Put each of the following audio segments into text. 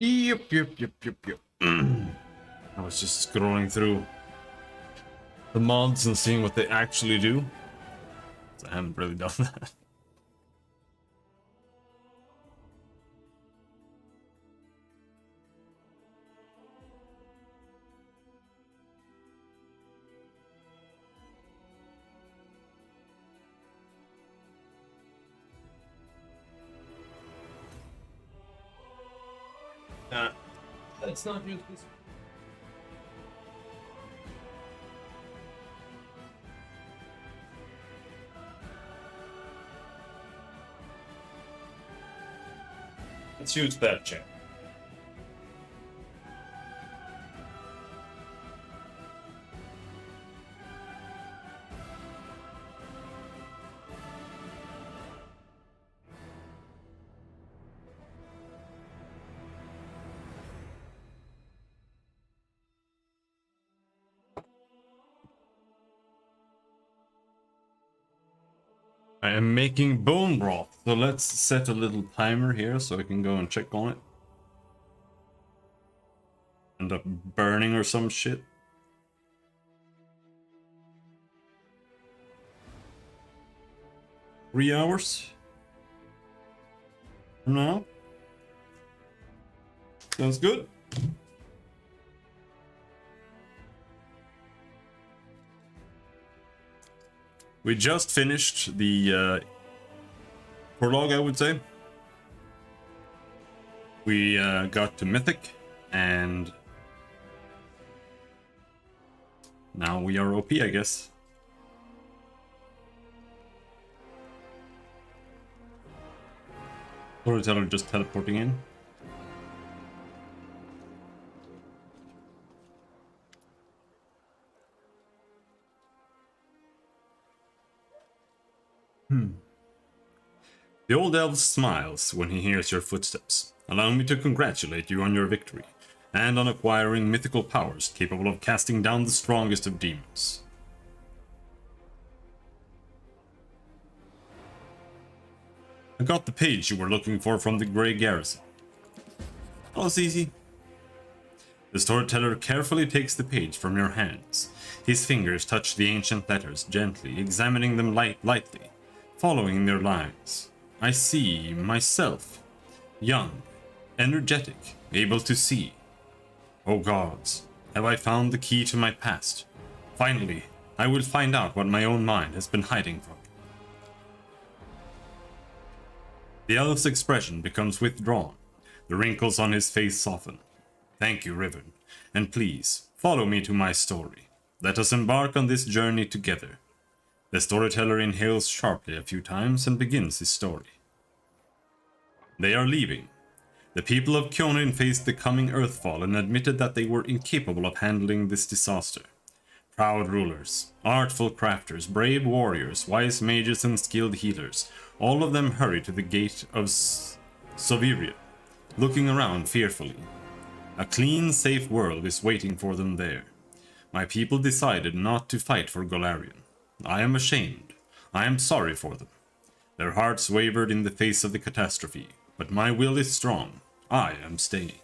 Yep. I was just scrolling through the mods and seeing what they actually do. So I haven't really done that. Let's not use this. Let's use that check. I am making bone broth, so let's set a little timer here so I can go and check on it. End up burning or some shit. $3 from now. Sounds good. We just finished the prologue, I would say. We got to Mythic, and now we are OP, I guess. Storyteller just teleporting in. The old elf smiles when he hears your footsteps. Allow me to congratulate you on your victory, and on acquiring mythical powers capable of casting down the strongest of demons. I got the page you were looking for from the Grey Garrison. Oh, it's easy. The storyteller carefully takes the page from your hands. His fingers touch the ancient letters gently, examining them lightly, following their lines. I see myself, young, energetic, able to see. Oh gods, have I found the key to my past? Finally, I will find out what my own mind has been hiding from me. The elf's expression becomes withdrawn. The wrinkles on his face soften. Thank you, Riven, and please, follow me to my story. Let us embark on this journey together. The storyteller inhales sharply a few times and begins his story. They are leaving. The people of Kyonin faced the coming Earthfall and admitted that they were incapable of handling this disaster. Proud rulers, artful crafters, brave warriors, wise mages and skilled healers, all of them hurry to the gate of Soviria, looking around fearfully. A clean, safe world is waiting for them there. My people decided not to fight for Golarion. I am ashamed. I am sorry for them. Their hearts wavered in the face of the catastrophe, but my will is strong. I am staying.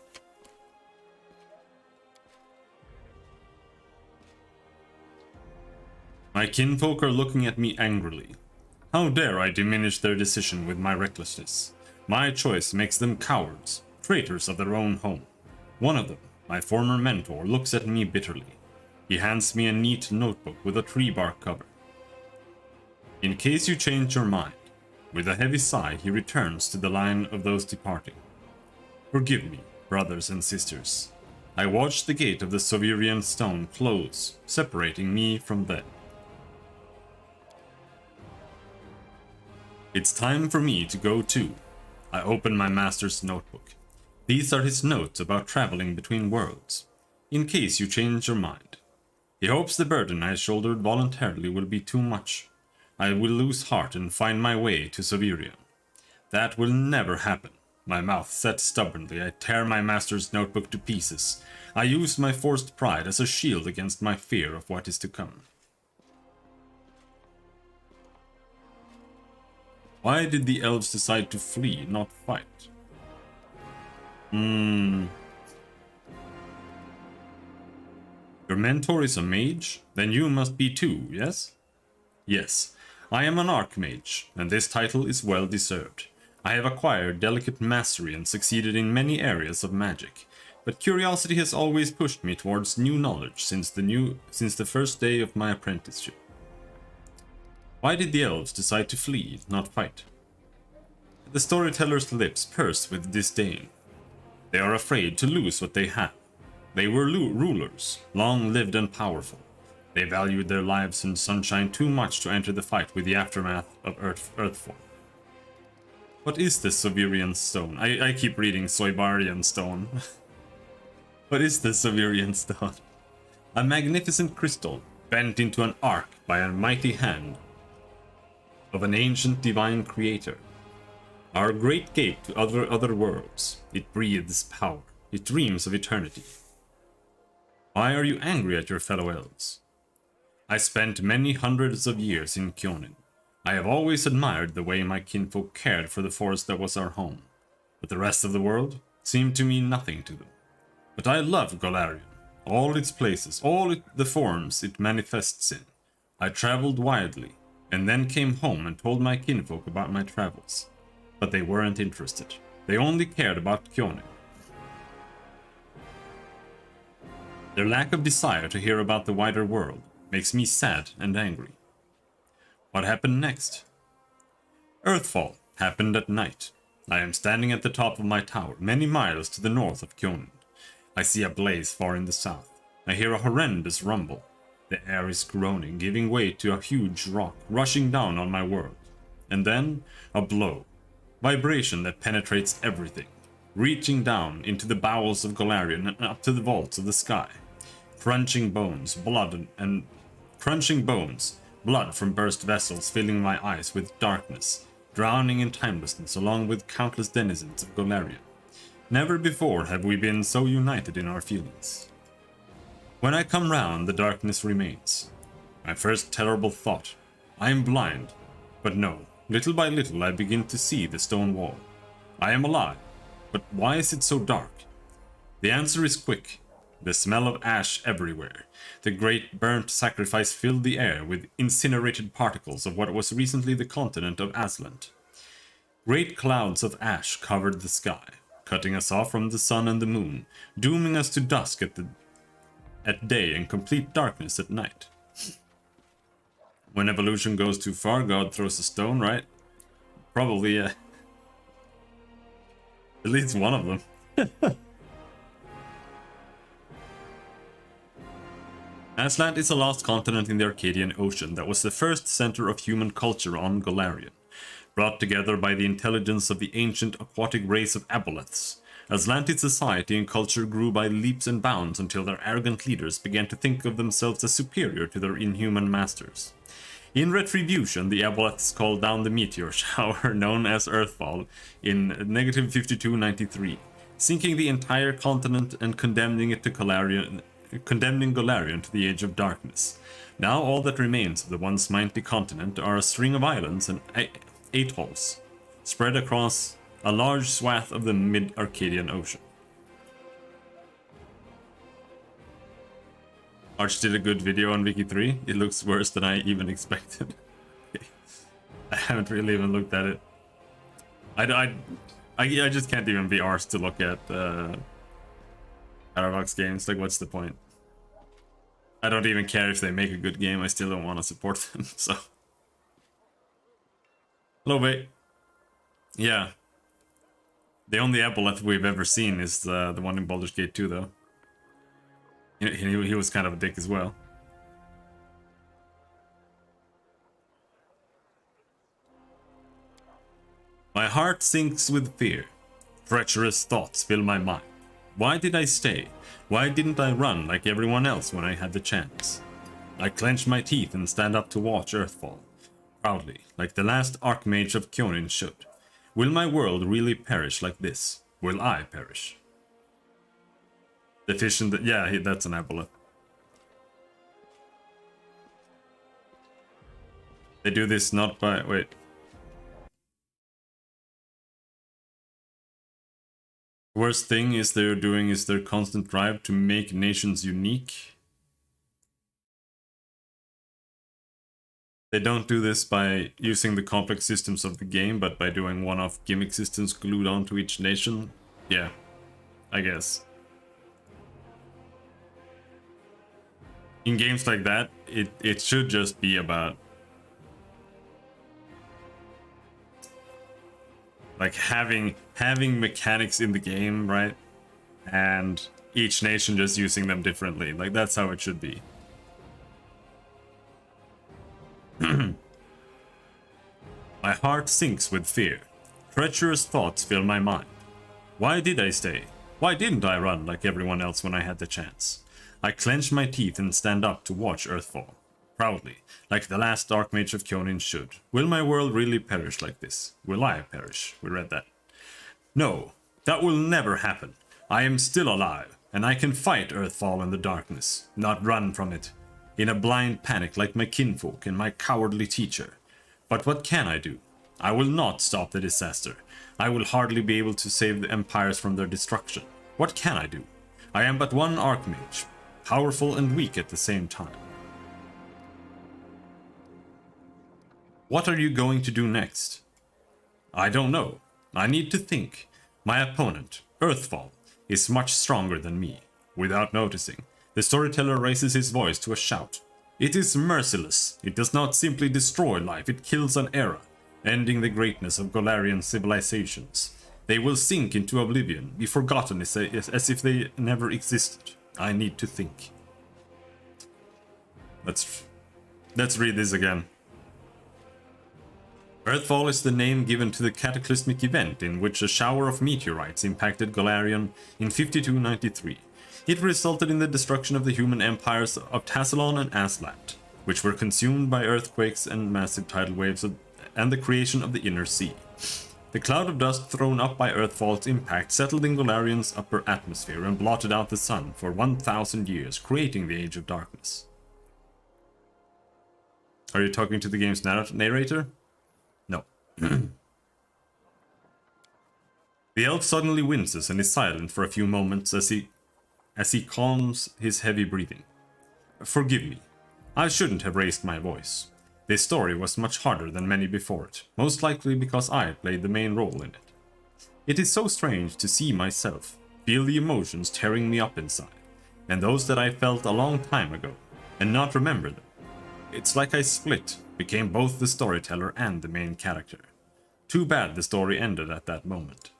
My kinfolk are looking at me angrily. How dare I diminish their decision with my recklessness? My choice makes them cowards, traitors of their own home. One of them, my former mentor, looks at me bitterly. He hands me a neat notebook with a tree bark cover. In case you change your mind, with a heavy sigh he returns to the line of those departing. Forgive me, brothers and sisters. I watched the gate of the Soverian stone close, separating me from them. It's time for me to go too. I open my master's notebook. These are his notes about traveling between worlds, in case you change your mind. He hopes the burden I shouldered voluntarily will be too much. I will lose heart and find my way to Soveria. That will never happen. My mouth set stubbornly, I tear my master's notebook to pieces. I use my forced pride as a shield against my fear of what is to come. Why did the elves decide to flee, not fight? Hmm. Your mentor is a mage? Then you must be too, yes? Yes. I am an archmage, and this title is well deserved. I have acquired delicate mastery and succeeded in many areas of magic, but curiosity has always pushed me towards new knowledge since the first day of my apprenticeship. Why did the elves decide to flee, not fight? The storyteller's lips pursed with disdain. They are afraid to lose what they have. They were rulers, long-lived and powerful. They valued their lives and sunshine too much to enter the fight with the aftermath of Earthfall. What is this Soverian stone? I keep reading Soibarian stone. What is this Soverian stone? A magnificent crystal, bent into an arc by a mighty hand of an ancient divine creator. Our great gate to other worlds. It breathes power. It dreams of eternity. Why are you angry at your fellow elves? I spent many hundreds of years in Kyonin. I have always admired the way my kinfolk cared for the forest that was our home. But the rest of the world seemed to mean nothing to them. But I love Golarion. All its places, the forms it manifests in. I traveled widely, and then came home and told my kinfolk about my travels. But they weren't interested. They only cared about Kyonin. Their lack of desire to hear about the wider world makes me sad and angry. What happened next? Earthfall happened at night. I am standing at the top of my tower, many miles to the north of Kyonin. I see a blaze far in the south. I hear a horrendous rumble. The air is groaning, giving way to a huge rock rushing down on my world. And then, a blow. Vibration that penetrates everything, reaching down into the bowels of Golarion and up to the vaults of the sky. Crunching bones, blood from burst vessels filling my eyes with darkness, drowning in timelessness along with countless denizens of Golarion. Never before have we been so united in our feelings. When I come round, the darkness remains. My first terrible thought, I am blind. But no, little by little I begin to see the stone wall. I am alive, but why is it so dark? The answer is quick. The smell of ash everywhere. The great burnt sacrifice filled the air with incinerated particles of what was recently the continent of Aslant. Great clouds of ash covered the sky, cutting us off from the sun and the moon, dooming us to dusk at day and complete darkness at night. When evolution goes too far, God throws a stone, right? Probably, at least one of them. Aslant is a lost continent in the Arcadian Ocean that was the first center of human culture on Golarion. Brought together by the intelligence of the ancient aquatic race of aboleths, Aslante's society and culture grew by leaps and bounds until their arrogant leaders began to think of themselves as superior to their inhuman masters. In retribution, the aboleths called down the meteor shower known as Earthfall in negative 5293, sinking the entire continent and condemning Golarion to the Age of Darkness. Now all that remains of the once mighty continent are a string of islands and atolls, spread across a large swath of the mid-Arcadian Ocean. Arch did a good video on Wiki 3. It looks worse than I even expected. I haven't really even looked at it. I just can't even be arsed to look at Paradox games. Like, what's the point? I don't even care if they make a good game. I still don't want to support them, so. Hello, mate. Yeah. The only aboleth we've ever seen is the one in Baldur's Gate 2, though. He was kind of a dick as well. My heart sinks with fear. Treacherous thoughts fill my mind. Why did I stay? Why didn't I run like everyone else when I had the chance? I clench my teeth and stand up to watch Earthfall, proudly, like the last Archmage of Kyonin should. Will my world really perish like this? Will I perish? The fish in the... Yeah, that's an aboleth. They do this not by... Wait. worst thing is they're doing is their constant drive to make nations unique. They don't do this by using the complex systems of the game, but by doing one-off gimmick systems glued onto each nation. Yeah, I guess. In games like that, it should just be about like having mechanics in the game, right? And each nation just using them differently. Like that's how it should be. My heart sinks with fear. Treacherous thoughts fill my mind. Why did I stay? Why didn't I run like everyone else when I had the chance? I clench my teeth and stand up to watch Earthfall. Proudly, like the last Archmage of Kyonin should. Will my world really perish like this? Will I perish? We read that. No, that will never happen. I am still alive, and I can fight Earthfall in the darkness, not run from it, in a blind panic like my kinfolk and my cowardly teacher. But what can I do? I will not stop the disaster. I will hardly be able to save the empires from their destruction. What can I do? I am but one Archmage, powerful and weak at the same time. What are you going to do next? I don't know. I need to think. My opponent, Earthfall, is much stronger than me. Without noticing, the storyteller raises his voice to a shout. It is merciless. It does not simply destroy life, it kills an era, ending the greatness of Golarian civilizations. They will sink into oblivion, be forgotten as if they never existed. I need to think. Let's read this again. Earthfall is the name given to the cataclysmic event in which a shower of meteorites impacted Golarion in 5293. It resulted in the destruction of the human empires of Tassalon and Aslat, which were consumed by earthquakes and massive tidal waves and the creation of the Inner Sea. The cloud of dust thrown up by Earthfall's impact settled in Golarion's upper atmosphere and blotted out the sun for 1,000 years, creating the Age of Darkness. Are you talking to the game's narrator? No. The elf suddenly winces and is silent for a few moments as he calms his heavy breathing. Forgive me. I shouldn't have raised my voice. This story was much harder than many before it, most likely because I played the main role in it. It is so strange to see myself, feel the emotions tearing me up inside, and those that I felt a long time ago, and not remember them. It's like I split, became both the storyteller and the main character. Too bad the story ended at that moment.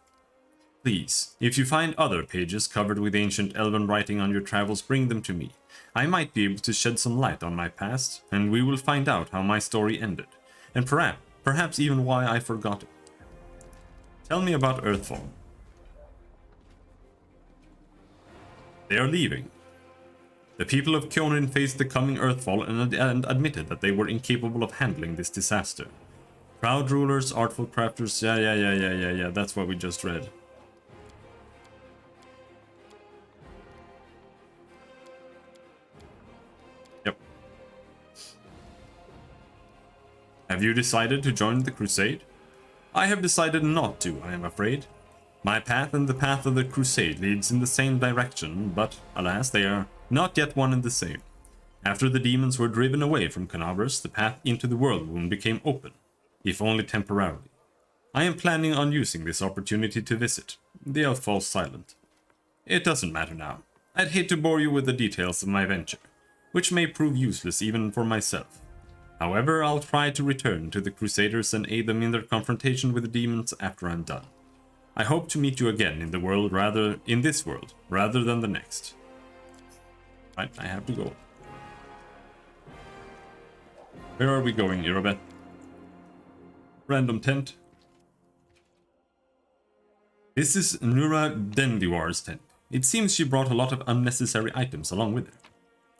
Please, if you find other pages covered with ancient elven writing on your travels, bring them to me. I might be able to shed some light on my past, and we will find out how my story ended, and perhaps even why I forgot it. Tell me about Earthfall. They are leaving. The people of Kyonin faced the coming Earthfall and admitted that they were incapable of handling this disaster. Proud rulers, artful crafters, yeah, that's what we just read. Yep. Have you decided to join the crusade? I have decided not to, I am afraid. My path and the path of the crusade leads in the same direction, but, alas, they are not yet one and the same. After the demons were driven away from Canavers, the path into the Worldwound became open, if only temporarily. I am planning on using this opportunity to visit. The elf falls silent. It doesn't matter now. I'd hate to bore you with the details of my venture, which may prove useless even for myself. However, I'll try to return to the Crusaders and aid them in their confrontation with the demons after I'm done. I hope to meet you again in this world, rather than the next. Right, I have to go. Where are we going, Irobet? Random tent. This is Nura Dendiwar's tent. It seems she brought a lot of unnecessary items along with her.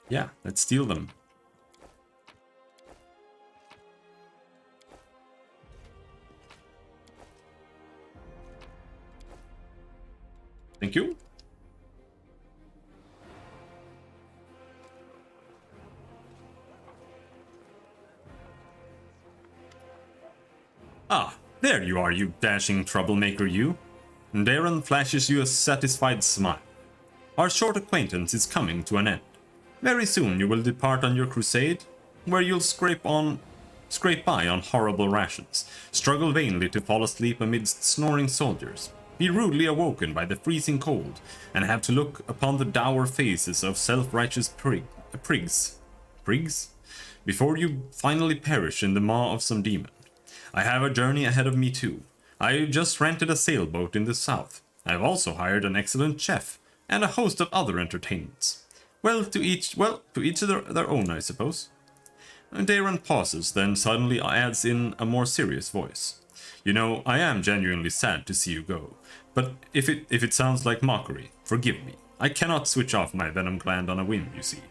Yeah, let's steal them. Thank you. Ah, there you are, you dashing troublemaker, you. Darren flashes you a satisfied smile. Our short acquaintance is coming to an end. Very soon you will depart on your crusade, where you'll scrape by on horrible rations, struggle vainly to fall asleep amidst snoring soldiers, be rudely awoken by the freezing cold, and have to look upon the dour faces of self-righteous prigs, before you finally perish in the maw of some demon. I have a journey ahead of me too. I just rented a sailboat in the south. I have also hired an excellent chef, and a host of other entertainments. To each their own, I suppose. Darren pauses, then suddenly adds in a more serious voice. You know, I am genuinely sad to see you go, but if it sounds like mockery, forgive me. I cannot switch off my venom gland on a whim, you see.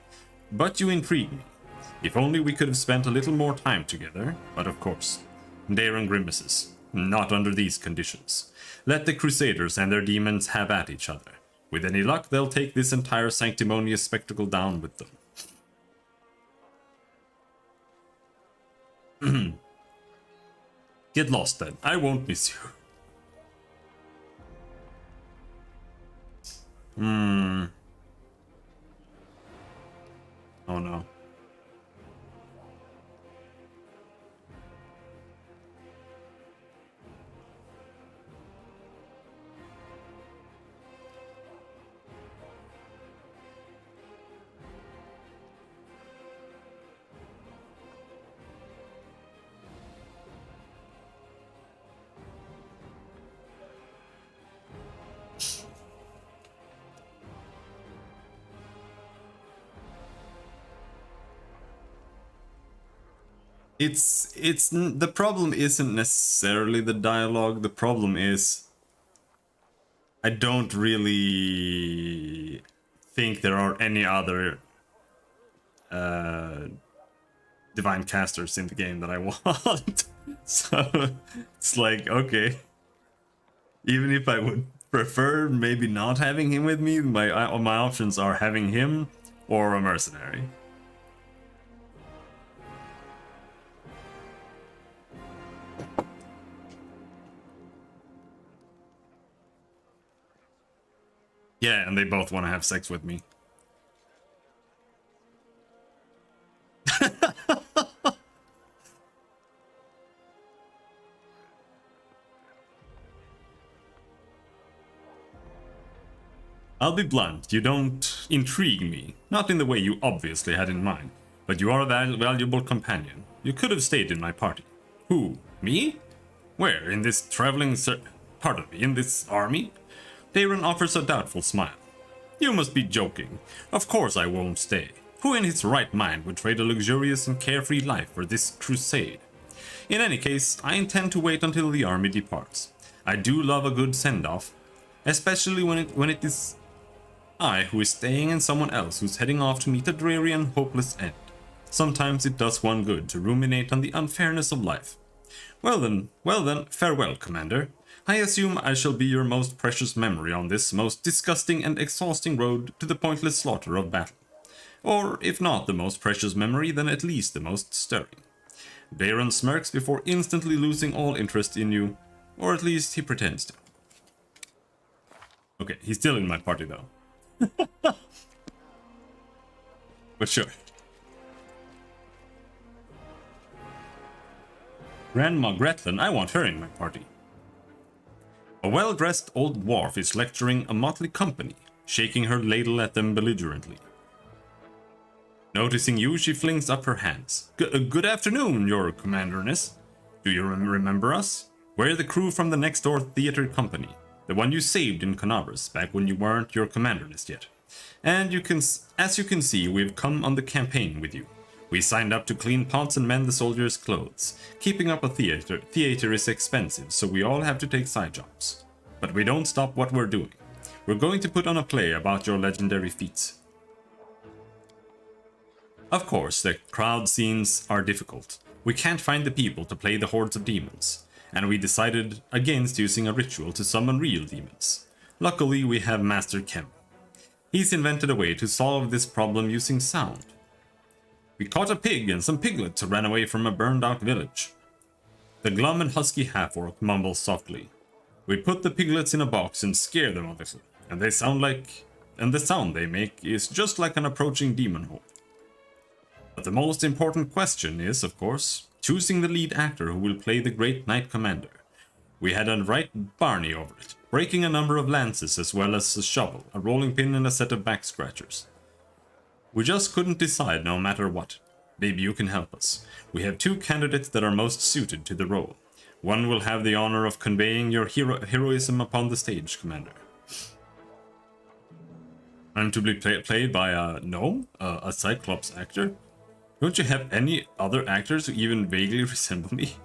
But you intrigue me. If only we could have spent a little more time together, but of course. Darren grimaces. Not under these conditions. Let the Crusaders and their demons have at each other. With any luck, they'll take this entire sanctimonious spectacle down with them. Get lost then. I won't miss you. Oh no. It's the problem isn't necessarily the dialogue. The problem is I don't really think there are any other divine casters in the game that I want. So it's like, okay, even if I would prefer maybe not having him with me, my options are having him or a mercenary. Yeah, and they both want to have sex with me. I'll be blunt, you don't intrigue me. Not in the way you obviously had in mind. But you are a valuable companion. You could have stayed in my party. Who? Me? Where? In this traveling pardon me, in this army? Darren offers a doubtful smile. You must be joking. Of course I won't stay. Who in his right mind would trade a luxurious and carefree life for this crusade? In any case, I intend to wait until the army departs. I do love a good send-off, especially when it is I who is staying and someone else who's heading off to meet a dreary and hopeless end. Sometimes it does one good to ruminate on the unfairness of life. Well then, farewell, Commander. I assume I shall be your most precious memory on this most disgusting and exhausting road to the pointless slaughter of battle. Or, if not the most precious memory, then at least the most stirring. Darren smirks before instantly losing all interest in you, or at least he pretends to. Okay, he's still in my party though. But sure. Grandma Gretlen, I want her in my party. A well-dressed old dwarf is lecturing a motley company, shaking her ladle at them belligerently. Noticing you, she flings up her hands. Good afternoon, your commanderness. Do you remember us? We're the crew from the next-door theater company, the one you saved in Conabras back when you weren't your commanderness yet. And as you can see, we've come on the campaign with you. We signed up to clean pots and mend the soldiers' clothes. Keeping up a theater is expensive, so we all have to take side jobs. But we don't stop what we're doing. We're going to put on a play about your legendary feats. Of course, the crowd scenes are difficult. We can't find the people to play the hordes of demons, and we decided against using a ritual to summon real demons. Luckily, we have Master Kem. He's invented a way to solve this problem using sound. We caught a pig and some piglets who ran away from a burned-out village. The glum and husky half-orc mumbles softly. We put the piglets in a box and scare them obviously, and they sound like... and the sound they make is just like an approaching demon horde. But the most important question is, of course, choosing the lead actor who will play the great Knight Commander. We had a right Barney over it, breaking a number of lances as well as a shovel, a rolling pin and a set of back scratchers. We just couldn't decide no matter what. Maybe you can help us. We have 2 candidates that are most suited to the role. One will have the honor of conveying your heroism upon the stage, Commander. I'm to be played by a gnome, a Cyclops actor. Don't you have any other actors who even vaguely resemble me?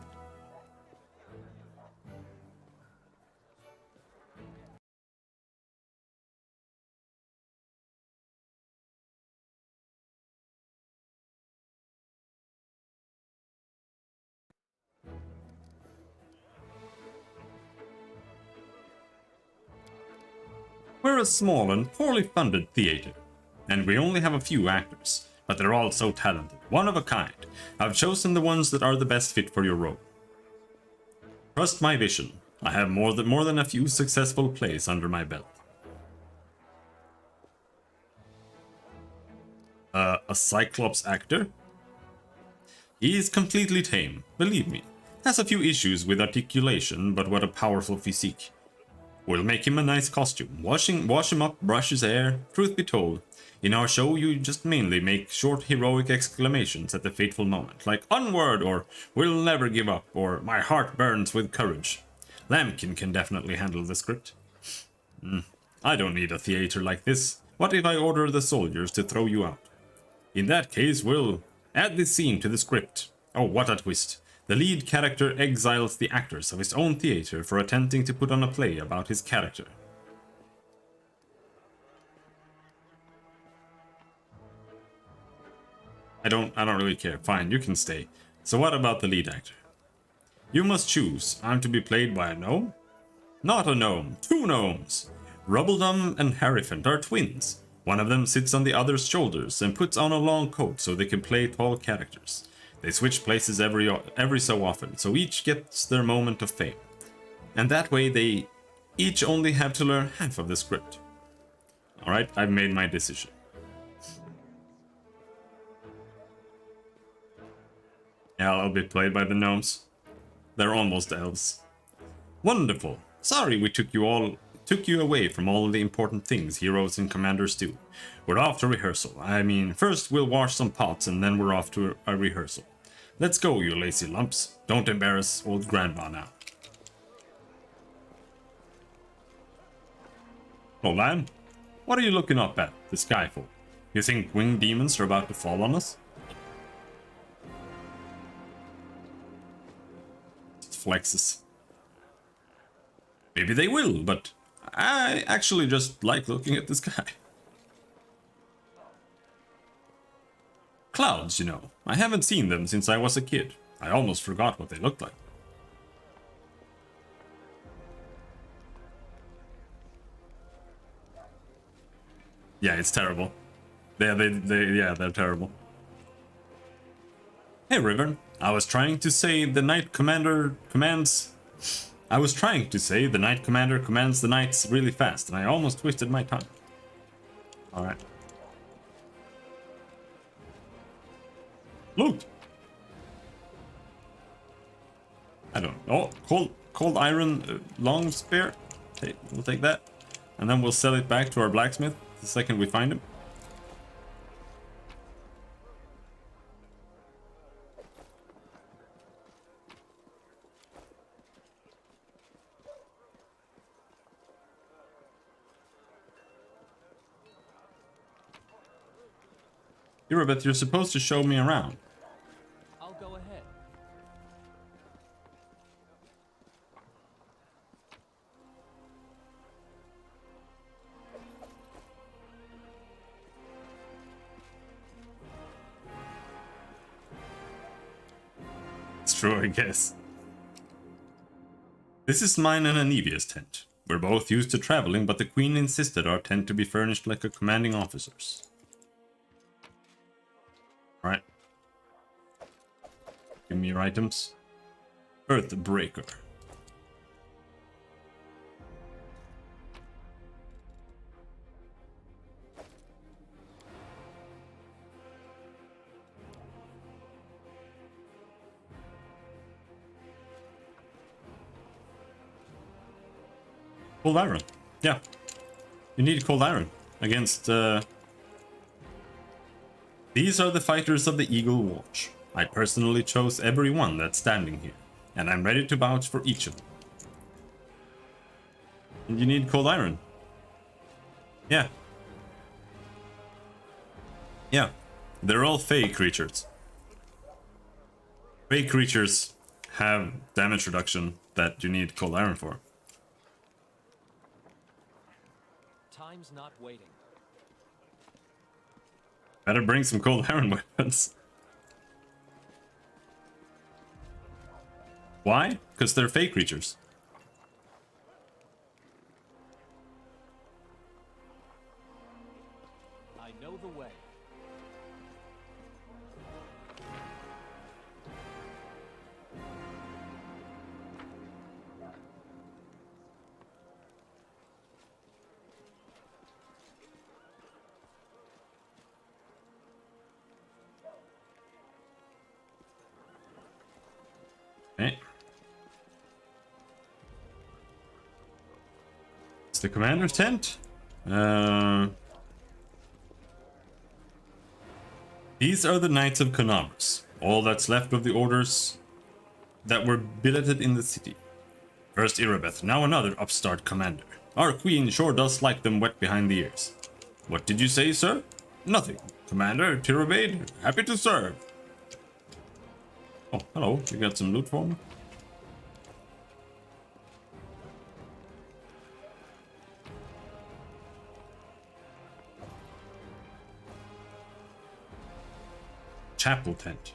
We're a small and poorly funded theater, and we only have a few actors, but they're all so talented, one of a kind. I've chosen the ones that are the best fit for your role. Trust my vision. I have more than a few successful plays under my belt. A Cyclops actor? He is completely tame, believe me. Has a few issues with articulation, but what a powerful physique. We'll make him a nice costume, wash him up, brush his hair. Truth be told, in our show you just mainly make short heroic exclamations at the fateful moment, like "onward" or "we'll never give up" or "my heart burns with courage." Lambkin can definitely handle the script. I don't need a theater like this. What if I order the soldiers to throw you out? In that case, we'll add this scene to the script. Oh, what a twist. The lead character exiles the actors of his own theater for attempting to put on a play about his character. I don't really care. Fine, you can stay. So what about the lead actor? You must choose. I'm to be played by a gnome? Not a gnome, 2 gnomes. Rubbledum and Hierophant are twins. One of them sits on the other's shoulders and puts on a long coat so they can play tall characters. They switch places every so often, so each gets their moment of fame. And that way they each only have to learn half of the script. Alright, I've made my decision. Yeah, I'll be played by the gnomes. They're almost elves. Wonderful. Sorry we took you away from all the important things heroes and commanders do. We're off to rehearsal. I mean, first we'll wash some pots and then we're off to a rehearsal. Let's go, you lazy lumps. Don't embarrass old grandma now. Oh, lad. What are you looking up at the sky for? You think winged demons are about to fall on us? Flexes. Maybe they will, but I actually just like looking at the sky. Clouds, you know. I haven't seen them since I was a kid. I almost forgot what they looked like. Yeah, it's terrible. Yeah, they're terrible. Hey, River. I was trying to say the Knight Commander commands the knights really fast, and I almost twisted my tongue. Alright. Look! I don't know. Oh, cold iron long spear. We'll take that. And then we'll sell it back to our blacksmith the second we find him. Irabeth, you're supposed to show me around. I'll go ahead. It's true, I guess. This is mine and Anevia's tent. We're both used to traveling, but the Queen insisted our tent to be furnished like a commanding officer's. Alright. Give me your items. Earthbreaker. Cold iron. Yeah. You need cold iron against... These are the fighters of the Eagle Watch. I personally chose every one that's standing here, and I'm ready to vouch for each of them. And you need cold iron. Yeah. Yeah. They're all Fey creatures. Fey creatures have damage reduction that you need cold iron for. Time's not waiting. Better bring some cold iron weapons. Why? Because they're Fey creatures. I know the way. Okay. It's the commander's tent. These are the Knights of Conabras, all that's left of the orders that were billeted in the city. First Irabeth, now another upstart commander. Our queen sure does like them wet behind the ears. What did you say, sir? Nothing. Commander, Tirobade, happy to serve. Oh, hello. You got some loot for me? Chapel tent.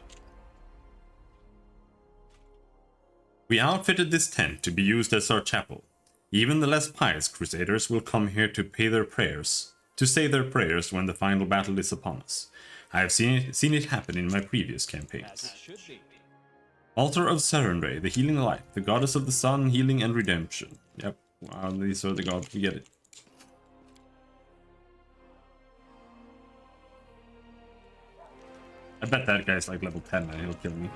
We outfitted this tent to be used as our chapel. Even the less pious crusaders will come here to pay their prayers, to say their prayers when the final battle is upon us. I have seen it happen in my previous As campaigns. it should be. Altar of Serenray, the healing light, the goddess of the sun, healing and redemption. Yep, these are the gods, we get it. I bet that guy's like level 10 and he'll kill me.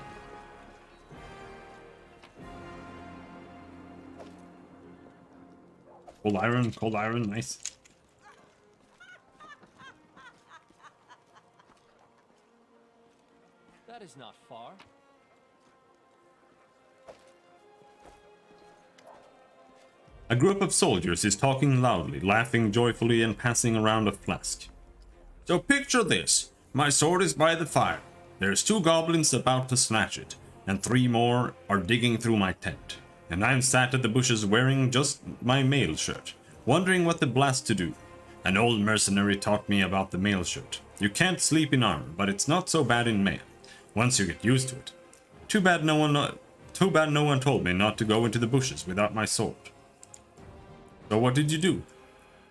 Cold iron, nice. That is not far. A group of soldiers is talking loudly, laughing joyfully and passing around a flask. So picture this. My sword is by the fire. There's 2 goblins about to snatch it, and 3 more are digging through my tent. And I'm sat at the bushes wearing just my mail shirt, wondering what the blast to do. An old mercenary taught me about the mail shirt. You can't sleep in armor, but it's not so bad in mail, once you get used to it. Too bad no one told me not to go into the bushes without my sword. So what did you do?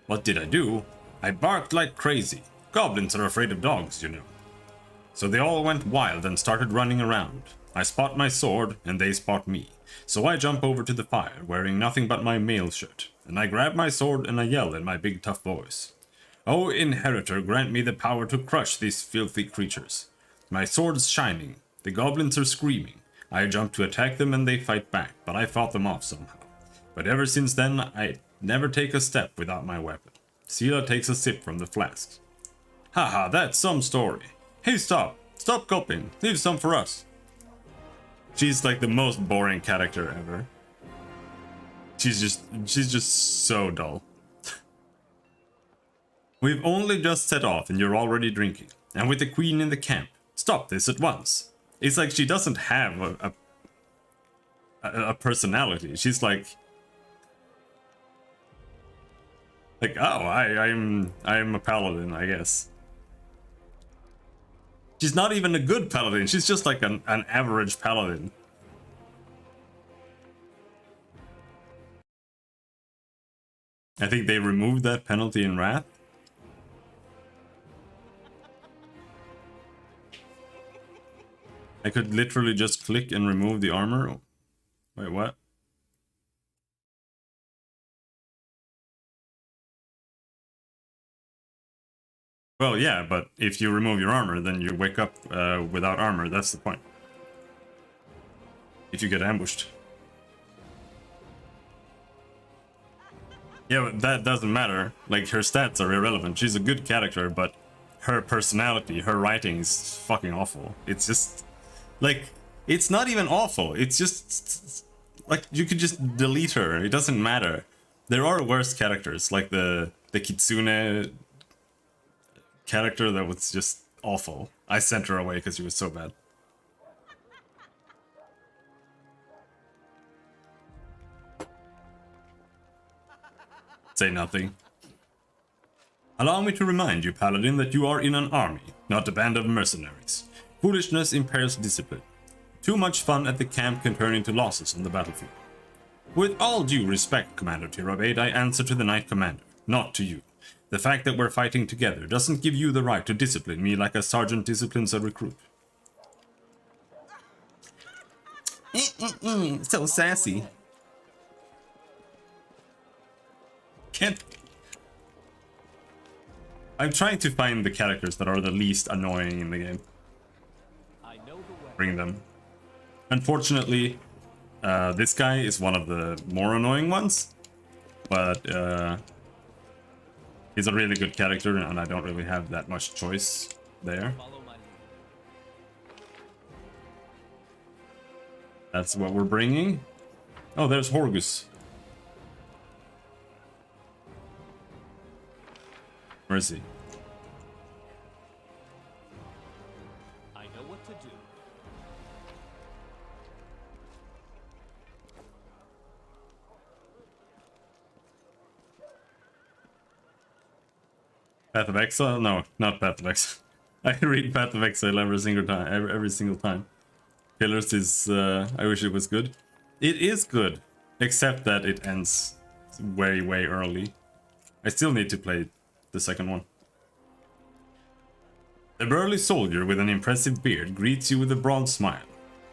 What did I do? I barked like crazy. Goblins are afraid of dogs, you know. So they all went wild and started running around. I spot my sword, and they spot me. So I jump over to the fire, wearing nothing but my mail shirt. And I grab my sword and I yell in my big tough voice. Oh, Inheritor, grant me the power to crush these filthy creatures. My sword's shining. The goblins are screaming. I jump to attack them and they fight back, but I fought them off somehow. But ever since then, I never take a step without my weapon. Sela takes a sip from the flask. Haha, that's some story. Hey, stop. Stop gulping. Leave some for us. She's like the most boring character ever. She's just so dull. We've only just set off and you're already drinking. And with the queen in the camp. Stop this at once. It's like she doesn't have a personality. She's like, oh, I'm a paladin, I guess. She's not even a good paladin. She's just like an average paladin. I think they removed that penalty in Wrath. I could literally just click and remove the armor. Wait, what? Well, yeah, but if you remove your armor, then you wake up without armor. That's the point. If you get ambushed. Yeah, but that doesn't matter. Like, her stats are irrelevant. She's a good character, but her personality, her writing is fucking awful. It's just, like, it's not even awful. It's just, like, you could just delete her. It doesn't matter. There are worse characters, like the Kitsune character that was just awful. I sent her away because she was so bad. Say nothing. Allow me to remind you, Paladin, that you are in an army, not a band of mercenaries. Foolishness impairs discipline. Too much fun at the camp can turn into losses on the battlefield. With all due respect, Commander Tirabade, I answer to the Knight Commander, not to you. The fact that we're fighting together doesn't give you the right to discipline me like a sergeant disciplines a recruit. So sassy. Can't... I'm trying to find the characters that are the least annoying in the game. I know the way. Bring them. Unfortunately, this guy is one of the more annoying ones, but he's a really good character, and I don't really have that much choice there. Follow my lead. That's what we're bringing. Oh, there's Horgus. Where is he? I know what to do. Path of Exile? No, not Path of Exile. I read Path of Exile every single time. Every single time. Killers is... I wish it was good. It is good, except that it ends way, way early. I still need to play the second one. A burly soldier with an impressive beard greets you with a broad smile.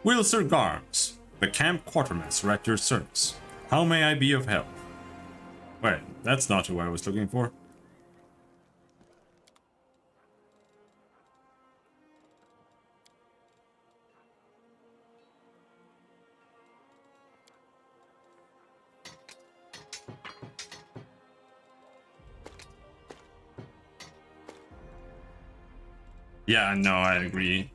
Will Sir Garms, the camp quartermaster at your service. How may I be of help? Wait, that's not who I was looking for. Yeah, no, I agree.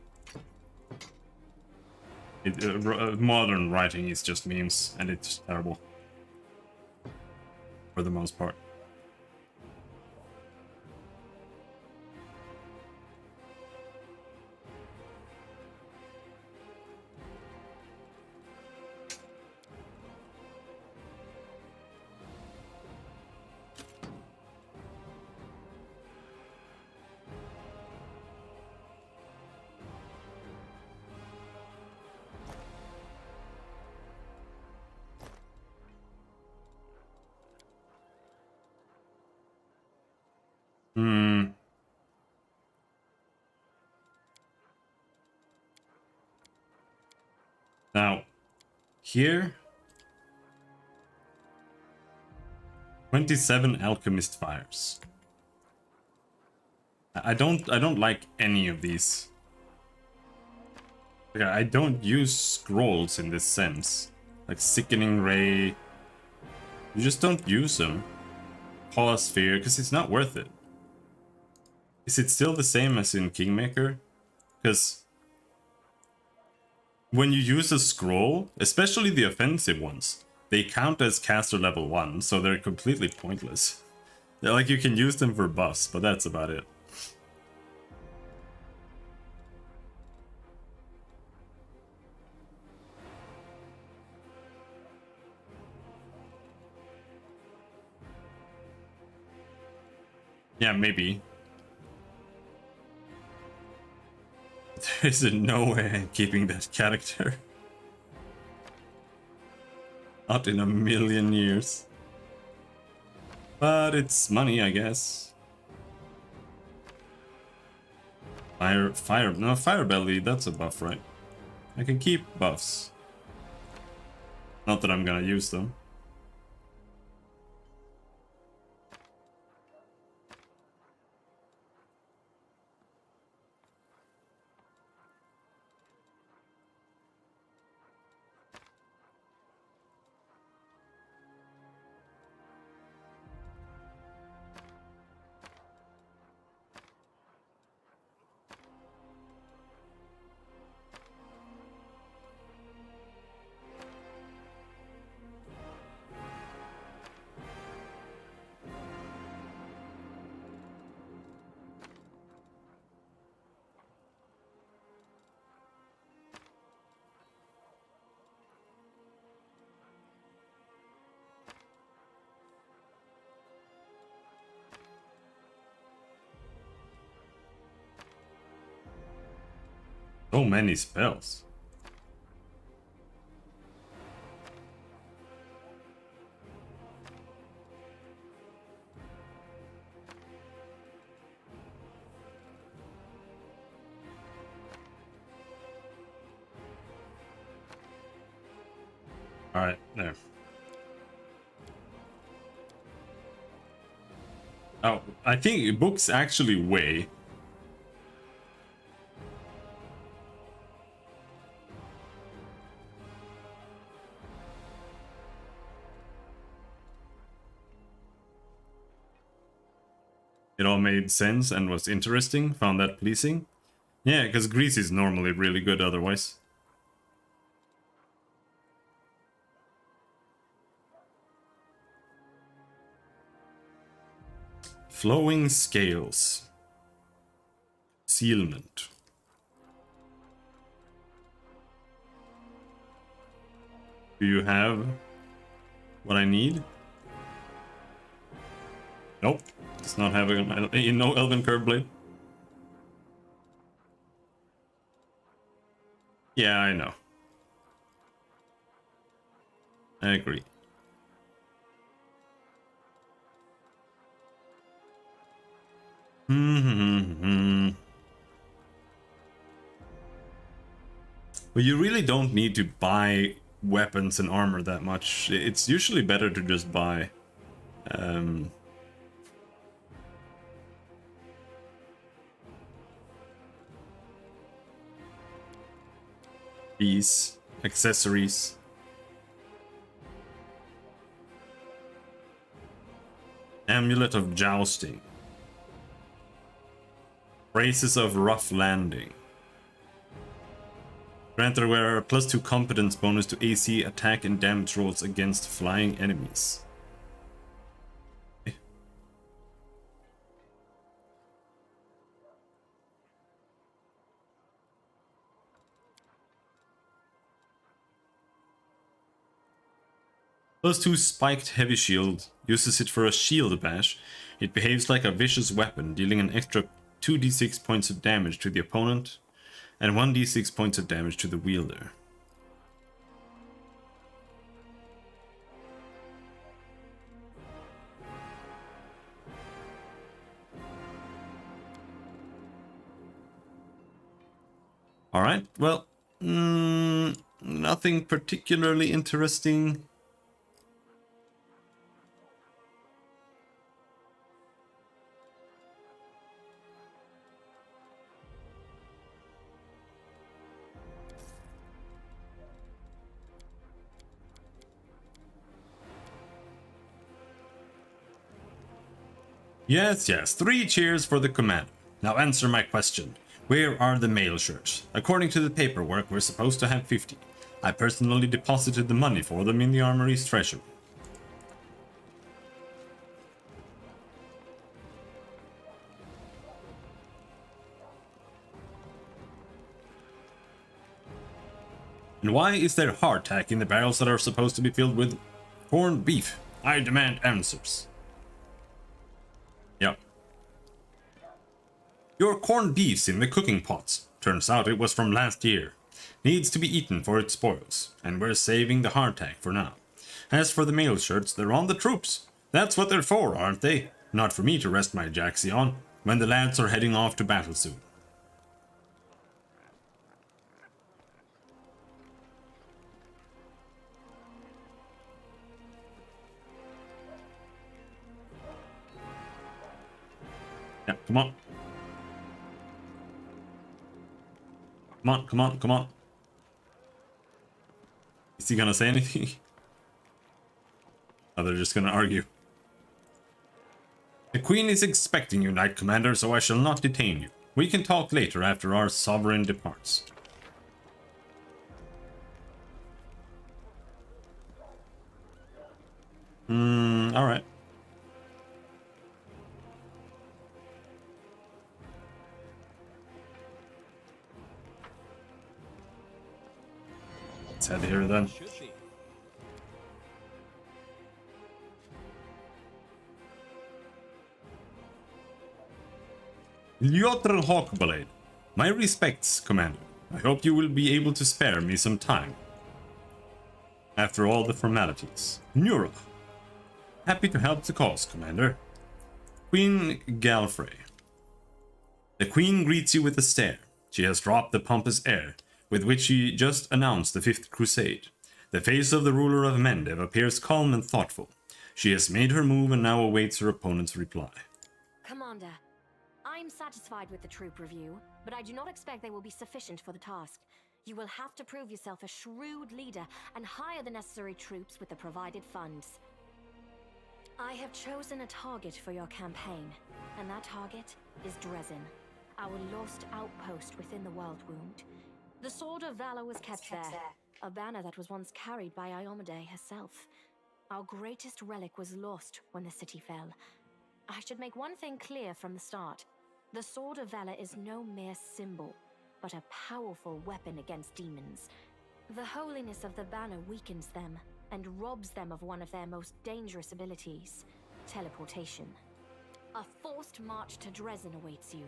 Modern writing is just memes, and it's terrible. For the most part. Hmm. Now, here, 27 alchemist fires. I don't like any of these. Like, I don't use scrolls in this sense. Like Sickening Ray. You just don't use them. Sphere, because it's not worth it. Is it still the same as in Kingmaker? Because when you use a scroll, especially the offensive ones, they count as caster level 1, so they're completely pointless. They're like, you can use them for buffs, but that's about it. Yeah, maybe. There is no way I'm keeping that character. Not in a million years. But it's money, I guess. Fire Belly, that's a buff, right? I can keep buffs. Not that I'm gonna use them. So many spells. All right, there. Oh, I think books actually weigh. It all made sense and was interesting. Found that pleasing. Yeah, because Greece is normally really good otherwise. Flowing scales. Sealment. Do you have what I need? Nope. Does not have no Elven Curve Blade. Yeah, I know. I agree. But you really don't need to buy weapons and armor that much. It's usually better to just buy these accessories. Amulet of Jousting. Braces of Rough Landing. Grant the wearer a +2 competence bonus to AC, attack, and damage rolls against flying enemies. +2 spiked heavy shield. Uses it for a shield bash. It behaves like a vicious weapon, dealing an extra 2d6 points of damage to the opponent and 1d6 points of damage to the wielder. Alright, well, nothing particularly interesting. Yes, 3 cheers for the commander. Now answer my question. Where are the mail shirts? According to the paperwork, we're supposed to have 50. I personally deposited the money for them in the armory's treasury. And why is there hardtack in the barrels that are supposed to be filled with corned beef? I demand answers. Yep. Your corned beef's in the cooking pots. Turns out it was from last year. Needs to be eaten for its spoils, and we're saving the hardtack for now. As for the mail shirts, they're on the troops. That's what they're for, aren't they? Not for me to rest my jacksy on, when the lads are heading off to battle soon. Yeah, come on. Come on, come on, come on. Is he gonna say anything? Oh, they're just gonna argue. The Queen is expecting you, Knight Commander, so I shall not detain you. We can talk later after our sovereign departs. Alright. Let's head here then. Lyotr Hawkblade. My respects, Commander. I hope you will be able to spare me some time. After all the formalities. Nura. Happy to help the cause, Commander. Queen Galfrey. The Queen greets you with a stare. She has dropped the pompous air with which she just announced the Fifth Crusade. The face of the ruler of Mendev appears calm and thoughtful. She has made her move and now awaits her opponent's reply. Commander, I'm satisfied with the troop review, but I do not expect they will be sufficient for the task. You will have to prove yourself a shrewd leader and hire the necessary troops with the provided funds. I have chosen a target for your campaign, and that target is Dresden, our lost outpost within the World Wound. The Sword of Valor was kept there, a banner that was once carried by Iomade herself. Our greatest relic was lost when the city fell. I should make one thing clear from the start. The Sword of Valor is no mere symbol, but a powerful weapon against demons. The holiness of the banner weakens them and robs them of one of their most dangerous abilities, teleportation. A forced march to Dresden awaits you.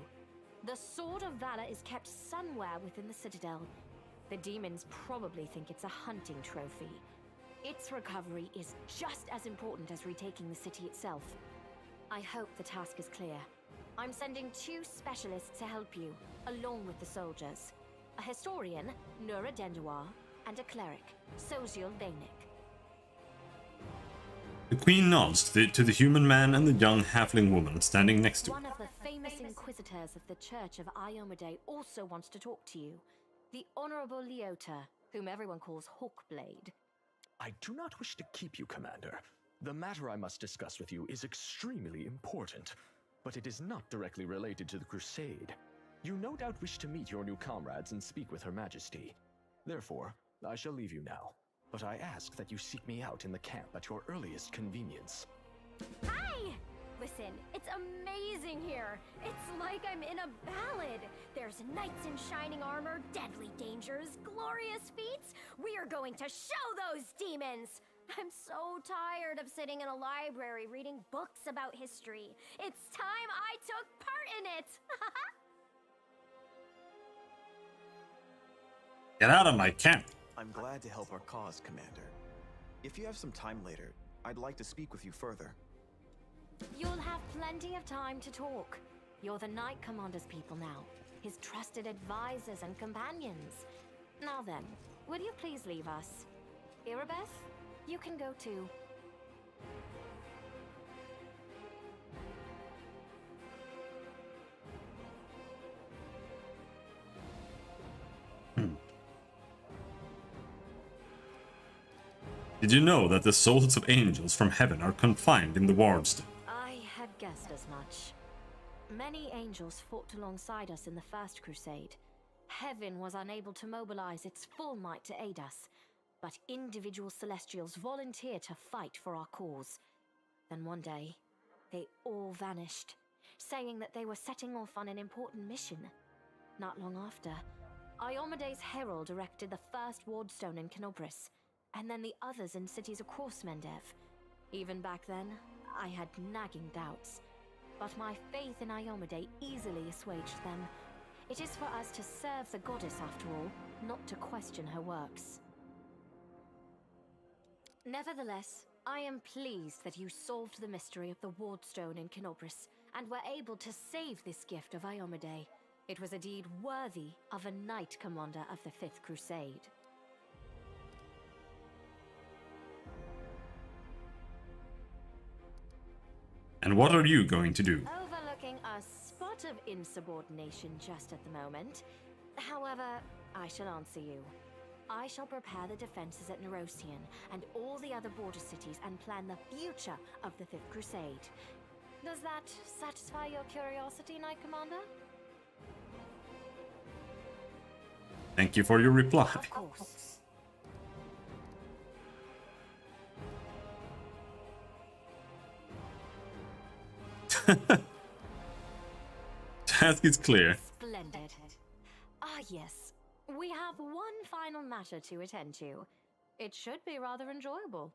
The Sword of Valor is kept somewhere within the Citadel. The demons probably think it's a hunting trophy. Its recovery is just as important as retaking the city itself. I hope the task is clear. I'm sending 2 specialists to help you, along with the soldiers. A historian, Nura Denduar, and a cleric, Soziel Bainik. The Queen nods to the human man and the young halfling woman standing next to her. One of the famous inquisitors of the Church of Iomade also wants to talk to you. The Honorable Leota, whom everyone calls Hawkblade. I do not wish to keep you, Commander. The matter I must discuss with you is extremely important, but it is not directly related to the Crusade. You no doubt wish to meet your new comrades and speak with Her Majesty. Therefore, I shall leave you now, but I ask that you seek me out in the camp at your earliest convenience. Hi! Listen, it's amazing here. It's like I'm in a ballad. There's knights in shining armor, deadly dangers, glorious feats. We are going to show those demons! I'm so tired of sitting in a library reading books about history. It's time I took part in it! Get out of my camp! I'm glad to help our cause, Commander. If you have some time later, I'd like to speak with you further. You'll have plenty of time to talk. You're the Knight Commander's people now, his trusted advisors and companions. Now then, will you please leave us? Irabeth, you can go too. Did you know that the souls of angels from heaven are confined in the Wardstone? I had guessed as much. Many angels fought alongside us in the First Crusade. Heaven was unable to mobilize its full might to aid us, but individual celestials volunteered to fight for our cause. Then one day, they all vanished, saying that they were setting off on an important mission. Not long after, Iomade's herald erected the first wardstone in Kenobris, and then the others in cities across Mendev. Even back then, I had nagging doubts, but my faith in Iomade easily assuaged them. It is for us to serve the goddess after all, not to question her works. Nevertheless, I am pleased that you solved the mystery of the wardstone in Kenobris, and were able to save this gift of Iomade. It was a deed worthy of a Knight Commander of the Fifth Crusade. And what are you going to do? Overlooking a spot of insubordination just at the moment. However, I shall answer you. I shall prepare the defenses at Nerosian and all the other border cities and plan the future of the Fifth Crusade. Does that satisfy your curiosity, Knight Commander? Thank you for your reply. Of course. Task is clear. Splendid. Ah, yes. We have one final matter to attend to. It should be rather enjoyable.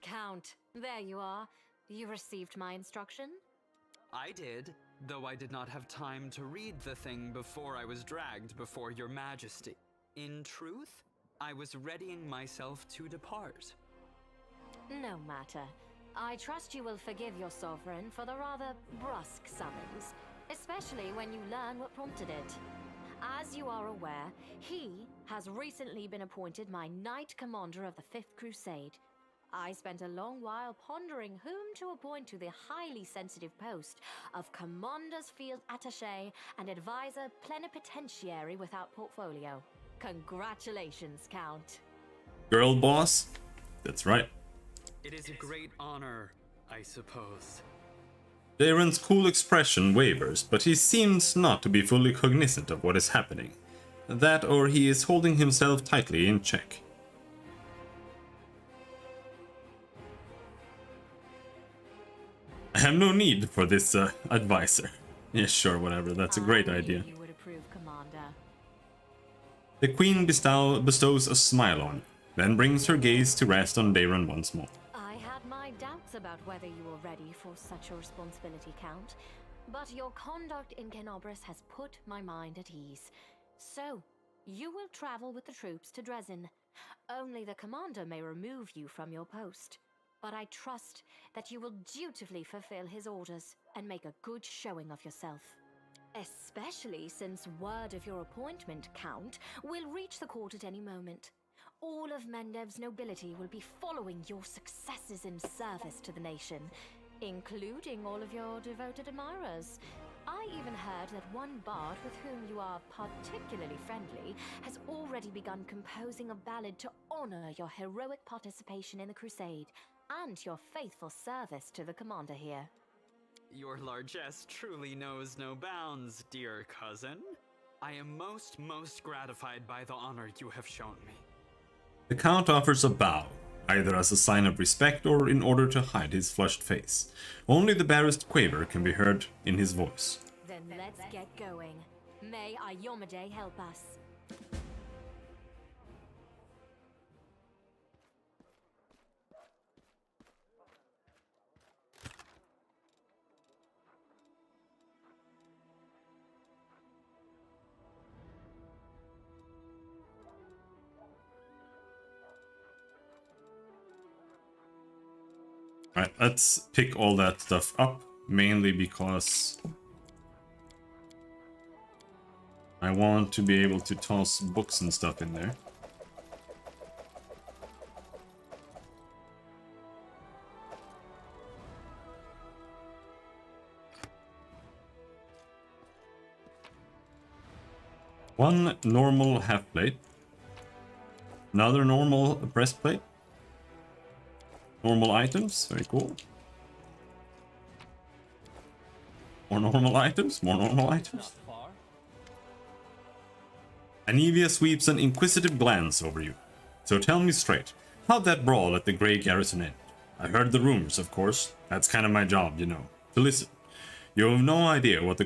Count, there you are. You received my instruction? I did. though I did not have time to read the thing before I was dragged before your majesty. In truth, I was readying myself to depart. No matter. I trust you will forgive your sovereign for the rather brusque summons, especially when you learn what prompted it. As you are aware, he has recently been appointed my Knight Commander of the Fifth Crusade. I spent a long while pondering whom to appoint to the highly sensitive post of Commander's Field Attaché and Advisor Plenipotentiary without portfolio. Congratulations, Count. Girl boss? That's right. It is a great honor, I suppose. Darren's cool expression wavers, but he seems not to be fully cognizant of what is happening. That or he is holding himself tightly in check. I have no need for this advisor. Yeah, sure, whatever. That's a great idea. You would approve, Commander. The Queen bestows a smile on you, then brings her gaze to rest on Darren once more. I had my doubts about whether you were ready for such a responsibility, Count, but your conduct in Kenobris has put my mind at ease. So, you will travel with the troops to Dresden. Only the commander may remove you from your post. But I trust that you will dutifully fulfill his orders and make a good showing of yourself. Especially since word of your appointment, Count, will reach the court at any moment. All of Mendev's nobility will be following your successes in service to the nation, including all of your devoted admirers. I even heard that one bard with whom you are particularly friendly has already begun composing a ballad to honor your heroic participation in the crusade and your faithful service to the commander here. Your largesse truly knows no bounds, dear cousin. I am most gratified by the honor you have shown me. The Count offers a bow, either as a sign of respect or in order to hide his flushed face. Only the barest quaver can be heard in his voice. Then let's get going. May Iyomade help us. Alright, let's pick all that stuff up, mainly because I want to be able to toss books and stuff in there. One normal half plate, another normal breastplate. Normal items, very cool. More normal items, more normal items. Anivia sweeps an inquisitive glance over you. So tell me straight, how'd that brawl at the Grey Garrison end? I heard the rumors, of course. That's kind of my job, you know, to listen. You have no idea what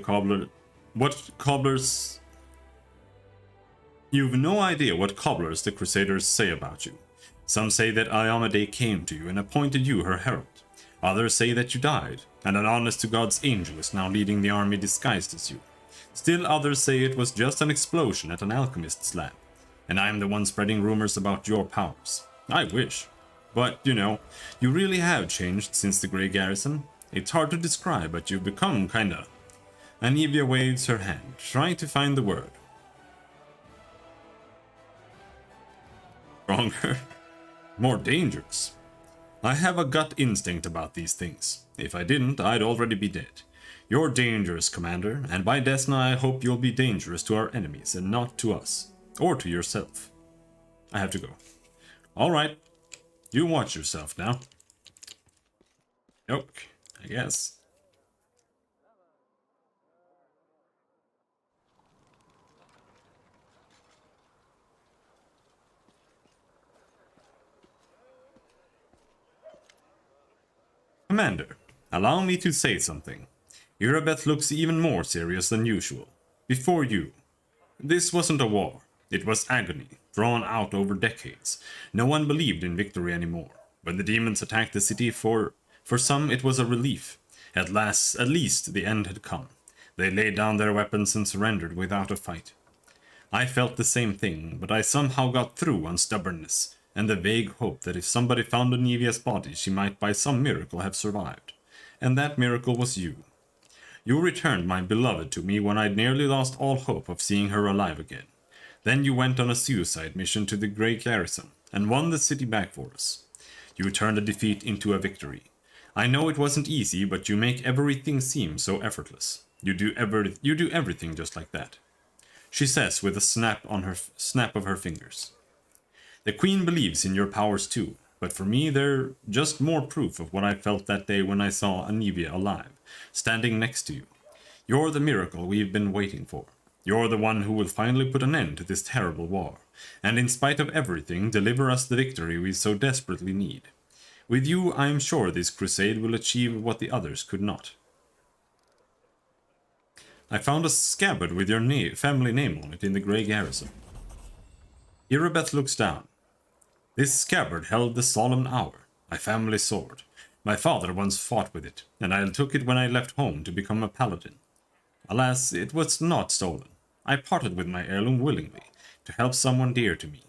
You've no idea what cobblers the Crusaders say about you. Some say that Iyomade came to you and appointed you her herald. Others say that you died, and an honest-to-God's angel is now leading the army disguised as you. Still others say it was just an explosion at an alchemist's lab, and I am the one spreading rumors about your powers. I wish. But, you know, you really have changed since the Grey Garrison. It's hard to describe, but you've become kinda... Anivia waves her hand, trying to find the word. Stronger. More dangerous. I have a gut instinct about these things. If I didn't, I'd already be dead. You're dangerous, Commander, and by Desna I hope you'll be dangerous to our enemies and not to us. Or to yourself. I have to go. Alright. You watch yourself now. Nope, I guess. Commander, allow me to say something. Irabeth looks even more serious than usual. Before you. This wasn't a war. It was agony, drawn out over decades. No one believed in victory anymore. When the demons attacked the city, for some it was a relief. At least the end had come. They laid down their weapons and surrendered without a fight. I felt the same thing, but I somehow got through on stubbornness and the vague hope that if somebody found Anivia's body, she might by some miracle have survived. And that miracle was you. You returned my beloved to me when I'd nearly lost all hope of seeing her alive again. Then you went on a suicide mission to the Grey Garrison and won the city back for us. You turned a defeat into a victory. I know it wasn't easy, but you make everything seem so effortless. You do everything just like that. She says with a snap of her fingers. The Queen believes in your powers too, but for me they're just more proof of what I felt that day when I saw Anivia alive, standing next to you. You're the miracle we've been waiting for. You're the one who will finally put an end to this terrible war, and in spite of everything, deliver us the victory we so desperately need. With you, I am sure this crusade will achieve what the others could not. I found a scabbard with your family name on it in the Grey Garrison. Irabeth looks down. This scabbard held the solemn hour, my family sword. My father once fought with it, and I took it when I left home to become a paladin. Alas, it was not stolen. I parted with my heirloom willingly, to help someone dear to me.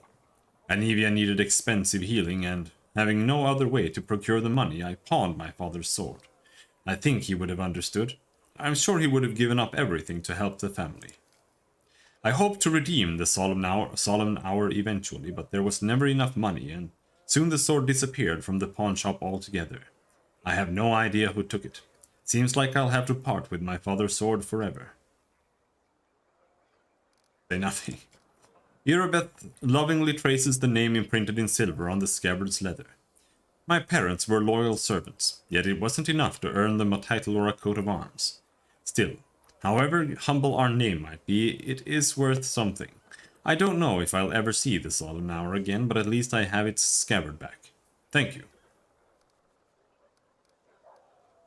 Anivia needed expensive healing, and, having no other way to procure the money, I pawned my father's sword. I think he would have understood. I'm sure he would have given up everything to help the family. I hoped to redeem the solemn hour eventually, but there was never enough money, and soon the sword disappeared from the pawn shop altogether. I have no idea who took it. Seems like I'll have to part with my father's sword forever. Say nothing. Irabeth lovingly traces the name imprinted in silver on the scabbard's leather. My parents were loyal servants, yet it wasn't enough to earn them a title or a coat of arms. Still, however humble our name might be, it is worth something. I don't know if I'll ever see the solemn hour again, but at least I have its scabbard back. Thank you.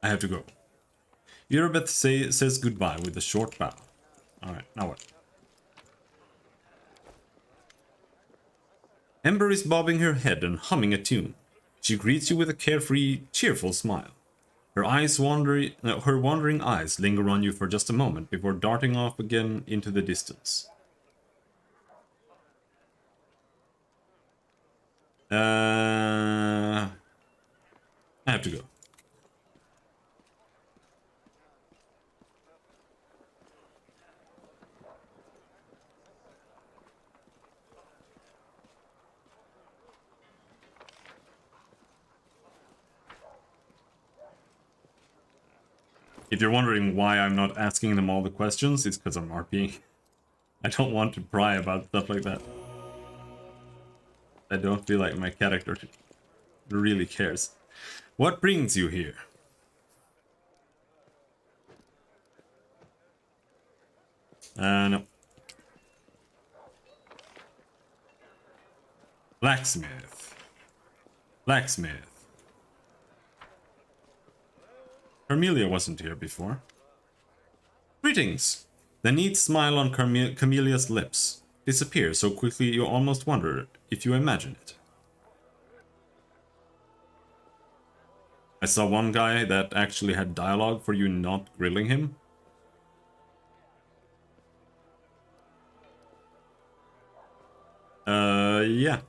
I have to go. Irabeth says goodbye with a short bow. Alright, now what? Ember is bobbing her head and humming a tune. She greets you with a carefree, cheerful smile. Her wandering eyes linger on you for just a moment before darting off again into the distance. I have to go. If you're wondering why I'm not asking them all the questions, it's because I'm RPing. I don't want to pry about stuff like that. I don't feel like my character really cares. What brings you here? No. Blacksmith. Blacksmith. Carmelia wasn't here before. Greetings! The neat smile on Carmelia's lips disappears so quickly you almost wonder if you imagine it. I saw one guy that actually had dialogue for you not grilling him. Yeah.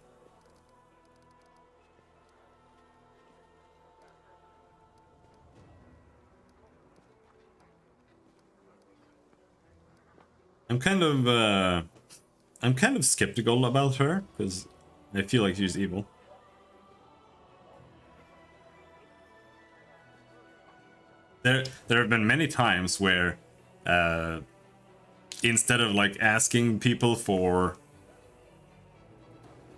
I'm kind of skeptical about her, because I feel like she's evil. There have been many times where, instead of like asking people for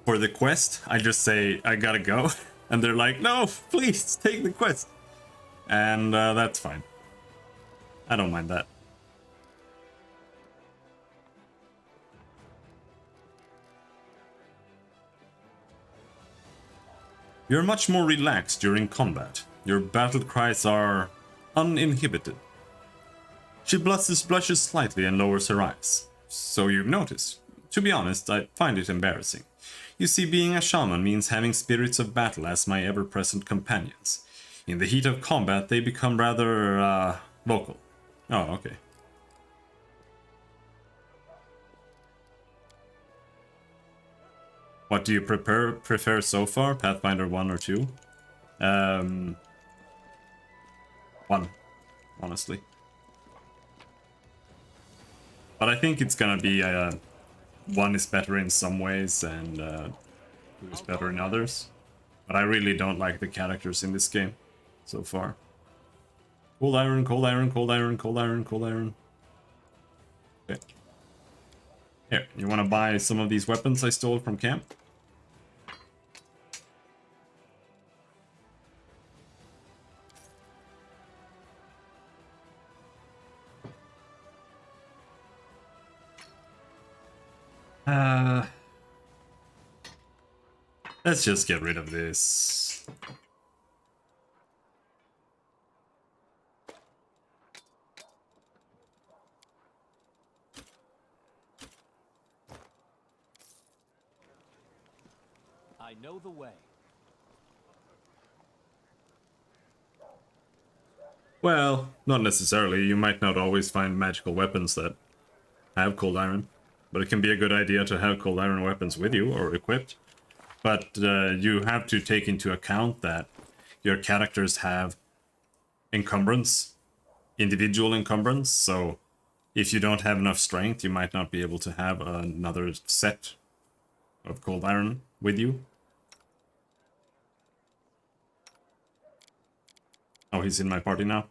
the quest, I just say, I gotta go. And they're like, no, please, take the quest. And that's fine. I don't mind that. You're much more relaxed during combat. Your battle cries are uninhibited. She blushes slightly and lowers her eyes. So you've noticed. To be honest, I find it embarrassing. You see, being a shaman means having spirits of battle as my ever-present companions. In the heat of combat, they become rather, vocal. Oh, okay. What do you prefer so far? Pathfinder 1 or 2? 1, honestly. But I think it's gonna be 1 is better in some ways and 2 is better in others. But I really don't like the characters in this game so far. Cold iron, cold iron, cold iron, cold iron, cold iron. Okay. Here, you wanna buy some of these weapons I stole from camp? Let's just get rid of this. I know the way. Well, not necessarily. You might not always find magical weapons that have cold iron. But it can be a good idea to have cold iron weapons with you or equipped. But you have to take into account that your characters have encumbrance, individual encumbrance. So if you don't have enough strength, you might not be able to have another set of cold iron with you. Oh, he's in my party now.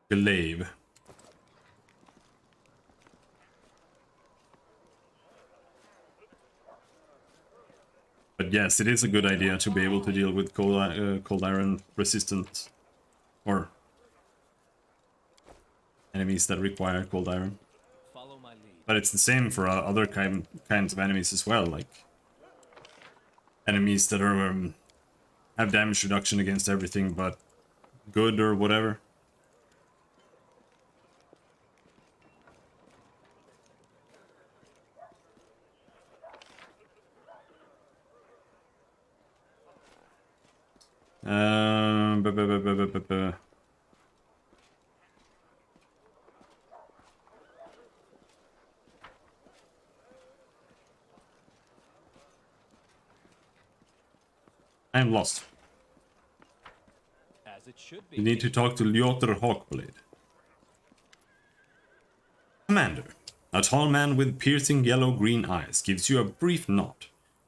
Glaive. But yes, it is a good idea to be able to deal with cold iron resistant or enemies that require cold iron. Follow my lead. But it's the same for other kinds of enemies as well, like enemies that are have damage reduction against everything but good or whatever. I'm lost. As it should be. You need to talk to Lyotr Hawkblade. Commander, a tall man with piercing yellow-green eyes gives you a brief nod.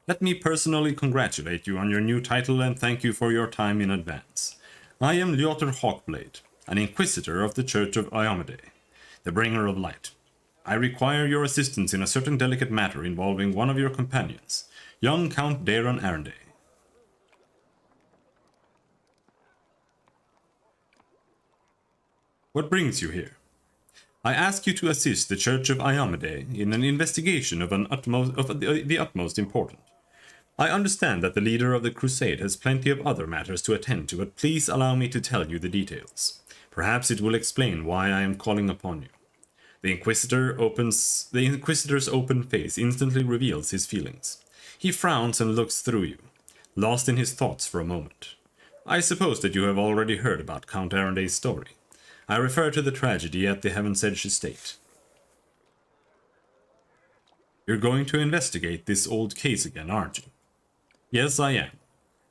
Let me personally congratulate you on your new title and thank you for your time in advance. I am Lyotr Hawkblade, an Inquisitor of the Church of Iomade, the Bringer of Light. I require your assistance in a certain delicate matter involving one of your companions, young Count Daron Arenday. What brings you here? I ask you to assist the Church of Iomade in an investigation of the utmost importance. I understand that the leader of the crusade has plenty of other matters to attend to, but please allow me to tell you the details. Perhaps it will explain why I am calling upon you. The Inquisitor's open face instantly reveals his feelings. He frowns and looks through you, lost in his thoughts for a moment. I suppose that you have already heard about Count Arenday's story. I refer to the tragedy at the Heaven's Edge estate. You're going to investigate this old case again, aren't you? Yes, I am.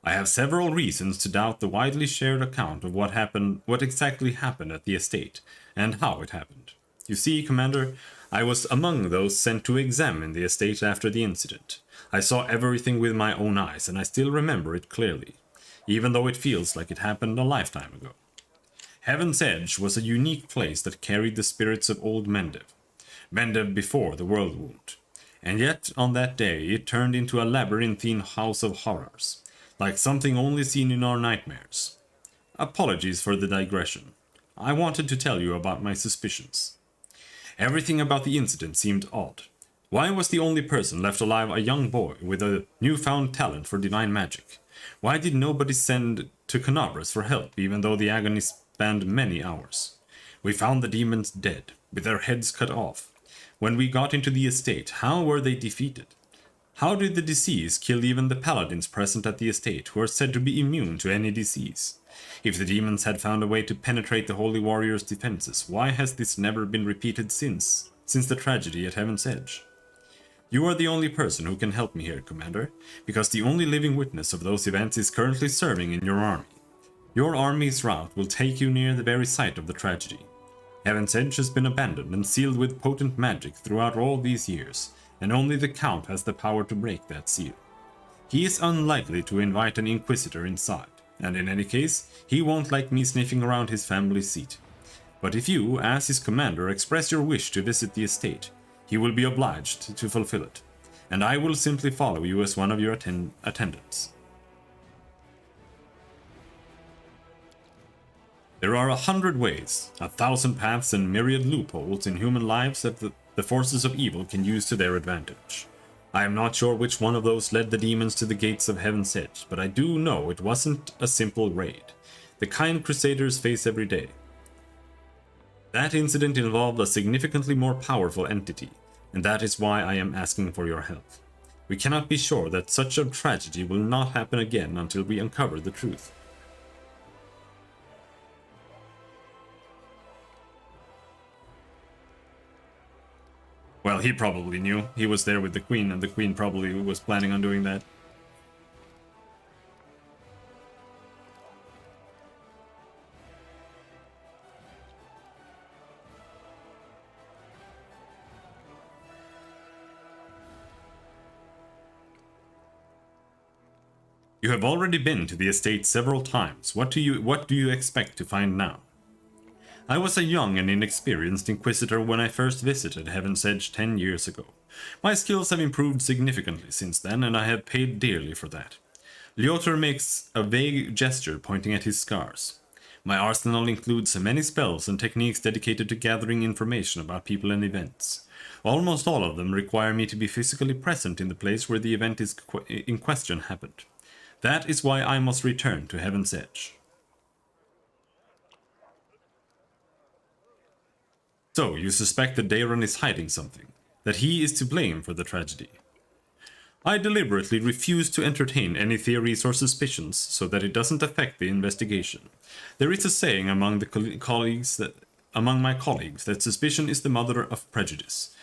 I have several reasons to doubt the widely shared account of what exactly happened at the estate, and how it happened. You see, Commander, I was among those sent to examine the estate after the incident. I saw everything with my own eyes, and I still remember it clearly, even though it feels like it happened a lifetime ago. Heaven's Edge was a unique place that carried the spirits of old Mendev before the World Wound. And yet, on that day, it turned into a labyrinthine house of horrors, like something only seen in our nightmares. Apologies for the digression. I wanted to tell you about my suspicions. Everything about the incident seemed odd. Why was the only person left alive a young boy with a newfound talent for divine magic? Why did nobody send to Canabras for help, even though the agony spanned many hours? We found the demons dead, with their heads cut off. When we got into the estate, how were they defeated? How did the disease kill even the paladins present at the estate, who are said to be immune to any disease? If the demons had found a way to penetrate the Holy Warrior's defenses, why has this never been repeated since the tragedy at Heaven's Edge? You are the only person who can help me here, Commander, because the only living witness of those events is currently serving in your army. Your army's route will take you near the very site of the tragedy. Heaven's Edge has been abandoned and sealed with potent magic throughout all these years, and only the Count has the power to break that seal. He is unlikely to invite an Inquisitor inside, and in any case, he won't like me sniffing around his family seat. But if you, as his commander, express your wish to visit the estate, he will be obliged to fulfill it, and I will simply follow you as one of your attendants. There are 100 ways, 1,000 paths, and myriad loopholes in human lives that the forces of evil can use to their advantage. I am not sure which one of those led the demons to the gates of Heaven's Edge, but I do know it wasn't a simple raid, the kind Crusaders face every day. That incident involved a significantly more powerful entity, and that is why I am asking for your help. We cannot be sure that such a tragedy will not happen again until we uncover the truth. Well, he probably knew. He was there with the Queen, and the Queen probably was planning on doing that. You have already been to the estate several times. What do you expect to find now? I was a young and inexperienced Inquisitor when I first visited Heaven's Edge 10 years ago. My skills have improved significantly since then, and I have paid dearly for that. Lyotr makes a vague gesture pointing at his scars. My arsenal includes many spells and techniques dedicated to gathering information about people and events. Almost all of them require me to be physically present in the place where the event in question happened. That is why I must return to Heaven's Edge. So, you suspect that Daeron is hiding something, that he is to blame for the tragedy. I deliberately refuse to entertain any theories or suspicions so that it doesn't affect the investigation. There is a saying among my colleagues that suspicion is the mother of prejudice,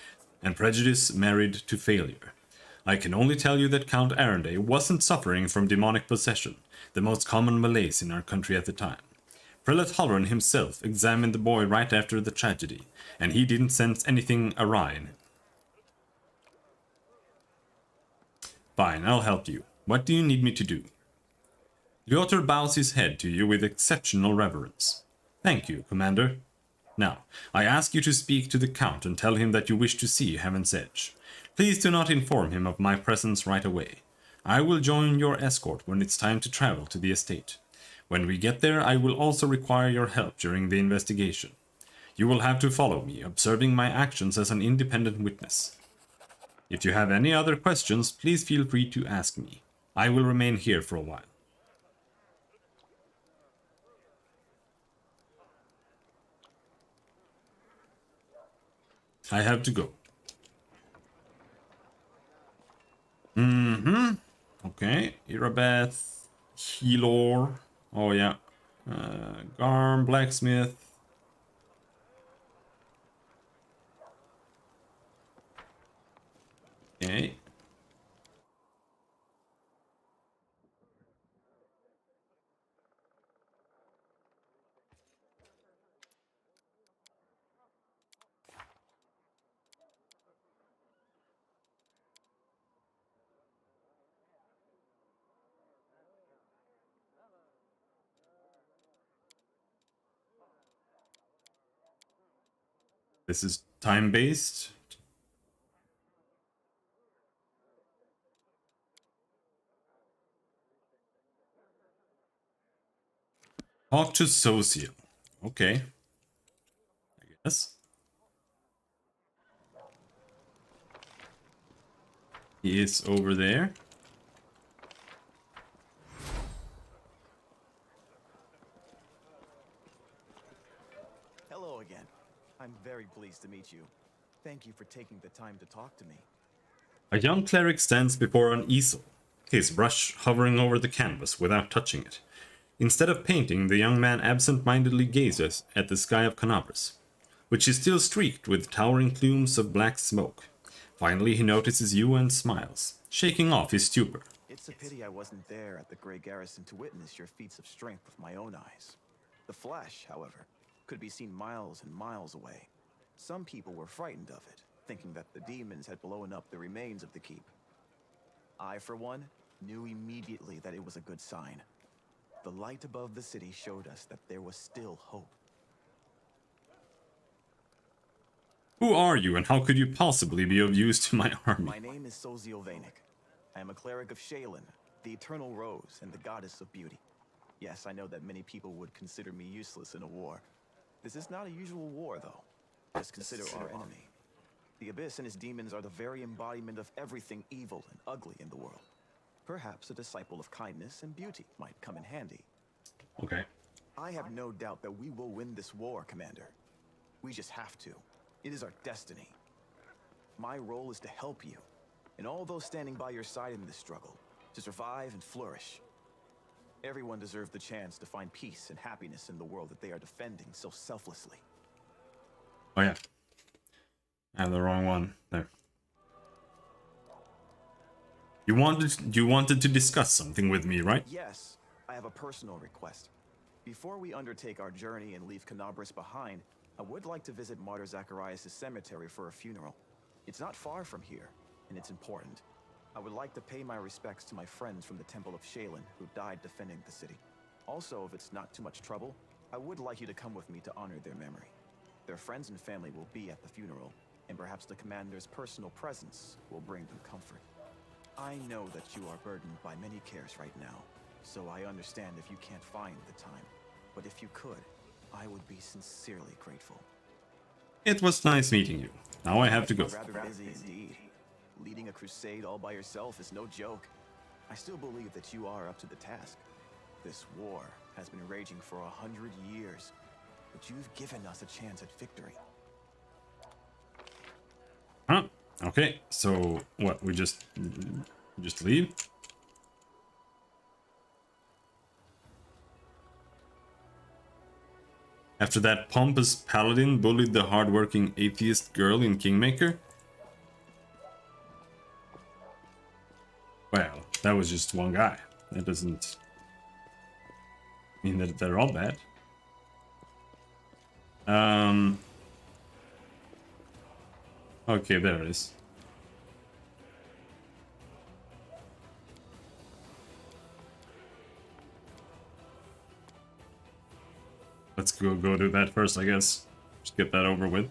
and prejudice married to failure. I can only tell you that Count Arenday wasn't suffering from demonic possession, the most common malaise in our country at the time. Prelate Halloran himself examined the boy right after the tragedy, and he didn't sense anything awry in him. Fine, I'll help you. What do you need me to do? Lyotr bows his head to you with exceptional reverence. Thank you, Commander. Now, I ask you to speak to the Count and tell him that you wish to see Heaven's Edge. Please do not inform him of my presence right away. I will join your escort when it's time to travel to the estate. When we get there, I will also require your help during the investigation. You will have to follow me, observing my actions as an independent witness. If you have any other questions, please feel free to ask me. I will remain here for a while. I have to go. Okay, Irabeth, Helor. Oh yeah. Garm, Blacksmith. Okay. This is time-based. Talk to Social. Okay. I guess. He is over there. Hello again. I'm very pleased to meet you. Thank you for taking the time to talk to me. A young cleric stands before an easel, his brush hovering over the canvas without touching it. Instead of painting, the young man absent-mindedly gazes at the sky of Canabras, which is still streaked with towering plumes of black smoke. Finally, he notices you and smiles, shaking off his stupor. It's a pity I wasn't there at the Grey Garrison to witness your feats of strength with my own eyes. The flash, however, could be seen miles and miles away. Some people were frightened of it, thinking that the demons had blown up the remains of the keep. I, for one, knew immediately that it was a good sign. The light above the city showed us that there was still hope. Who are you, and how could you possibly be of use to my army? My name is Sozio Vanek. I am a cleric of Shaylin, the Eternal Rose and the Goddess of Beauty. Yes, I know that many people would consider me useless in a war. This is not a usual war, though. Just consider our enemy. The Abyss and his demons are the very embodiment of everything evil and ugly in the world. Perhaps a disciple of kindness and beauty might come in handy. Okay. I have no doubt that we will win this war, Commander. We just have to. It is our destiny. My role is to help you, and all those standing by your side in this struggle, to survive and flourish. Everyone deserves the chance to find peace and happiness in the world that they are defending so selflessly. Oh yeah. I have the wrong one. There. You wanted to discuss something with me, right? Yes, I have a personal request. Before we undertake our journey and leave Canabras behind, I would like to visit Martyr Zacharias' cemetery for a funeral. It's not far from here, and it's important. I would like to pay my respects to my friends from the Temple of Shaylin who died defending the city. Also, if it's not too much trouble, I would like you to come with me to honor their memory. Their friends and family will be at the funeral, and perhaps the commander's personal presence will bring them comfort. I know that you are burdened by many cares right now, so I understand if you can't find the time. But if you could, I would be sincerely grateful. It was nice meeting you. Now I have to go. Rather busy indeed. Leading a crusade all by yourself is no joke. I still believe that you are up to the task. This war has been raging for 100 years, but you've given us a chance at victory. Huh? Okay, so what? We just leave? After that pompous paladin bullied the hardworking atheist girl in Kingmaker? Well, that was just one guy. That doesn't mean that they're all bad. Okay, there it is. Let's go do that first, I guess. Just get that over with.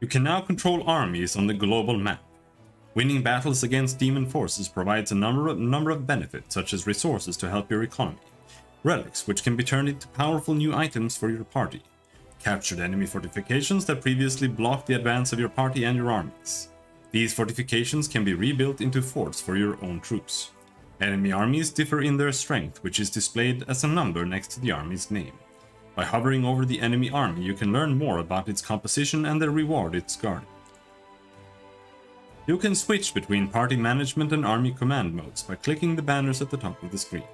You can now control armies on the global map. Winning battles against demon forces provides a number of benefits, such as resources to help your economy, relics which can be turned into powerful new items for your party, captured enemy fortifications that previously blocked the advance of your party and your armies. These fortifications can be rebuilt into forts for your own troops. Enemy armies differ in their strength, which is displayed as a number next to the army's name. By hovering over the enemy army, you can learn more about its composition and the reward it's guarding. You can switch between party management and army command modes by clicking the banners at the top of the screen.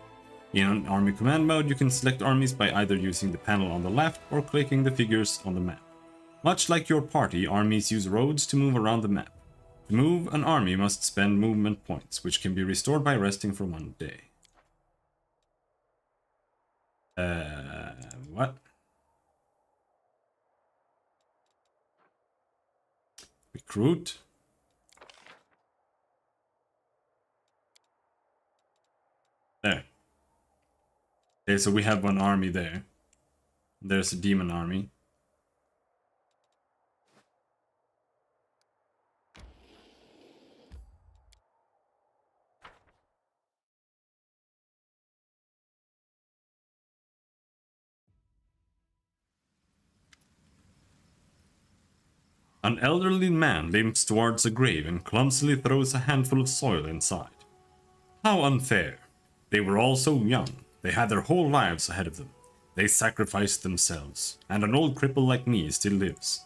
In army command mode, you can select armies by either using the panel on the left or clicking the figures on the map. Much like your party, armies use roads to move around the map. To move, an army must spend movement points, which can be restored by resting for 1 day. What? Recruit? There. Okay, so we have one army there. There's a demon army. An elderly man limps towards a grave and clumsily throws a handful of soil inside. How unfair. They were all so young. They had their whole lives ahead of them. They sacrificed themselves, and an old cripple like me still lives.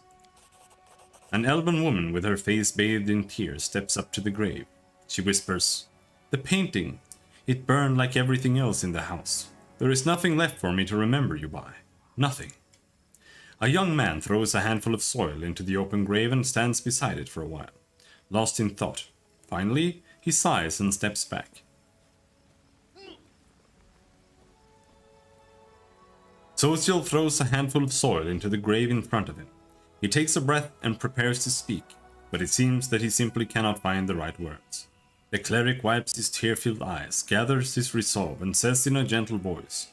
An elven woman with her face bathed in tears steps up to the grave. She whispers, "The painting. It burned like everything else in the house. There is nothing left for me to remember you by. Nothing." A young man throws a handful of soil into the open grave and stands beside it for a while, lost in thought. Finally, he sighs and steps back. Social throws a handful of soil into the grave in front of him. He takes a breath and prepares to speak, but it seems that he simply cannot find the right words. The cleric wipes his tear-filled eyes, gathers his resolve, and says in a gentle voice,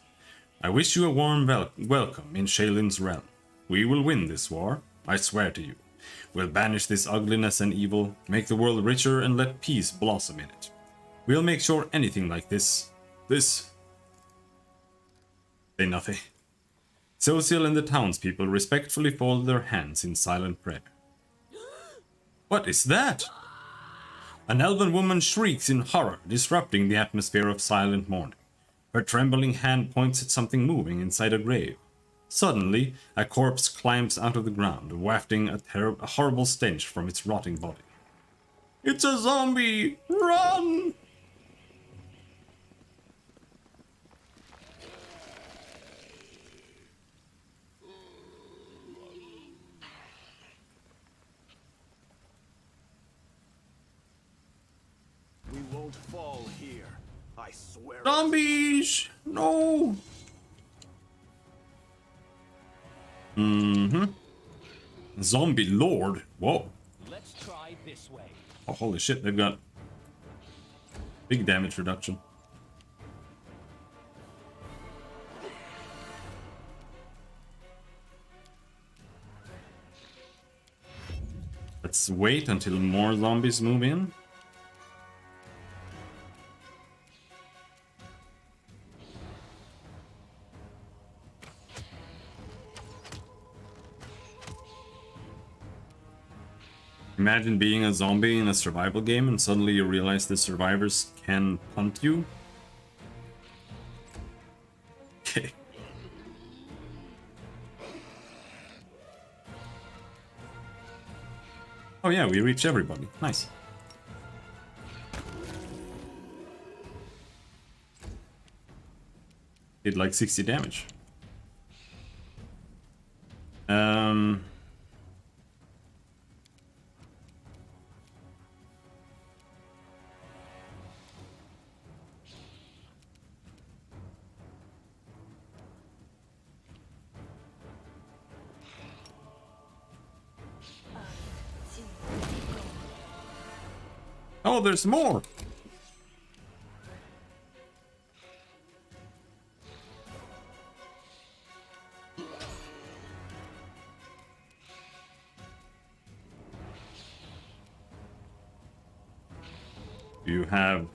"I wish you a warm welcome in Shaylin's realm. We will win this war, I swear to you. We'll banish this ugliness and evil, make the world richer, and let peace blossom in it. We'll make sure anything like this... Say nothing." Social and the townspeople respectfully fold their hands in silent prayer. What is that? An elven woman shrieks in horror, disrupting the atmosphere of silent mourning. Her trembling hand points at something moving inside a grave. Suddenly, a corpse climbs out of the ground, wafting a horrible stench from its rotting body. "It's a zombie! Run!" We won't fall here. I swear. Zombies! No! Zombie Lord? Whoa. Let's try this way. Oh, holy shit, they've got big damage reduction. Let's wait until more zombies move in. Imagine being a zombie in a survival game and suddenly you realize the survivors can hunt you. Okay. Oh yeah, we reached everybody. Nice. Did like 60 damage. Oh, there's more! You have...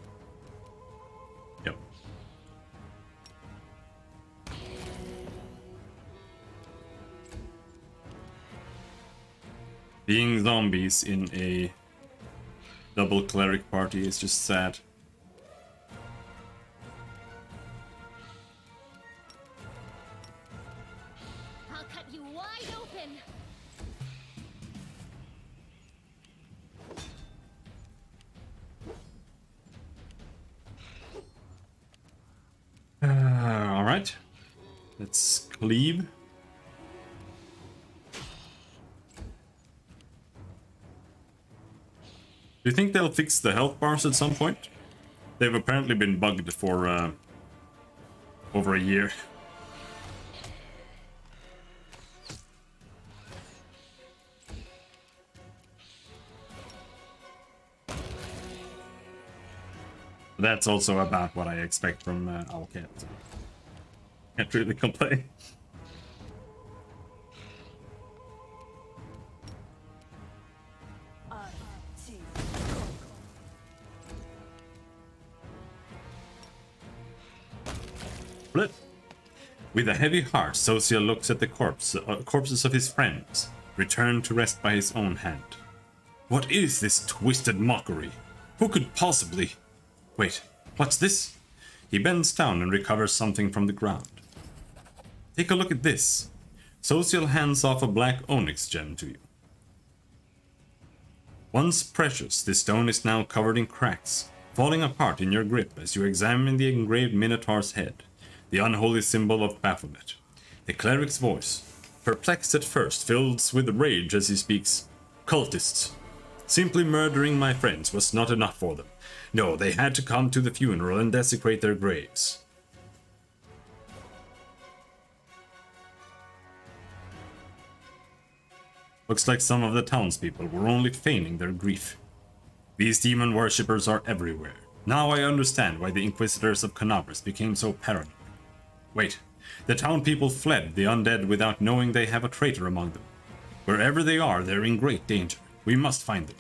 Yep. Being zombies in a double cleric party is just sad. I'll cut you wide open. Alright. Let's cleave. Do you think they'll fix the health bars at some point? They've apparently been bugged for over a year. That's also about what I expect from Owlcat. So can't really complain. Split. With a heavy heart, Socia looks at the corpses of his friends. returned to rest by his own hand. What is this twisted mockery? Who could possibly... Wait, what's this? He bends down and recovers something from the ground. Take a look at this. Social hands off a black onyx gem to you. Once precious, this stone is now covered in cracks, falling apart in your grip as you examine the engraved Minotaur's head, the unholy symbol of Baphomet. The cleric's voice, perplexed at first, fills with rage as he speaks. Cultists. Simply murdering my friends was not enough for them. No, they had to come to the funeral and desecrate their graves. Looks like some of the townspeople were only feigning their grief. These demon worshippers are everywhere. Now I understand why the Inquisitors of Canabras became so paranoid. Wait, the town people fled the undead without knowing they have a traitor among them. Wherever they are, they're in great danger. We must find them.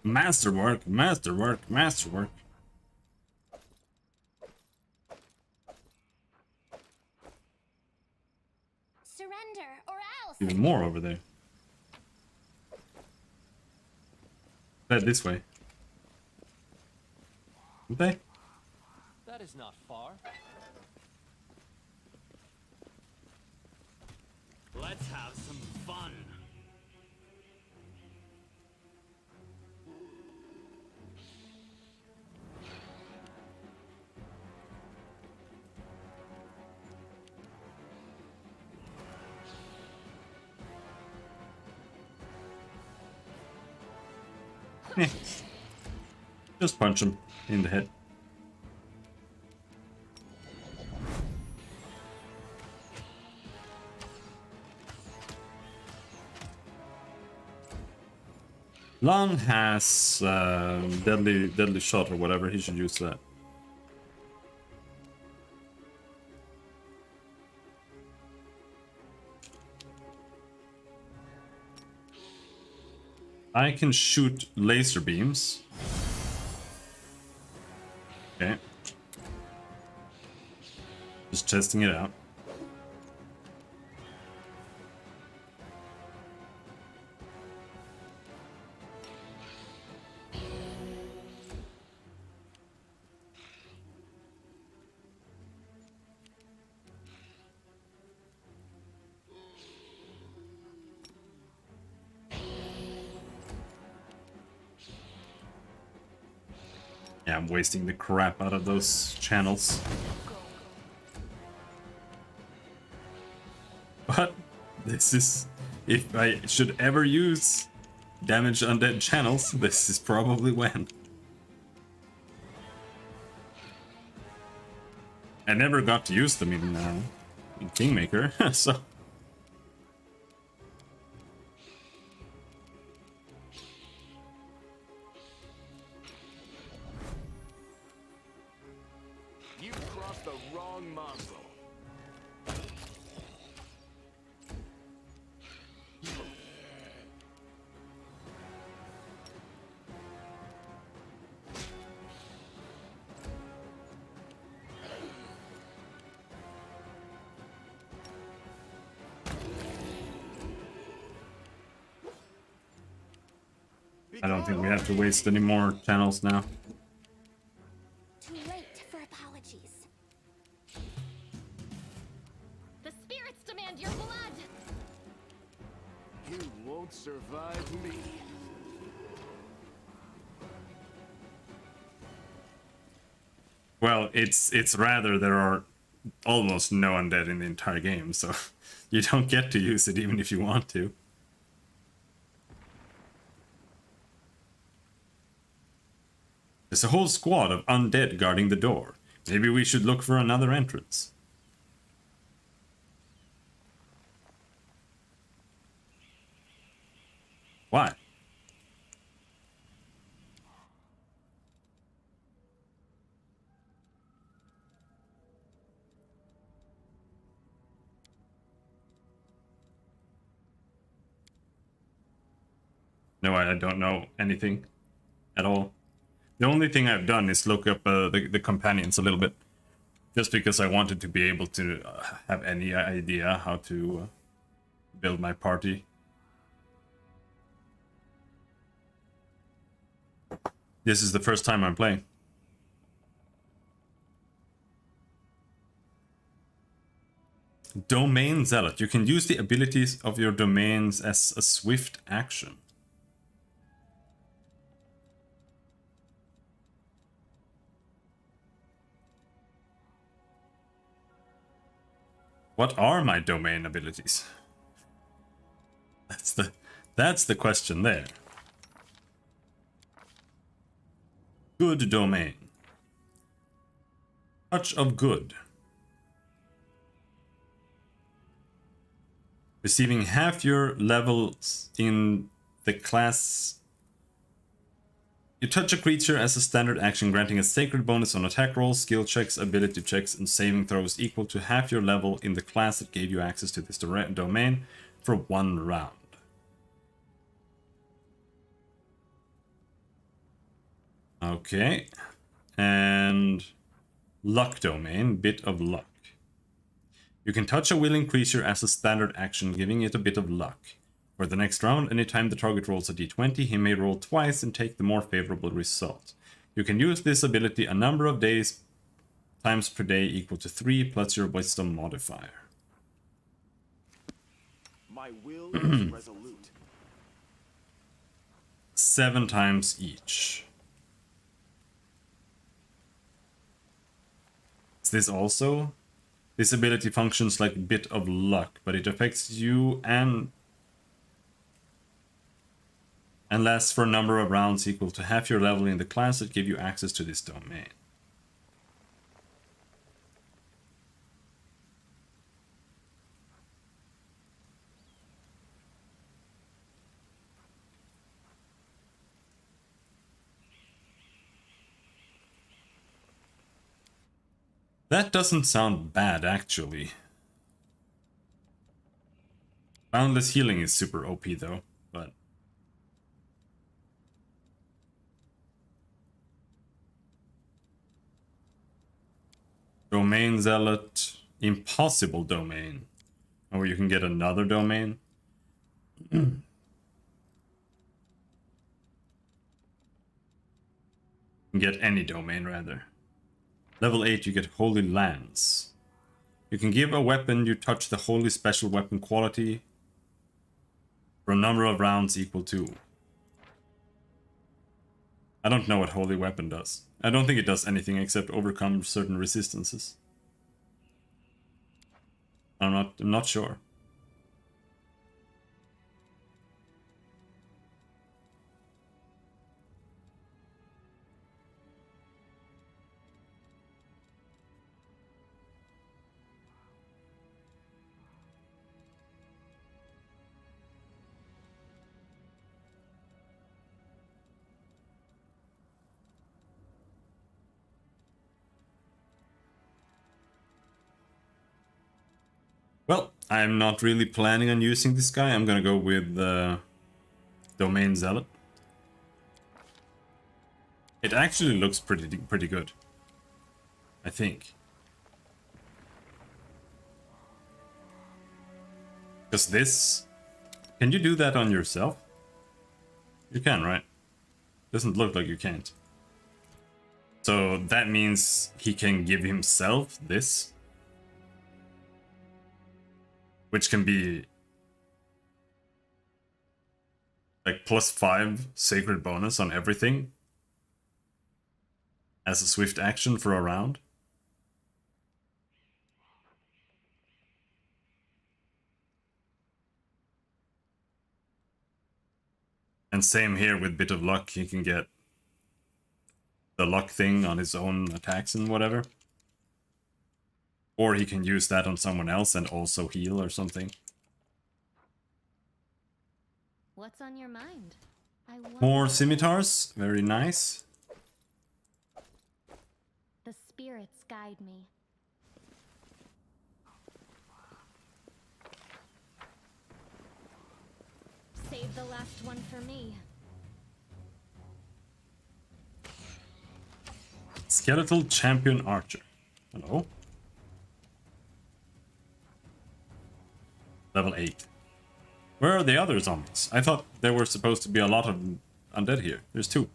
Masterwork, masterwork, masterwork. Surrender, or else. Even more over there. Head this way. Did they? That is not far. Let's have some fun. Just punch him in the head. Lon has deadly shot or whatever. He should use that. I can shoot laser beams. Okay. Just testing it out. Yeah, I'm wasting the crap out of those channels. But this is... If I should ever use damage undead channels, this is probably when. I never got to use them in Kingmaker, so... You crossed the wrong mongrel. I don't think we have to waste any more channels now. Too late for apologies. The spirits demand your blood. You won't survive me. Well, it's rather there are almost no undead in the entire game, so you don't get to use it even if you want to. There's a whole squad of undead guarding the door. Maybe we should look for another entrance. Why? No, I don't know anything at all. The only thing I've done is look up the companions a little bit. Just because I wanted to be able to have any idea how to build my party. This is the first time I'm playing. Domain Zealot. You can use the abilities of your domains as a swift action. What are my domain abilities? That's the question there. Good domain. Touch of good. Receiving half your levels in the class. You touch a creature as a standard action, granting a sacred bonus on attack rolls, skill checks, ability checks, and saving throws equal to half your level in the class that gave you access to this domain for 1 round. Okay. And luck domain, bit of luck. You can touch a willing creature as a standard action, giving it a bit of luck. For the next round, anytime the target rolls a d20, he may roll twice and take the more favorable result. You can use this ability a number of times per day equal to 3 plus your wisdom modifier. My will is resolute. 7 times each. Is this also? This ability functions like a bit of luck, but it affects you and lasts for a number of rounds equal to half your level in the class that give you access to this domain. That doesn't sound bad, actually. Boundless healing is super OP though, but... Domain Zealot, impossible domain. Or you can get another domain. You can get any domain, rather. Level 8, you get Holy Lance. You can give a weapon you touch the Holy Special Weapon quality for a number of rounds equal to. I don't know what Holy Weapon does. I don't think it does anything except overcome certain resistances. I'm not sure. Well, I'm not really planning on using this guy. I'm gonna go with Domain Zealot. It actually looks pretty good, I think. Because this... Can you do that on yourself? You can, right? Doesn't look like you can't. So that means he can give himself this. Which can be like +5 sacred bonus on everything as a swift action for a round. And same here with Bit of Luck, he can get the luck thing on his own attacks and whatever. Or he can use that on someone else and also heal or something. What's on your mind? More scimitars, very nice. The spirits guide me. Save the last one for me. Skeletal Champion Archer. Hello? Level 8. Where are the other zombies? I thought there were supposed to be a lot of undead here. There's 2.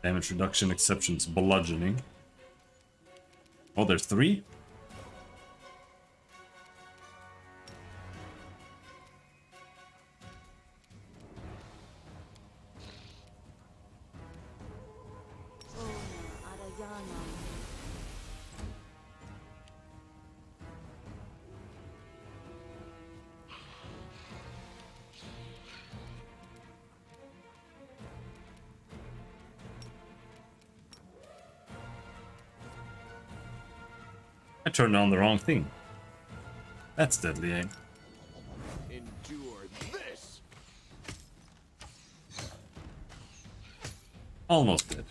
Damage reduction exceptions, bludgeoning. Oh, there's 3? I turned on the wrong thing. That's deadly aim. Endure this. Almost dead.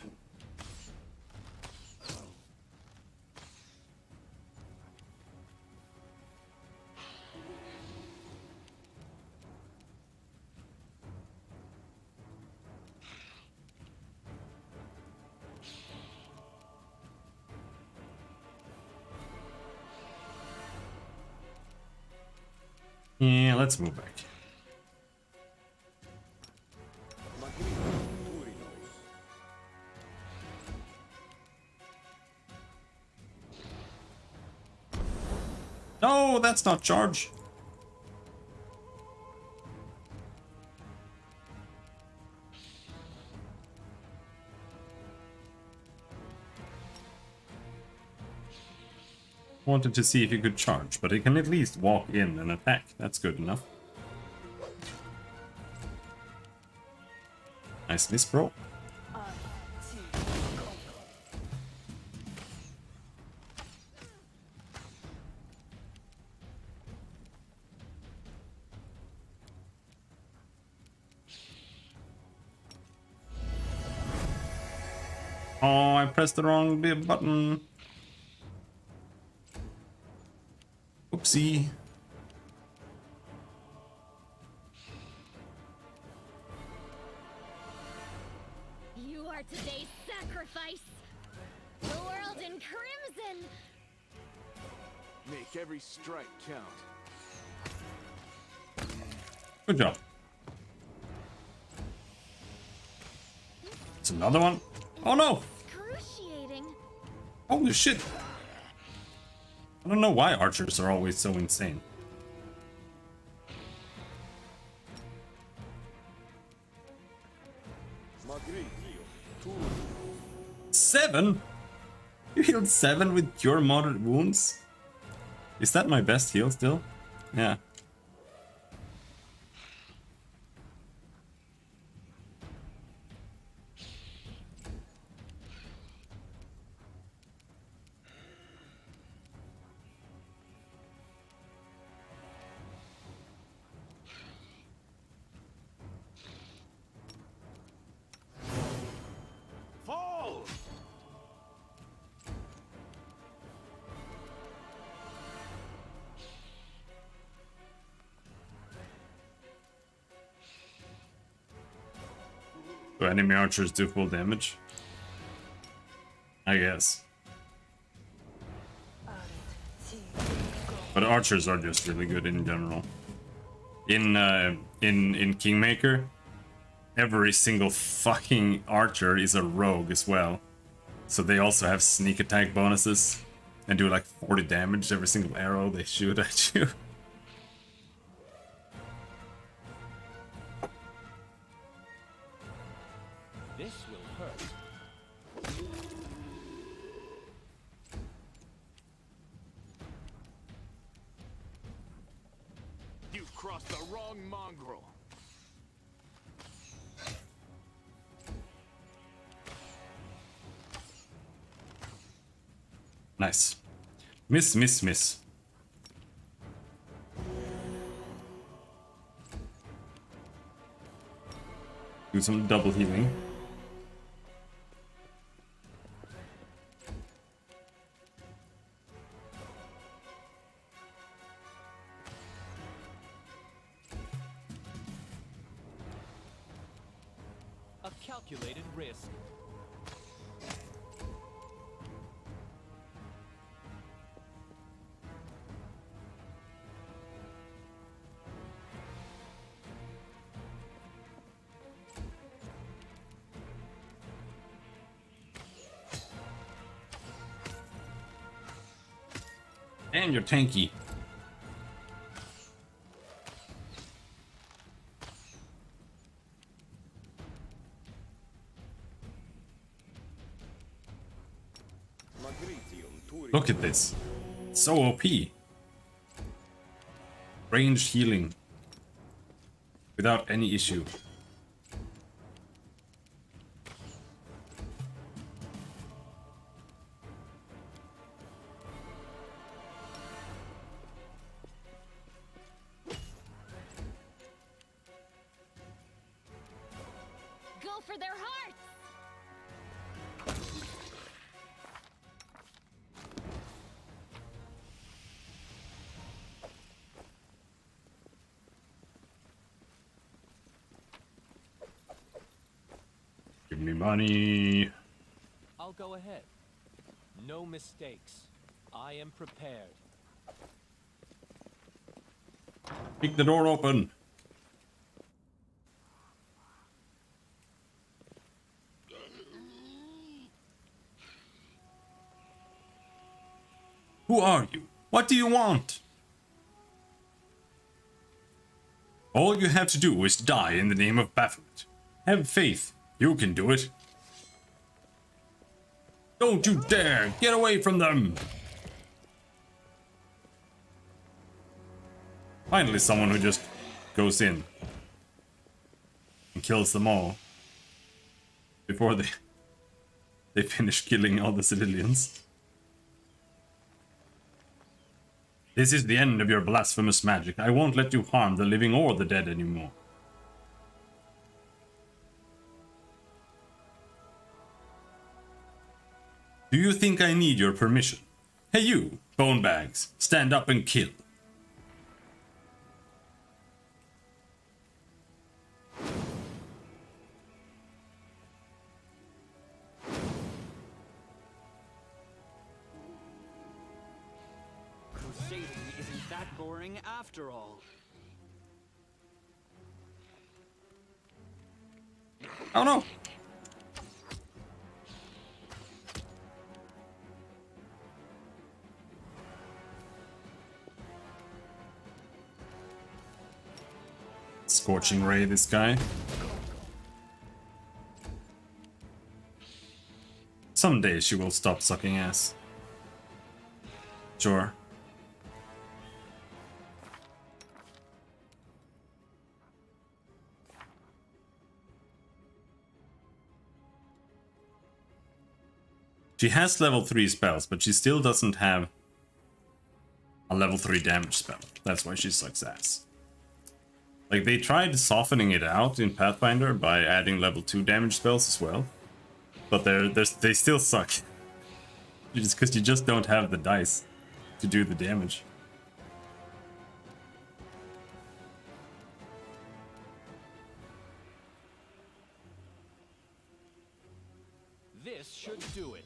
Yeah, let's move back. No, that's not charge. Wanted to see if he could charge, but he can at least walk in and attack. That's good enough. Nice miss, bro. Oh, I pressed the wrong button. Oopsie. You are today's sacrifice. The world in crimson. Make every strike count. Good job. It's another one. Oh no! Excruciating. Holy shit! I don't know why archers are always so insane. Seven? You healed 7 with cure moderate wounds? Is that my best heal still? Yeah. Fall! Do enemy archers do full damage? I guess. But archers are just really good in general. In Kingmaker, every single fucking archer is a rogue as well. So they also have sneak attack bonuses and do like 40 damage every single arrow they shoot at you. This will hurt. You've crossed the wrong mongrel. Nice. Miss, miss, miss. Do some double healing. A calculated risk. And you're tanky. Look at this. So OP. Ranged healing. Without any issue. Go for their hearts! Give me money. I'll go ahead. No mistakes. I am prepared. Kick the door open. Who are you? What do you want? All you have to do is die in the name of Baphomet. Have faith. You can do it. Don't you dare! Get away from them! Finally someone who just goes in and kills them all before they finish killing all the civilians. This is the end of your blasphemous magic. I won't let you harm the living or the dead anymore. Do you think I need your permission? Hey you, bone bags, stand up and kill. Crusading isn't that boring after all. Oh no! Scorching Ray, this guy. Someday she will stop sucking ass. Sure. She has level 3 spells, but she still doesn't have a level 3 damage spell. That's why she sucks ass. Like, they tried softening it out in Pathfinder by adding level 2 damage spells as well. But they still suck. Just because you just don't have the dice to do the damage. This should do it.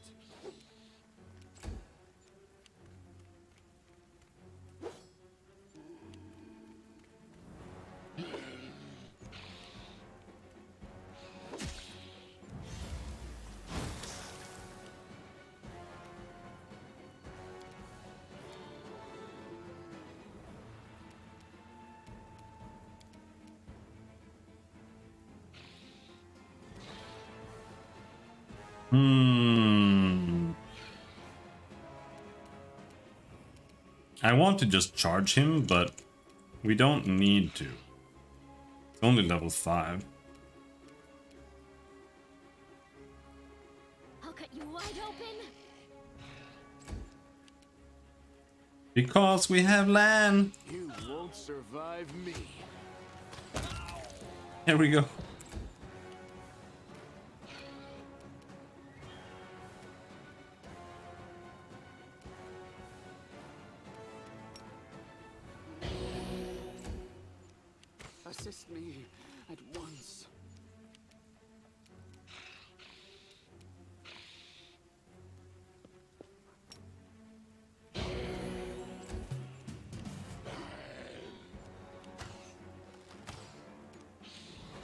I want to just charge him, but we don't need to. It's only level 5. I'll cut you wide open. Because we have land. You won't survive me. Here we go. Assist me at once.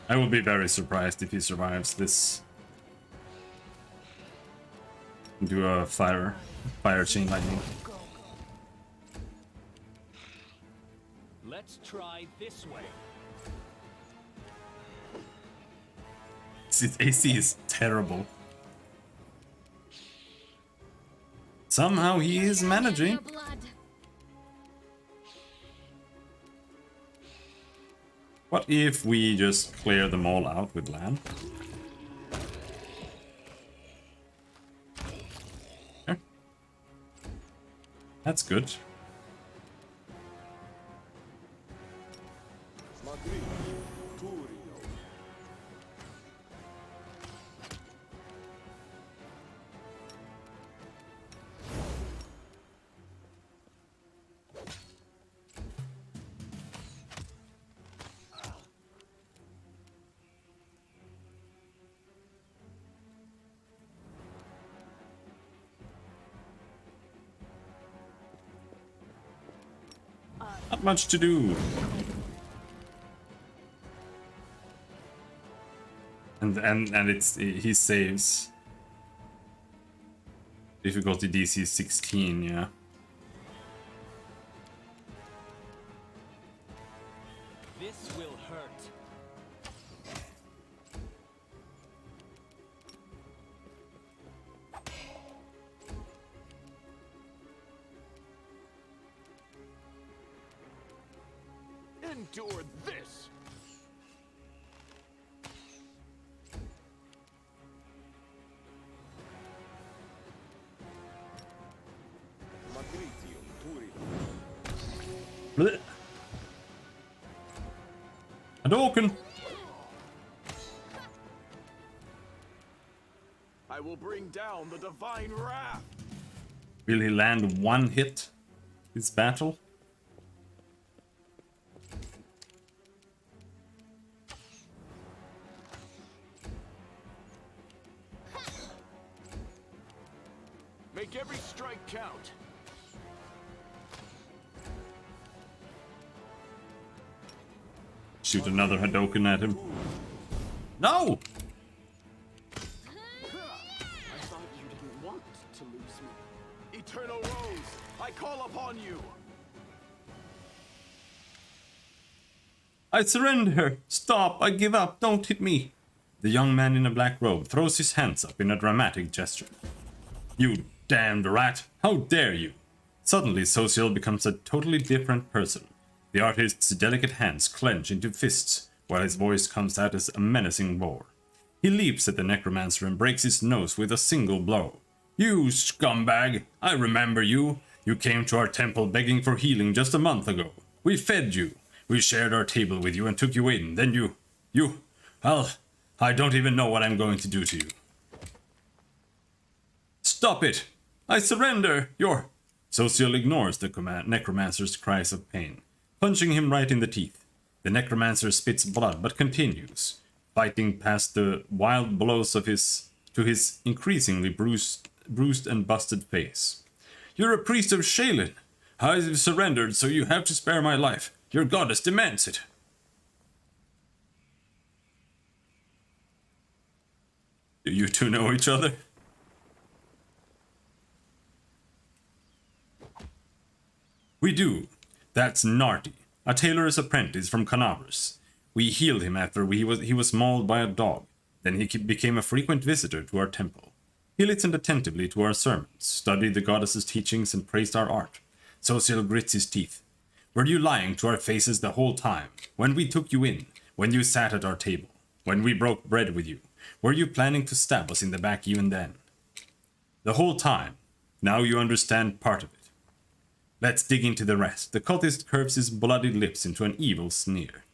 I will be very surprised if he survives this. Do a fire chain lightning. Let's try this way. His AC is terrible. Somehow he is managing. What if we just clear them all out with land? Okay. That's good. Not much to do. And it's he saves. Difficulty DC 16, yeah. This will hurt. Endure this! Blech. Hadouken! I will bring down the divine wrath! Will he land one hit this battle? Make every strike count! Shoot another Hadouken at him. No! I thought you didn't want to lose me. Eternal Rose, I call upon you! I surrender! Stop! I give up! Don't hit me! The young man in a black robe throws his hands up in a dramatic gesture. You damned rat! How dare you! Suddenly, Social becomes a totally different person. The artist's delicate hands clench into fists, while his voice comes out as a menacing roar. He leaps at the necromancer and breaks his nose with a single blow. You scumbag! I remember you! You came to our temple begging for healing just a month ago. We fed you. We shared our table with you and took you in. Then well, I don't even know what I'm going to do to you. Stop it! I surrender! Social ignores the necromancer's cries of pain, punching him right in the teeth. The necromancer spits blood but continues, fighting past the wild blows to his increasingly bruised and busted face. You're a priest of Shaylin. I've surrendered, so you have to spare my life. Your goddess demands it. Do you two know each other? We do. That's Narty, a tailor's apprentice from Canabras. We healed him after he was mauled by a dog. Then he became a frequent visitor to our temple. He listened attentively to our sermons, studied the goddess's teachings, and praised our art. Social grits his teeth. Were you lying to our faces the whole time? When we took you in? When you sat at our table? When we broke bread with you? Were you planning to stab us in the back even then? The whole time. Now you understand part of it. Let's dig into the rest. The cultist curves his bloody lips into an evil sneer.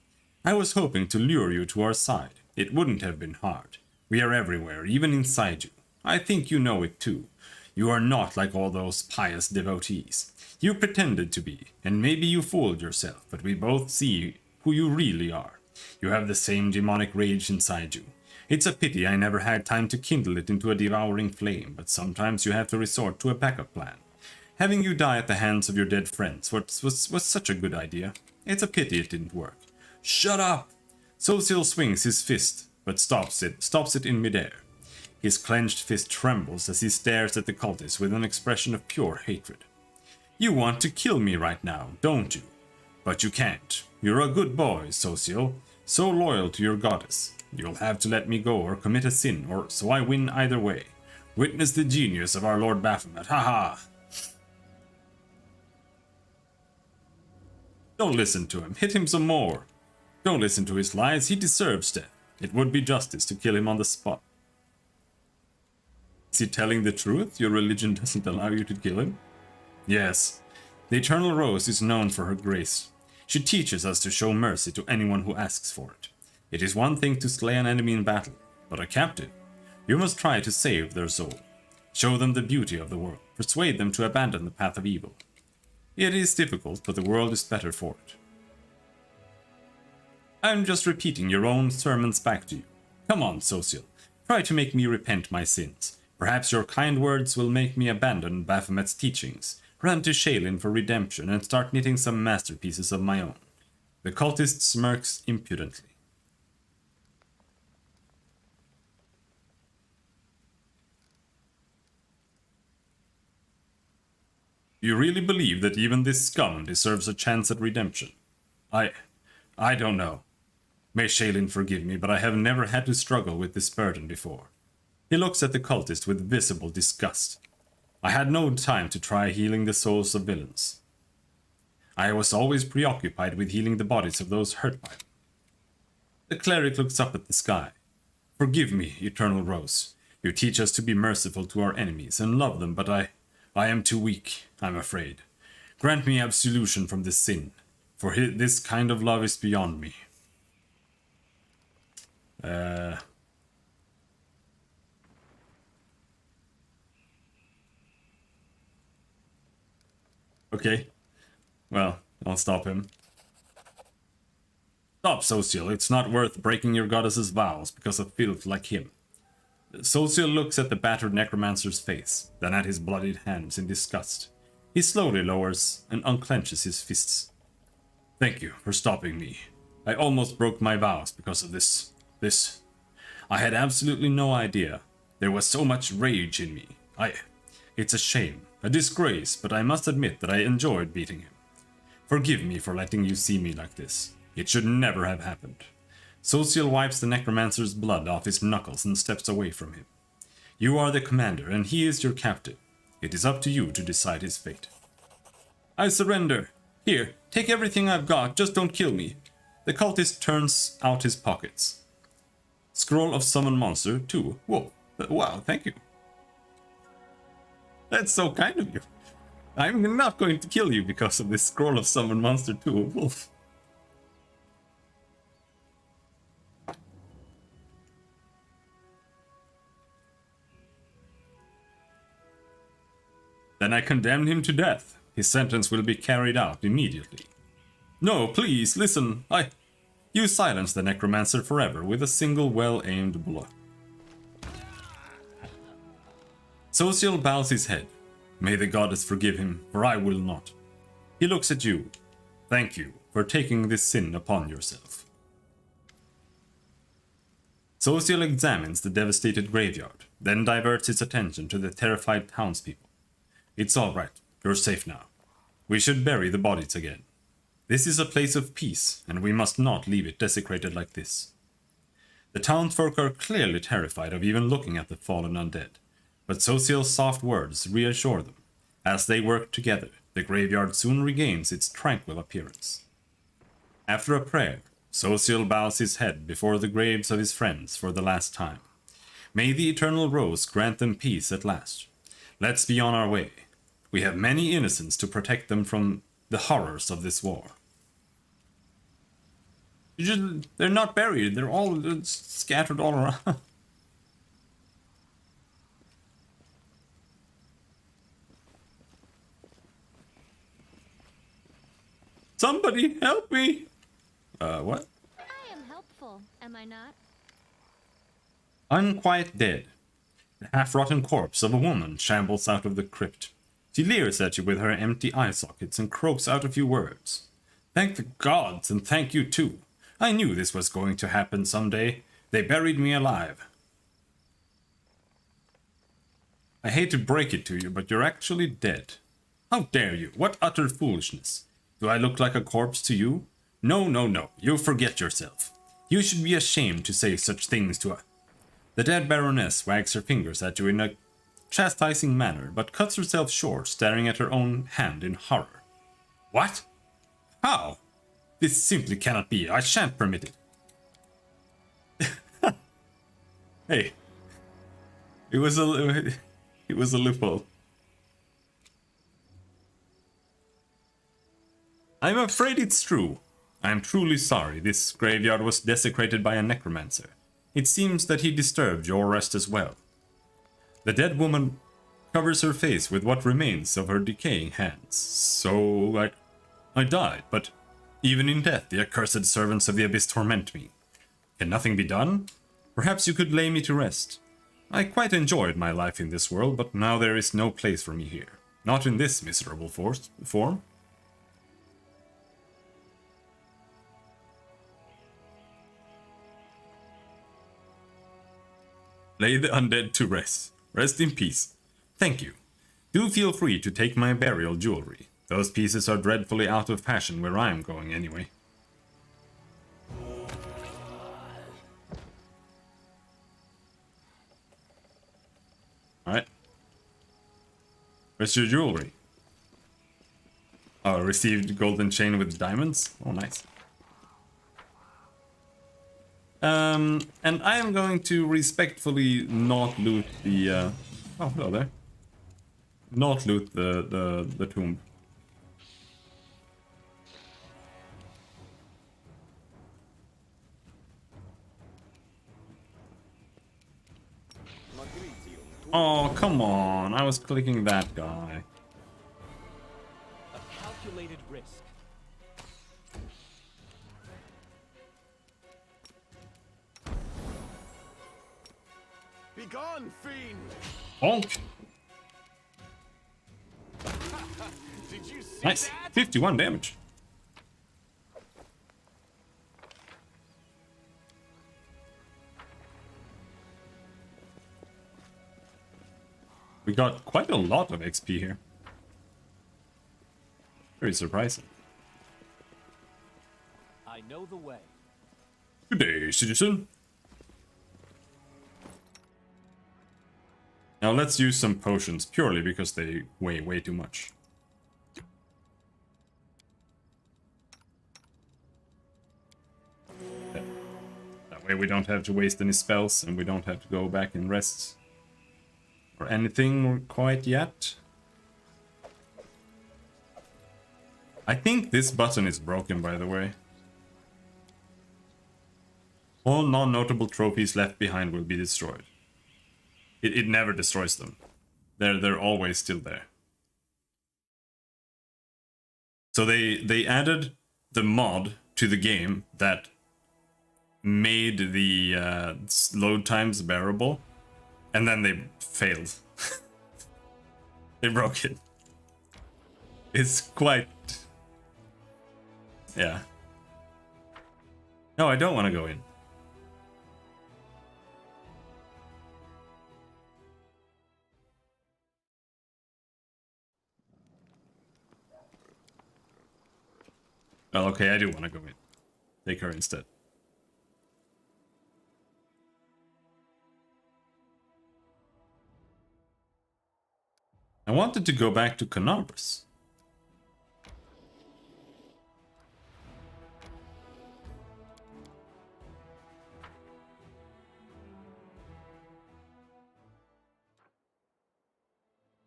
I was hoping to lure you to our side. It wouldn't have been hard. We are everywhere, even inside you. I think you know it too. You are not like all those pious devotees. You pretended to be, and maybe you fooled yourself, but we both see who you really are. You have the same demonic rage inside you. It's a pity I never had time to kindle it into a devouring flame, but sometimes you have to resort to a backup plan. Having you die at the hands of your dead friends was such a good idea. It's a pity it didn't work. Shut up! Social swings his fist, but stops it in midair. His clenched fist trembles as he stares at the cultist with an expression of pure hatred. You want to kill me right now, don't you? But you can't. You're a good boy, Social, so loyal to your goddess. You'll have to let me go or commit a sin, or so I win either way. Witness the genius of our Lord Baphomet, haha! Don't listen to him, hit him some more. Don't listen to his lies, he deserves death. It would be justice to kill him on the spot. Is he telling the truth? Your religion doesn't allow you to kill him? Yes. The Eternal Rose is known for her grace. She teaches us to show mercy to anyone who asks for it. It is one thing to slay an enemy in battle, but a captive? You must try to save their soul. Show them the beauty of the world. Persuade them to abandon the path of evil. It is difficult, but the world is better for it. I'm just repeating your own sermons back to you. Come on, Social. Try to make me repent my sins. Perhaps your kind words will make me abandon Baphomet's teachings, run to Shaylin for redemption, and start knitting some masterpieces of my own. The cultist smirks impudently. You really believe that even this scum deserves a chance at redemption? I don't know. May Shaylin forgive me, but I have never had to struggle with this burden before. He looks at the cultist with visible disgust. I had no time to try healing the souls of villains. I was always preoccupied with healing the bodies of those hurt by them. The cleric looks up at the sky. Forgive me, Eternal Rose. You teach us to be merciful to our enemies and love them, but I am too weak, I'm afraid. Grant me absolution from this sin, for this kind of love is beyond me. Okay. Well, I'll stop him. Stop, Social. It's not worth breaking your goddess's vows because of filth like him. Social looks at the battered necromancer's face, then at his bloodied hands in disgust. He slowly lowers and unclenches his fists. Thank you for stopping me. I almost broke my vows because of this. I had absolutely no idea. There was so much rage in me. It's a shame, a disgrace, but I must admit that I enjoyed beating him. Forgive me for letting you see me like this. It should never have happened. Social wipes the necromancer's blood off his knuckles and steps away from him. You are the commander, and he is your captive. It is up to you to decide his fate. I surrender. Here, take everything I've got, just don't kill me. The cultist turns out his pockets. Scroll of Summon Monster 2. Whoa, wow, thank you. That's so kind of you. I'm not going to kill you because of this Scroll of Summon Monster 2. Wolf. Then I condemn him to death. His sentence will be carried out immediately. No, please, listen, You silence the necromancer forever with a single well-aimed blow. Social bows his head. May the goddess forgive him, for I will not. He looks at you. Thank you for taking this sin upon yourself. Social examines the devastated graveyard, then diverts his attention to the terrified townspeople. It's all right. You're safe now. We should bury the bodies again. This is a place of peace, and we must not leave it desecrated like this. The townsfolk are clearly terrified of even looking at the fallen undead, but Social's soft words reassure them. As they work together, the graveyard soon regains its tranquil appearance. After a prayer, Social bows his head before the graves of his friends for the last time. May the Eternal Rose grant them peace at last. Let's be on our way. We have many innocents to protect them from the horrors of this war. They're not buried. They're all scattered all around. Somebody help me! What? I am helpful, am I not? Unquiet dead. The half-rotten corpse of a woman shambles out of the crypt. She leers at you with her empty eye sockets and croaks out a few words. Thank the gods, and thank you too. I knew this was going to happen someday. They buried me alive. I hate to break it to you, but you're actually dead. How dare you? What utter foolishness. Do I look like a corpse to you? No, no, no. You forget yourself. You should be ashamed to say such things to a... The dead Baroness wags her fingers at you in a chastising manner, but cuts herself short, staring at her own hand in horror. What? How? This simply cannot be. I shan't permit it. Hey. It was a loophole. I'm afraid it's true. I am truly sorry this graveyard was desecrated by a necromancer. It seems that he disturbed your rest as well. The dead woman covers her face with what remains of her decaying hands. So, I died, but even in death the accursed servants of the abyss torment me. Can nothing be done? Perhaps you could lay me to rest. I quite enjoyed my life in this world, but now there is no place for me here. Not in this miserable form. Lay the undead to rest. Rest in peace. Thank you. Do feel free to take my burial jewelry. Those pieces are dreadfully out of fashion where I am going anyway. Alright. Where's your jewelry? Oh, received golden chain with diamonds? Oh, nice. And I am going to respectfully not loot the, oh, hello there. Not loot the tomb. Oh, come on. I was clicking that guy. A calculated risk. Be gone, fiend! Bonk. Did you see Nice. that? 51 damage. We got quite a lot of XP here. Very surprising. I know the way. Good day, citizen. Now let's use some potions, purely because they weigh way too much. That way we don't have to waste any spells, and we don't have to go back and rest. Or anything quite yet. I think this button is broken, by the way. All non-notable trophies left behind will be destroyed. It never destroys them. They're always still there. So they added the mod to the game that made the load times bearable, and then they failed. They broke it. It's quite... yeah. No, I don't want to go in. Well, okay, I do want to go in. Take her instead. I wanted to go back to Canarbras.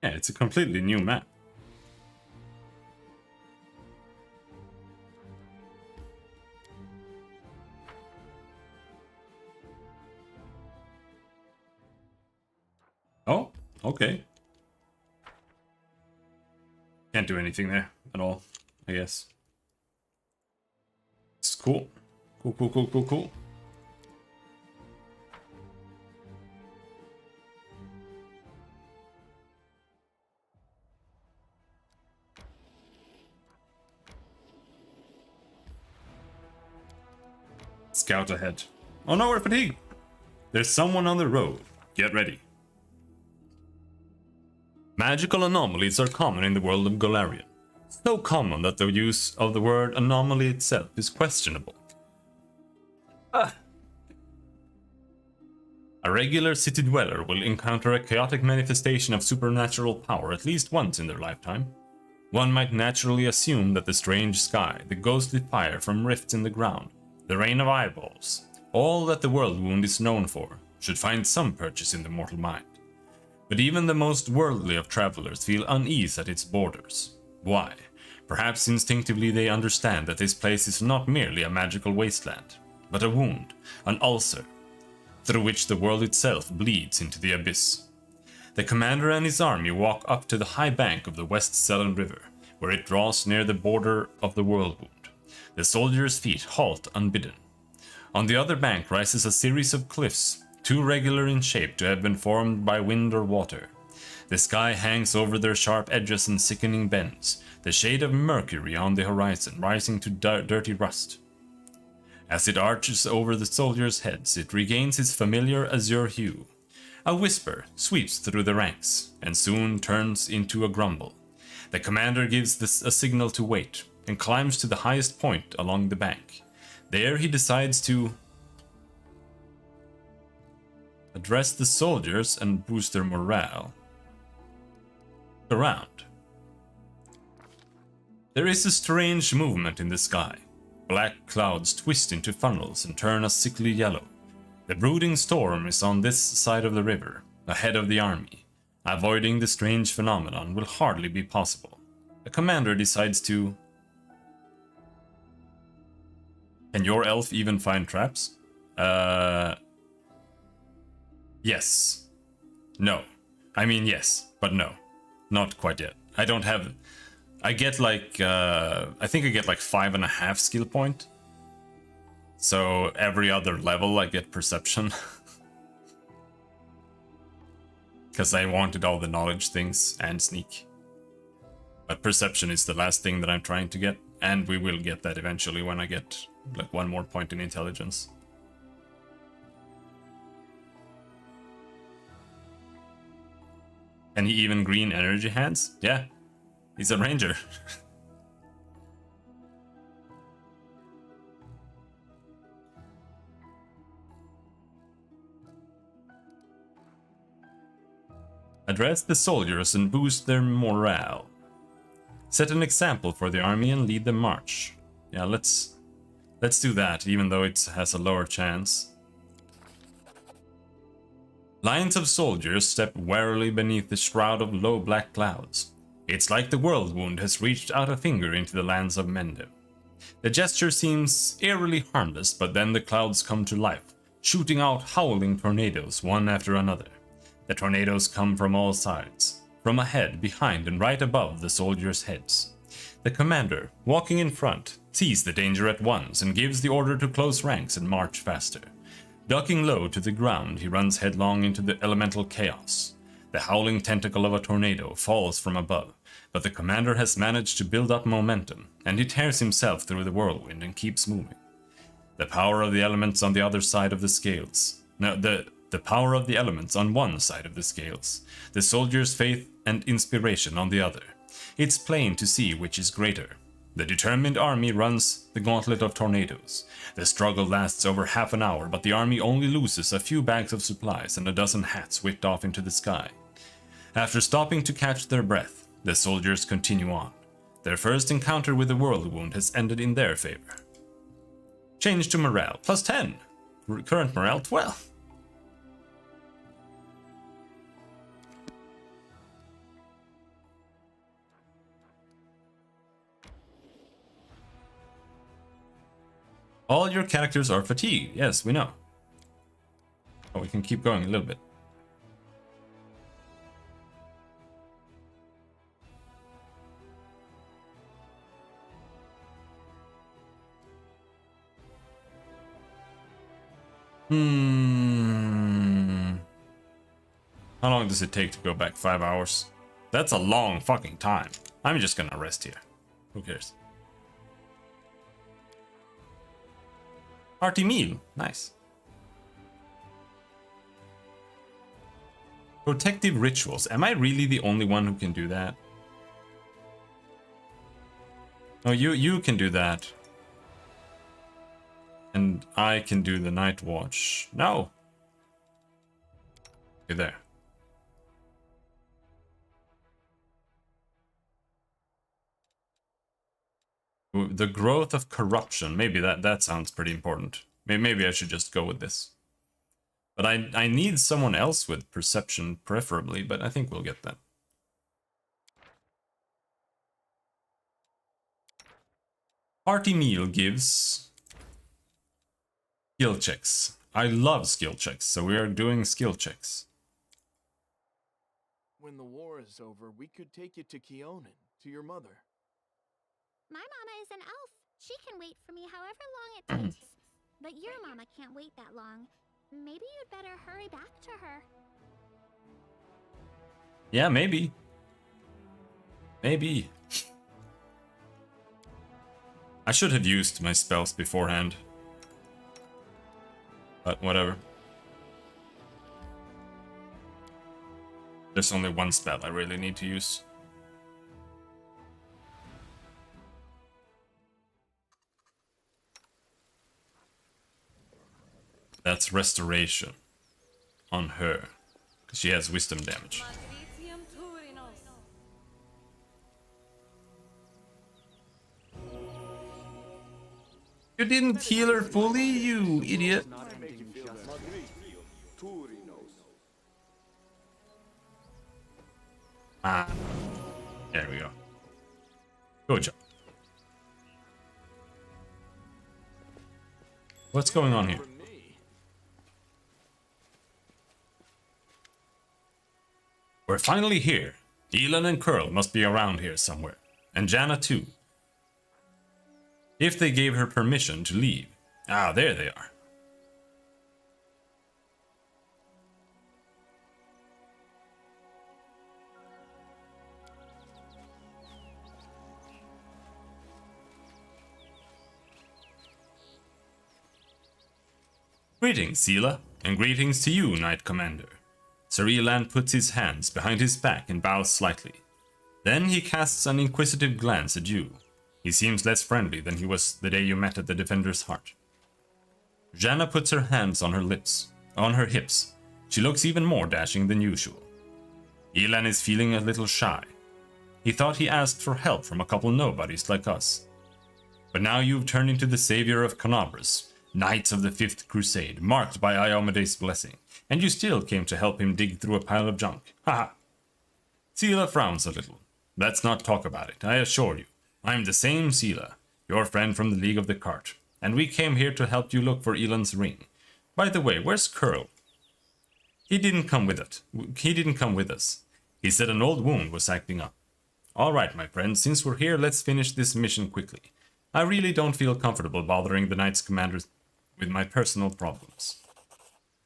Yeah, it's a completely new map. Oh, okay. Can't do anything there at all, I guess. It's cool. Cool, cool, cool, cool, cool. Scout ahead. Oh no, we're fatigued. There's someone on the road. Get ready. Magical anomalies are common in the world of Golarion. So common that the use of the word anomaly itself is questionable. A regular city dweller will encounter a chaotic manifestation of supernatural power at least once in their lifetime. One might naturally assume that the strange sky, the ghostly fire from rifts in the ground, the rain of eyeballs, all that the world wound is known for, should find some purchase in the mortal mind. But even the most worldly of travelers feel unease at its borders. Why? Perhaps instinctively they understand that this place is not merely a magical wasteland, but a wound, an ulcer, through which the world itself bleeds into the abyss. The commander and his army walk up to the high bank of the West Selen River, where it draws near the border of the world wound. The soldiers' feet halt unbidden. On the other bank rises a series of cliffs, too regular in shape to have been formed by wind or water. The sky hangs over their sharp edges and sickening bends, the shade of mercury on the horizon rising to dirty rust. As it arches over the soldiers' heads, it regains its familiar azure hue. A whisper sweeps through the ranks, and soon turns into a grumble. The commander gives a signal to wait, and climbs to the highest point along the bank. There he decides to address the soldiers and boost their morale. Around. There is a strange movement in the sky. Black clouds twist into funnels and turn a sickly yellow. The brooding storm is on this side of the river, ahead of the army. Avoiding the strange phenomenon will hardly be possible. The commander decides to... Can your elf even find traps? Yes. No. I mean yes, but no. Not quite yet. I don't have... I get like, I think I get like 5.5 skill point. So every other level I get perception. Because I wanted all the knowledge things and sneak. But perception is the last thing that I'm trying to get. And we will get that eventually when I get like 1 more point in intelligence. Can he even green energy hands? Yeah. He's a ranger. Address the soldiers and boost their morale. Set an example for the army and lead the march. Yeah, let's do that, even though it has a lower chance. Lines of soldiers step warily beneath the shroud of low black clouds. It's like the world wound has reached out a finger into the lands of Mendem. The gesture seems eerily harmless, but then the clouds come to life, shooting out howling tornadoes one after another. The tornadoes come from all sides, from ahead, behind, and right above the soldiers' heads. The commander, walking in front, sees the danger at once and gives the order to close ranks and march faster. Ducking low to the ground, he runs headlong into the elemental chaos. The howling tentacle of a tornado falls from above, but the commander has managed to build up momentum, and he tears himself through the whirlwind and keeps moving. The power of the elements on the other side of the scales. No, the power of the elements on one side of the scales. The soldier's faith and inspiration on the other. It's plain to see which is greater. The determined army runs the gauntlet of tornadoes. The struggle lasts over half an hour, but the army only loses a few bags of supplies and a dozen hats whipped off into the sky. After stopping to catch their breath, the soldiers continue on. Their first encounter with the world wound has ended in their favor. Change to morale, plus 10. Current morale, 12. All your characters are fatigued. Yes, we know. Oh, we can keep going a little bit. How long does it take to go back? 5 hours? That's a long fucking time. I'm just gonna rest here. Who cares? Hearty meal. Nice. Protective rituals. Am I really the only one who can do that? Oh, you can do that. And I can do the night watch. No. You're there. The growth of corruption. Maybe that sounds pretty important. Maybe I should just go with this. But I need someone else with perception, preferably, but I think we'll get that. Hearty meal gives skill checks. I love skill checks, so we are doing skill checks. When the war is over, we could take you to Keonan, to your mother. My mama is an elf. She can wait for me however long it takes. But your mama can't wait that long. Maybe you'd better hurry back to her. Yeah, maybe. Maybe. I should have used my spells beforehand. But whatever. There's only one spell I really need to use. That's restoration on her, because she has wisdom damage. You didn't heal her fully, you idiot. Ah, there we go. Good job. What's going on here? We're finally here. Elan and Curl must be around here somewhere. And Jana too. If they gave her permission to leave. Ah, there they are. Greetings, Seela, and greetings to you, Knight Commander. Sir Elan puts his hands behind his back and bows slightly. Then he casts an inquisitive glance at you. He seems less friendly than he was the day you met at the Defender's Heart. Jana puts her hands on her hips. She looks even more dashing than usual. Elan is feeling a little shy. He thought he asked for help from a couple nobodies like us. But now you've turned into the savior of Canobras, Knights of the Fifth Crusade, marked by Iomede's blessing, and you still came to help him dig through a pile of junk. Haha. Seela frowns a little. Let's not talk about it, I assure you. I'm the same Seela, your friend from the League of the Cart, and we came here to help you look for Elan's ring. By the way, where's Curl? He didn't come with us. He said an old wound was acting up. Alright, my friend, since we're here, let's finish this mission quickly. I really don't feel comfortable bothering the Knights Commanders with my personal problems.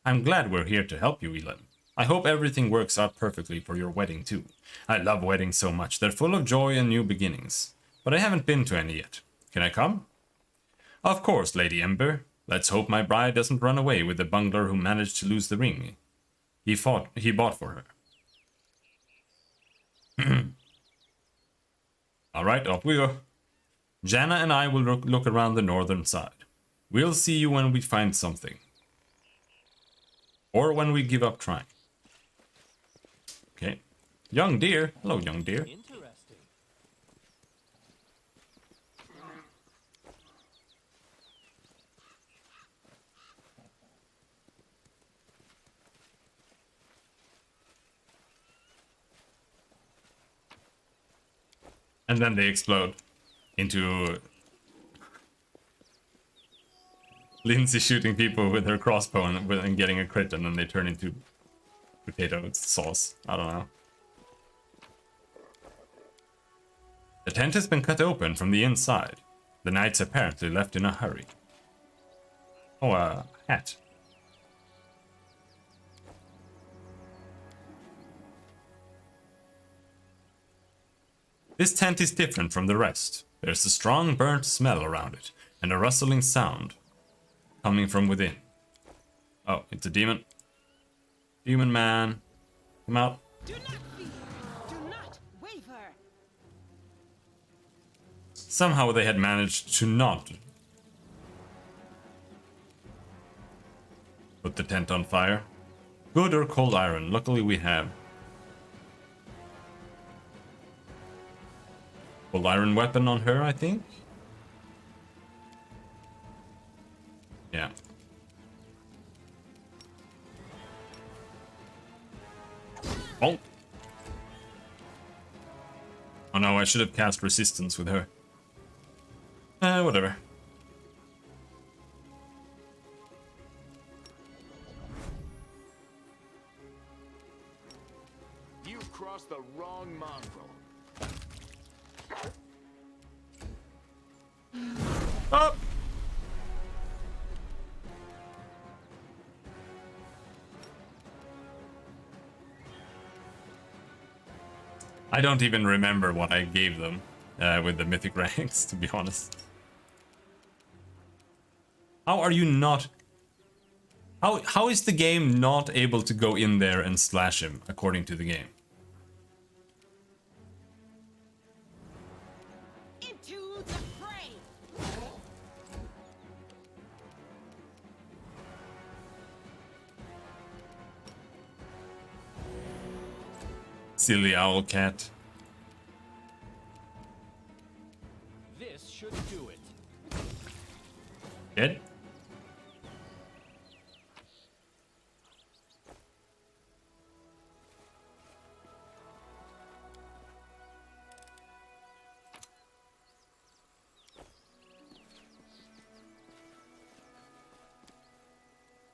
I'm glad we're here to help you, Elan. I hope everything works out perfectly for your wedding, too. I love weddings so much. They're full of joy and new beginnings. But I haven't been to any yet. Can I come? Of course, Lady Ember. Let's hope my bride doesn't run away with the bungler who managed to lose the ring he bought for her. Alright, off we go. Jana and I will look around the northern side. We'll see you when we find something. Or when we give up trying. Okay. Young deer. Hello, young deer. Interesting. And then they explode into Lindsay shooting people with her crossbow and getting a crit, and then they turn into potato sauce. I don't know. The tent has been cut open from the inside. The knights apparently left in a hurry. Oh, a hat. This tent is different from the rest. There's a strong burnt smell around it, and a rustling sound coming from within. Oh, it's a demon. Demon man. Come out. Do not fear. Do not waver. Somehow they had managed to not put the tent on fire. Good or cold iron? Luckily we have. Cold iron weapon on her, I think. Yeah. Oh. Oh no, I should have cast resistance with her. Whatever. You've crossed the wrong mongrel. Oh! I don't even remember what I gave them with the mythic ranks, to be honest. How are you not... How is the game not able to go in there and slash him, according to the game? Into the fray. Silly owl cat. This should do it. Dead?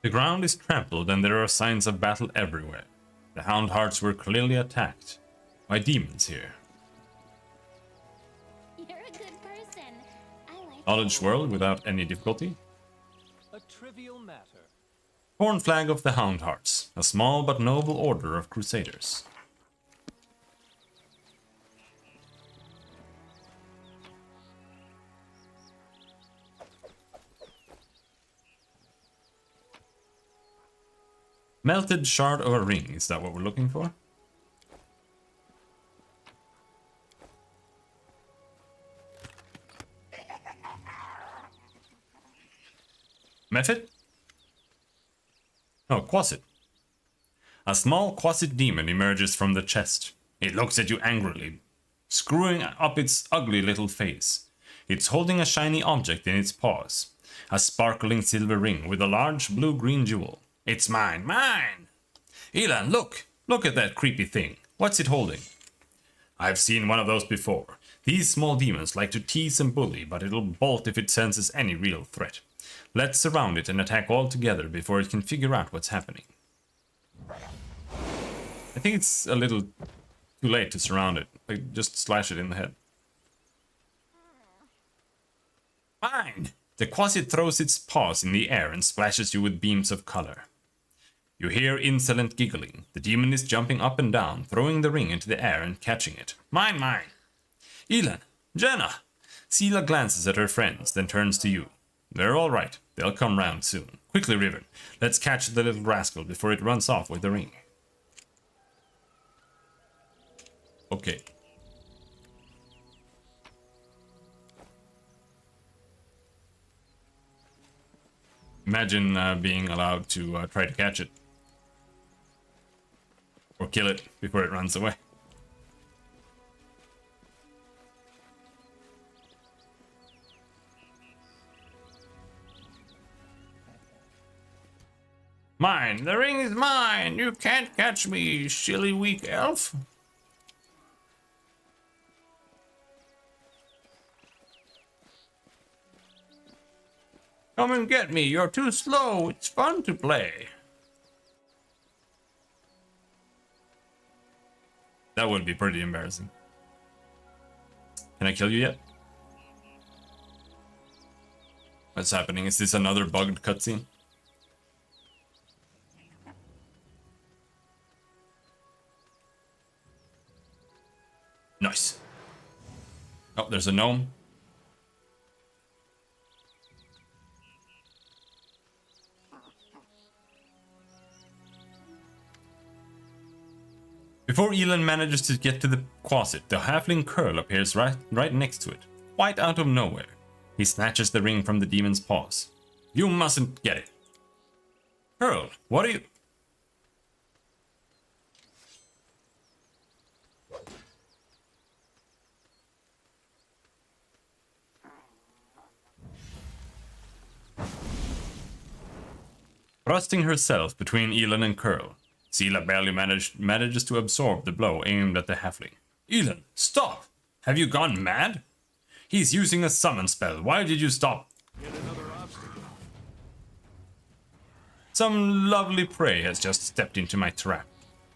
The ground is trampled and there are signs of battle everywhere. The Hound Hearts were clearly attacked by demons here. You're a good person. I like Knowledge world without any difficulty. A trivial matter. Torn flag of the Hound Hearts, a small but noble order of crusaders. Melted shard of a ring, is that what we're looking for? Method? Oh, Quasit. A small Quasit demon emerges from the chest. It looks at you angrily, screwing up its ugly little face. It's holding a shiny object in its paws. A sparkling silver ring with a large blue-green jewel. It's mine, mine! Elan, look! Look at that creepy thing. What's it holding? I've seen one of those before. These small demons like to tease and bully, but it'll bolt if it senses any real threat. Let's surround it and attack all together before it can figure out what's happening. I think it's a little too late to surround it. Like, just slash it in the head. Fine! The Quasit throws its paws in the air and splashes you with beams of color. You hear insolent giggling. The demon is jumping up and down, throwing the ring into the air and catching it. Mine, mine! Elan! Jenna! Sela glances at her friends, then turns to you. They're all right. They'll come round soon. Quickly, Riven. Let's catch the little rascal before it runs off with the ring. Okay. Imagine being allowed to try to catch it. Or kill it before it runs away. Mine! The ring is mine! You can't catch me, silly weak elf! Come and get me, you're too slow, it's fun to play. That would be pretty embarrassing. Can I kill you yet? What's happening? Is this another bugged cutscene? Nice. Oh, there's a gnome. Before Elon manages to get to the closet, the halfling Curl appears right next to it, quite out of nowhere. He snatches the ring from the demon's paws. You mustn't get it. Curl, what are you... Thrusting herself between Elon and Curl, Sela barely manages to absorb the blow aimed at the halfling. Elon, stop! Have you gone mad? He's using a summon spell. Why did you stop? Some lovely prey has just stepped into my trap.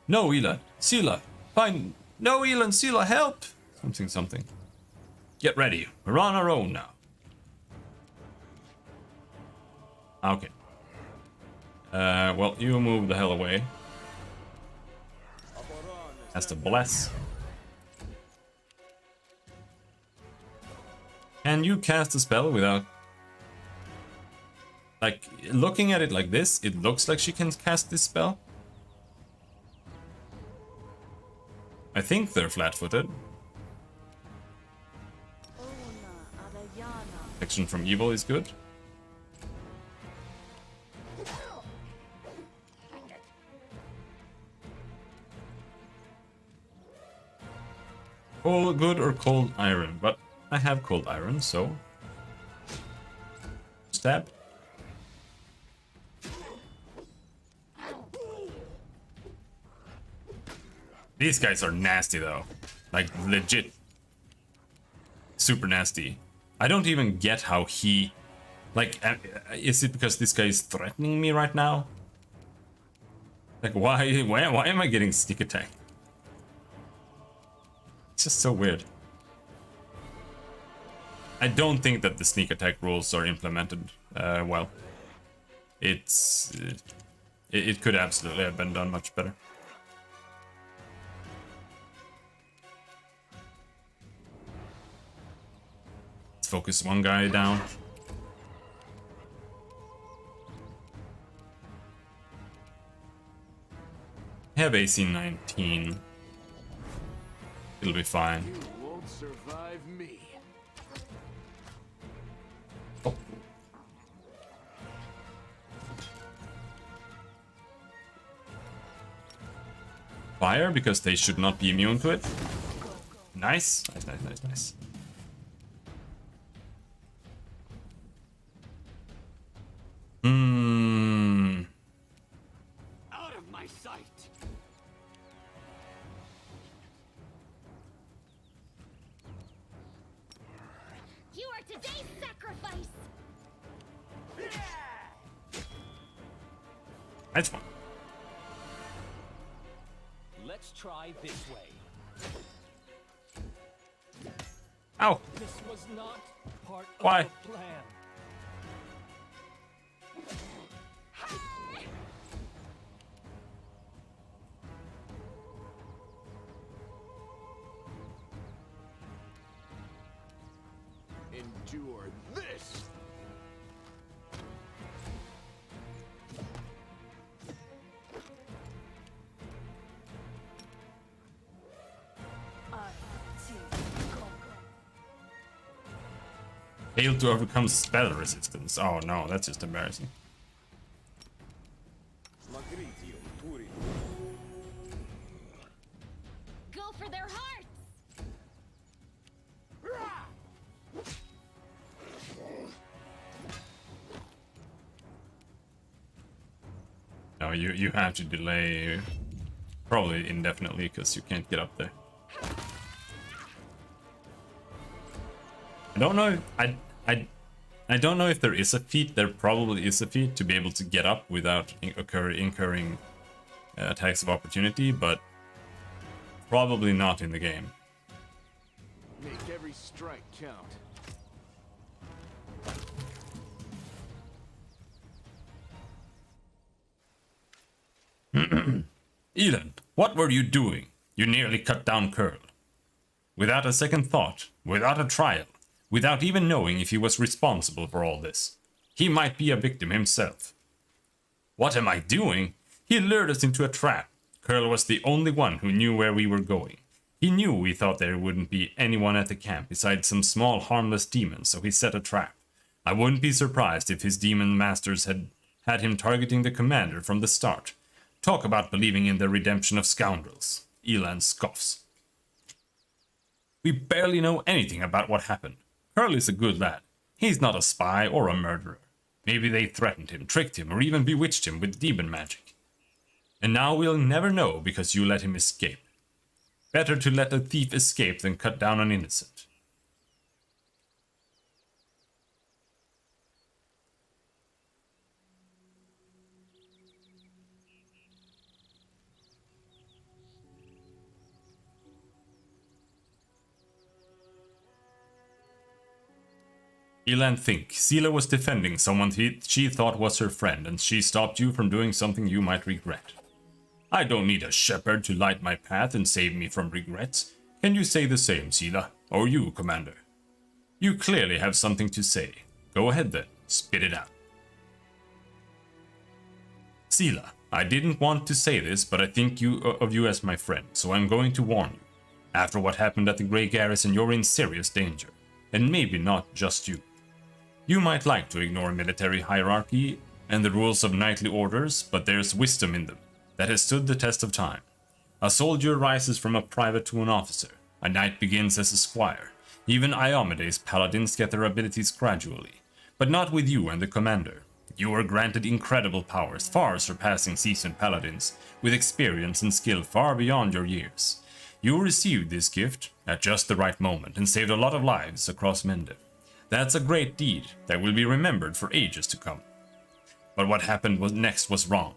No, Elon, Sela, find... No, Elon, Sela, help! Something. Get ready. We're on our own now. Okay. Well, you move the hell away. Has to bless. Can you cast a spell without... Like, looking at it like this, it looks like she can cast this spell. I think they're flat-footed. Protection from evil is good. Cold, good or cold iron, but I have cold iron, so stab. These guys are nasty though, like legit super nasty. I don't even get how he, like, is it because this guy is threatening me right now? Like, why am I getting sneak attack? It's just so weird. I don't think that the sneak attack rules are implemented well. It could absolutely have been done much better. Let's focus one guy down. I have AC 19. It'll be fine. You won't survive me. Oh. Fire, because they should not be immune to it. Nice. Nice. Out of my sight. You are today's sacrifice! That's fine. Let's try this way. Ow. This was not part Why? of the plan. Endure this. Failed to overcome spell resistance. Oh no, that's just embarrassing. Go for their hearts! No, you have to delay probably indefinitely because you can't get up there. I don't know. I don't know if there is a feat. There probably is a feat to be able to get up without incurring attacks of opportunity, but probably not in the game. Make every strike count. Elon, what were you doing? You nearly cut down Curl. Without a second thought, without a trial, without even knowing if he was responsible for all this. He might be a victim himself. What am I doing? He lured us into a trap. Curl was the only one who knew where we were going. He knew we thought there wouldn't be anyone at the camp besides some small harmless demons, so he set a trap. I wouldn't be surprised if his demon masters had him targeting the commander from the start. Talk about believing in the redemption of scoundrels. Elan scoffs. We barely know anything about what happened. Curl is a good lad. He's not a spy or a murderer. Maybe they threatened him, tricked him, or even bewitched him with demon magic. And now we'll never know because you let him escape. Better to let a thief escape than cut down an innocent. Elan think. Sela was defending someone she thought was her friend, and she stopped you from doing something you might regret. I don't need a shepherd to light my path and save me from regrets. Can you say the same, Sela? Or you, Commander? You clearly have something to say. Go ahead then, spit it out. Sela, I didn't want to say this, but I think of you as my friend, so I'm going to warn you. After what happened at the Grey Garrison, you're in serious danger. And maybe not just you. You might like to ignore military hierarchy and the rules of knightly orders, but there's wisdom in them that has stood the test of time. A soldier rises from a private to an officer. A knight begins as a squire. Even Iomede's paladins get their abilities gradually. But not with you and the commander. You were granted incredible powers, far surpassing seasoned paladins, with experience and skill far beyond your years. You received this gift at just the right moment and saved a lot of lives across Mendev. That's a great deed that will be remembered for ages to come. But what happened next was wrong.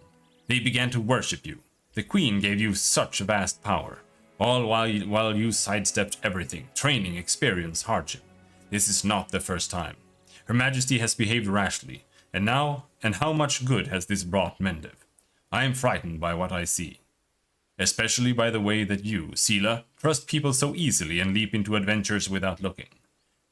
They began to worship you. The Queen gave you such vast power, all while you sidestepped everything, training, experience, hardship. This is not the first time. Her Majesty has behaved rashly, and how much good has this brought Mendev? I am frightened by what I see. Especially by the way that you, Sela, trust people so easily and leap into adventures without looking.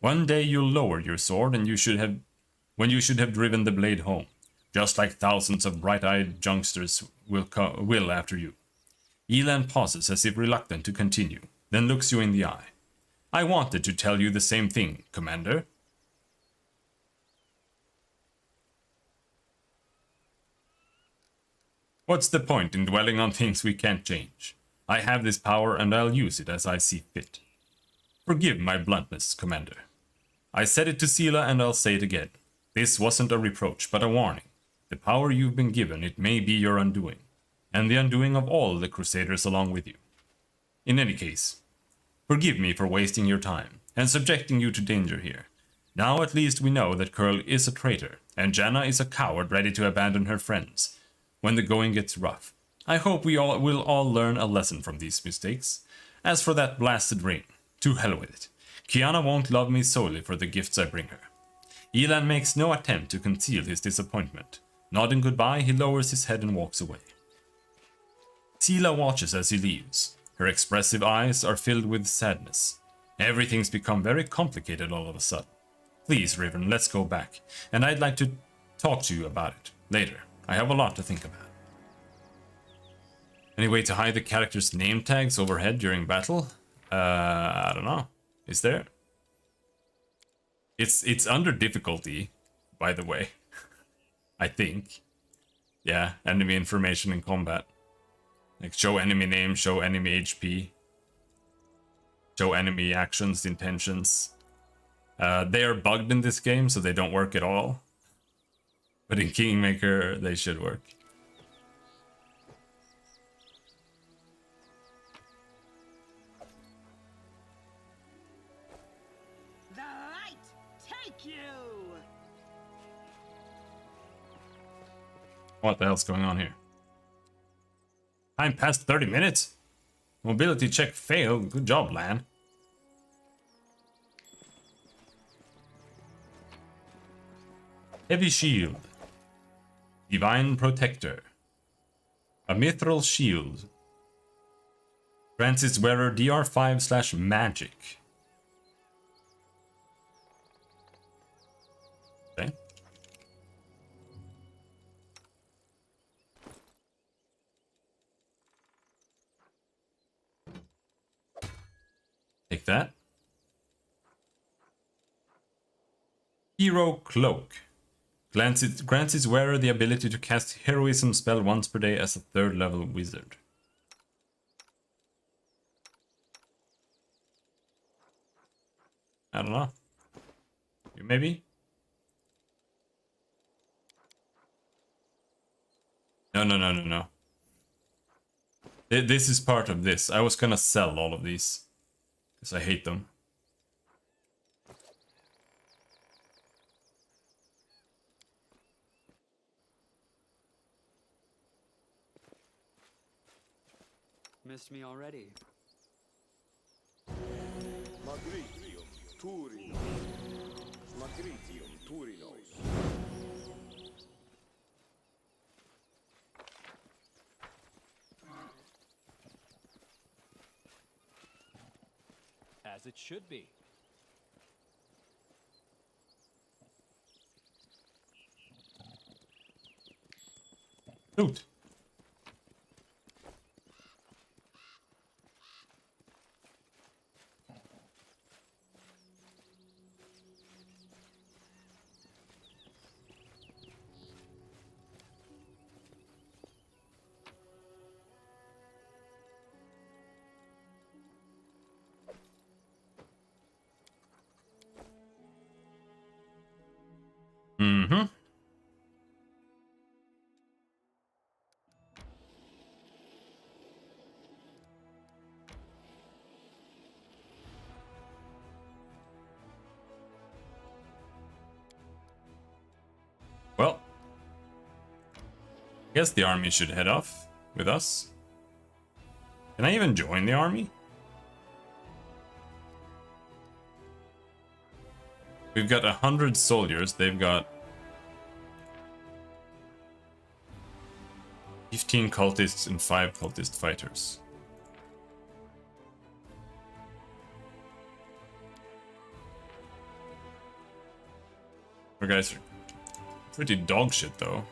One day you'll lower your sword when you should have driven the blade home, just like thousands of bright-eyed youngsters will after you. Elan pauses as if reluctant to continue, then looks you in the eye. I wanted to tell you the same thing, Commander. What's the point in dwelling on things we can't change? I have this power and I'll use it as I see fit. Forgive my bluntness, Commander. I said it to Sela and I'll say it again. This wasn't a reproach, but a warning. The power you've been given, it may be your undoing, and the undoing of all the Crusaders along with you. In any case, forgive me for wasting your time, and subjecting you to danger here. Now at least we know that Curl is a traitor, and Janna is a coward ready to abandon her friends when the going gets rough. I hope we'll all learn a lesson from these mistakes. As for that blasted ring, to hell with it. Kiana won't love me solely for the gifts I bring her. Elan makes no attempt to conceal his disappointment. Nodding goodbye, he lowers his head and walks away. Sela watches as he leaves. Her expressive eyes are filled with sadness. Everything's become very complicated all of a sudden. Please, Riven, let's go back, and I'd like to talk to you about it later. I have a lot to think about. Any way to hide the character's name tags overhead during battle? I don't know. Is there? It's under difficulty, by the way. I think. Yeah, enemy information in combat. Like show enemy name, show enemy HP. Show enemy actions, intentions. They are bugged in this game, so they don't work at all. But in Kingmaker, they should work. The light take you. What the hell's going on here? Time past 30 minutes? Mobility check failed. Good job, Lan. Heavy shield. Divine protector. A mithril shield. Grants its wearer DR5/magic. Okay. that. Hero Cloak. Grants its wearer the ability to cast heroism spell once per day as a 3rd level wizard. I don't know. You maybe? No. This is part of this. I was gonna sell all of these. Because I hate them. Missed me already. Magritium Turinos. Magritium Turinos. As it should be. Loot. Mm-hmm. Well, I guess the army should head off with us. Can I even join the army? We've got 100 soldiers. They've got 15 cultists and 5 cultist fighters. Our guys are pretty dog shit though.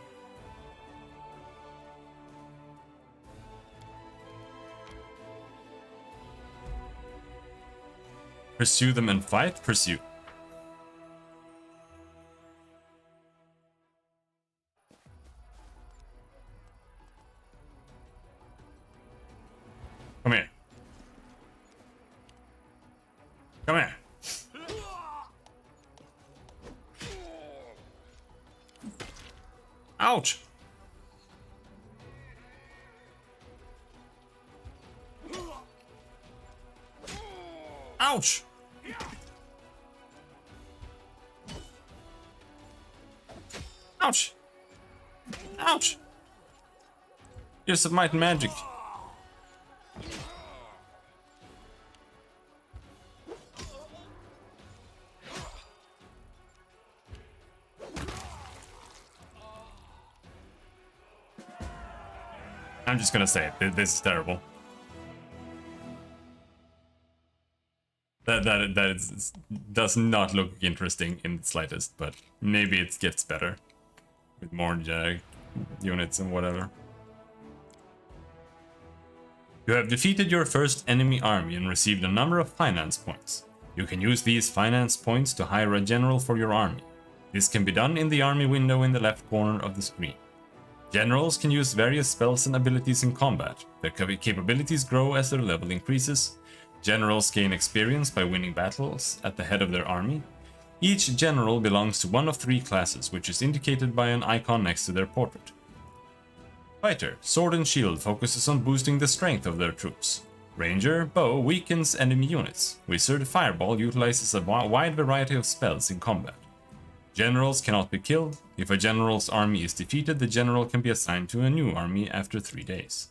Pursue them and fight? Pursue. Come here. Come here. Ouch! Ouch! Ouch! Ouch! Use of might and magic. I'm just gonna say it. This is terrible. That does not look interesting in the slightest, but maybe it gets better with more units and whatever. You have defeated your first enemy army and received a number of finance points. You can use these finance points to hire a general for your army. This can be done in the army window in the left corner of the screen. Generals can use various spells and abilities in combat. Their capabilities grow as their level increases. Generals gain experience by winning battles at the head of their army. Each general belongs to one of 3 classes, which is indicated by an icon next to their portrait. Fighter, Sword and Shield focuses on boosting the strength of their troops. Ranger, Bow weakens enemy units. Wizard, Fireball utilizes a wide variety of spells in combat. Generals cannot be killed. If a general's army is defeated, the general can be assigned to a new army after 3 days.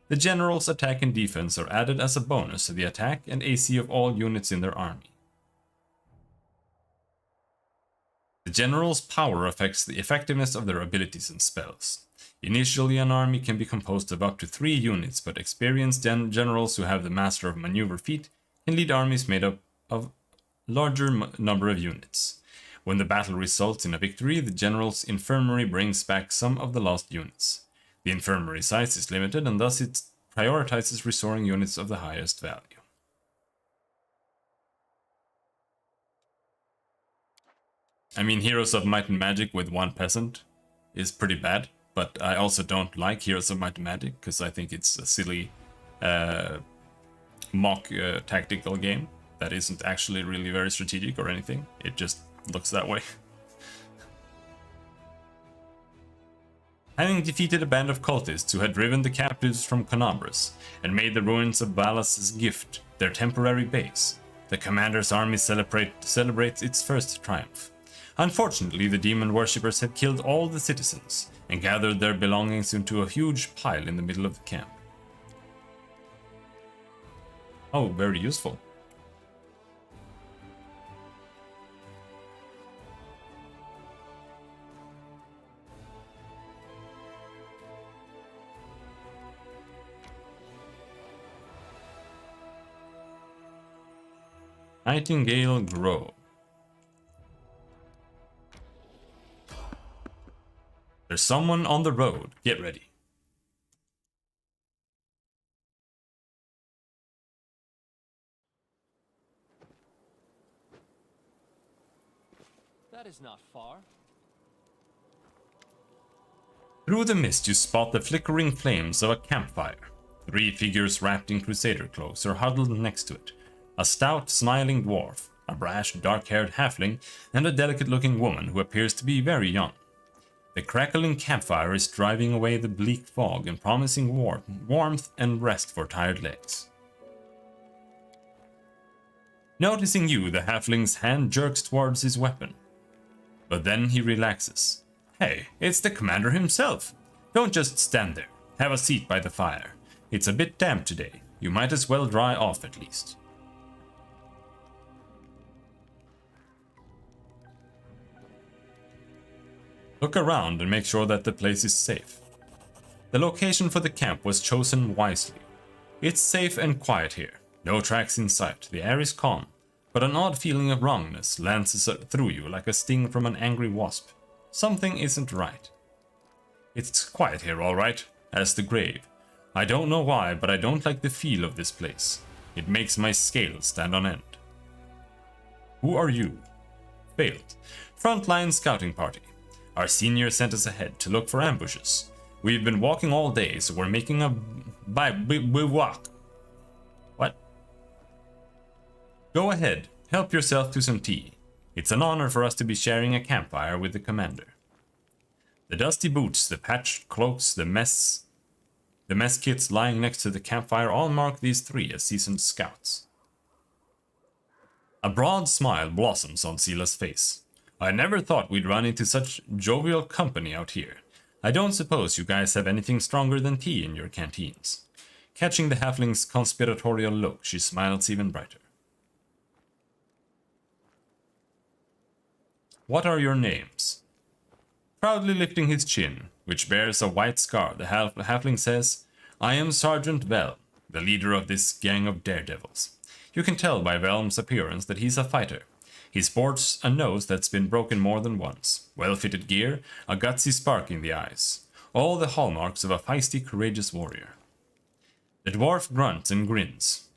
The general's attack and defense are added as a bonus to the attack and AC of all units in their army. The general's power affects the effectiveness of their abilities and spells. Initially, an army can be composed of up to 3 units, but experienced generals who have the Master of Maneuver feat can lead armies made up of larger number of units. When the battle results in a victory, the general's infirmary brings back some of the lost units. The infirmary size is limited, and thus it prioritizes restoring units of the highest value. I mean, Heroes of Might and Magic with one peasant is pretty bad, but I also don't like Heroes of Might and Magic because I think it's a silly mock tactical game that isn't actually really very strategic or anything. It just looks that way. Having defeated a band of cultists who had driven the captives from Conabras and made the ruins of Valas' gift their temporary base, the commander's army celebrates its first triumph. Unfortunately, the demon worshippers had killed all the citizens and gathered their belongings into a huge pile in the middle of the camp. Oh, very useful. Nightingale Grove. There's someone on the road. Get ready. That is not far. Through the mist you spot the flickering flames of a campfire. 3 figures wrapped in crusader cloaks are huddled next to it. A stout, smiling dwarf, a brash, dark-haired halfling, and a delicate-looking woman who appears to be very young. The crackling campfire is driving away the bleak fog and promising warmth and rest for tired legs. Noticing you, the halfling's hand jerks towards his weapon. But then he relaxes. Hey, it's the commander himself. Don't just stand there. Have a seat by the fire. It's a bit damp today. You might as well dry off at least. Look around and make sure that the place is safe. The location for the camp was chosen wisely. It's safe and quiet here. No tracks in sight. The air is calm. But an odd feeling of wrongness lances through you like a sting from an angry wasp. Something isn't right. It's quiet here, all right, as the grave. I don't know why, but I don't like the feel of this place. It makes my scales stand on end. Who are you? Failed. Frontline scouting party. Our senior sent us ahead to look for ambushes. We've been walking all day, so we're making a bivouac. What? Go ahead, help yourself to some tea. It's an honor for us to be sharing a campfire with the commander. The dusty boots, the patched cloaks, the mess kits lying next to the campfire all mark these 3 as seasoned scouts. A broad smile blossoms on Sila's face. I never thought we'd run into such jovial company out here. I don't suppose you guys have anything stronger than tea in your canteens. Catching the halfling's conspiratorial look, she smiles even brighter. What are your names? Proudly lifting his chin, which bears a white scar, the halfling says, I am Sergeant Velm, the leader of this gang of daredevils. You can tell by Velm's appearance that he's a fighter. He sports a nose that's been broken more than once, well-fitted gear, a gutsy spark in the eyes. All the hallmarks of a feisty, courageous warrior. The dwarf grunts and grins.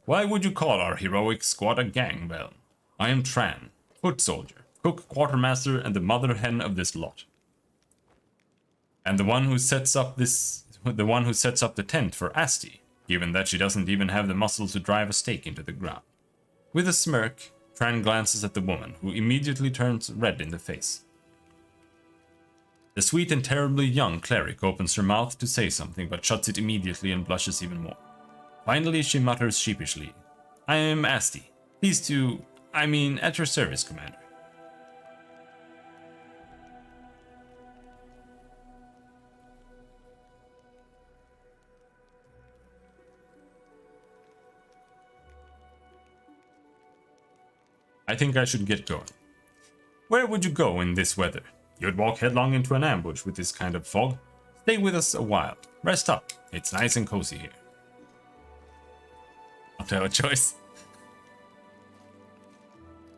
Why would you call our heroic squad a gang, Velm? I am Tran, foot soldier, cook, quartermaster, and the mother hen of this lot. And the one who sets up the tent for Asti, given that she doesn't even have the muscle to drive a stake into the ground. With a smirk, Tran glances at the woman, who immediately turns red in the face. The sweet and terribly young cleric opens her mouth to say something, but shuts it immediately and blushes even more. Finally, she mutters sheepishly, I am Asti. Pleased to... at your service, Commander. I think I should get going. Where would you go in this weather? You'd walk headlong into an ambush with this kind of fog. Stay with us a while. Rest up. It's nice and cozy here. Not have a choice.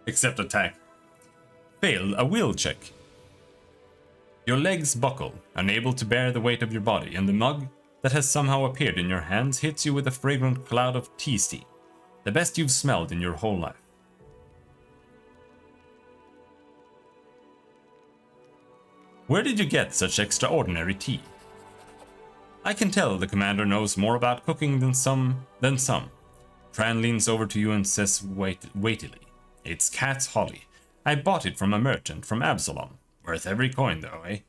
Except attack. Fail a will check. Your legs buckle, unable to bear the weight of your body, and the mug that has somehow appeared in your hands hits you with a fragrant cloud of tea steam. The best you've smelled in your whole life. Where did you get such extraordinary tea? I can tell the commander knows more about cooking than some. Tran leans over to you and says weightily, "It's cat's holly. I bought it from a merchant from Absalom. Worth every coin though, eh?"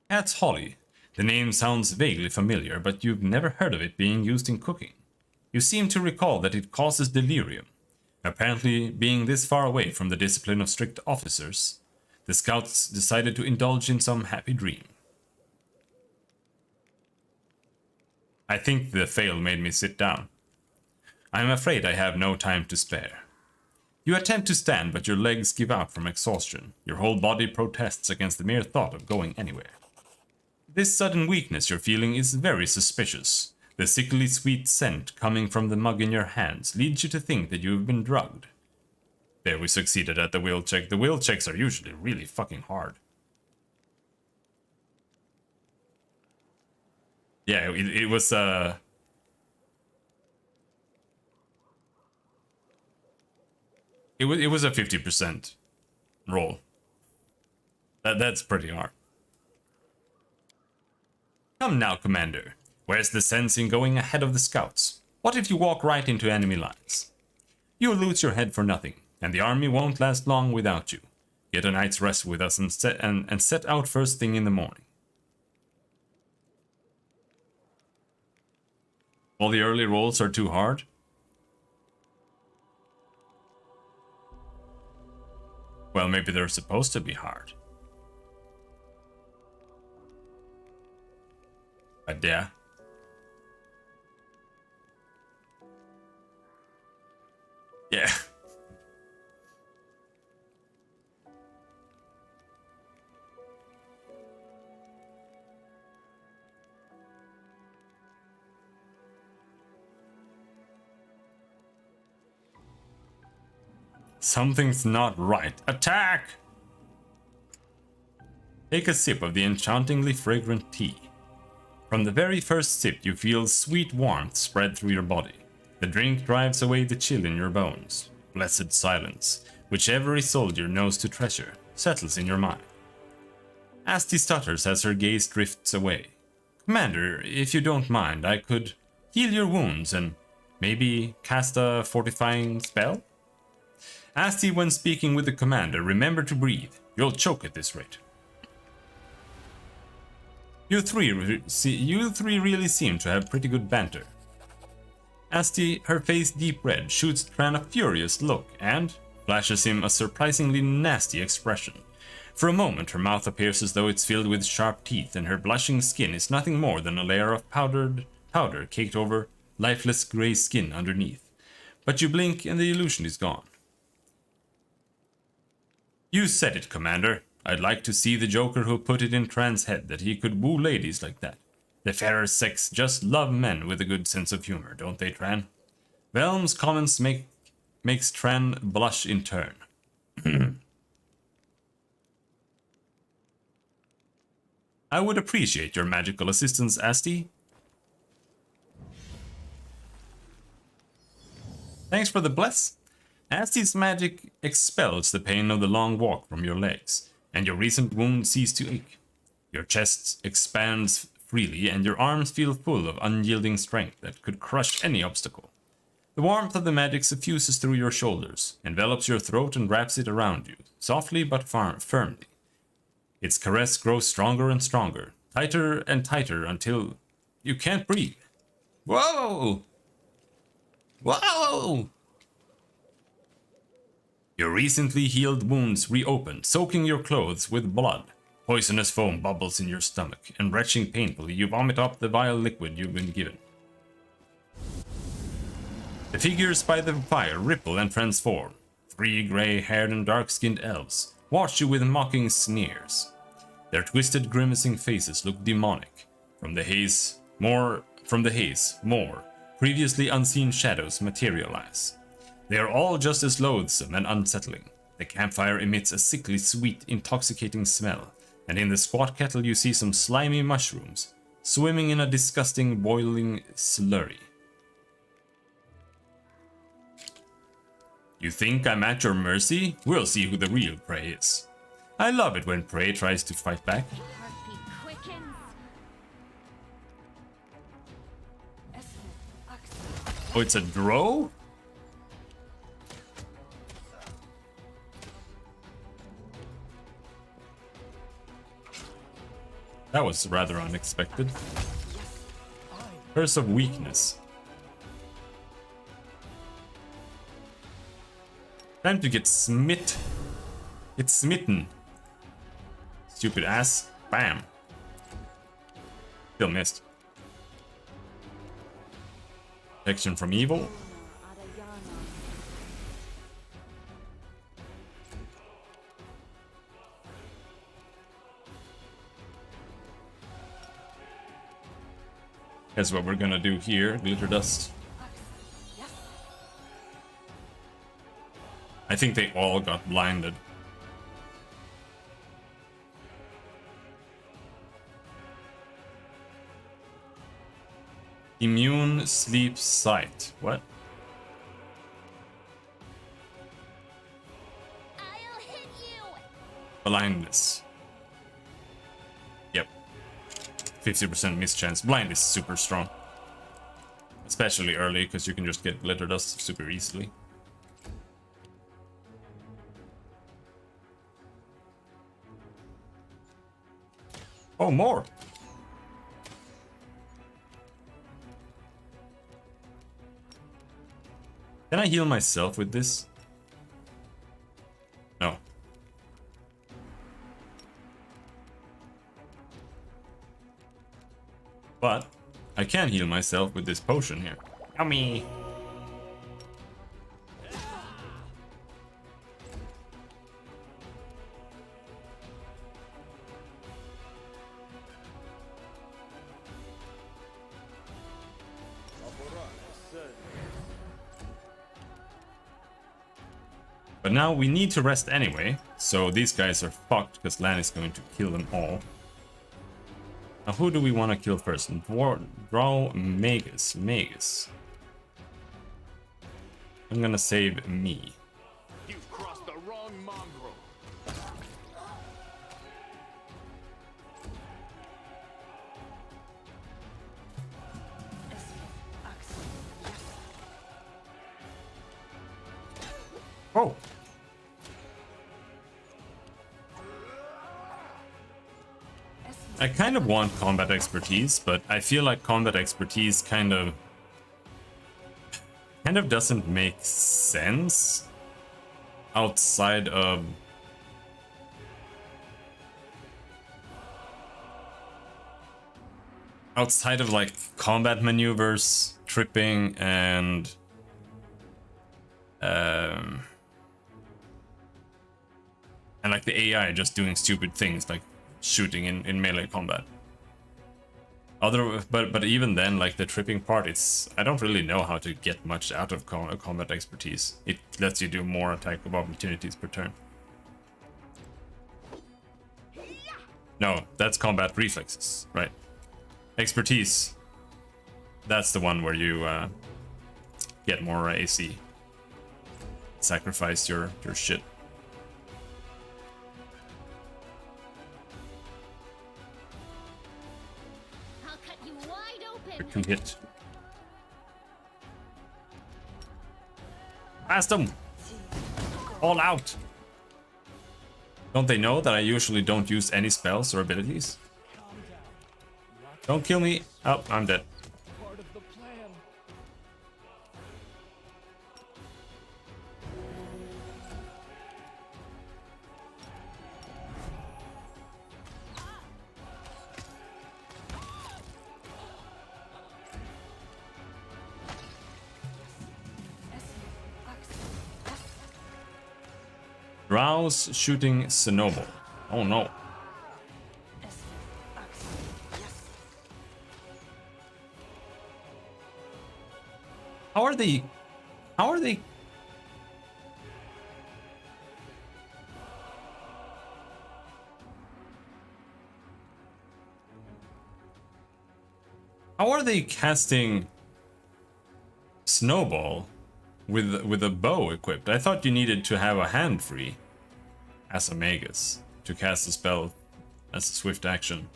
Cat's holly. The name sounds vaguely familiar, but you've never heard of it being used in cooking. You seem to recall that it causes delirium. Apparently, being this far away from the discipline of strict officers, the scouts decided to indulge in some happy dream. I think the fail made me sit down. I am afraid I have no time to spare. You attempt to stand, but your legs give out from exhaustion. Your whole body protests against the mere thought of going anywhere. This sudden weakness you're feeling is very suspicious. The sickly sweet scent coming from the mug in your hands leads you to think that you've been drugged. There, we succeeded at the will check. The will checks are usually really fucking hard. Yeah, it was it was a 50% roll. That's pretty hard. Come now, Commander. Where's the sense in going ahead of the scouts? What if you walk right into enemy lines? You'll lose your head for nothing, and the army won't last long without you. Get a night's rest with us and set out first thing in the morning. All the early rolls are too hard? Well, maybe they're supposed to be hard. But yeah. Yeah. Something's not right. Attack! Take a sip of the enchantingly fragrant tea. From the very first sip, you feel sweet warmth spread through your body. The drink drives away the chill in your bones. Blessed silence, which every soldier knows to treasure, settles in your mind. Asti stutters as her gaze drifts away. Commander, if you don't mind, I could heal your wounds and maybe cast a fortifying spell? Asti, when speaking with the commander, remember to breathe. You'll choke at this rate. You three really seem to have pretty good banter. Asti, her face deep red, shoots Tran a furious look and flashes him a surprisingly nasty expression. For a moment, her mouth appears as though it's filled with sharp teeth, and her blushing skin is nothing more than a layer of powder caked over lifeless gray skin underneath. But you blink and the illusion is gone. You said it, Commander. I'd like to see the Joker who put it in Tran's head that he could woo ladies like that. The fairer sex just love men with a good sense of humor, don't they, Tran? Velm's comments makes Tran blush in turn. I would appreciate your magical assistance, Asti. Thanks for the bless. Asti's magic expels the pain of the long walk from your legs, and your recent wound ceases to ache. Your chest expands freely, and your arms feel full of unyielding strength that could crush any obstacle. The warmth of the magic suffuses through your shoulders, envelops your throat and wraps it around you, softly but firmly. Its caress grows stronger and stronger, tighter and tighter until you can't breathe. Whoa! Whoa! Your recently healed wounds reopen, soaking your clothes with blood. Poisonous foam bubbles in your stomach, and retching painfully, you vomit up the vile liquid you've been given. The figures by the fire ripple and transform. 3 gray-haired and dark-skinned elves watch you with mocking sneers. Their twisted, grimacing faces look demonic. From the haze, more previously unseen shadows materialize. They are all just as loathsome and unsettling. The campfire emits a sickly, sweet, intoxicating smell, and in the squat kettle you see some slimy mushrooms, swimming in a disgusting, boiling slurry. You think I'm at your mercy? We'll see who the real prey is. I love it when prey tries to fight back. Heartbeat quickens. Oh, it's a drow? That was rather unexpected. Curse of weakness. Time to get smitten. Stupid ass. Bam. Still missed. Protection from evil. That's what we're gonna do here. Glitter dust. I think they all got blinded. Immune sleep sight. What? I'll hit you. Blindness. Yep. 50% miss chance. Blind is super strong. Especially early, because you can just get glitter dust super easily. Oh, more! Can I heal myself with this? No. But I can heal myself with this potion here. Yummy! But now we need to rest anyway, so these guys are fucked because Lan is going to kill them all. Now who do we want to kill first? Draw Magus. Magus. I'm gonna save me. You've crossed the wrong mongrel. Oh! I kind of want combat expertise, but I feel like combat expertise kind of doesn't make sense outside of like combat maneuvers, tripping, and like the AI just doing stupid things like shooting in melee combat. But even then, like the tripping part, I don't really know how to get much out of combat expertise. It lets you do more attack of opportunities per turn. No, that's combat reflexes, right? Expertise. That's the one where you get more AC. Sacrifice your shit. I'll cut you wide open. Can hit. Blast them! All out! Don't they know that I usually don't use any spells or abilities? Don't kill me! Oh, I'm dead. Part of the plan. Drow's shooting Snowball. Oh no. How are they? How are they? How are they casting Snowball with a bow equipped. I thought you needed to have a hand free as a magus to cast a spell as a swift action.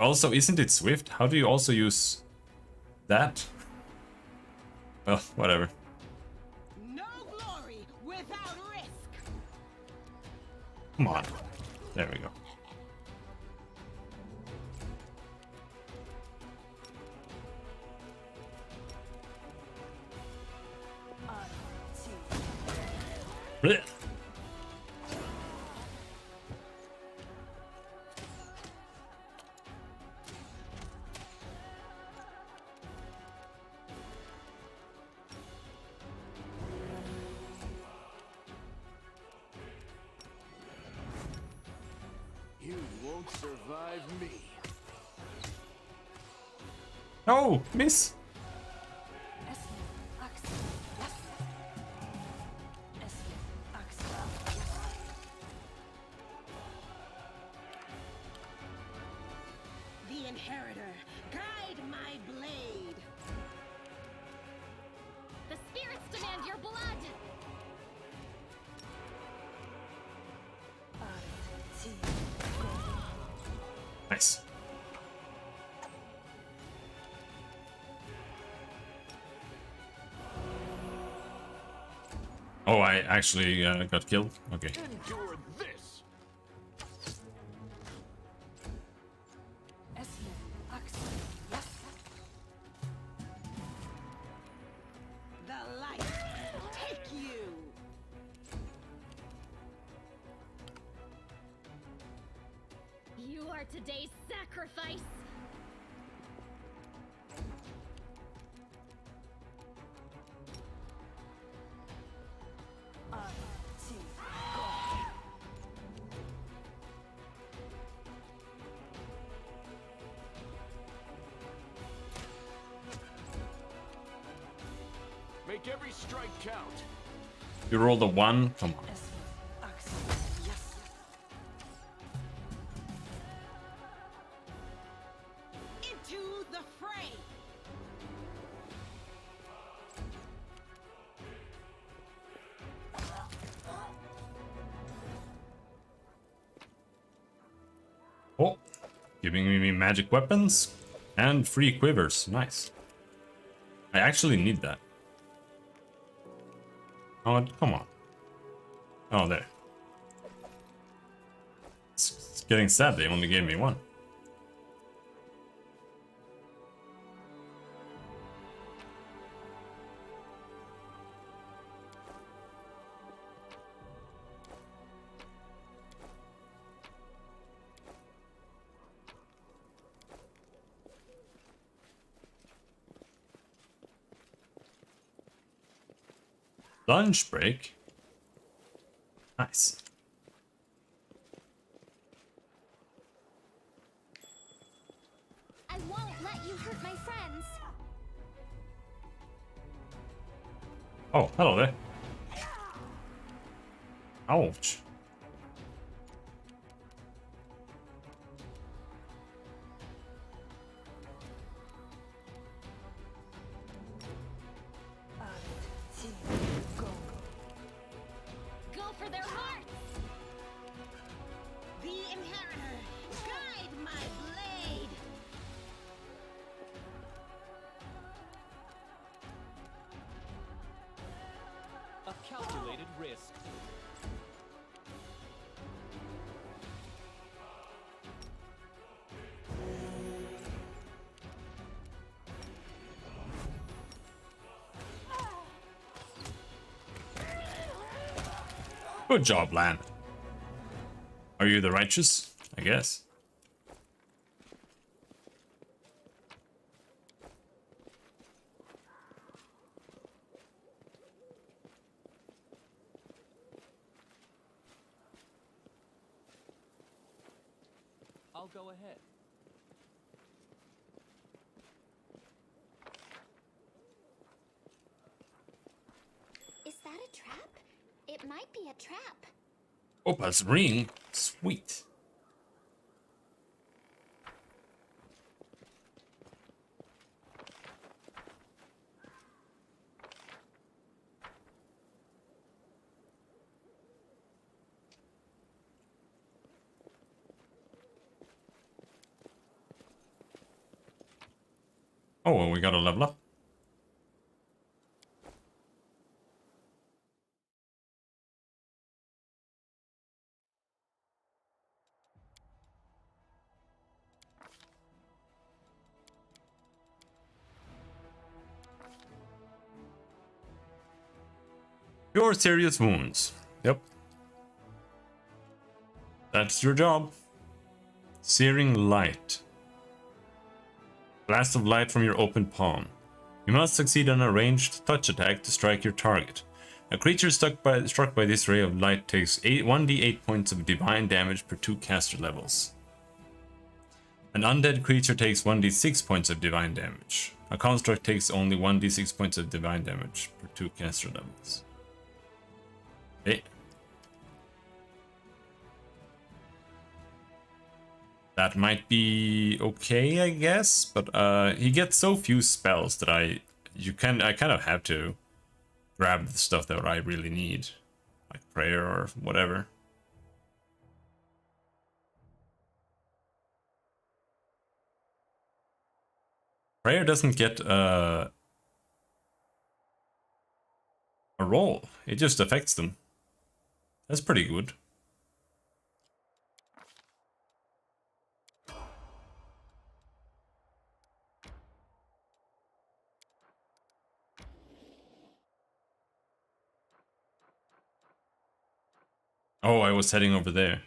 Also, isn't it swift? How do you also use that? Well, whatever. No glory without risk. Come on. There we go. Blech. You won't survive me. Oh, miss. The Inheritor, guide my blade. The spirits demand your blood. Nice. Oh, I actually got killed? Okay. Endure this. The light, take you. You are today's sacrifice. Make every strike count. You rolled a 1? Come on. Into the fray. Oh, giving me magic weapons and free quivers. Nice. I actually need that. Oh, come on. Oh, there. It's getting sad they only gave me 1. Lunch break? Nice. I won't let you hurt my friends. Oh, hello there. Ouch. Go for their hearts. The Inheritor, guide my blade. A calculated risk. Good job, Lan. Are you the righteous? I guess. I'll go ahead. Is that a trap? It might be a trap. Opa's ring? Sweet. Oh, well, we got a level up. Cure serious wounds. Yep. That's your job. Searing light. Blast of light from your open palm. You must succeed on a ranged touch attack to strike your target. A creature struck by this ray of light takes 1d8 points of divine damage per 2 caster levels. An undead creature takes 1d6 points of divine damage. A construct takes only 1d6 points of divine damage per 2 caster levels. Okay. That might be okay, I guess, but he gets so few spells that I kind of have to grab the stuff that I really need, like prayer or whatever. Prayer doesn't get a roll; it just affects them. That's pretty good. Oh, I was heading over there.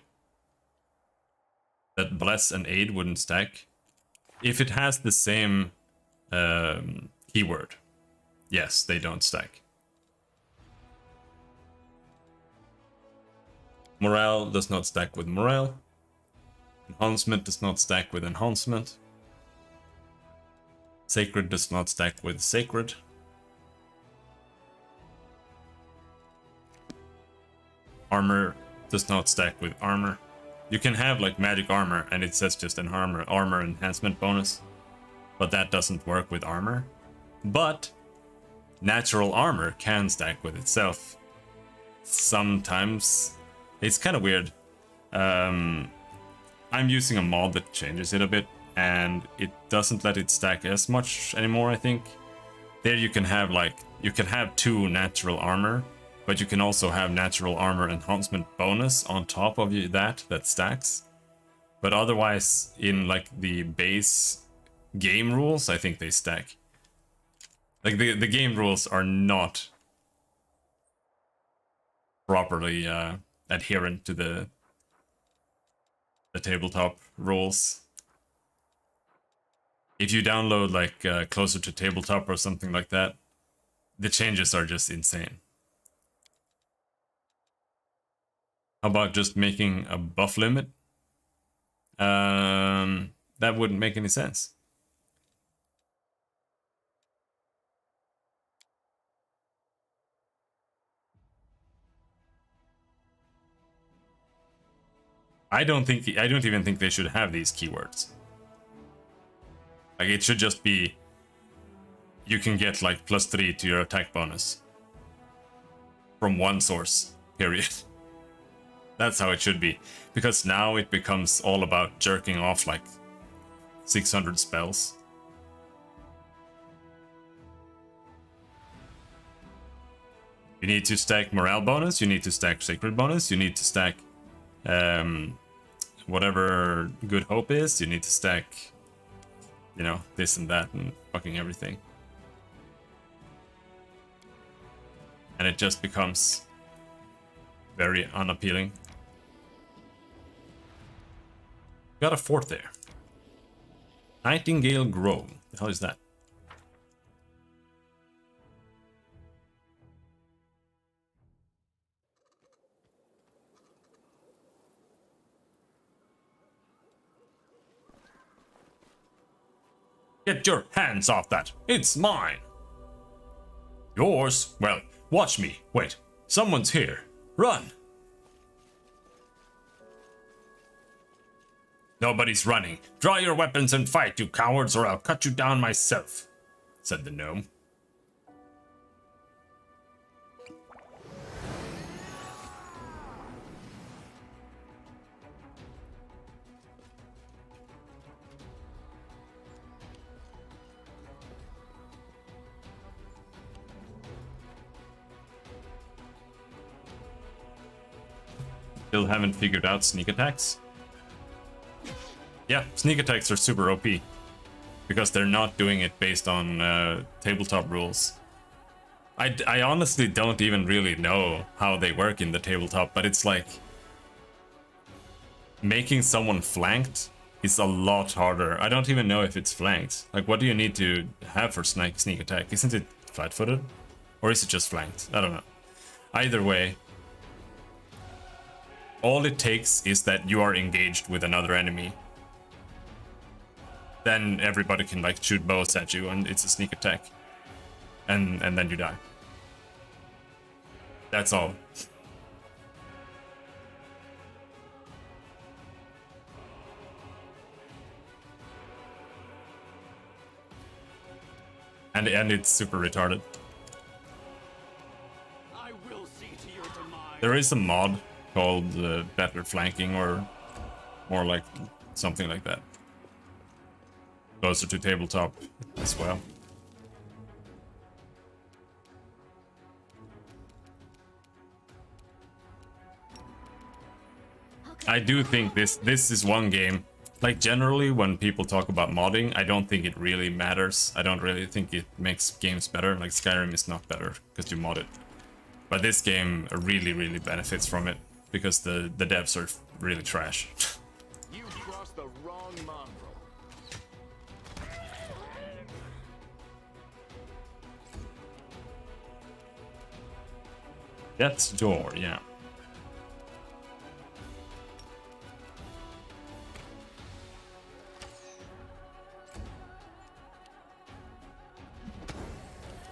That bless and aid wouldn't stack. If it has the same keyword, yes, they don't stack. Morale does not stack with morale. Enhancement does not stack with enhancement. Sacred does not stack with sacred. Armor does not stack with armor. You can have like magic armor and it says just an armor enhancement bonus, but that doesn't work with armor. But natural armor can stack with itself. Sometimes it's kind of weird. I'm using a mod that changes it a bit, and it doesn't let it stack as much anymore, I think. There you can have you can have 2 natural armor, but you can also have natural armor enhancement bonus on top of that stacks. But otherwise, in like the base game rules, I think they stack. Like the game rules are not properly adherent to the tabletop rules. If you download like Closer to Tabletop or something like that, the changes are just insane. How about just making a buff limit? That wouldn't make any sense. I don't even think they should have these keywords. Like it should just be you can get like +3 to your attack bonus from one source, period. That's how it should be, because now it becomes all about jerking off like 600 spells. You need to stack morale bonus, you need to stack sacred bonus, you need to stack whatever good hope is, you need to stack, you know, this and that and fucking everything. And it just becomes very unappealing. Got a fort there. Nightingale Grove. The hell is that? Get your hands off that! It's mine! Yours? Well, watch me. Wait, someone's here. Run! Nobody's running. Draw your weapons and fight, you cowards, or I'll cut you down myself, said the gnome. still haven't figured out sneak attacks. Yeah, sneak attacks are super OP. Because they're not doing it based on tabletop rules. I honestly don't even really know how they work in the tabletop, but it's like... making someone flanked is a lot harder. I don't even know if it's flanked. Like, what do you need to have for sneak attack? Isn't it flat-footed? Or is it just flanked? I don't know. Either way, all it takes is that you are engaged with another enemy. Then everybody can like shoot bows at you and it's a sneak attack. And then you die. That's all. And it's super retarded. I will see to your demise. There is a mod called better flanking or more like something like that. Closer to tabletop as well. I do think this is one game. Like generally when people talk about modding, I don't think it really matters. I don't really think it makes games better. Like Skyrim is not better because you mod it. But this game really benefits from it because the devs are really trash. You crossed the wrong mongrel. Death's Door, yeah.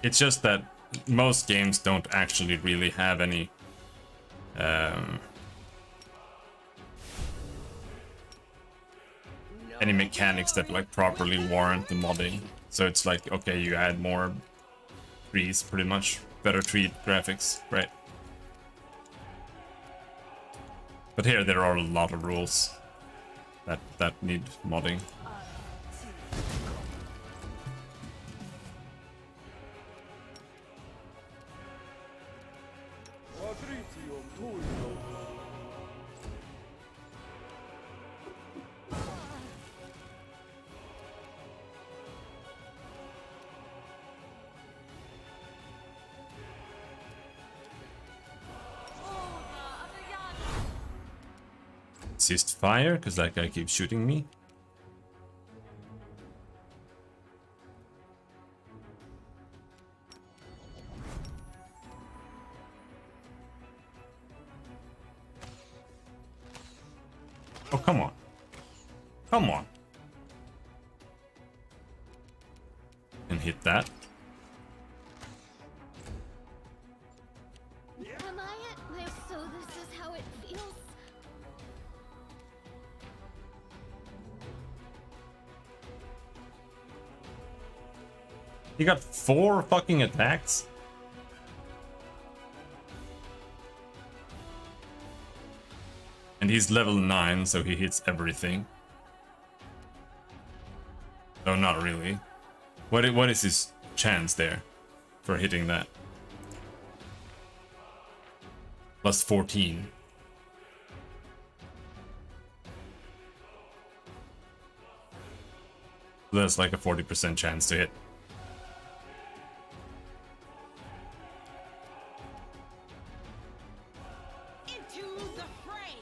It's just that most games don't actually really have any mechanics that like properly warrant the modding. So it's like, okay, you add more trees, pretty much. Better tree graphics, right? But here there are a lot of rules that need modding. Assist fire, because that guy keeps shooting me. Oh, come on. Come on. And hit that. Am I at my so this is how it feels? He got 4 fucking attacks. And he's level 9, so he hits everything. No, not really. What is his chance there for hitting that? Plus 14. That's like a 40% chance to hit. Into the fray.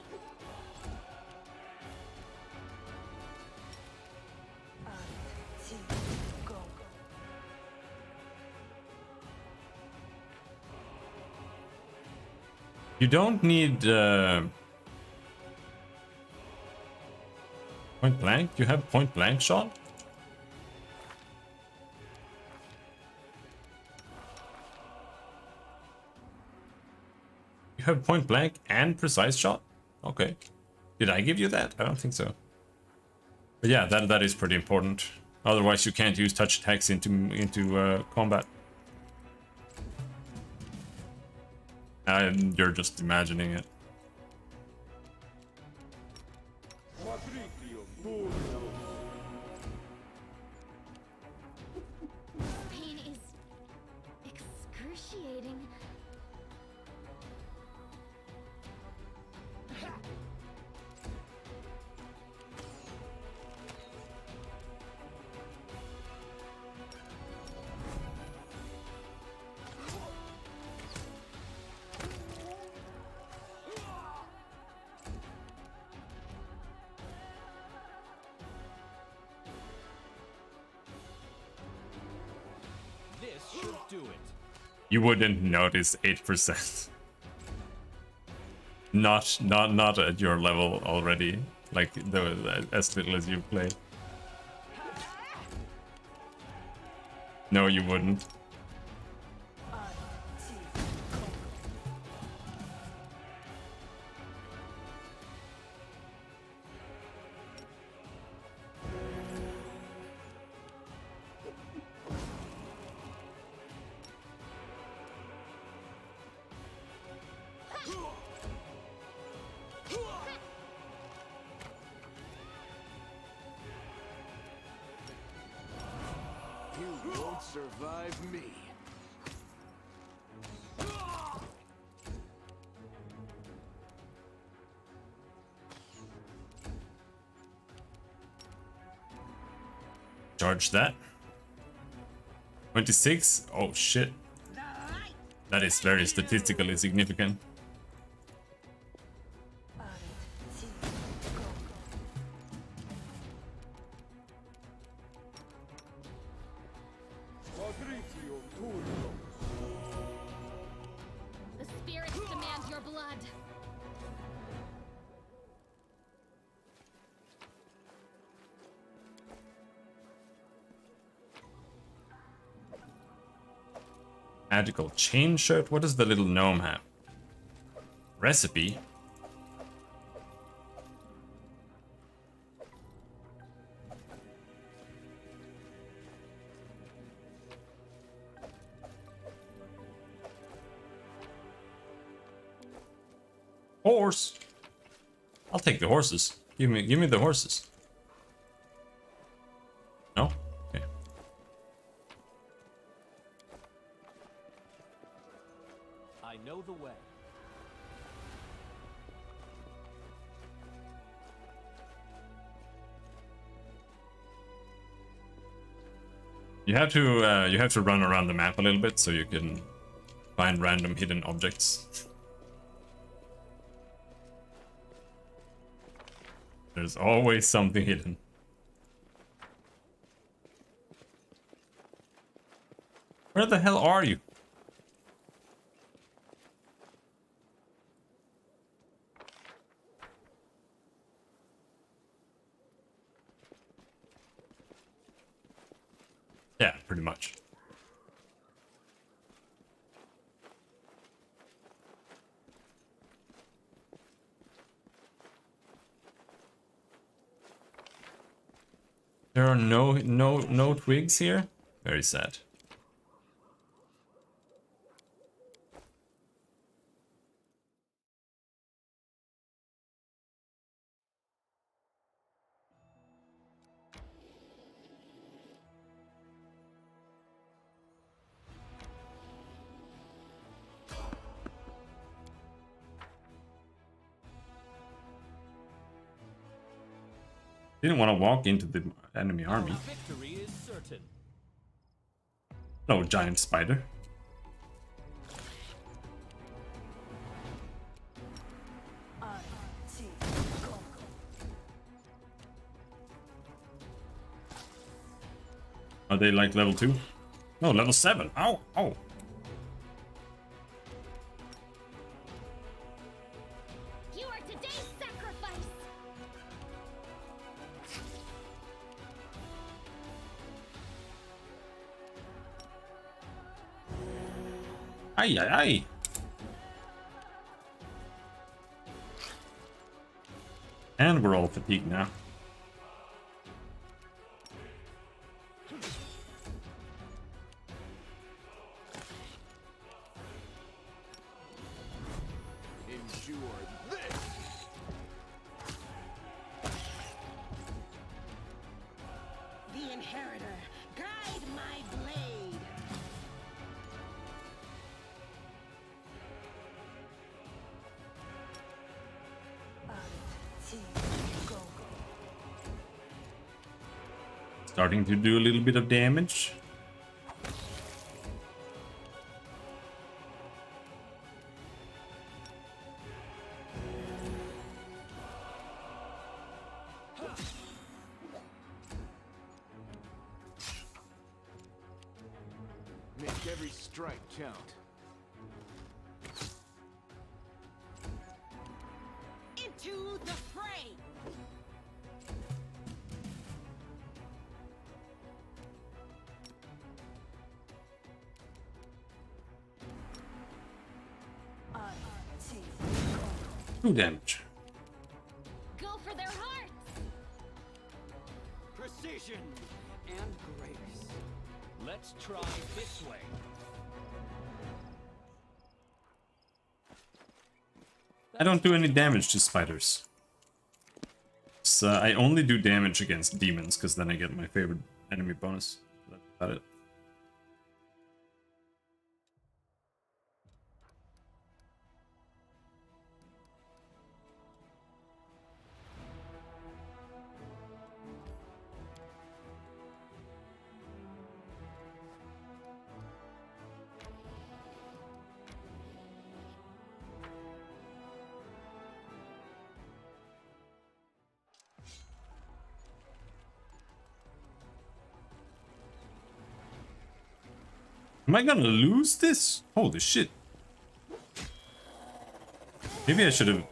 You don't need point blank? You have point blank shot? You have point blank and precise shot? Okay. Did I give you that? I don't think so. But yeah, that is pretty important. Otherwise you can't use touch attacks into combat. And you're just imagining it. Pain is excruciating. This should do it. You wouldn't notice 8%. Not at your level already. Like as little as you play. No, you wouldn't. You won't survive me. Charge that. 26? Oh shit. That is very statistically significant. The spirits demand your blood. Magical chain shirt? What does the little gnome have? Recipe? Horse! I'll take the horses. Give me the horses. No? Okay. I know the way. You have to run around the map a little bit so you can find random hidden objects. There's always something hidden. Where the hell are you? Yeah, pretty much. There are no twigs here? Very sad. Didn't want to walk into the enemy army. Victory is certain. No giant spider. Are they like level 2? No, level 7. Ow, ow. You are today's sacrifice. Ay, ay, ay. And we're all fatigued now. Endure this. The Inheritor, guide my blade. Starting to do a little bit of damage. Make every strike count. Into the fray! Two damage. Go for their hearts! Precision and grace. Let's try this way. I don't do any damage to spiders. So I only do damage against demons, because then I get my favorite enemy bonus. That's about it. Am I gonna lose this? Holy shit. Maybe I should have...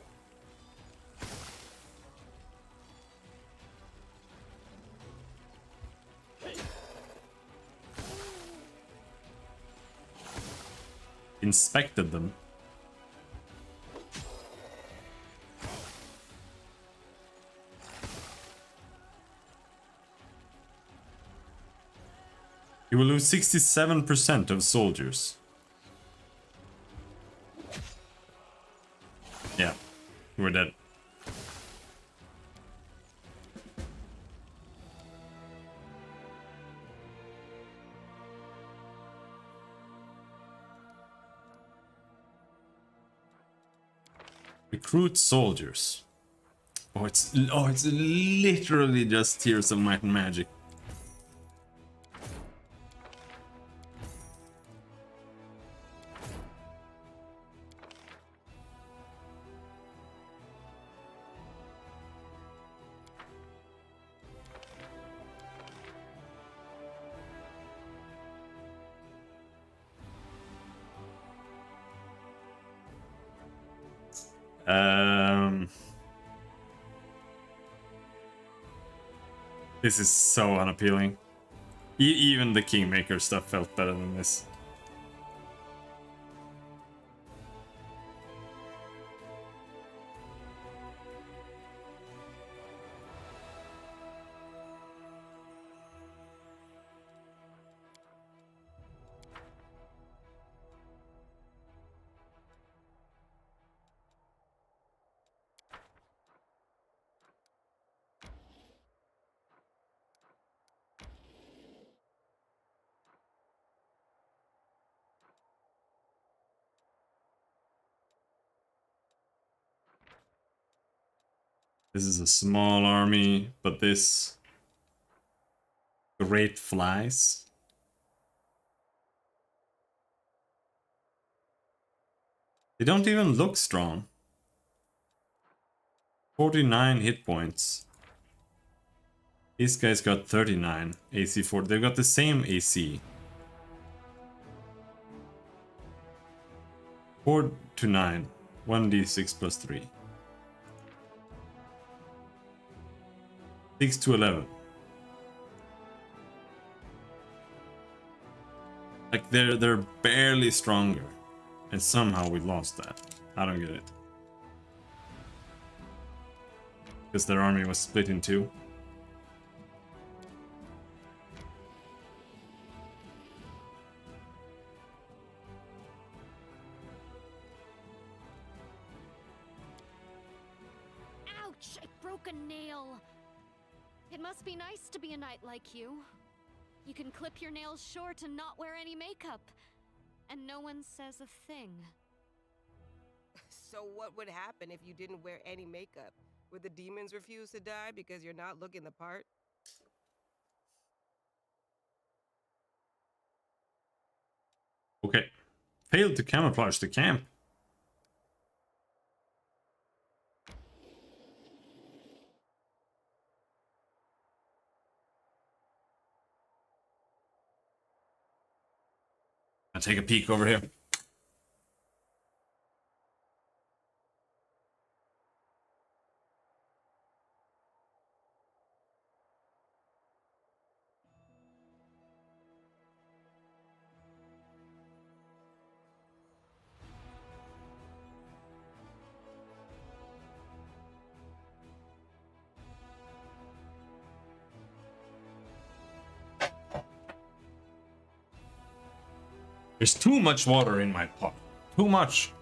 inspected them. You will lose 67% of soldiers. Yeah, we're dead. Recruit soldiers. Oh, it's literally just Tears of Might and Magic. This is so unappealing. Even the Kingmaker stuff felt better than this. This is a small army, but this great flies. They don't even look strong. 49 hit points. These guys got 39 AC 4. They've got the same AC. 4 to 9. 1d6 plus 3. 6 to 11. Like they're barely stronger. And somehow we lost that. I don't get it. Because their army was split in two. Ouch! I broke a nail. It must be nice to be a knight like you. You can clip your nails short and not wear any makeup. And no one says a thing. So what would happen if you didn't wear any makeup? Would the demons refuse to die because you're not looking the part? Okay. Failed to camouflage the camp. I'll take a peek over here. There's too much water in my pot. Too much.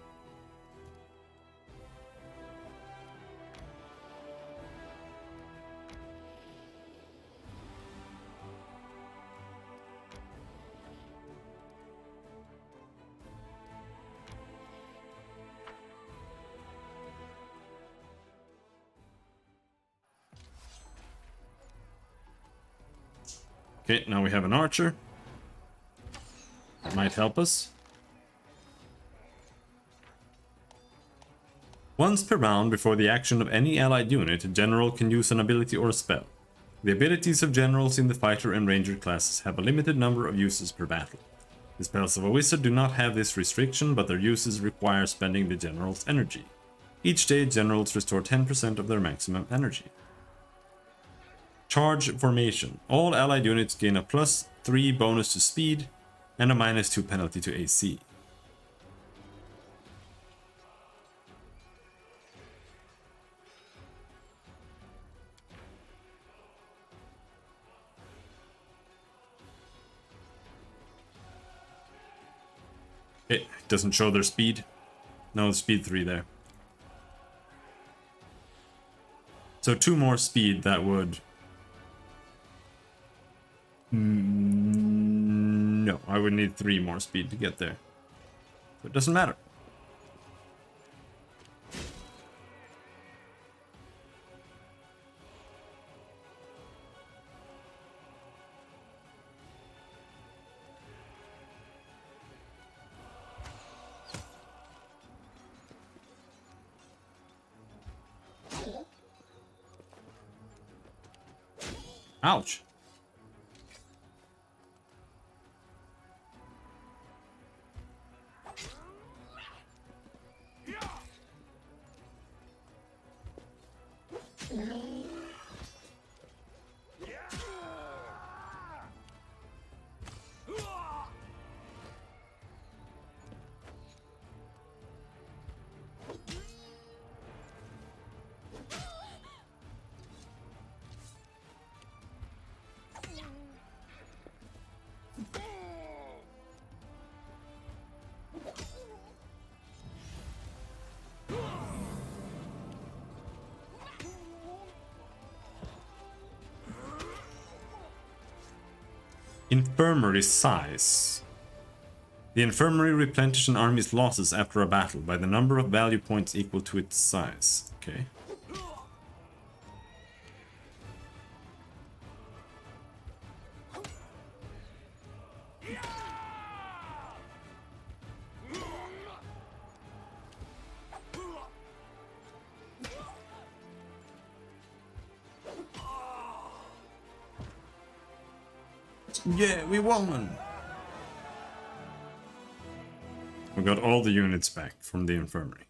Okay, now we have an archer. That might help us. Once per round before the action of any allied unit, a general can use an ability or a spell. The abilities of generals in the fighter and ranger classes have a limited number of uses per battle. The spells of a wizard do not have this restriction, but their uses require spending the general's energy. Each day, generals restore 10% of their maximum energy. Charge formation. All allied units gain a +3 bonus to speed and a -2 penalty to AC. It doesn't show their speed. No, speed 3 there. So 2 more speed, that would... No, I would need 3 more speed to get there. So it doesn't matter. Ouch. Infirmary size. The infirmary replenishes an army's losses after a battle by the number of value points equal to its size. Okay. Yeah, we won! We got all the units back from the infirmary.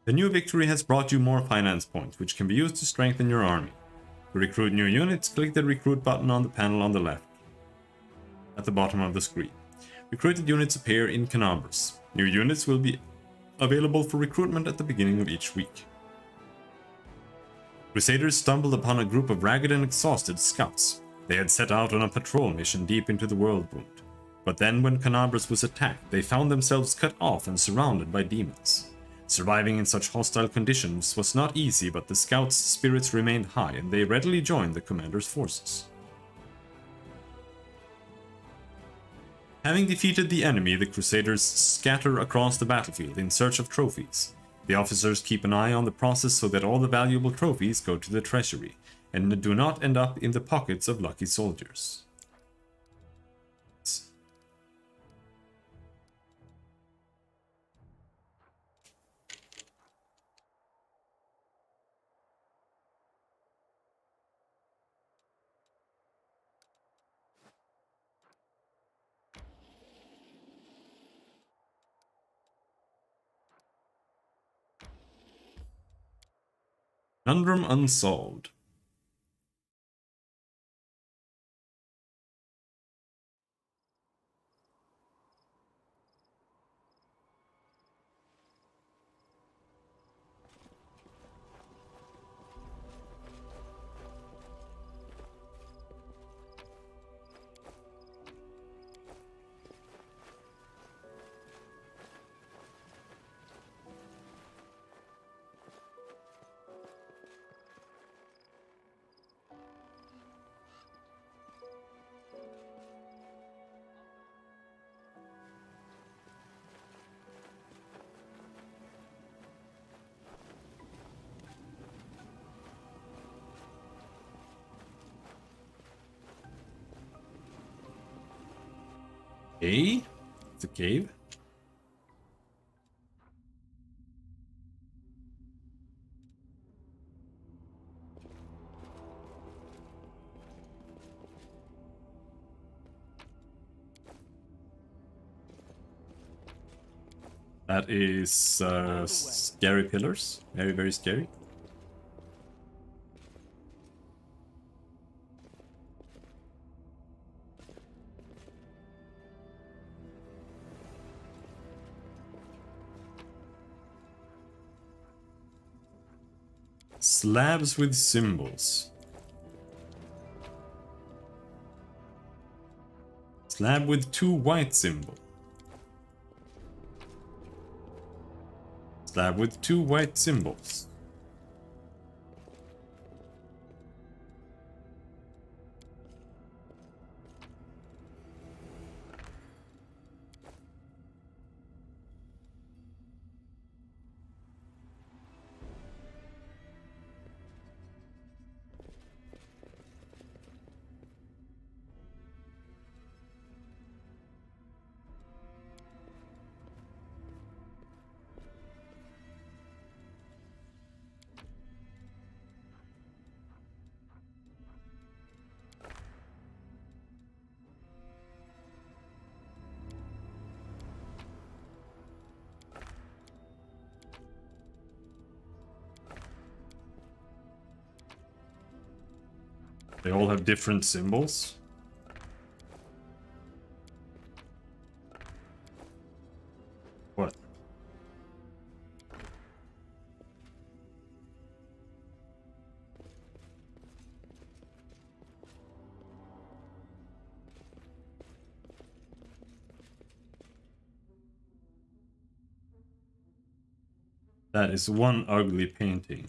The new victory has brought you more finance points, which can be used to strengthen your army. To recruit new units, click the recruit button on the panel on the left, at the bottom of the screen. Recruited units appear in Canobras. New units will be available for recruitment at the beginning of each week. Crusaders stumbled upon a group of ragged and exhausted scouts. They had set out on a patrol mission deep into the Worldwound. But then when Canobras was attacked, they found themselves cut off and surrounded by demons. Surviving in such hostile conditions was not easy, but the scouts' spirits remained high and they readily joined the commander's forces. Having defeated the enemy, the Crusaders scatter across the battlefield in search of trophies. The officers keep an eye on the process so that all the valuable trophies go to the treasury, and do not end up in the pockets of lucky soldiers. Conundrum unsolved. Okay, it's a cave. That is scary pillars. Very, very scary. Slabs with symbols. Slab with 2 white symbols. Slab with 2 white symbols. They all have different symbols. What? That is one ugly painting.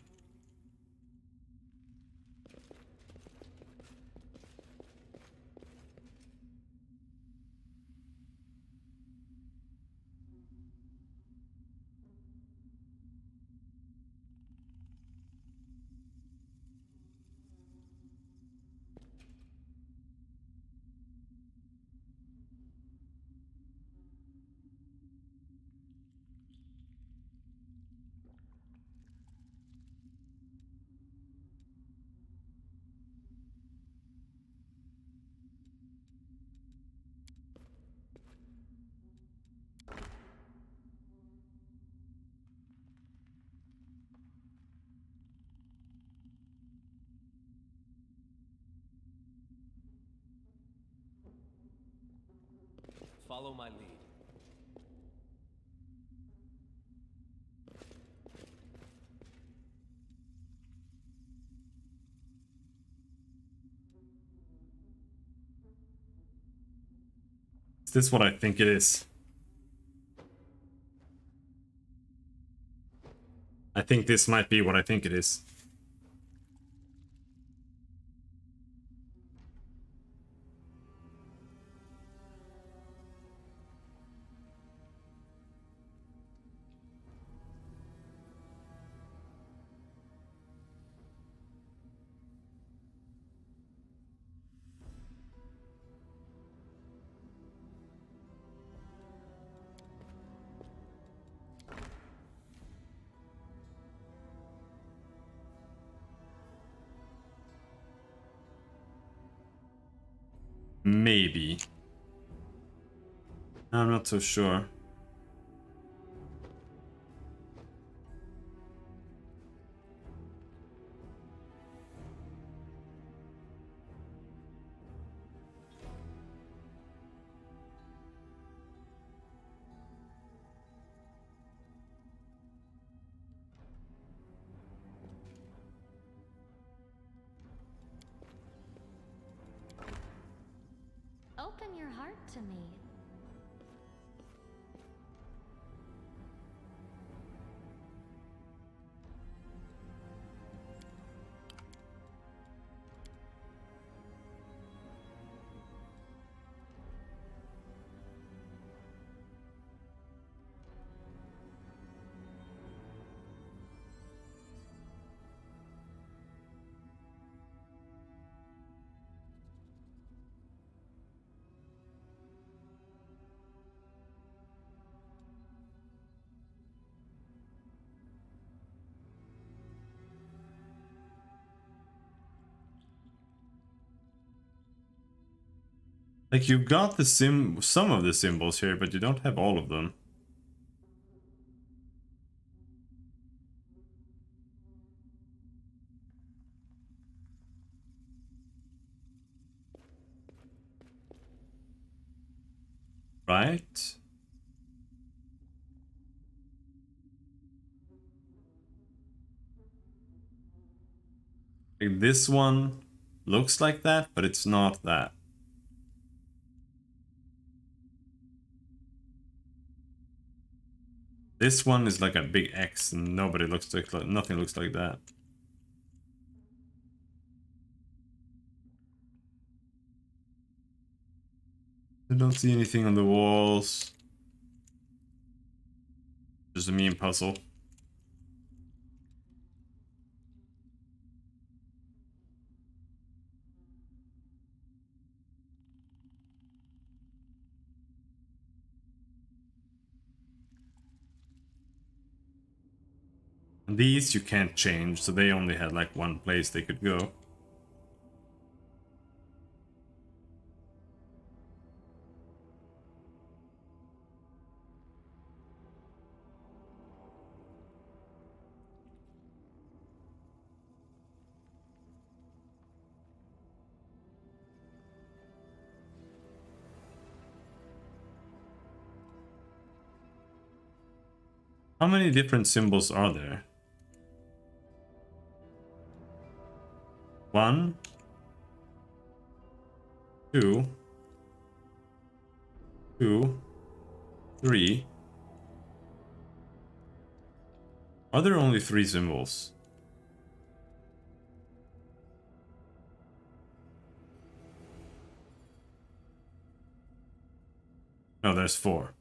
Follow my lead. Is this what I think it is? I think this might be what I think it is. Maybe. I'm not so sure. art to me. Like, you've got the some of the symbols here, but you don't have all of them. Right? Like, this one looks like that, but it's not that. This one is like a big X, and nobody looks like nothing looks like that. I don't see anything on the walls. Just a meme puzzle. And these you can't change, so they only had like one place they could go. How many different symbols are there? 1, 2, 2, 3. Are there only 3 symbols? No, there's 4.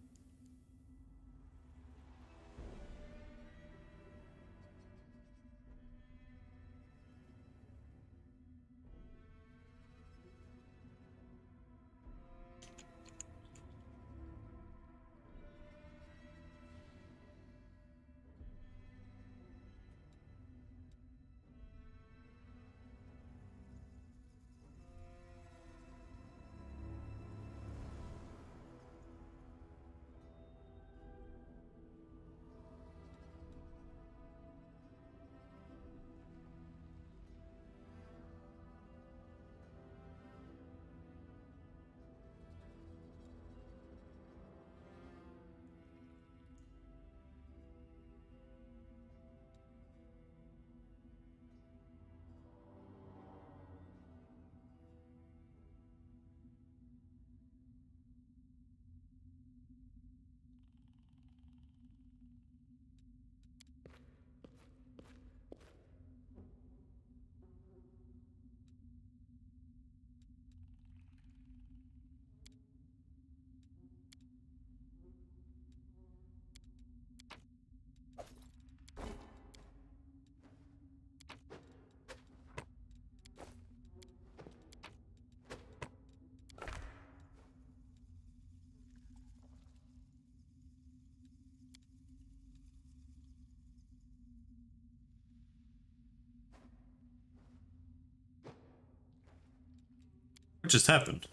What just happened?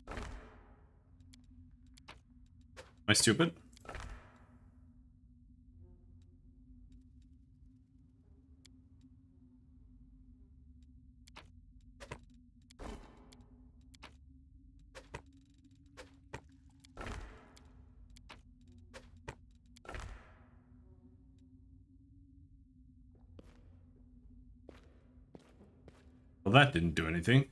Am I stupid? Well, that didn't do anything.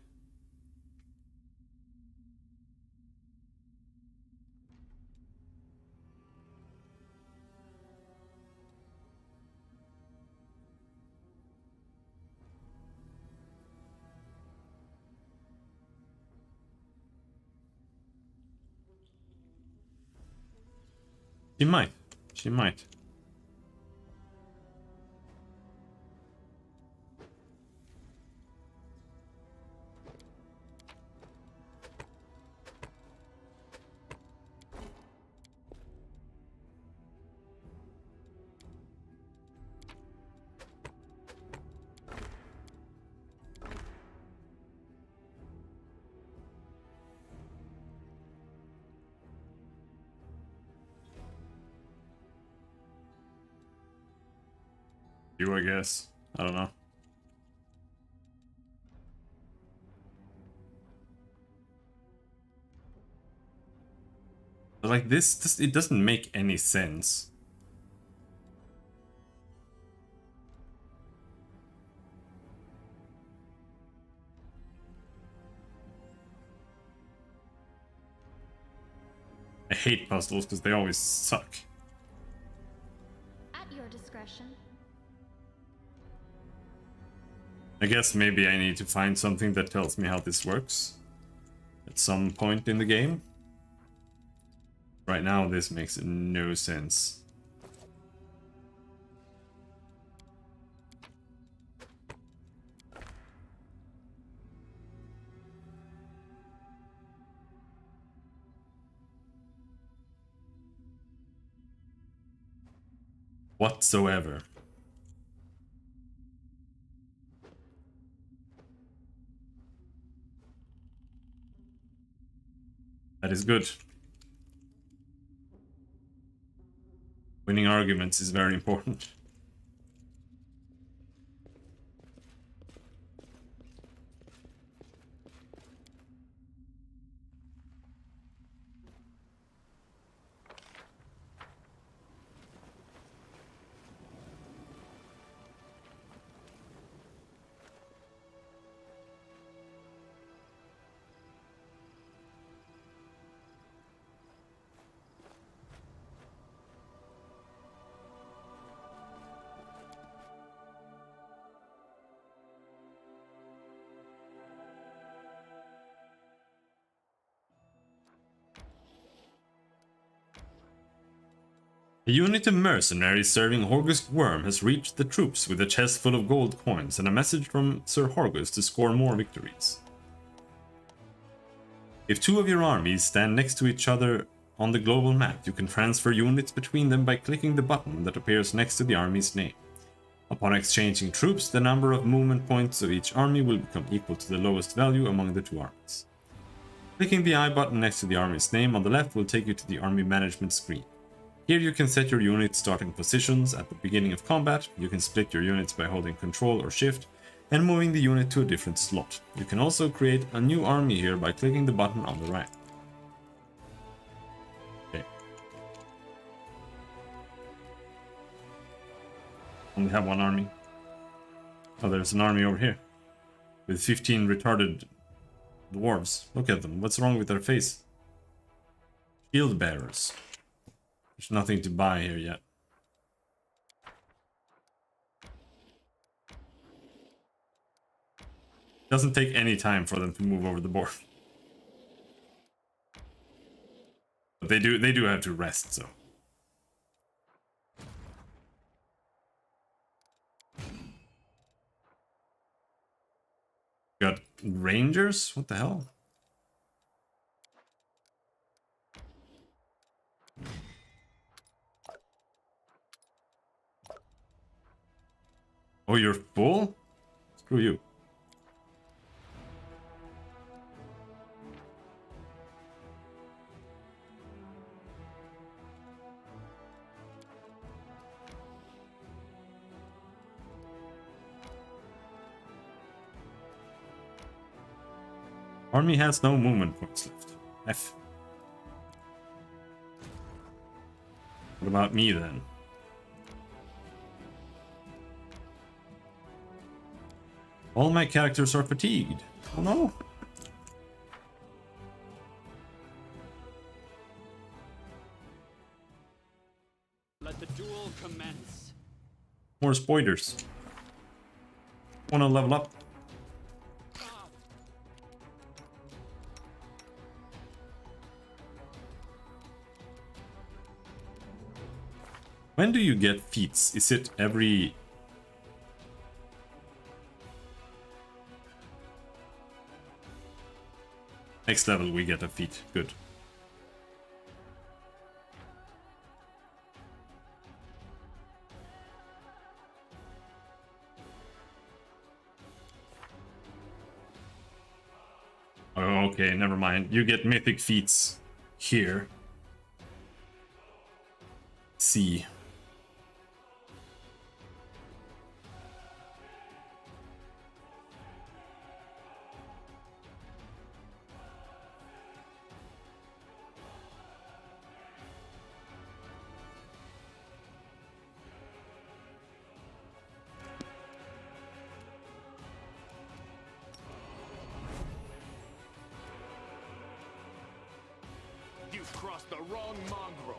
She might. She might. You, I guess. I don't know. But like this, it doesn't make any sense. I hate puzzles because they always suck. At your discretion. I guess maybe I need to find something that tells me how this works at some point in the game. Right now, this makes no sense. Whatsoever. That is good. Winning arguments is very important. A unit of mercenaries serving Horgus Worm has reached the troops with a chest full of gold coins and a message from Sir Horgus to score more victories. If two of your armies stand next to each other on the global map, you can transfer units between them by clicking the button that appears next to the army's name. Upon exchanging troops, the number of movement points of each army will become equal to the lowest value among the two armies. Clicking the I button next to the army's name on the left will take you to the army management screen. Here you can set your unit's starting positions at the beginning of combat. You can split your units by holding Ctrl or Shift and moving the unit to a different slot. You can also create a new army here by clicking the button on the right. Okay. Only have one army. Oh, there's an army over here with 15 retarded dwarves. Look at them. What's wrong with their face? Shield bearers. There's nothing to buy here yet. Doesn't take any time for them to move over the board. But they do have to rest, so. Got rangers? What the hell? Oh, you're full? Screw you. Army has no movement points left. F. What about me then? All my characters are fatigued. Oh no. Let the duel commence. More spoilers. Wanna level up? When do you get feats? Is it every... Next level we get a feat. Good. Oh, okay, never mind. You get mythic feats here. See. You've crossed the wrong mongrel.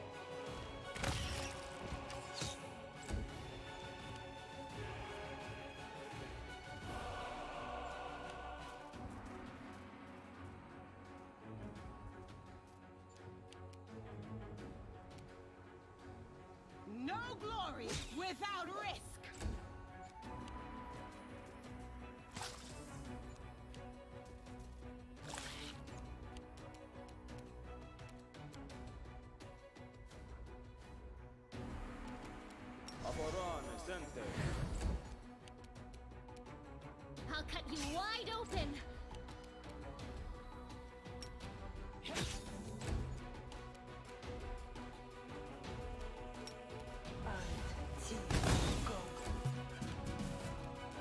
No glory without risk. I'll cut you wide open.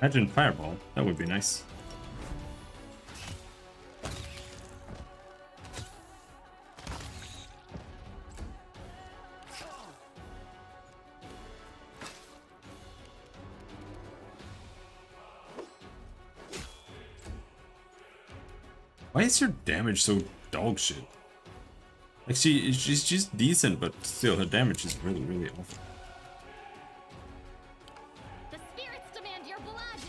Imagine fireball. That would be nice. Why is your damage so dog shit? Like she's just decent, but still her damage is really, really awful. The spirits demand your blood.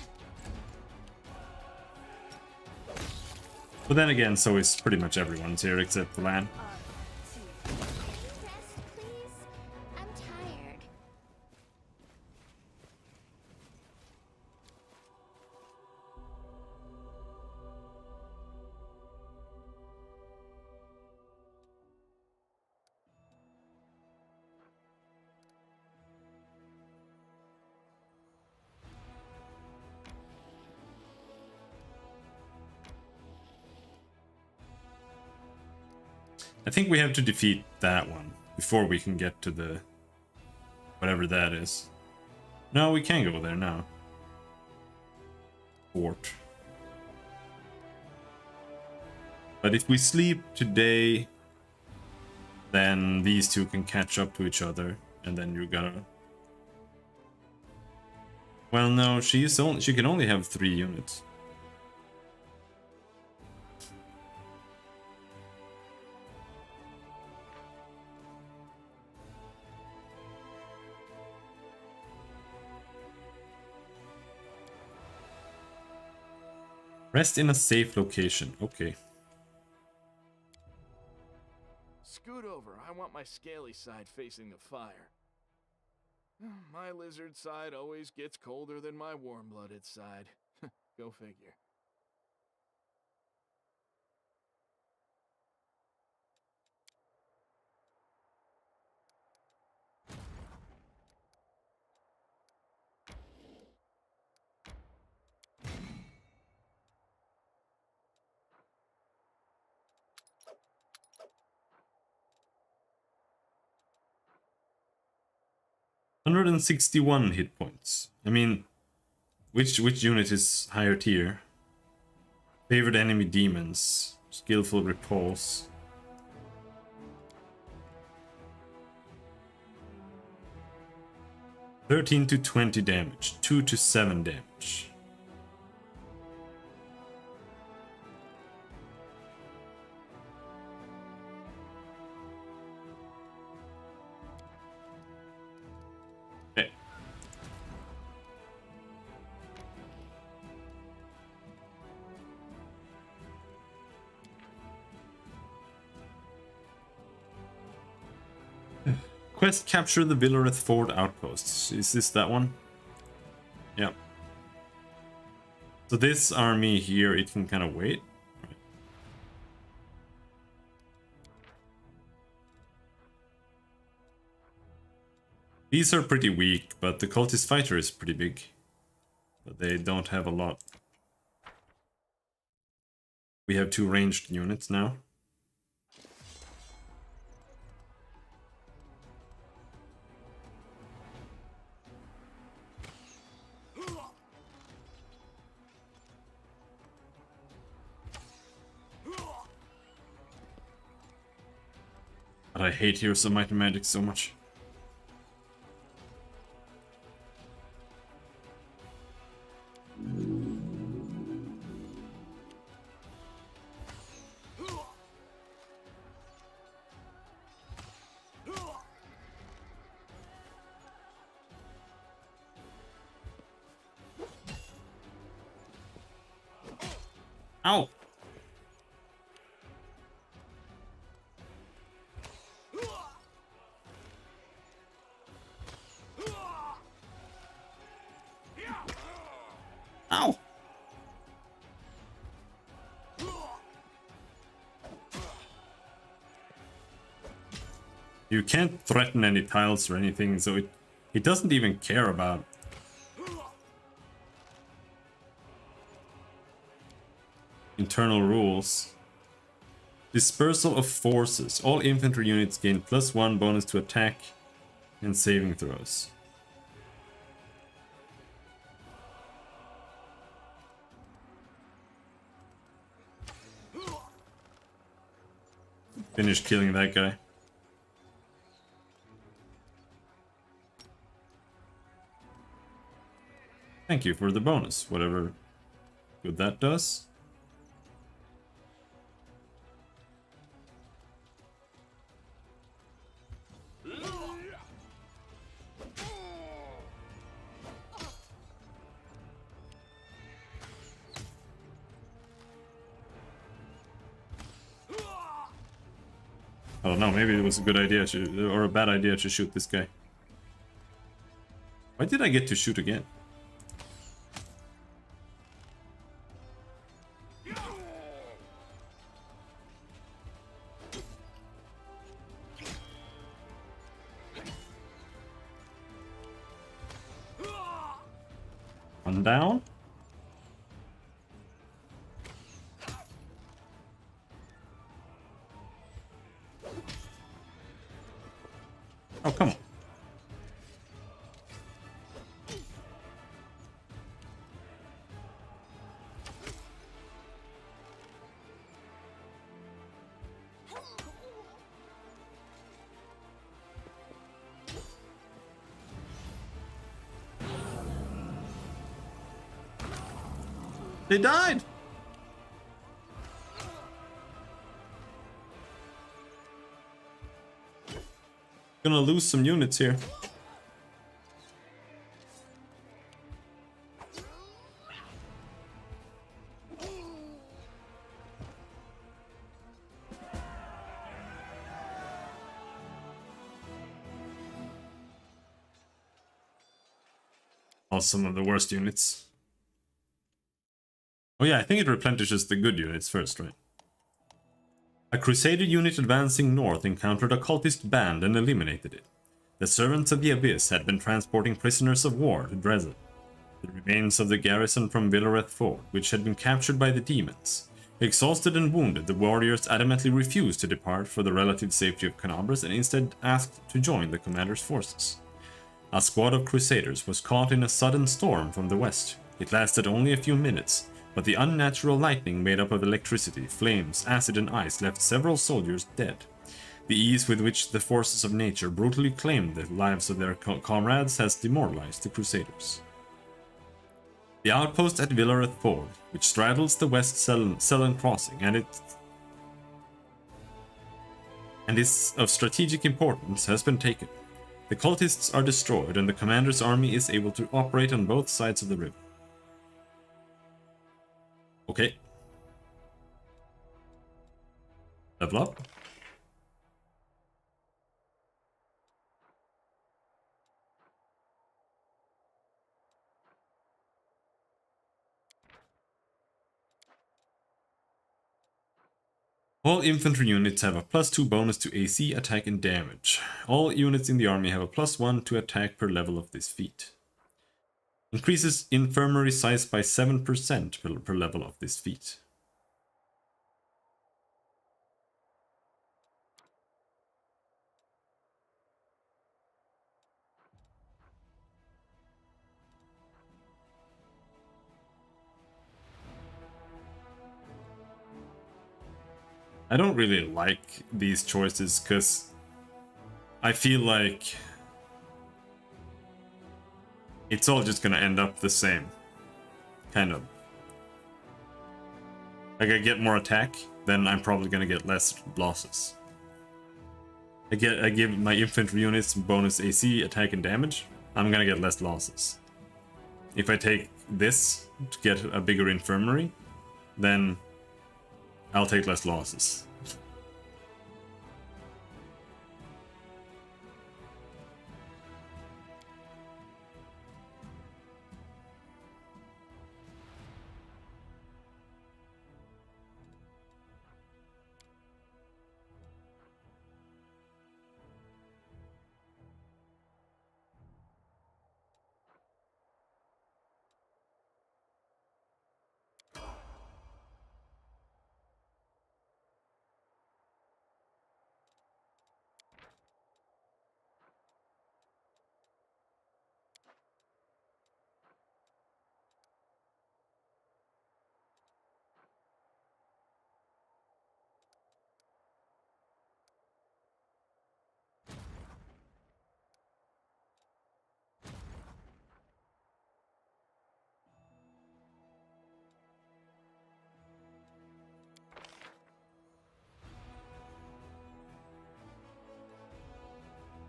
But then again, so is pretty much everyone's here except for Lan. Rest, please. I'm tired. I think we have to defeat that one before we can get to the... whatever that is. No, we can go there now. Fort. But if we sleep today, then these two can catch up to each other, and then you gotta... Well, no, she can only have 3 units. Rest in a safe location. Okay. Scoot over. I want my scaly side facing the fire. My lizard side always gets colder than my warm-blooded side. Go figure. $161 hit points. I mean, which unit is higher tier? Favored enemy demons. Skillful repulse. $13 to 20 damage. 2 to 7 damage. Quest capture the Villareth Ford outposts. Is this that one? Yeah. So this army here, it can kind of wait. Right. These are pretty weak, but the cultist fighter is pretty big. But they don't have a lot. We have 2 ranged units now. But I hate Heroes of Might and Magic so much. Ow! Ow! You can't threaten any tiles or anything, so it doesn't even care about internal rules. Dispersal of forces. All infantry units gain +1 bonus to attack and saving throws. Finish killing that guy. Thank you for the bonus, whatever good that does. I don't know, maybe it was a good idea to, or a bad idea to shoot this guy. Why did I get to shoot again? One down. Oh, come on. They died! Gonna lose some units here. Also some of the worst units. Oh yeah, I think it replenishes the good units first, right? A Crusader unit advancing north encountered a cultist band and eliminated it. The Servants of the Abyss had been transporting prisoners of war to Dresden. The remains of the garrison from Villareth Fort, which had been captured by the demons. Exhausted and wounded, the warriors adamantly refused to depart for the relative safety of Canabras and instead asked to join the commander's forces. A squad of Crusaders was caught in a sudden storm from the west. It lasted only a few minutes, but the unnatural lightning made up of electricity, flames, acid and ice left several soldiers dead. The ease with which the forces of nature brutally claimed the lives of their comrades has demoralized the Crusaders. The outpost at Villareth Ford, which straddles the West Selen Crossing and is of strategic importance, has been taken. The cultists are destroyed and the commander's army is able to operate on both sides of the river. Okay. Level up. All infantry units have a +2 bonus to AC, attack, and damage. All units in the army have a +1 to attack per level of this feat. Increases infirmary size by 7% per level of this feat. I don't really like these choices because I feel like it's all just gonna end up the same. Kind of. Like I get more attack, then I'm probably gonna get less losses. I give my infantry units bonus AC, attack, and damage, I'm gonna get less losses. If I take this to get a bigger infirmary, then I'll take less losses.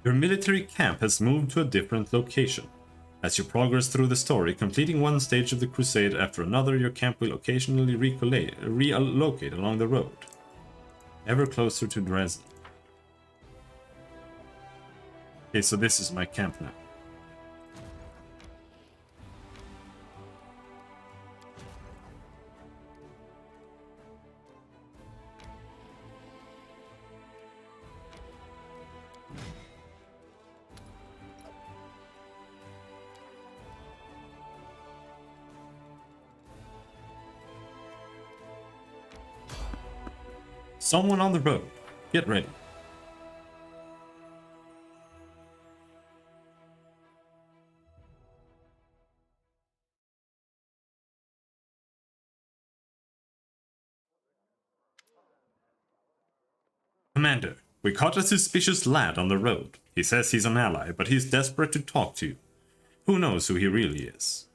Your military camp has moved to a different location. As you progress through the story, completing one stage of the crusade after another, your camp will occasionally relocate along the road, ever closer to Dresden. Okay, so this is my camp now. Someone on the road. Get ready. Commander, we caught a suspicious lad on the road. He says he's an ally, but he's desperate to talk to you. Who knows who he really is?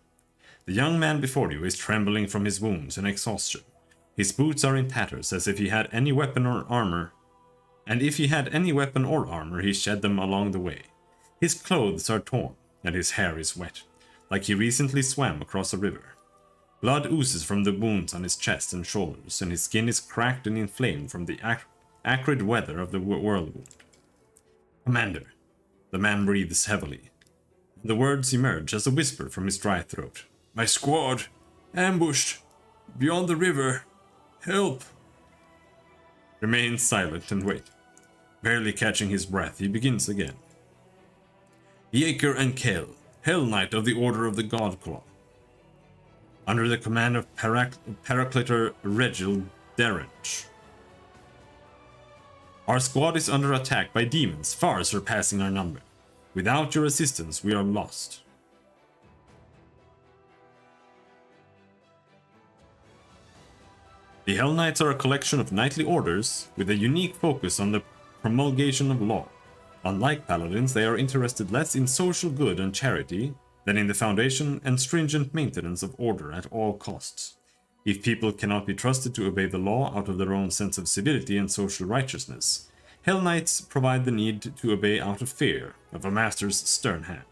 The young man before you is trembling from his wounds and exhaustion. His boots are in tatters, as if he had any weapon or armor, and if he had any weapon or armor, he shed them along the way. His clothes are torn, and his hair is wet, like he recently swam across a river. Blood oozes from the wounds on his chest and shoulders, and his skin is cracked and inflamed from the acrid weather of the whirlwind. Commander, the man breathes heavily. The words emerge as a whisper from his dry throat. My squad, ambushed, beyond the river. Help! Remain silent and wait. Barely catching his breath, he begins again. Yeaker and Kel, Hell Knight of the Order of the Godclaw. Under the command of Paracletor Regil Derenge. Our squad is under attack by demons far surpassing our number. Without your assistance, we are lost. The Hell Knights are a collection of knightly orders with a unique focus on the promulgation of law. Unlike paladins, they are interested less in social good and charity than in the foundation and stringent maintenance of order at all costs. If people cannot be trusted to obey the law out of their own sense of civility and social righteousness, Hell Knights provide the need to obey out of fear of a master's stern hand.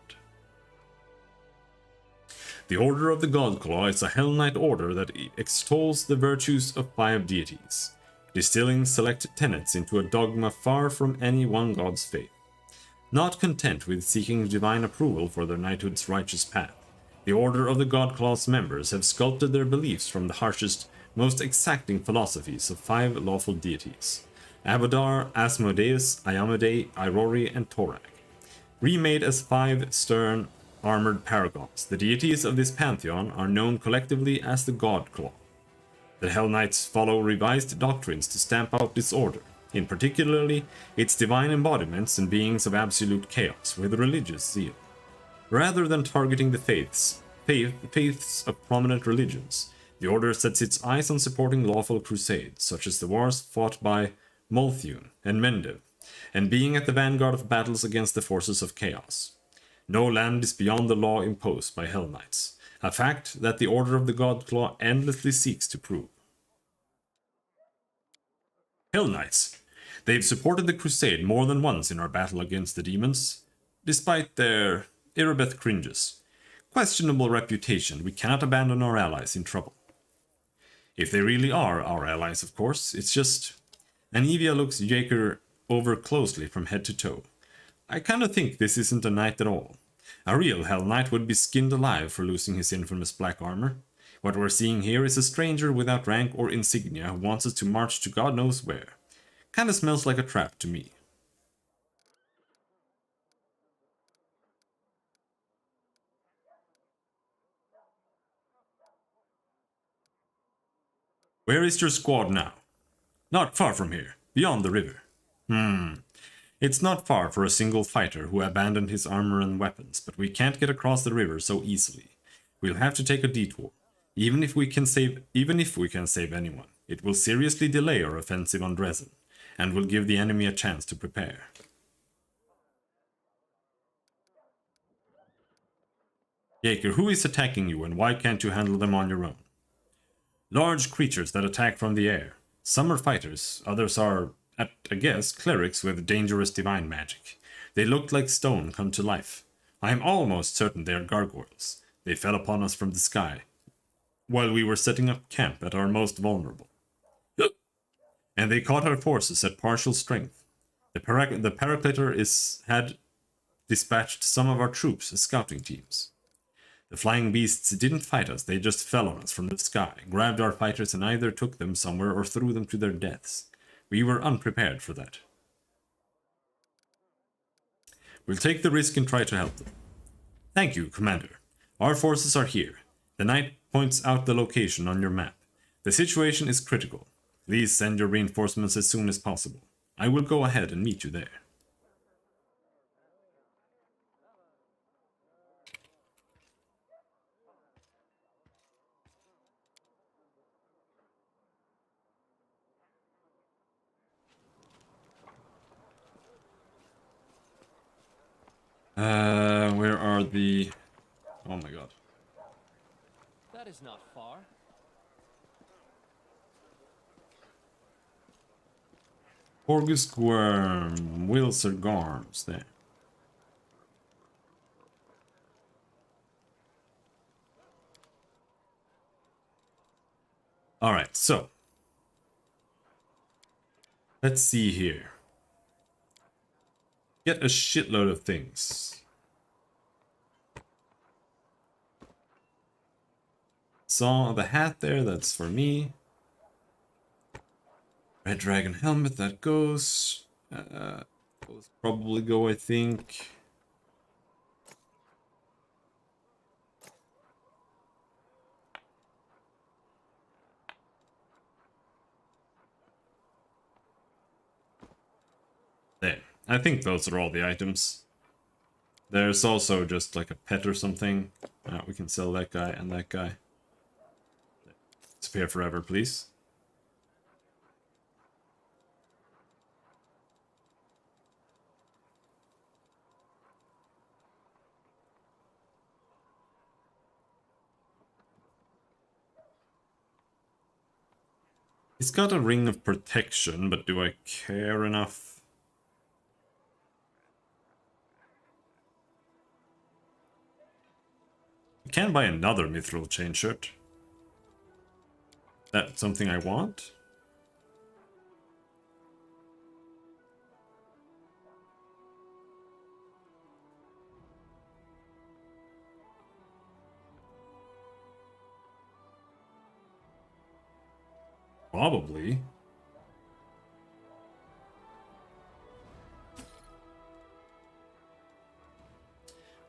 The Order of the Godclaw is a Hell Knight order that extols the virtues of 5 deities, distilling select tenets into a dogma far from any one god's faith. Not content with seeking divine approval for their knighthood's righteous path, the Order of the Godclaw's members have sculpted their beliefs from the harshest most exacting philosophies of 5 lawful deities: Abadar, Asmodeus, Iomedae, Irori, and Torag. Remade as 5 stern, armored paragons, the deities of this pantheon are known collectively as the God Claw. The Hell Knights follow revised doctrines to stamp out disorder, in particularly its divine embodiments and beings of absolute chaos with religious zeal. Rather than targeting the faiths of prominent religions, the Order sets its eyes on supporting lawful crusades, such as the wars fought by Molthune and Mendev, and being at the vanguard of battles against the forces of chaos. No land is beyond the law imposed by Hell Knights, a fact that the Order of the Godclaw endlessly seeks to prove. Hell Knights. They've supported the crusade more than once in our battle against the demons, despite their Irabeth cringes. Questionable reputation, we cannot abandon our allies in trouble. If they really are our allies, of course, it's just... Anivia looks Jaker over closely from head to toe. I kinda think this isn't a knight at all. A real Hell Knight would be skinned alive for losing his infamous black armor. What we're seeing here is a stranger without rank or insignia who wants us to march to God knows where. Kinda smells like a trap to me. Where is your squad now? Not far from here, beyond the river. It's not far for a single fighter who abandoned his armor and weapons, but we can't get across the river so easily. We'll have to take a detour. Even if we can save anyone, it will seriously delay our offensive on Dresden, and will give the enemy a chance to prepare. Jaker, who is attacking you and why can't you handle them on your own? Large creatures that attack from the air. Some are fighters, others are, at a guess, clerics with dangerous divine magic. They looked like stone come to life. I am almost certain they are gargoyles. They fell upon us from the sky, while we were setting up camp at our most vulnerable. And they caught our forces at partial strength. The Paracletor had dispatched some of our troops as scouting teams. The flying beasts didn't fight us, they just fell on us from the sky, grabbed our fighters and either took them somewhere or threw them to their deaths. We were unprepared for that. We'll take the risk and try to help them. Thank you, Commander. Our forces are here. The knight points out the location on your map. The situation is critical. Please send your reinforcements as soon as possible. I will go ahead and meet you there. Where are the... Oh my god. That is not far. Porgus Worm, Wilser Garms, there. Alright, so. Let's see here. Get a shitload of things. Saw the hat there, that's for me. Red Dragon helmet, that goes. Those probably go, I think. There. I think those are all the items. There's also just like a pet or something. We can sell that guy and that guy. Disappear forever, please. He's got a ring of protection, but do I care enough? I can buy another mithril chain shirt. That's something I want? Probably.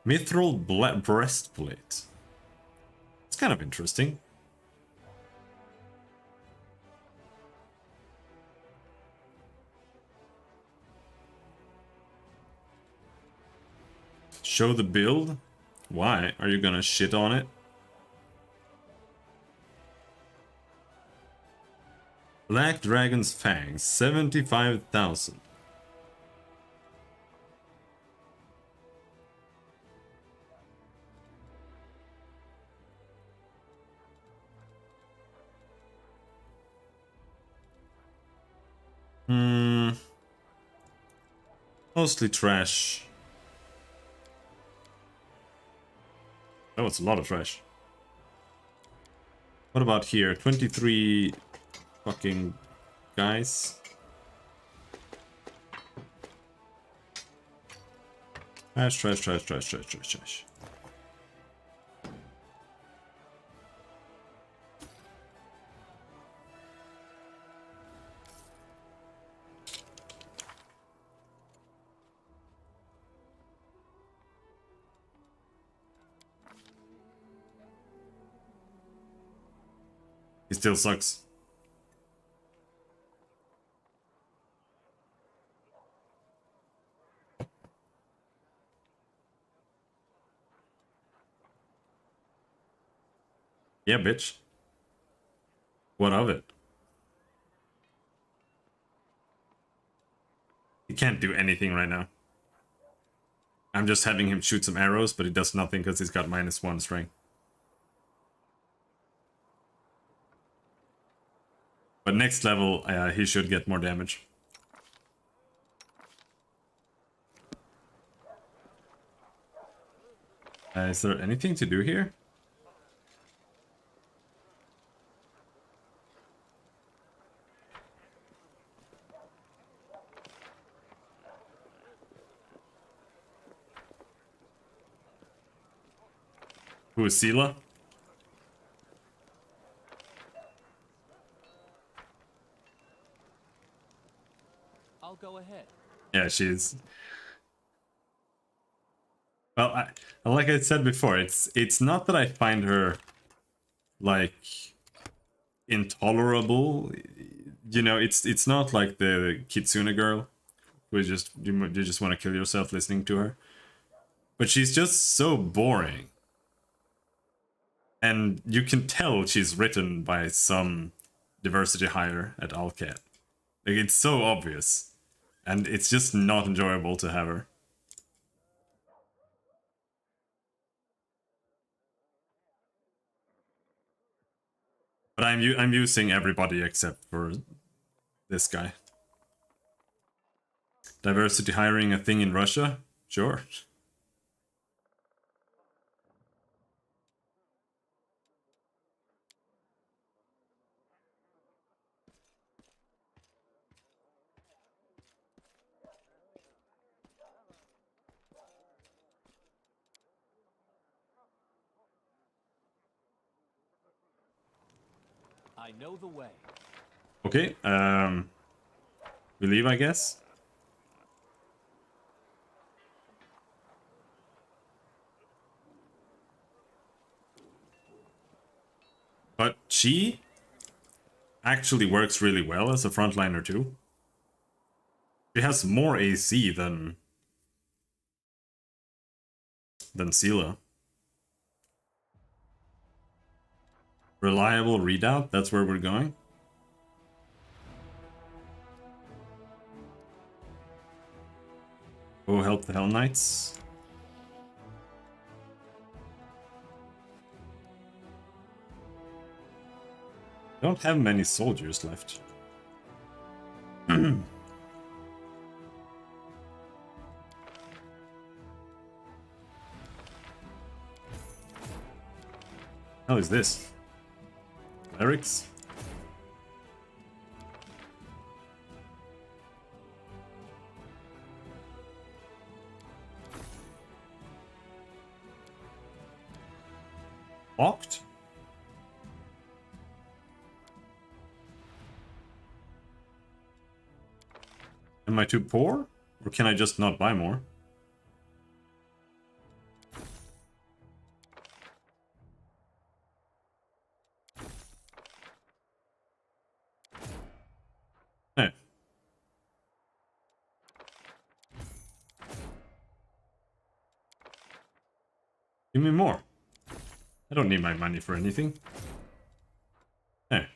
Mithril breastplate. It's kind of interesting. Show the build? Why? Are you gonna shit on it? Black Dragon's Fangs, 75,000. Mostly trash. Oh, it's a lot of trash. What about here? 23 fucking guys. Trash, trash, trash, trash, trash, trash, trash. He still sucks. Yeah, bitch. What of it? He can't do anything right now. I'm just having him shoot some arrows, but he does nothing because he's got -1 strength. But next level, he should get more damage. Is there anything to do here? Who is Sela? I'll go ahead. Yeah, she's... Well, like I said before, it's not that I find her, like, intolerable. You know, it's not like the Kitsune girl, who is just, you just want to kill yourself listening to her. But she's just so boring. And you can tell she's written by some diversity hire at Alcat. Like, it's so obvious. And it's just not enjoyable to have her. But I'm using everybody except for this guy. Diversity hiring a thing in Russia? Sure. I know the way. Okay, we leave, I guess. But she actually works really well as a frontliner too. She has more AC than Sela. Reliable readout, that's where we're going. Go help the Hell Knights. Don't have many soldiers left. Hell is this? Clerics? Locked? Am I too poor? Or can I just not buy more? Hey. Give me more. I don't need my money for anything. Hey.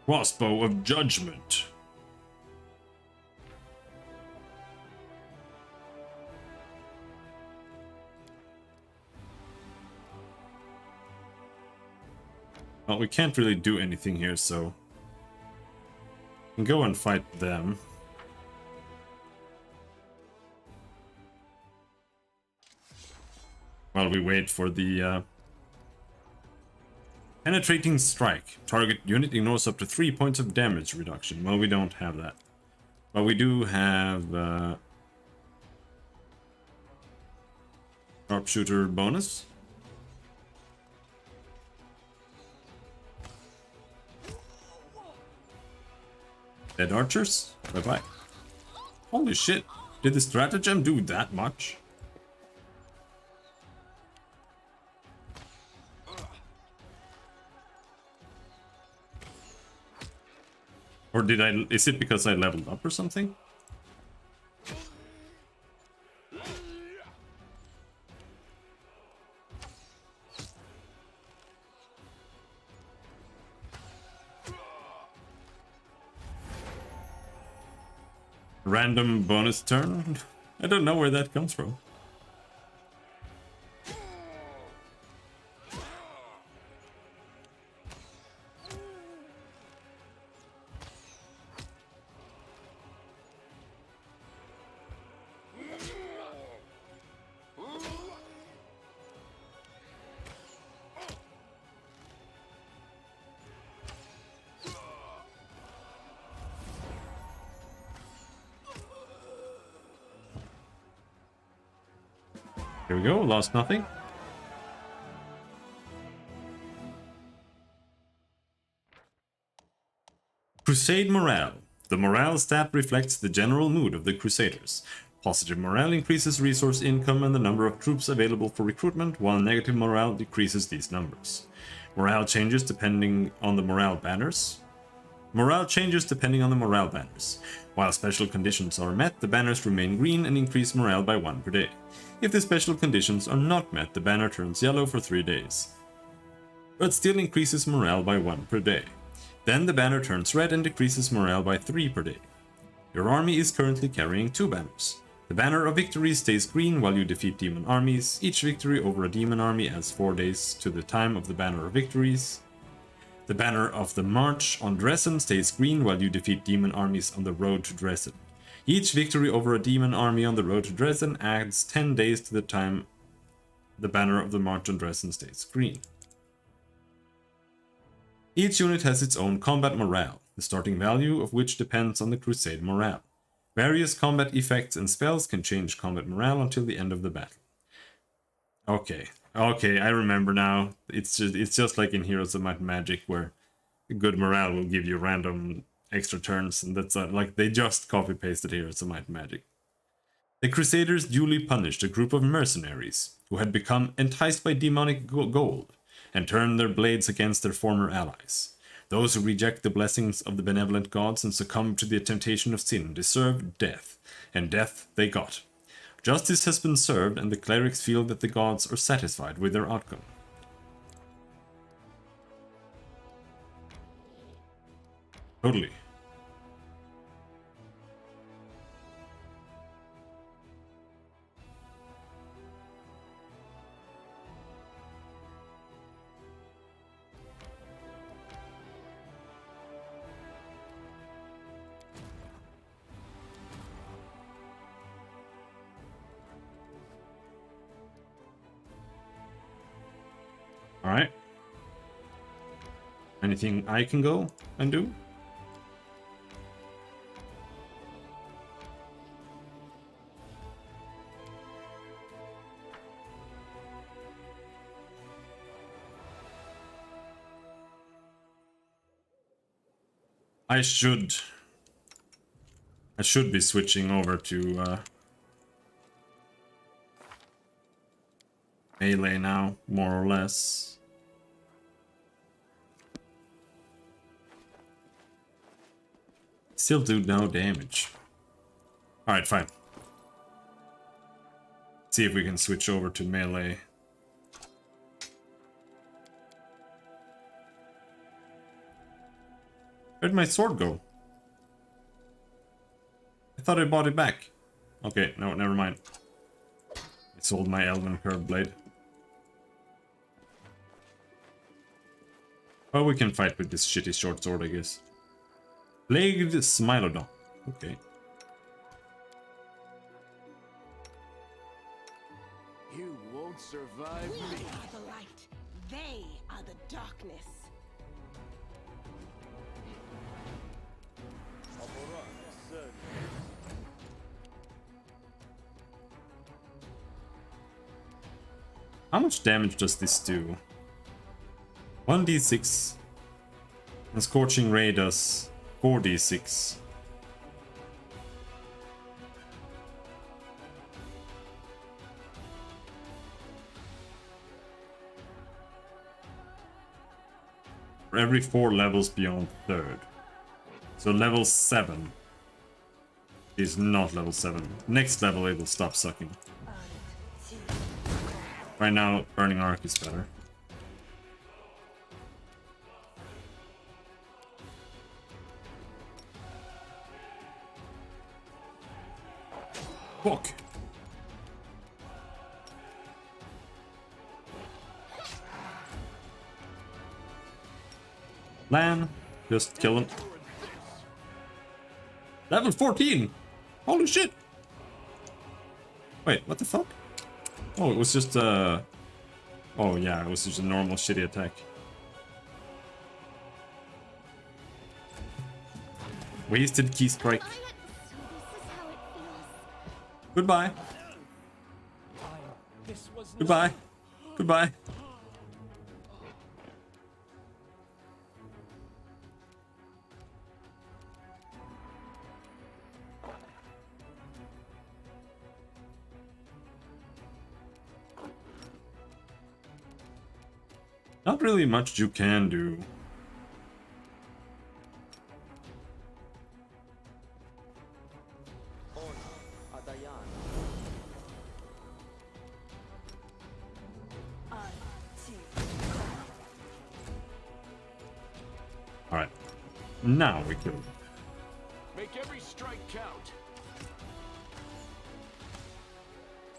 Crossbow of Judgment. Well, we can't really do anything here, so we can go and fight them. While we wait for the Penetrating Strike. Target unit ignores up to 3 points of damage reduction. Well, we don't have that. But we do have Sharpshooter bonus. Dead archers. Bye-bye. Holy shit. Did the stratagem do that much? Or did I... Is it because I leveled up or something? Random bonus turn? I don't know where that comes from. Here we go, lost nothing. Crusade Morale. The morale stat reflects the general mood of the Crusaders. Positive morale increases resource income and the number of troops available for recruitment, while negative morale decreases these numbers. Morale changes depending on the morale banners. Morale changes depending on the morale banners. While special conditions are met, the banners remain green and increase morale by 1 per day. If the special conditions are not met, the banner turns yellow for 3 days, but still increases morale by 1 per day. Then the banner turns red and decreases morale by 3 per day. Your army is currently carrying 2 banners. The banner of victory stays green while you defeat demon armies. Each victory over a demon army adds 4 days to the time of the banner of victories. The banner of the march on Dresden stays green while you defeat demon armies on the road to Dresden. Each victory over a demon army on the road to Dresden adds 10 days to the time the banner of the march on Dresden stays green. Each unit has its own combat morale, the starting value of which depends on the Crusade morale. Various combat effects and spells can change combat morale until the end of the battle. Okay, I remember now. It's just like in Heroes of Might and Magic, where good morale will give you random extra turns, and that's like they just copy pasted Heroes of Might and Magic. The Crusaders duly punished a group of mercenaries who had become enticed by demonic gold and turned their blades against their former allies. Those who reject the blessings of the benevolent gods and succumb to the temptation of sin deserve death, and death they got. Justice has been served, and the clerics feel that the gods are satisfied with their outcome. Totally. Alright. Anything I can go and do? I should be switching over to melee now, more or less. Still do no damage. Alright, fine. See if we can switch over to melee. Where'd my sword go? I thought I bought it back. Okay, no, never mind. I sold my Elven Curved Blade. Well, we can fight with this shitty short sword, I guess. Plagued Smilodon. Okay. You won't survive We me. are the light. They are the darkness. How much damage does this do? 1d6. And Scorching Ray does 4d6. For every 4 levels beyond 3rd. So level 7 is not level 7. Next level it will stop sucking. Right now, Burning Arc is better. Fuck! Lan, just kill him. Level 14! Holy shit! Wait, what the fuck? Oh, it was just oh yeah, it was just a normal shitty attack. Wasted key strike. Goodbye. Goodbye. Goodbye. Not really much you can do. Alright. Now we kill him. Make every strike count.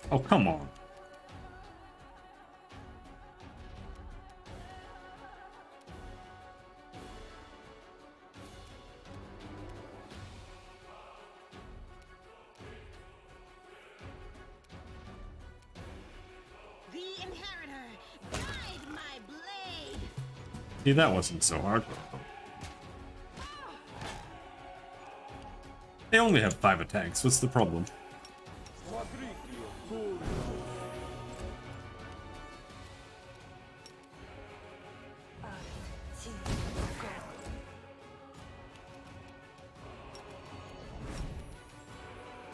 Oh, come on. See, that wasn't so hard. They only have 5 attacks. What's the problem?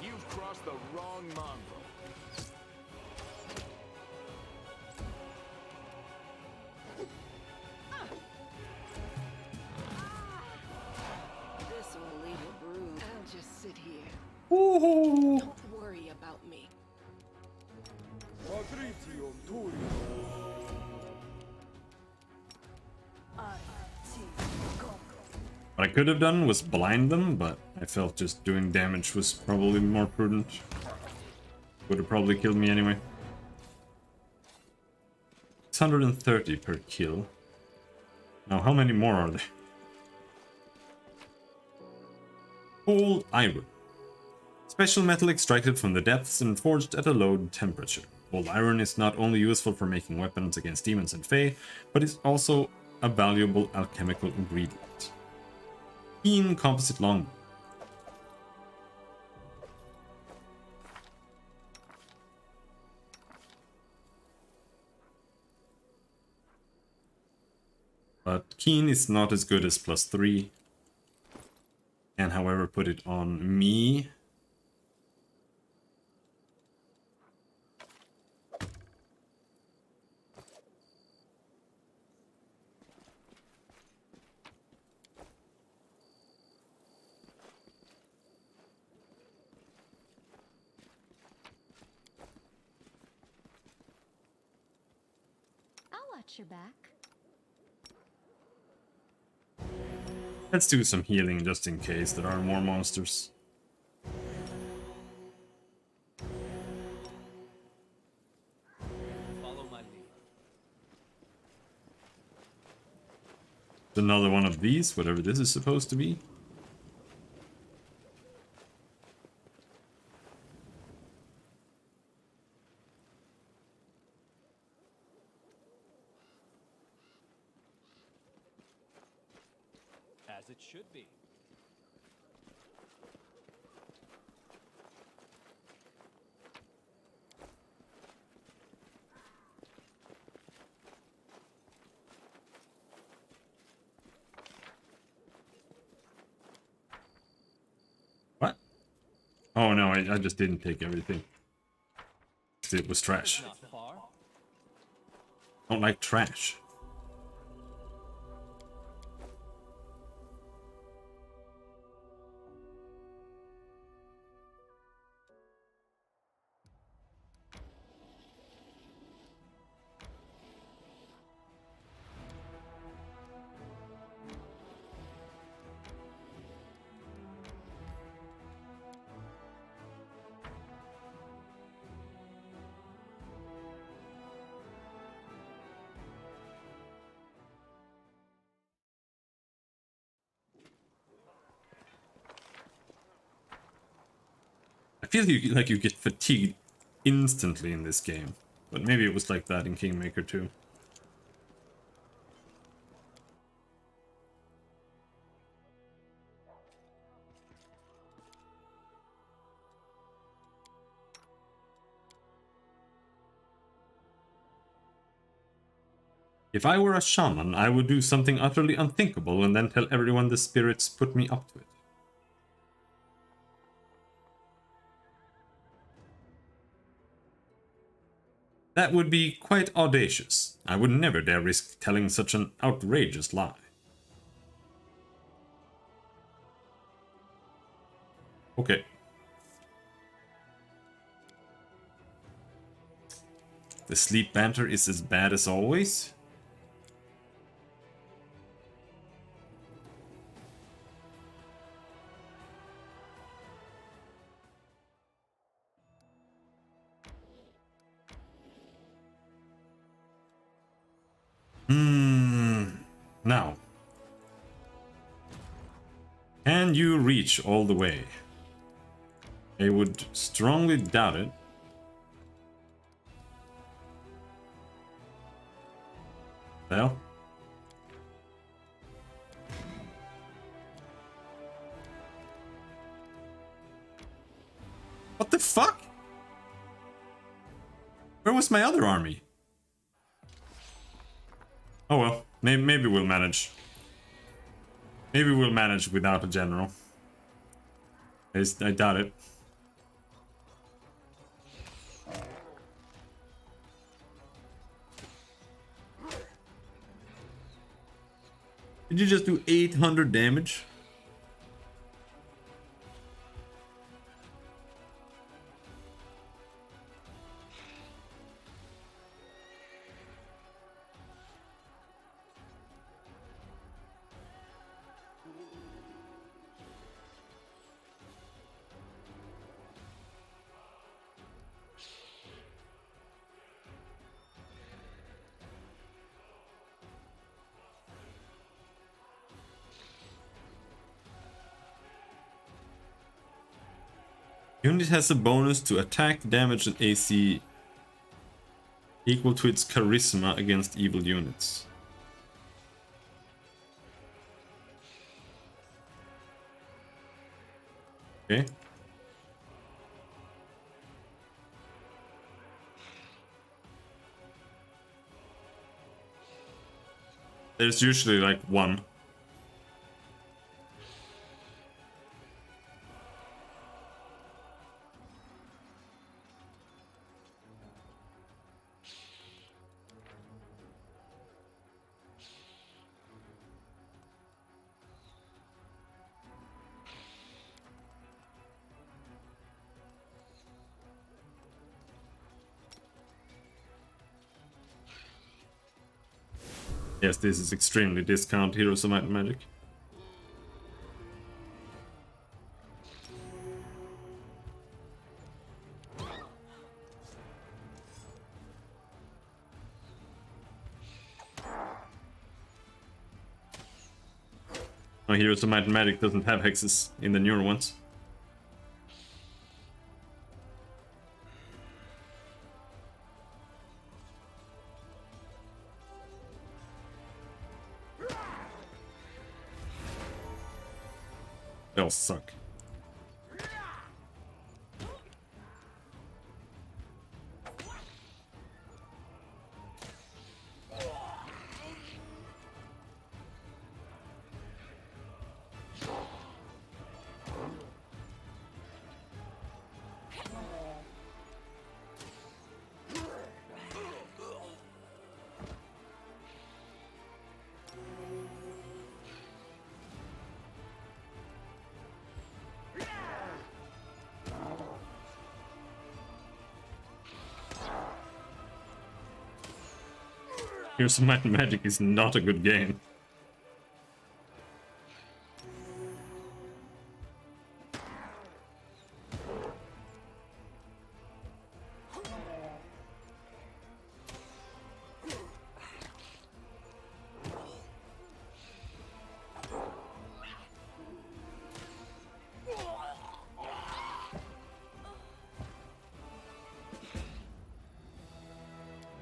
You've crossed the wrong mongrel. Sit here. Woohoo! Don't worry about me. What I could have done was blind them, but I felt just doing damage was probably more prudent. Would have probably killed me anyway. 630 per kill. Now, how many more are there? Old iron. Let's Special metal extracted from the depths and forged at a low temperature. Old iron is not only useful for making weapons against demons and fae, but is also a valuable alchemical ingredient. Keen composite longbow. But keen is not as good as +3. Can, however, put it on me. I'll watch your back. Let's do some healing just in case there are more monsters. Follow my lead. Another one of these, whatever this is supposed to be. As it should be. What? Oh no, I just didn't take everything. It was trash. Not far. Don't like trash. I feel like you get fatigued instantly in this game, but maybe it was like that in Kingmaker too. If I were a shaman, I would do something utterly unthinkable and then tell everyone the spirits put me up to it. That would be quite audacious. I would never dare risk telling such an outrageous lie. Okay. The sleep banter is as bad as always. Now. Can you reach all the way? I would strongly doubt it. Well. What the fuck? Where was my other army? Oh well, maybe we'll manage. Maybe we'll manage without a general. I doubt it. Did you just do 800 damage? Unit has a bonus to attack, damage, and AC equal to its charisma against evil units. Okay. There's usually like one. Yes, this is extremely discount Heroes of Might and Magic. No, Heroes of Might and Magic doesn't have hexes in the newer ones. They all suck. Heroes of Might and Magic is not a good game.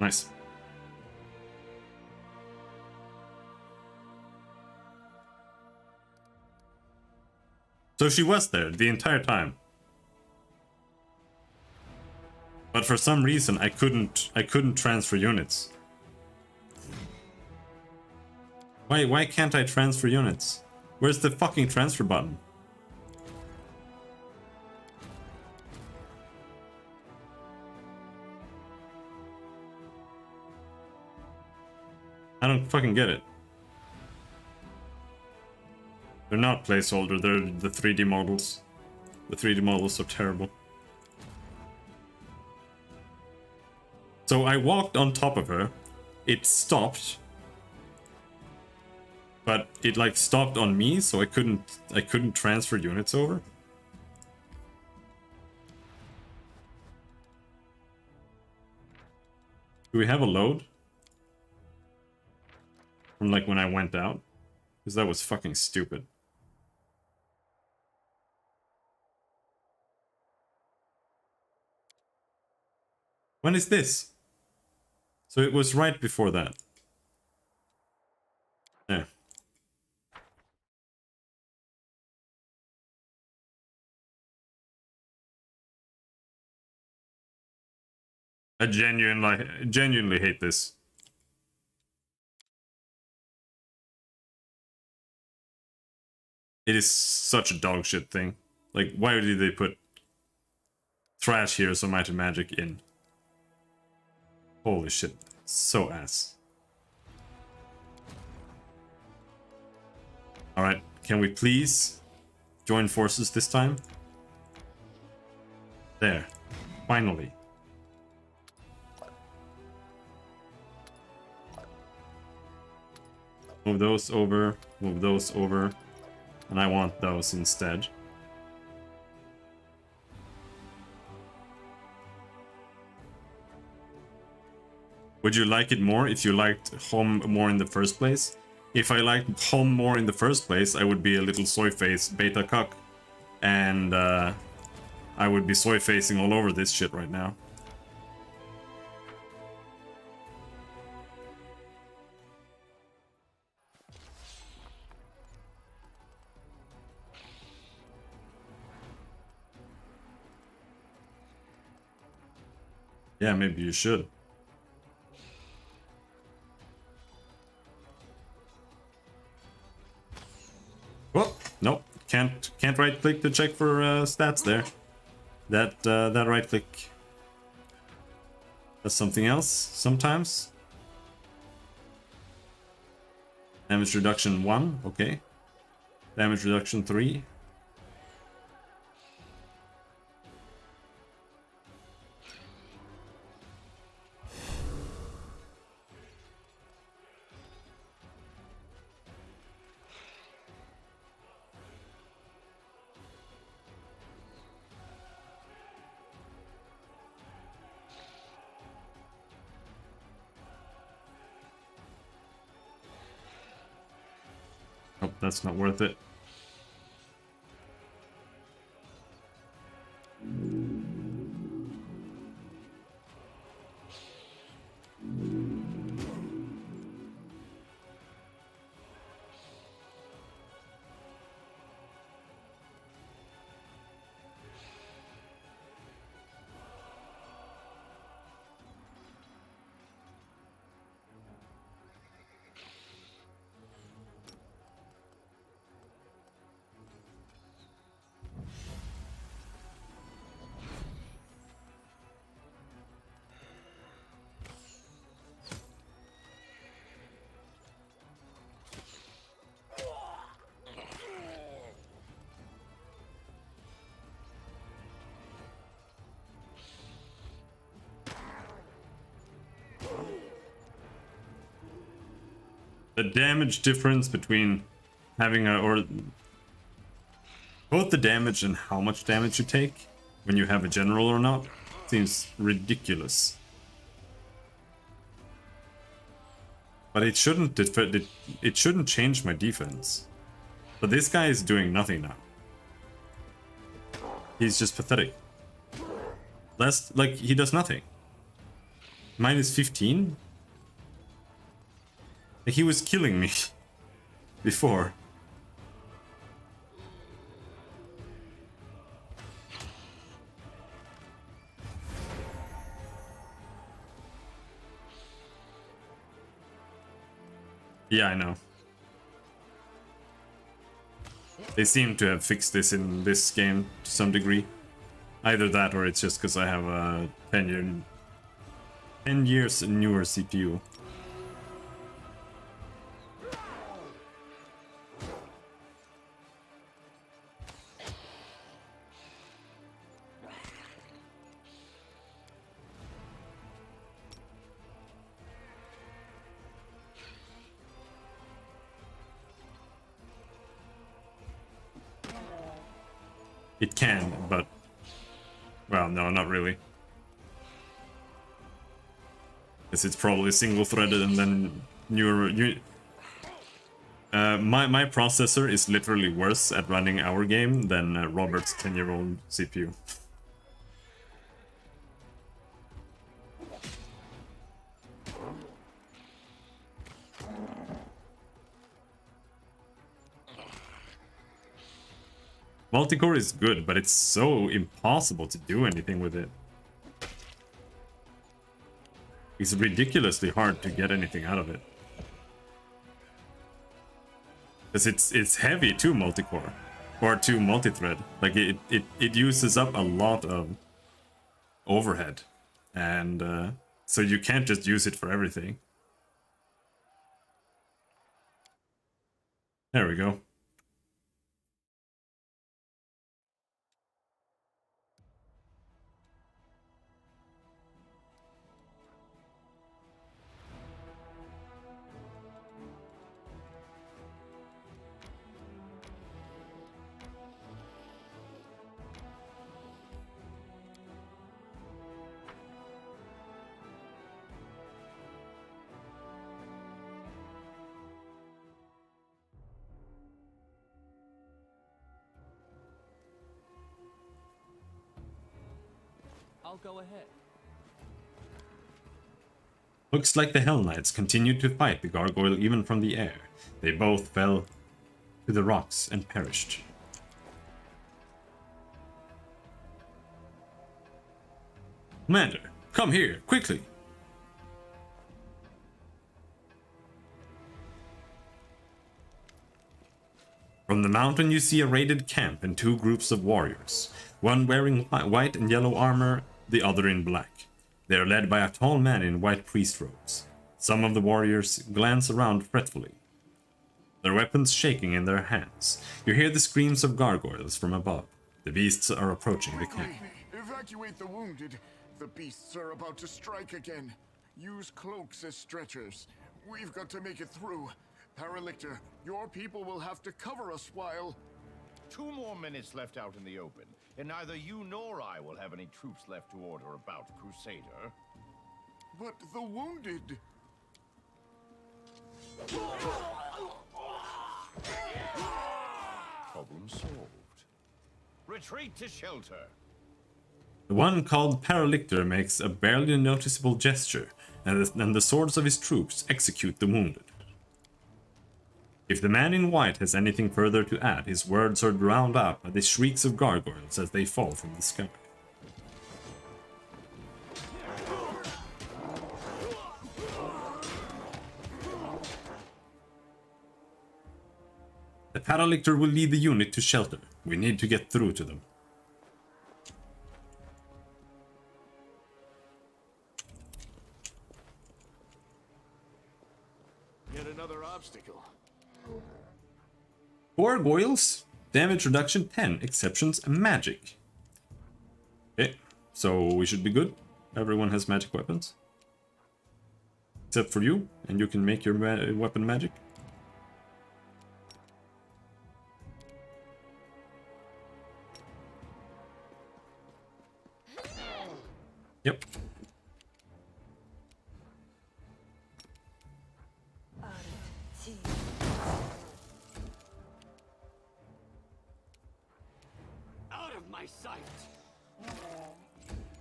Nice. So she was there the entire time. But for some reason I couldn't transfer units. Why can't I transfer units? Where's the fucking transfer button? I don't fucking get it. They're not placeholder, they're the 3D models. The 3D models are terrible. So I walked on top of her, it stopped, but it like stopped on me, so I couldn't transfer units over. Do we have a load? From like when I went out? Because that was fucking stupid. When is this? So it was right before that. Yeah. I genuinely hate this. It is such a dog shit thing. Like, why did they put trash Heroes of Might and Magic in? Holy shit, so ass. Alright, can we please join forces this time? There, finally. Move those over, and I want those instead. Would you like it more if you liked Home more in the first place? If I liked Home more in the first place, I would be a little soy face beta cuck and I would be soy facing all over this shit right now. Yeah, maybe you should. Oh, nope. Can't right click to check for stats there. That right click does something else sometimes. Damage reduction 1, okay. Damage reduction 3. Oh, that's not worth it. The damage difference between having both the damage and how much damage you take when you have a general or not seems ridiculous. But it shouldn't change my defense. But this guy is doing nothing now. He's just pathetic. Like, he does nothing. Minus 15? Like, he was killing me before. Yeah, I know. They seem to have fixed this in this game to some degree. Either that or it's just because I have a 10 years newer CPU. It can, but... well, no, not really. Because it's probably single-threaded and then my processor is literally worse at running our game than Robert's 10-year-old CPU. Multicore is good, but it's so impossible to do anything with it. It's ridiculously hard to get anything out of it. Because it's heavy to multicore, or to multithread. Like, it uses up a lot of overhead. And so you can't just use it for everything. There we go. I'll go ahead. Looks like the Hell Knights continued to fight the gargoyle even from the air. They both fell to the rocks and perished. Commander, come here, quickly! From the mountain you see a raided camp and two groups of warriors, one wearing white and yellow armor, the other in black. They are led by a tall man in white priest robes. Some of the warriors glance around fretfully, their weapons shaking in their hands. You hear the screams of gargoyles from above. The beasts are approaching the camp. Evacuate the wounded. The beasts are about to strike again. Use cloaks as stretchers. We've got to make it through. Paralictor, your people will have to cover us while... 2 more minutes left out in the open, and neither you nor I will have any troops left to order about, Crusader. But the wounded... Problem solved. Retreat to shelter. The one called Paralictor makes a barely noticeable gesture, and the swords of his troops execute the wounded. If the man in white has anything further to add, his words are drowned out by the shrieks of gargoyles as they fall from the sky. The Paralictor will lead the unit to shelter. We need to get through to them. Yet another obstacle. Gargoyles, damage reduction 10, exceptions magic. Okay, so we should be good. Everyone has magic weapons. Except for you, and you can make your weapon magic. Yep. Out of my sight.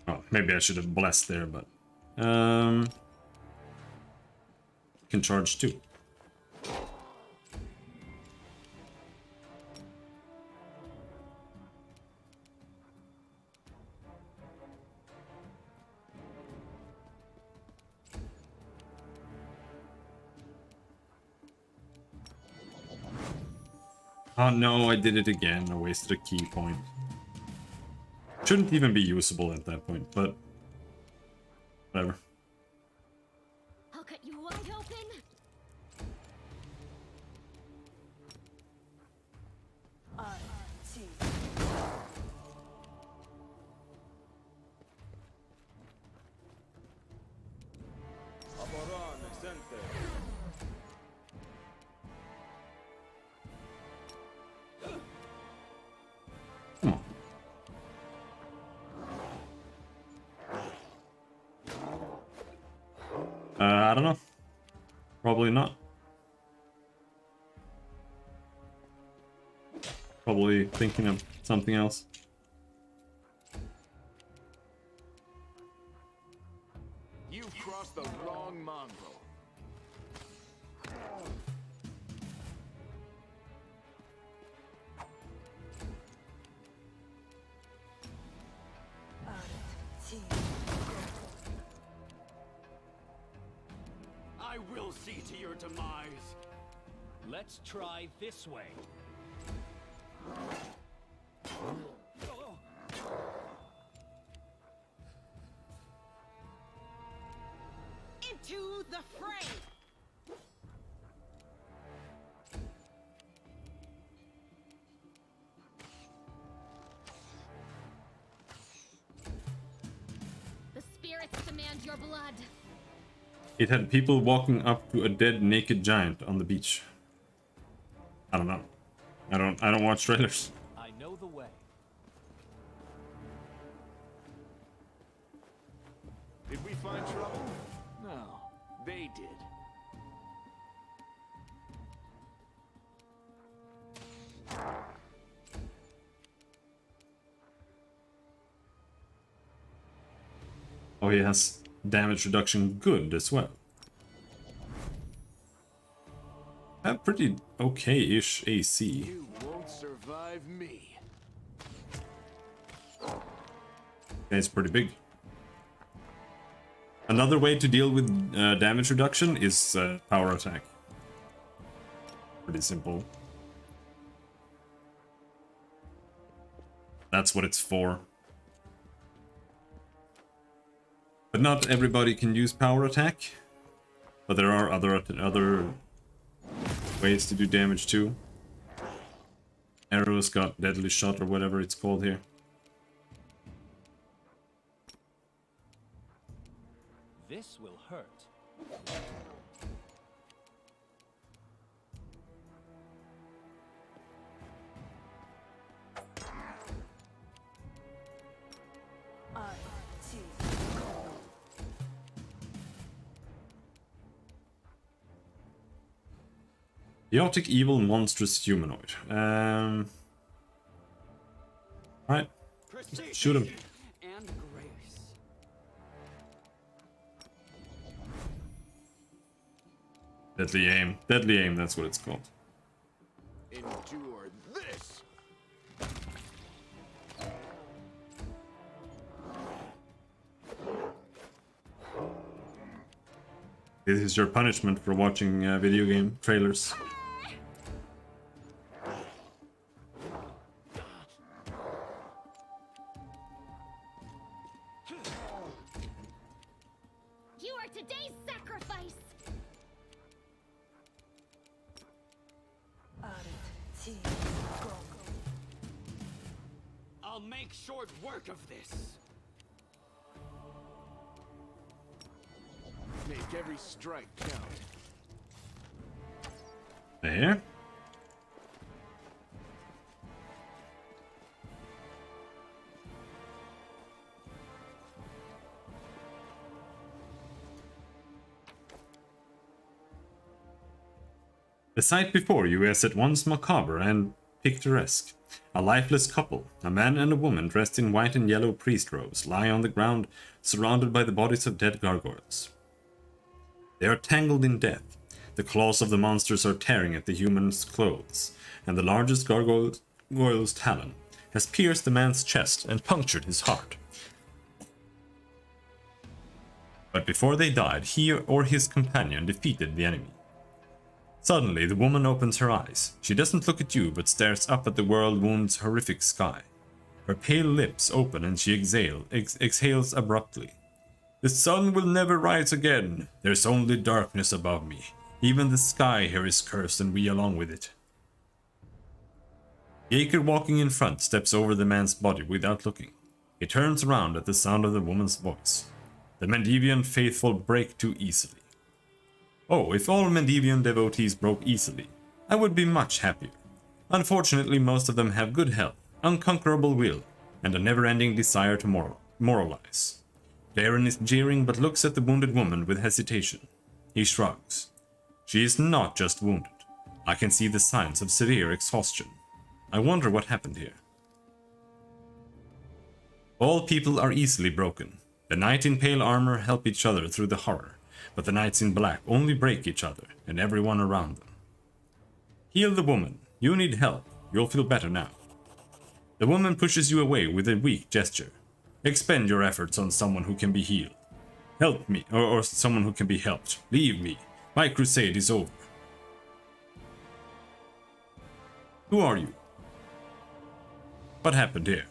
Oh, maybe I should have blessed there, but can charge too. Oh no, I did it again. I wasted a key point. Shouldn't even be usable at that point, but whatever. I'll cut you wide open. Come on. I don't know. Probably not. Probably thinking of something else. You've crossed the wrong mongrel. I will see to your demise. Let's try this way. Into the fray! The spirits demand your blood. It had people walking up to a dead naked giant on the beach. I don't know. I don't watch trailers. I know the way. Did we find trouble? No, they did. Oh, he has damage reduction good as well. Pretty okay-ish AC. You won't survive me. It's pretty big. Another way to deal with damage reduction is power attack. Pretty simple. That's what it's for. But not everybody can use power attack. But there are other ways to do damage too. Arrows got deadly shot or whatever it's called here. This will hurt. Chaotic, evil, monstrous humanoid. Right. Shoot him. And grace. Deadly aim. Deadly aim, that's what it's called. Endure this. This is your punishment for watching video game trailers. You are today's sacrifice. I'll make short work of this. Make every strike count. There. The sight before you is at once macabre and picturesque. A lifeless couple, a man and a woman dressed in white and yellow priest robes, lie on the ground, surrounded by the bodies of dead gargoyles. They are tangled in death. The claws of the monsters are tearing at the human's clothes, and the largest gargoyle's talon has pierced the man's chest and punctured his heart. But before they died, he or his companion defeated the enemy. Suddenly, the woman opens her eyes. She doesn't look at you, but stares up at the world wound's horrific sky. Her pale lips open and she exhales abruptly. The sun will never rise again. There's only darkness above me. Even the sky here is cursed and we along with it. Jaeger walking in front steps over the man's body without looking. He turns around at the sound of the woman's voice. The Mendevian faithful break too easily. Oh, if all Mendevian devotees broke easily, I would be much happier. Unfortunately, most of them have good health, unconquerable will, and a never-ending desire to moralize. Baron is jeering but looks at the wounded woman with hesitation. He shrugs. She is not just wounded. I can see the signs of severe exhaustion. I wonder what happened here. All people are easily broken. The knight in pale armor help each other through the horror. But the knights in black only break each other and everyone around them. Heal the woman. You need help. You'll feel better now. The woman pushes you away with a weak gesture. Expend your efforts on someone who can be healed. Help me, or someone who can be helped. Leave me. My crusade is over. Who are you? What happened here?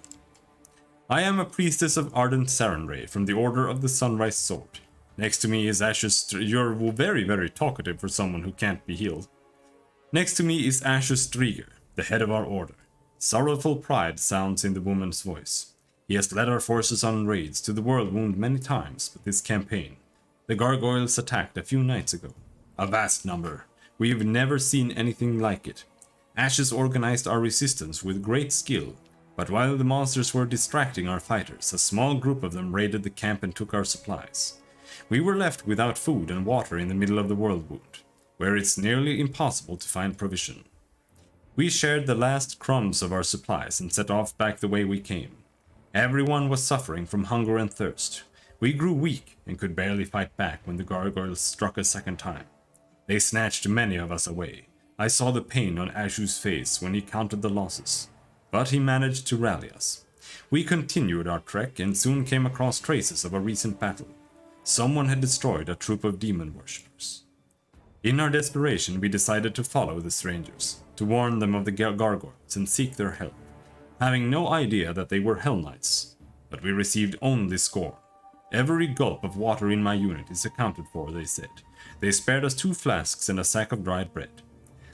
I am a priestess of ardent Sarenrae from the Order of the Sunrise Sword. Next to me is Ashes. You're very, very talkative for someone who can't be healed. Next to me is Ashes Strieger, the head of our order. Sorrowful pride sounds in the woman's voice. He has led our forces on raids to the World Wound many times, but this campaign, the gargoyles attacked a few nights ago. A vast number. We've never seen anything like it. Ashes organized our resistance with great skill, but while the monsters were distracting our fighters, a small group of them raided the camp and took our supplies. We were left without food and water in the middle of the World Wound, where it's nearly impossible to find provision. We shared the last crumbs of our supplies and set off back the way we came. Everyone was suffering from hunger and thirst. We grew weak and could barely fight back when the gargoyles struck a second time. They snatched many of us away. I saw the pain on Ashu's face when he counted the losses, but he managed to rally us. We continued our trek and soon came across traces of a recent battle. Someone had destroyed a troop of demon worshippers. In our desperation, we decided to follow the strangers, to warn them of the gargoyles and seek their help, having no idea that they were Hell Knights, but we received only scorn. Every gulp of water in my unit is accounted for, they said. They spared us 2 flasks and a sack of dried bread.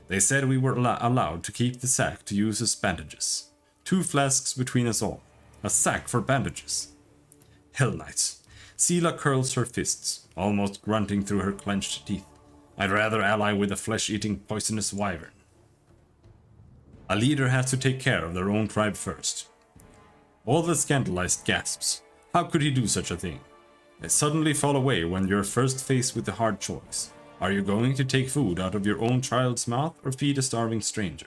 They said we were allowed to keep the sack to use as bandages. 2 flasks between us all. A sack for bandages. Hell Knights. Sela curls her fists, almost grunting through her clenched teeth. I'd rather ally with a flesh-eating poisonous wyvern. A leader has to take care of their own tribe first. All the scandalized gasps. How could he do such a thing? They suddenly fall away when you're first faced with the hard choice. Are you going to take food out of your own child's mouth or feed a starving stranger?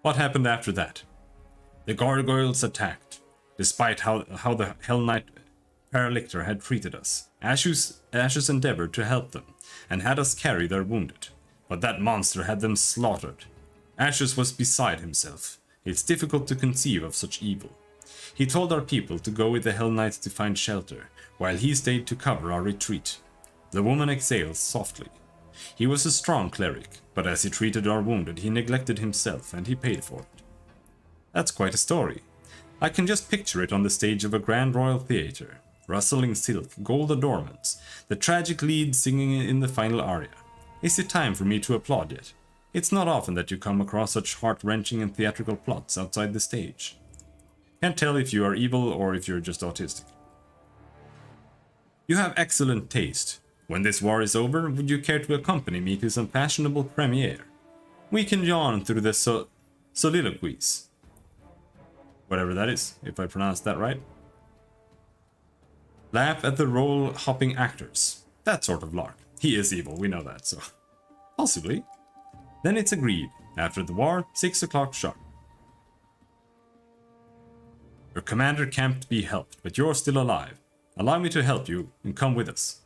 What happened after that? The gargoyles attacked. Despite how the Hell Knight Paralictor had treated us, Ashes endeavored to help them and had us carry their wounded. But that monster had them slaughtered. Ashes was beside himself. It's difficult to conceive of such evil. He told our people to go with the Hell Knights to find shelter, while he stayed to cover our retreat. The woman exhales softly. He was a strong cleric, but as he treated our wounded, he neglected himself and he paid for it. That's quite a story. I can just picture it on the stage of a grand royal theatre. Rustling silk, gold adornments, the tragic lead singing in the final aria. Is it time for me to applaud yet? It's not often that you come across such heart-wrenching and theatrical plots outside the stage. Can't tell if you are evil or if you're just autistic. You have excellent taste. When this war is over, would you care to accompany me to some fashionable premiere? We can yawn through the soliloquies. Whatever that is, if I pronounced that right. Laugh at the role-hopping actors. That sort of lark. He is evil, we know that, so... Possibly. Then it's agreed. After the war, 6 o'clock sharp. Your commander can't be helped, but you're still alive. Allow me to help you, and come with us.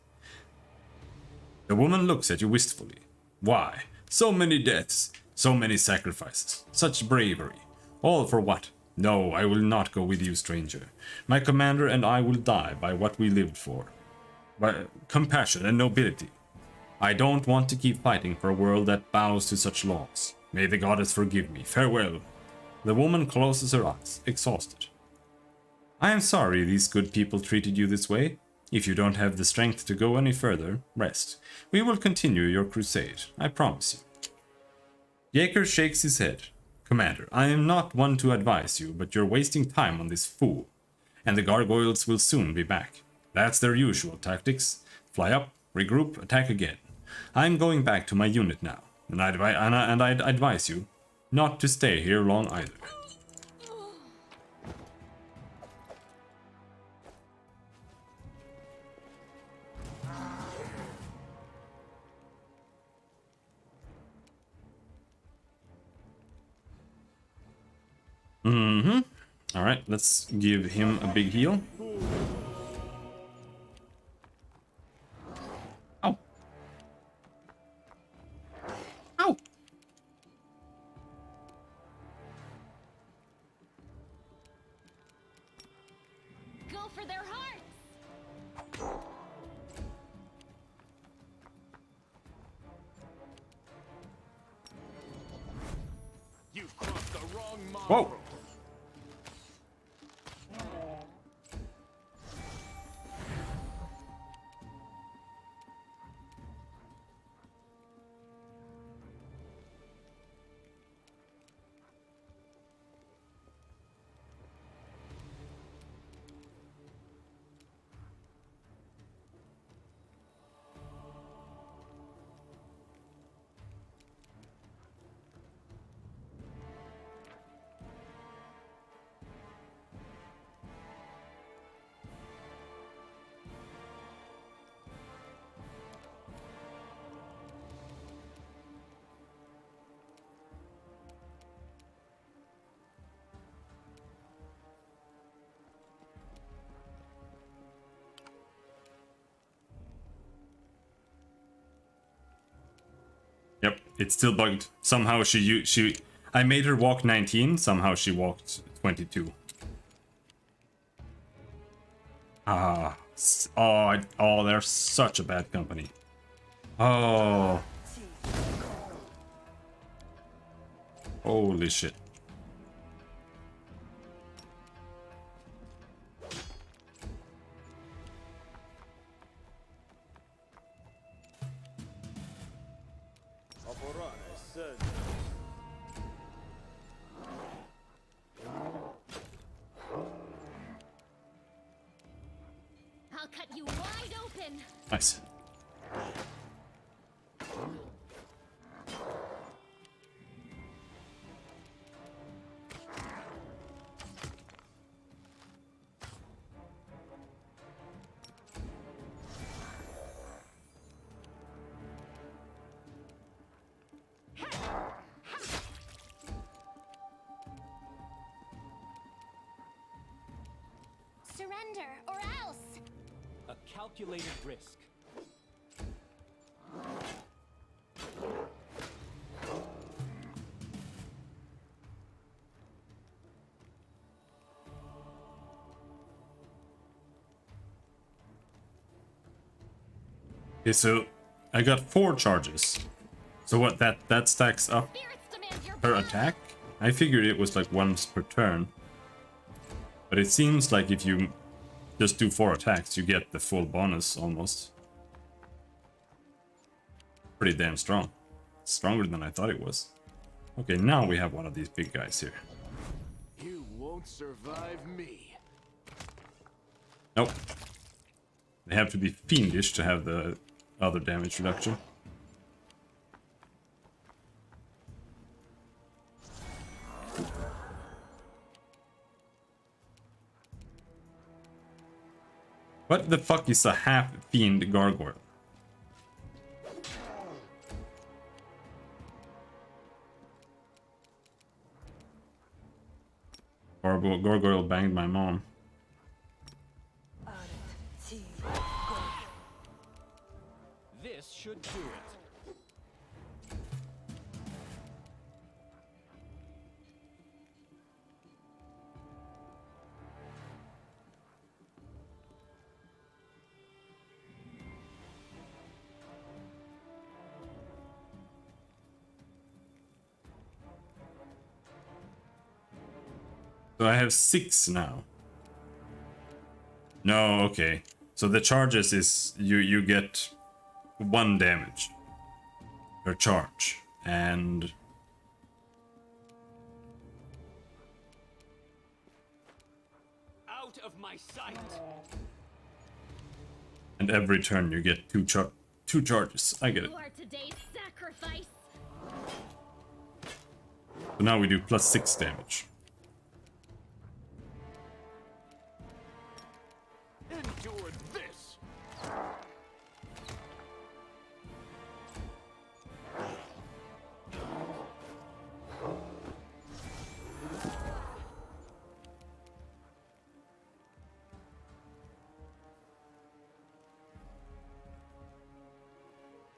The woman looks at you wistfully. Why? So many deaths, so many sacrifices, such bravery. All for what? No, I will not go with you, stranger. My commander and I will die by what we lived for. By compassion and nobility. I don't want to keep fighting for a world that bows to such laws. May the goddess forgive me. Farewell. The woman closes her eyes, exhausted. I am sorry these good people treated you this way. If you don't have the strength to go any further, rest. We will continue your crusade, I promise you. Jaeger shakes his head. Commander, I am not one to advise you, but you're wasting time on this fool. And the gargoyles will soon be back. That's their usual tactics. Fly up, regroup, attack again. I'm going back to my unit now, and I'd advise you not to stay here long either. Alright, let's give him a big heal. Ow. Ow. Go for their hearts! You've crossed the wrong mongrel. Whoa. It's still bugged. Somehow I made her walk 19, somehow she walked 22. Oh, they're such a bad company. Oh. Holy shit. I'll cut you wide open. Nice. Surrender or else. A calculated risk. Okay, so I got 4 charges. So what, that stacks up per attack? I figured it was like once per turn. But it seems like if you just do 4 attacks, you get the full bonus almost. Pretty damn strong. Stronger than I thought it was. Okay, now we have one of these big guys here. You won't survive me. Nope. They have to be fiendish to have the other damage reduction. What the fuck is a half-fiend gargoyle? Gargoyle banged my mom. This should do it. So I have 6 now. No, okay. So the charges is you get 1 damage per charge, and Out of my sight. and every turn you get 2 charges. I get it. You are today's sacrifice. So now we do plus 6 damage. Endure this.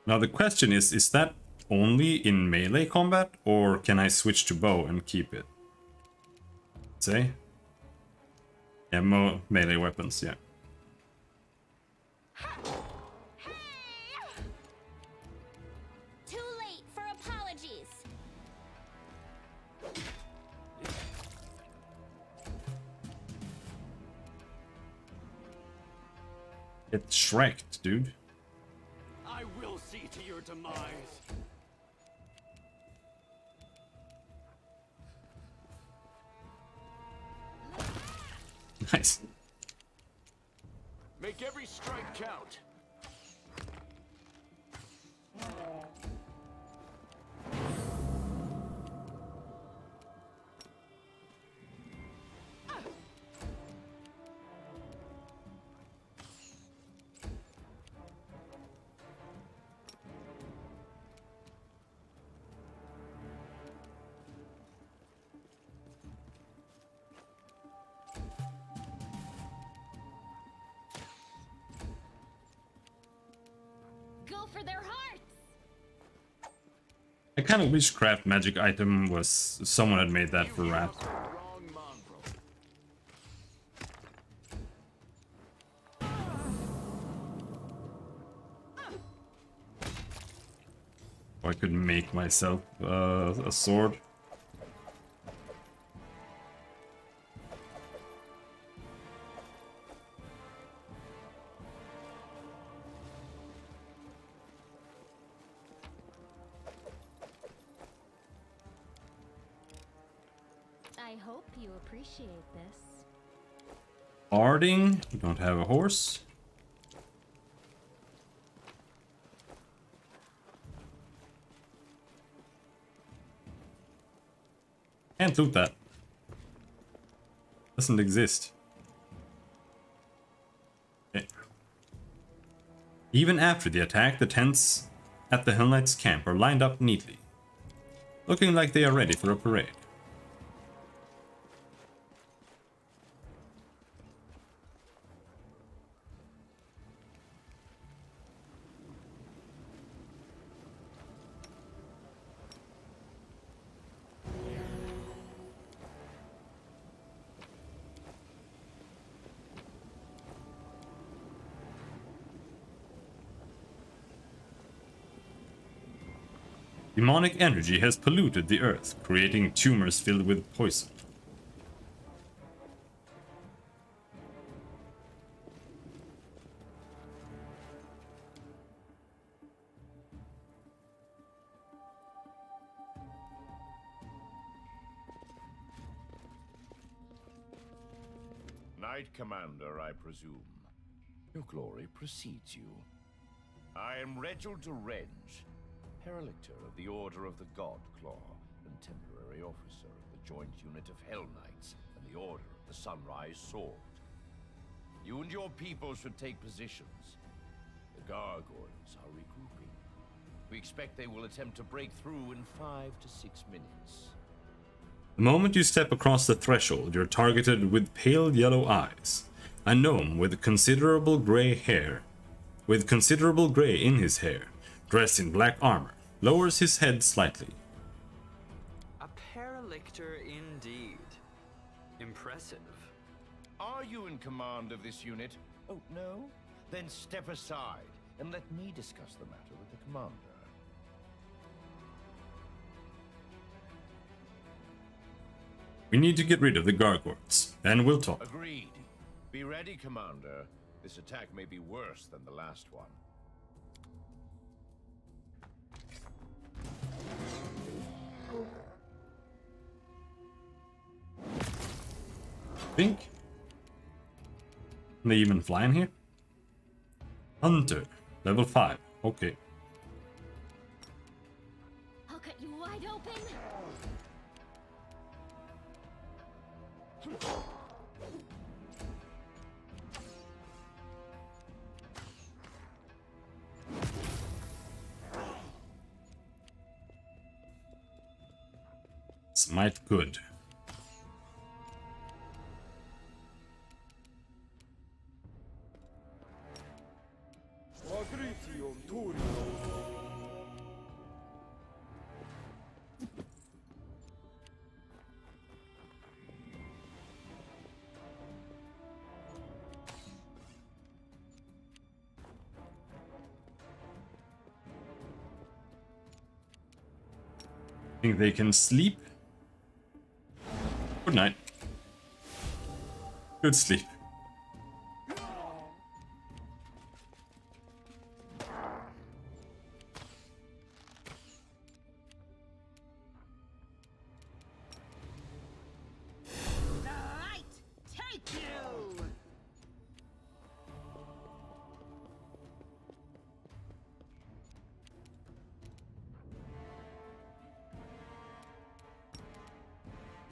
Now the question is that only in melee combat, or can I switch to bow and keep it? Say? Yeah, melee weapons, yeah. Too late for apologies. It's Shrek'd, dude. I will see to your demise. Nice. Make every strike count. Go for their hearts. I kind of wish craft magic item was someone had made that for Rat. Or I could make myself a sword. I hope you appreciate this. Barding, we don't have a horse. Can't loot that. Doesn't exist. Okay. Even after the attack, the tents at the Hell Knights camp are lined up neatly, looking like they are ready for a parade. Demonic energy has polluted the earth, creating tumors filled with poison. Knight Commander, I presume. Your glory precedes you. I am Reginald de Renge, Herelictor of the Order of the God Claw, and temporary officer of the Joint Unit of Hell Knights and the Order of the Sunrise Sword. You and your people should take positions. The gargoyles are regrouping. We expect they will attempt to break through in 5 to 6 minutes. The moment you step across the threshold, you're targeted with pale yellow eyes. A gnome with considerable gray hair, in his hair, dressed in black armor, lowers his head slightly. A Paralictor indeed. Impressive. Are you in command of this unit? Oh, no? Then step aside and let me discuss the matter with the commander. We need to get rid of the gargoyles, and we'll talk. Agreed. Be ready, Commander. This attack may be worse than the last one. Think? Can they even fly in here? Hunter, level 5. Okay. I'll cut you wide open. Smite good. Think they can sleep? Good night. Good sleep. Light, take you!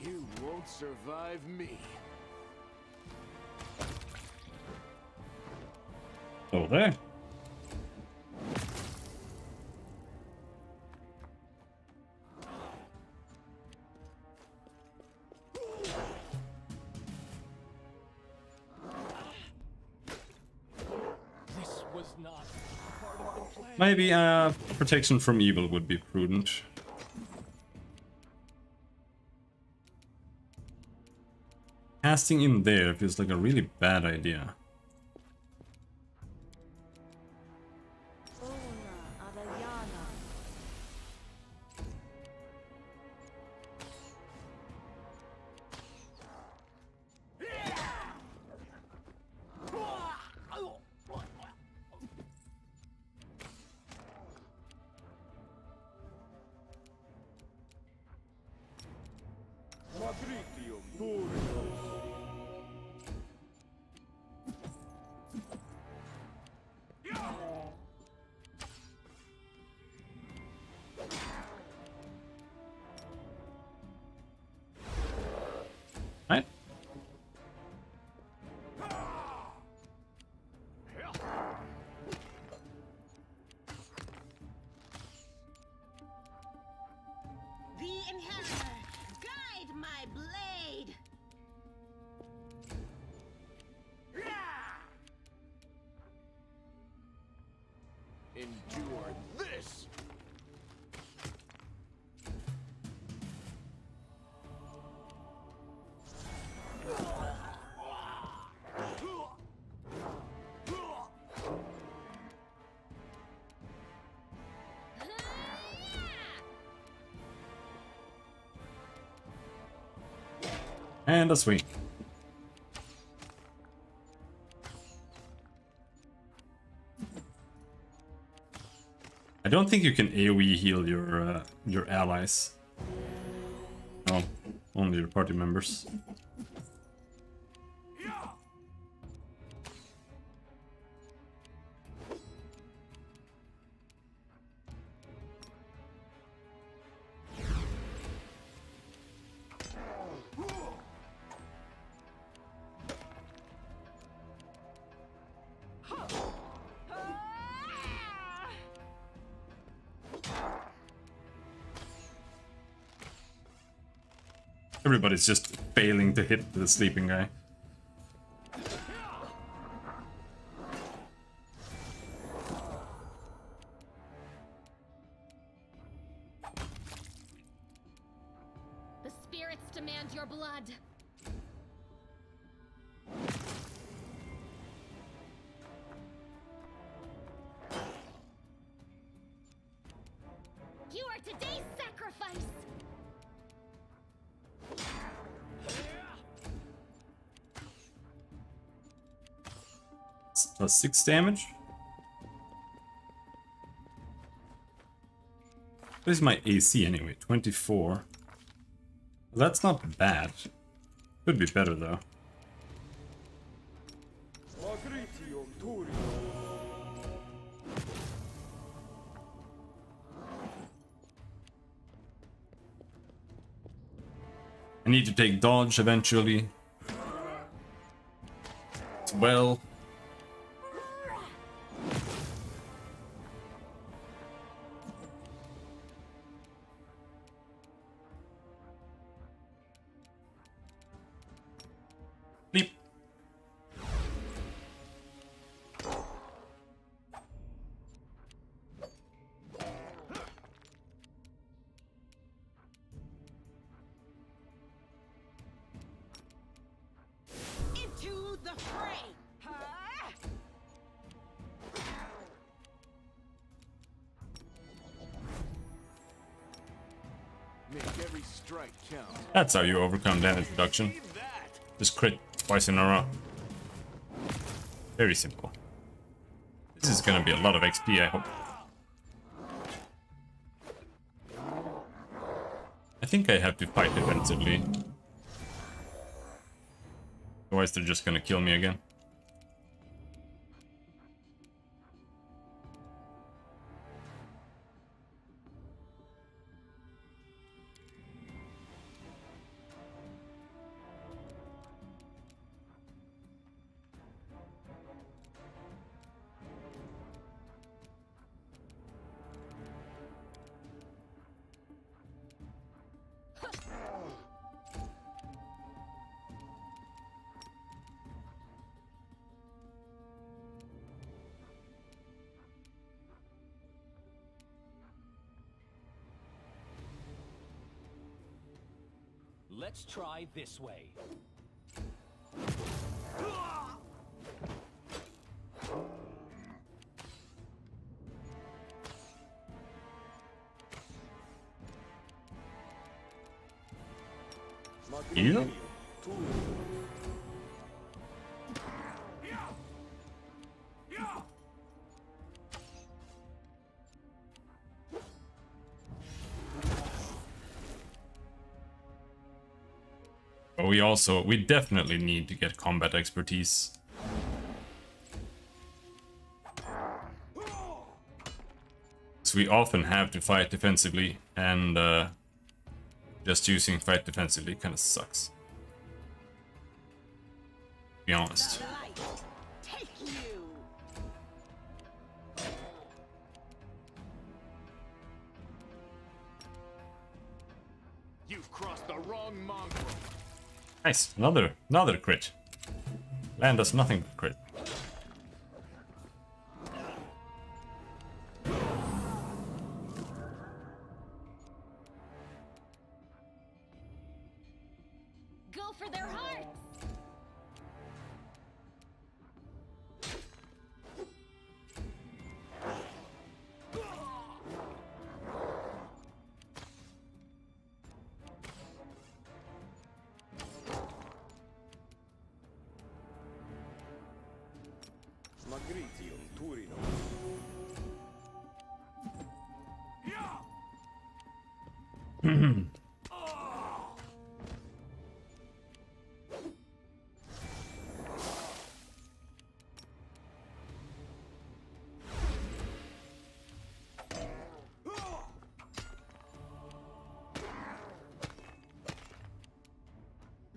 You won't survive me. Oh, there. This was not part of the plan. Maybe protection from evil would be prudent. Casting in there feels like a really bad idea. Right? The Inheritor, guide my blade. Endure this! And a swing. I don't think you can AoE heal your allies. No, only your party members. Everybody's just failing to hit the sleeping guy. The spirits demand your blood. You are today's sacrifice. Plus 6 damage. What is my AC anyway? 24. Well, that's not bad. Could be better though. I need to take dodge eventually. As well. Leap. Into the fray. Make every strike count. That's how you overcome damage reduction. Just crit twice in a row. Very simple. This is gonna be a lot of XP, I hope. I think I have to fight defensively. Otherwise they're just gonna kill me again. Let's try this way. Heal? But we definitely need to get combat expertise. So we often have to fight defensively, and just using fight defensively kind of sucks. To be honest. Take you. You've crossed the wrong mongrel. Nice, another crit. Land does nothing but crit. Go for their hearts.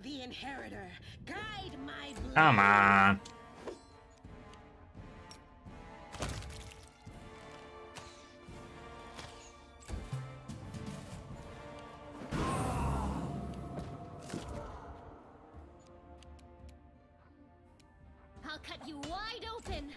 The inheritor, guide my blade. Come on. I'll cut you wide open.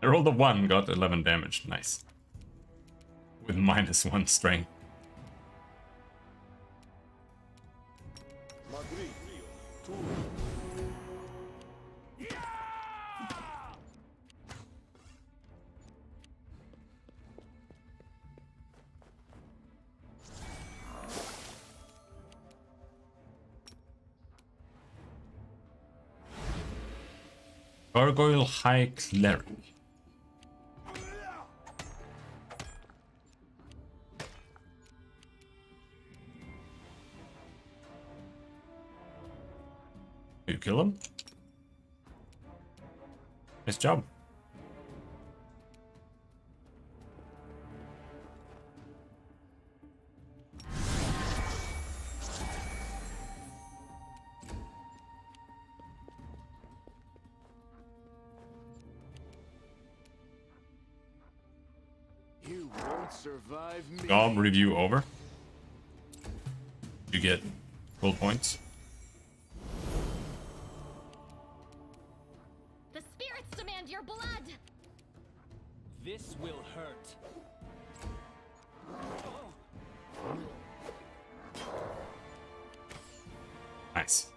I rolled a 1, got 11 damage. Nice. With -1 strength. Gargoyle High Cleric. You kill him? Nice job. You won't survive me. Job review over. You get full points. The spirits demand your blood. This will hurt. Nice.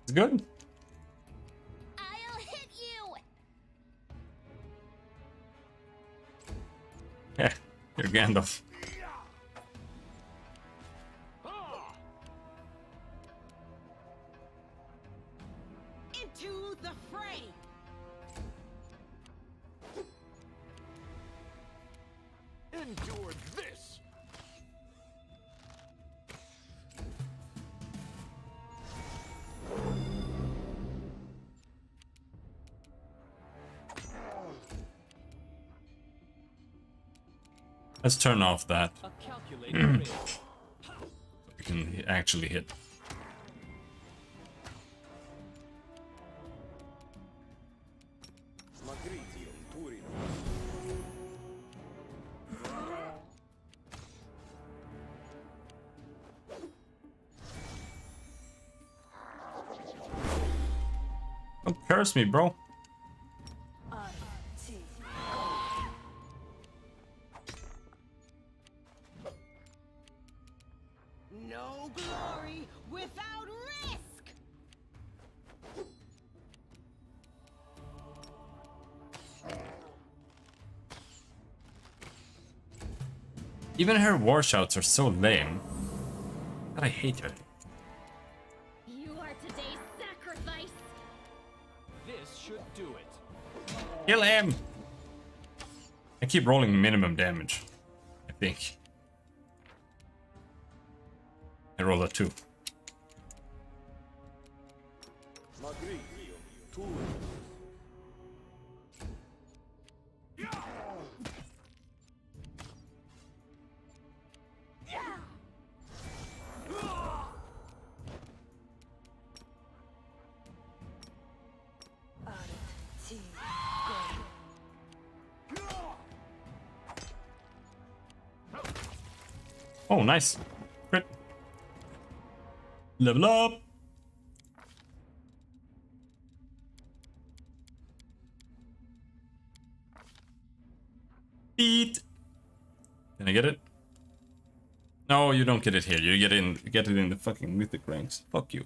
It's good. I'll hit you. Yeah, you're Gandalf. Into the fray. Endure this. Let's turn off that. A calculated risk. So we can actually hit. Don't curse me, bro. No glory without risk. Even her war shouts are so lame. God, I hate her. You are today's sacrifice. This should do it. Kill him! I keep rolling minimum damage, I think. I roll a 2. Oh, nice. Crit. Level up. Beat. Can I get it? No, you don't get it here. You get it in the fucking mythic ranks. Fuck you.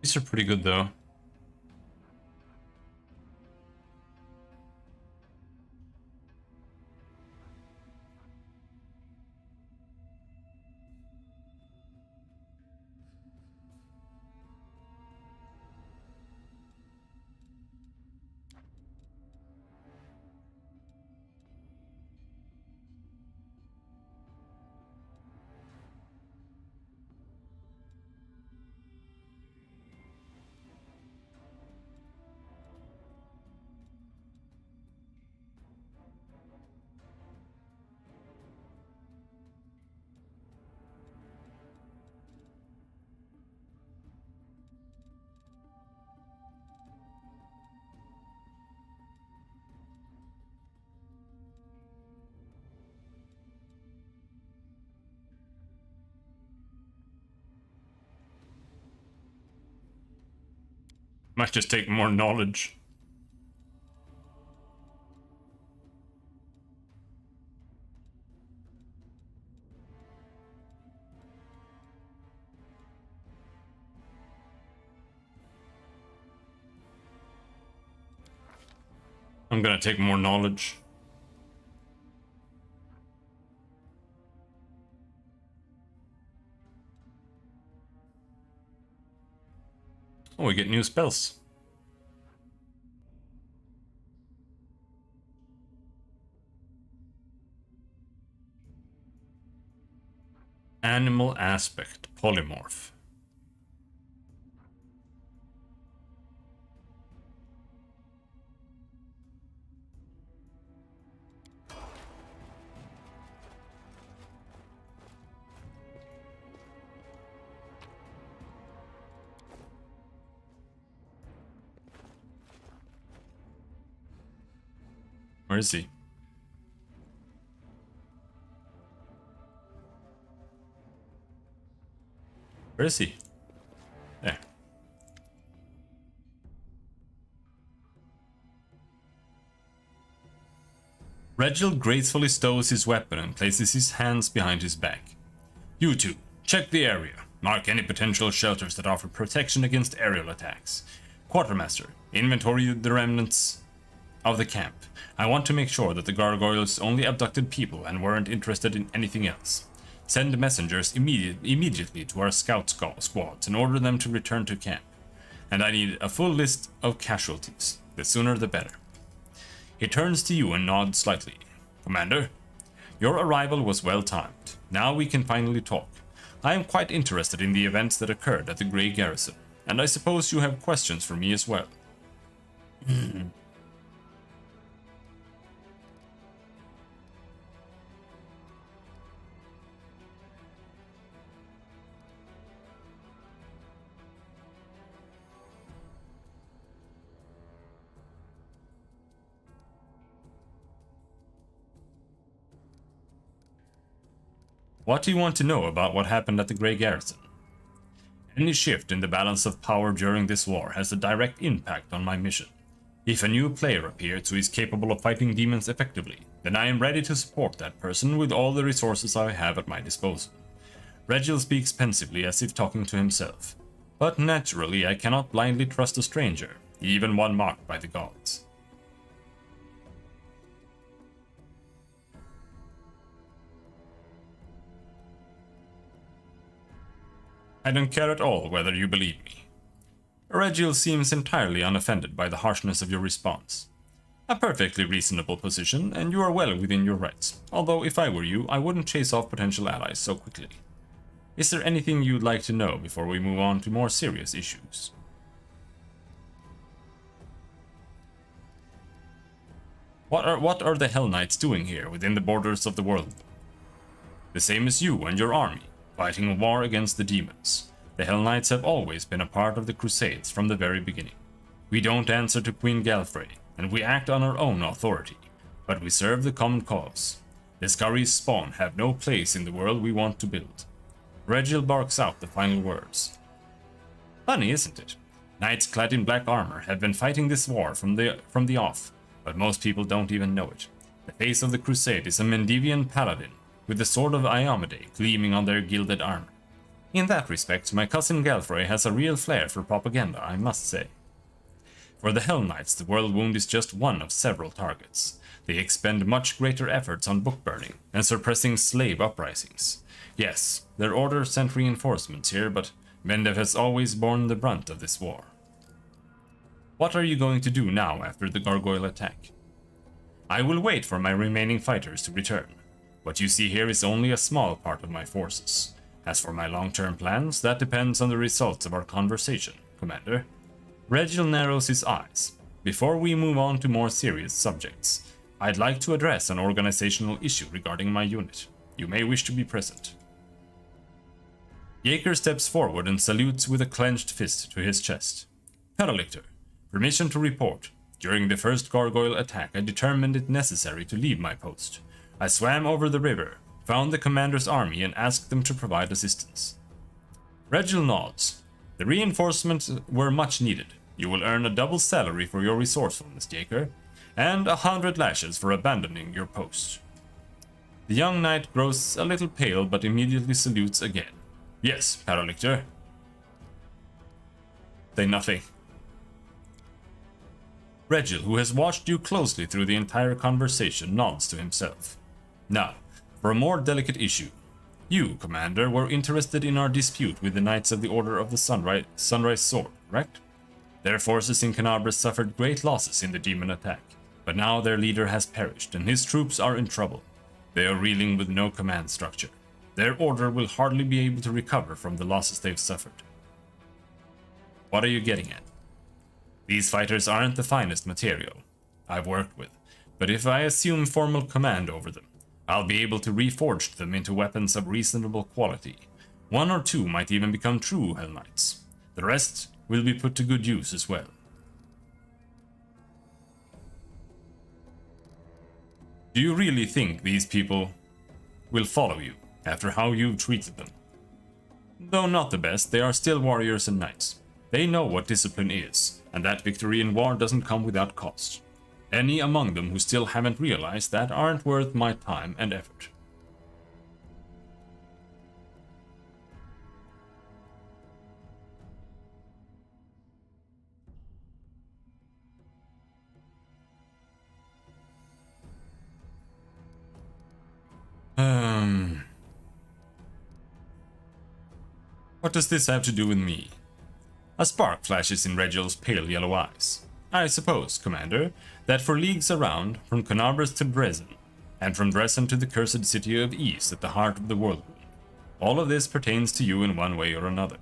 These are pretty good though. Might just take more knowledge. I'm gonna take more knowledge. Oh, we get new spells. Animal aspect, polymorph. Where is he? Where is he? There. Regil gracefully stows his weapon and places his hands behind his back. You two, check the area. Mark any potential shelters that offer protection against aerial attacks. Quartermaster, inventory the remnants of the camp. I want to make sure that the gargoyles only abducted people and weren't interested in anything else. Send messengers immediately to our scout squads and order them to return to camp. And I need a full list of casualties. The sooner the better. He turns to you and nods slightly. Commander, your arrival was well timed. Now we can finally talk. I am quite interested in the events that occurred at the Grey Garrison, and I suppose you have questions for me as well. What do you want to know about what happened at the Grey Garrison? Any shift in the balance of power during this war has a direct impact on my mission. If a new player appears who is capable of fighting demons effectively, then I am ready to support that person with all the resources I have at my disposal. Regil speaks pensively as if talking to himself. But naturally I cannot blindly trust a stranger, even one marked by the gods. I don't care at all whether you believe me. Regil seems entirely unoffended by the harshness of your response. A perfectly reasonable position, and you are well within your rights, although if I were you, I wouldn't chase off potential allies so quickly. Is there anything you'd like to know before we move on to more serious issues? What are the Hell Knights doing here within the borders of the world? The same as you and your army. Fighting a war against the demons. The Hell Knights have always been a part of the Crusades from the very beginning. We don't answer to Queen Galfrey, and we act on our own authority, but we serve the common cause. The Scurry's spawn have no place in the world we want to build. Regil barks out the final words. Funny, isn't it? Knights clad in black armor have been fighting this war from the off, but most people don't even know it. The face of the Crusade is a Mendevian paladin, with the sword of Iomedae gleaming on their gilded armor. In that respect, my cousin Galfrey has a real flair for propaganda, I must say. For the Hell Knights, the World Wound is just one of several targets. They expend much greater efforts on book burning and suppressing slave uprisings. Yes, their order sent reinforcements here, but Mendev has always borne the brunt of this war. What are you going to do now after the gargoyle attack? I will wait for my remaining fighters to return. What you see here is only a small part of my forces. As for my long-term plans, that depends on the results of our conversation, Commander. Regil narrows his eyes. Before we move on to more serious subjects, I'd like to address an organizational issue regarding my unit. You may wish to be present. Jaeger steps forward and salutes with a clenched fist to his chest. Paralictor, permission to report. During the first gargoyle attack, I determined it necessary to leave my post. I swam over the river, found the commander's army and asked them to provide assistance. Regil nods. The reinforcements were much needed. You will earn a double salary for your resourcefulness, Jaeger, and 100 lashes for abandoning your post. The young knight grows a little pale but immediately salutes again. Yes, Paralictor. Say nothing. Regil, who has watched you closely through the entire conversation, nods to himself. Now, for a more delicate issue. You, Commander, were interested in our dispute with the Knights of the Order of the Sunrise Sword, correct? Their forces in Canabras suffered great losses in the demon attack, but now their leader has perished and his troops are in trouble. They are reeling with no command structure. their order will hardly be able to recover from the losses they've suffered. What are you getting at? These fighters aren't the finest material I've worked with, but if I assume formal command over them, I'll be able to reforge them into weapons of reasonable quality. 1 or 2 might even become true Hell Knights. The rest will be put to good use as well. Do you really think these people will follow you after how you've treated them? Though not the best, they are still warriors and knights. They know what discipline is, and that victory in war doesn't come without cost. Any among them who still haven't realized that aren't worth my time and effort. What does this have to do with me? A spark flashes in Regiel's pale yellow eyes. I suppose, Commander, that for leagues around, from Conabras to Dresden, and from Dresden to the cursed city of East at the heart of the Whirlwind, all of this pertains to you in one way or another.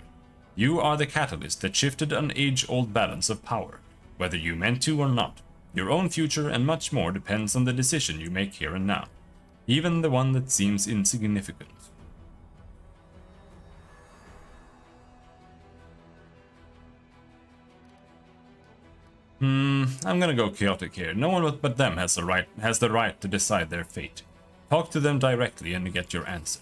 You are the catalyst that shifted an age-old balance of power, whether you meant to or not. Your own future and much more depends on the decision you make here and now, even the one that seems insignificant. I'm gonna go chaotic here. No one but them has the right to decide their fate. Talk to them directly and get your answer.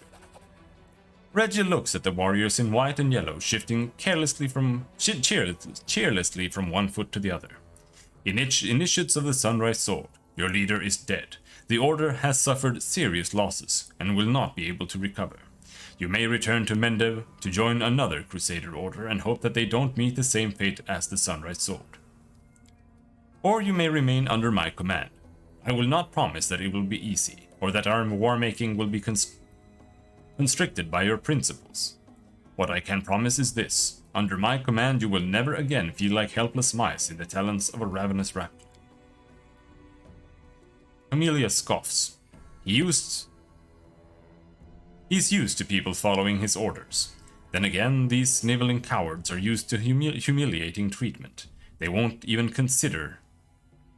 Regiel looks at the warriors in white and yellow, shifting cheerlessly from one foot to the other. Initiates of the Sunrise Sword, your leader is dead. The Order has suffered serious losses and will not be able to recover. You may return to Mendev to join another Crusader Order and hope that they don't meet the same fate as the Sunrise Sword. Or you may remain under my command. I will not promise that it will be easy, or that our war-making will be constricted by your principles. What I can promise is this: under my command you will never again feel like helpless mice in the talons of a ravenous raptor. Amelia scoffs. He's used to people following his orders. Then again, these sniveling cowards are used to humiliating treatment. They won't even consider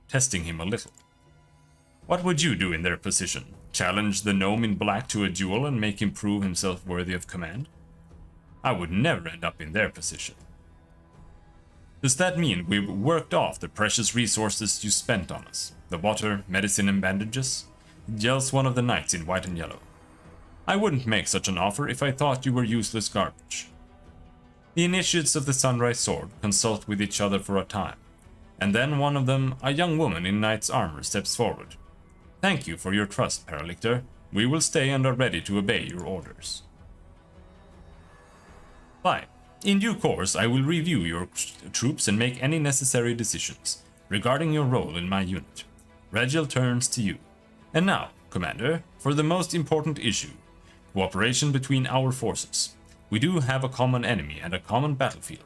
testing him a little. What would you do in their position? Challenge the gnome in black to a duel and make him prove himself worthy of command? I would never end up in their position. Does that mean we've worked off the precious resources you spent on us? The water, medicine, and bandages? Yells one of the knights in white and yellow. I wouldn't make such an offer if I thought you were useless garbage. The initiates of the Sunrise Sword consult with each other for a time, and then one of them, a young woman in knight's armor, steps forward. Thank you for your trust, Paralictor. We will stay and are ready to obey your orders. Fine. In due course, I will review your troops and make any necessary decisions regarding your role in my unit. Regiel turns to you. And now, Commander, for the most important issue, cooperation between our forces. We do have a common enemy and a common battlefield.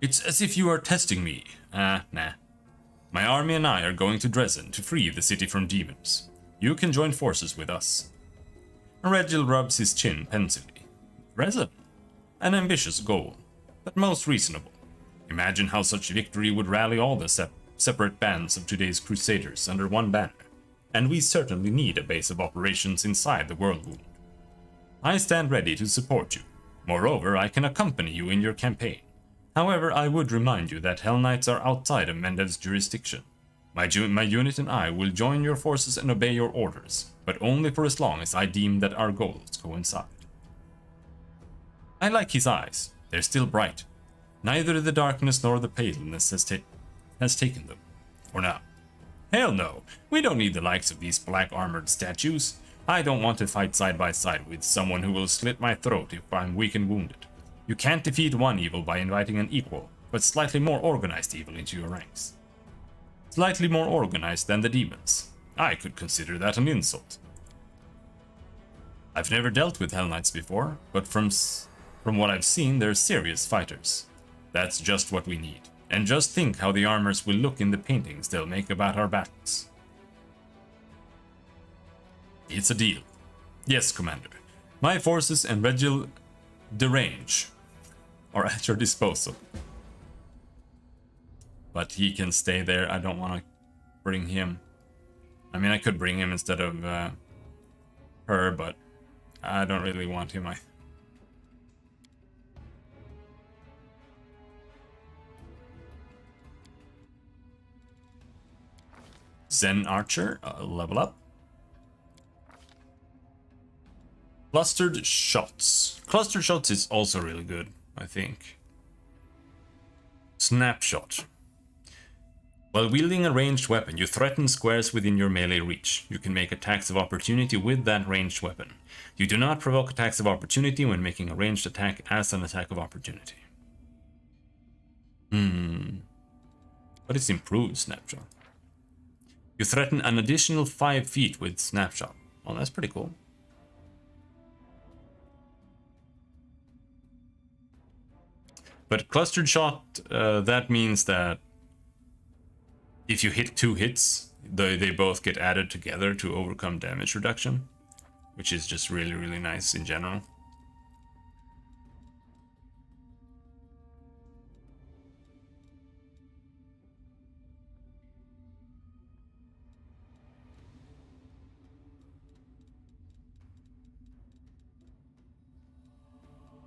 It's as if you are testing me. Nah. My army and I are going to Dresden to free the city from demons. You can join forces with us. Regiel rubs his chin pensively. Dresden? An ambitious goal, but most reasonable. Imagine how such victory would rally all the separate bands of today's Crusaders under one banner. And we certainly need a base of operations inside the Whirlwind. I stand ready to support you. Moreover, I can accompany you in your campaign. However, I would remind you that Hell Knights are outside of Mendev's jurisdiction. My unit and I will join your forces and obey your orders, but only for as long as I deem that our goals coincide. I like his eyes. They're still bright. Neither the darkness nor the paleness has taken them. For now. Hell no, we don't need the likes of these black-armored statues. I don't want to fight side by side with someone who will slit my throat if I'm weak and wounded. You can't defeat one evil by inviting an equal, but slightly more organized evil into your ranks. Slightly more organized than the demons. I could consider that an insult. I've never dealt with Hell Knights before, but from what I've seen, they're serious fighters. That's just what we need. And just think how the armors will look in the paintings they'll make about our battles. It's a deal. Yes, Commander. My forces and Regil Derange are at your disposal. But he can stay there. I don't want to bring him. I mean, I could bring him instead of her, but I don't really want him. Zen Archer, level up. Clustered Shots. Clustered Shots is also really good, I think. Snapshot. While wielding a ranged weapon, you threaten squares within your melee reach. You can make attacks of opportunity with that ranged weapon. You do not provoke attacks of opportunity when making a ranged attack as an attack of opportunity. But it's improved Snapshot. You threaten an additional 5 feet with Snapshot. Well, that's pretty cool. But Clustered Shot, that means that if you hit 2 hits, they both get added together to overcome damage reduction, which is just really, really nice in general.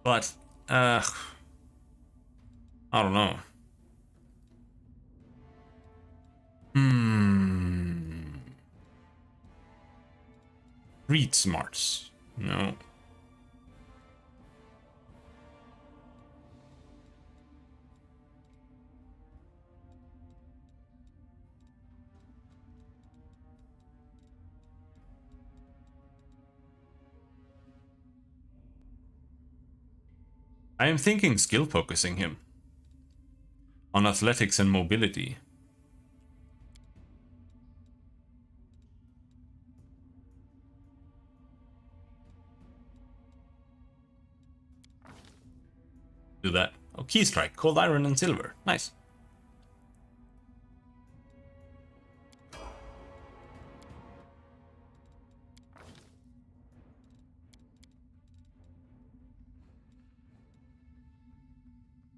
But, I don't know. Read smarts. No. I am thinking skill focusing him on athletics and mobility. Do that. Oh, key strike, cold iron and silver. Nice.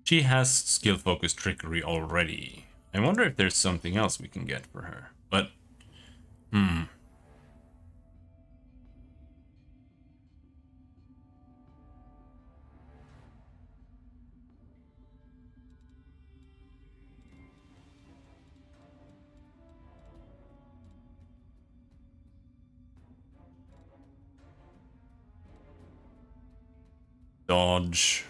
She has skill-focused trickery already. I wonder if there's something else we can get for her. But, dodge.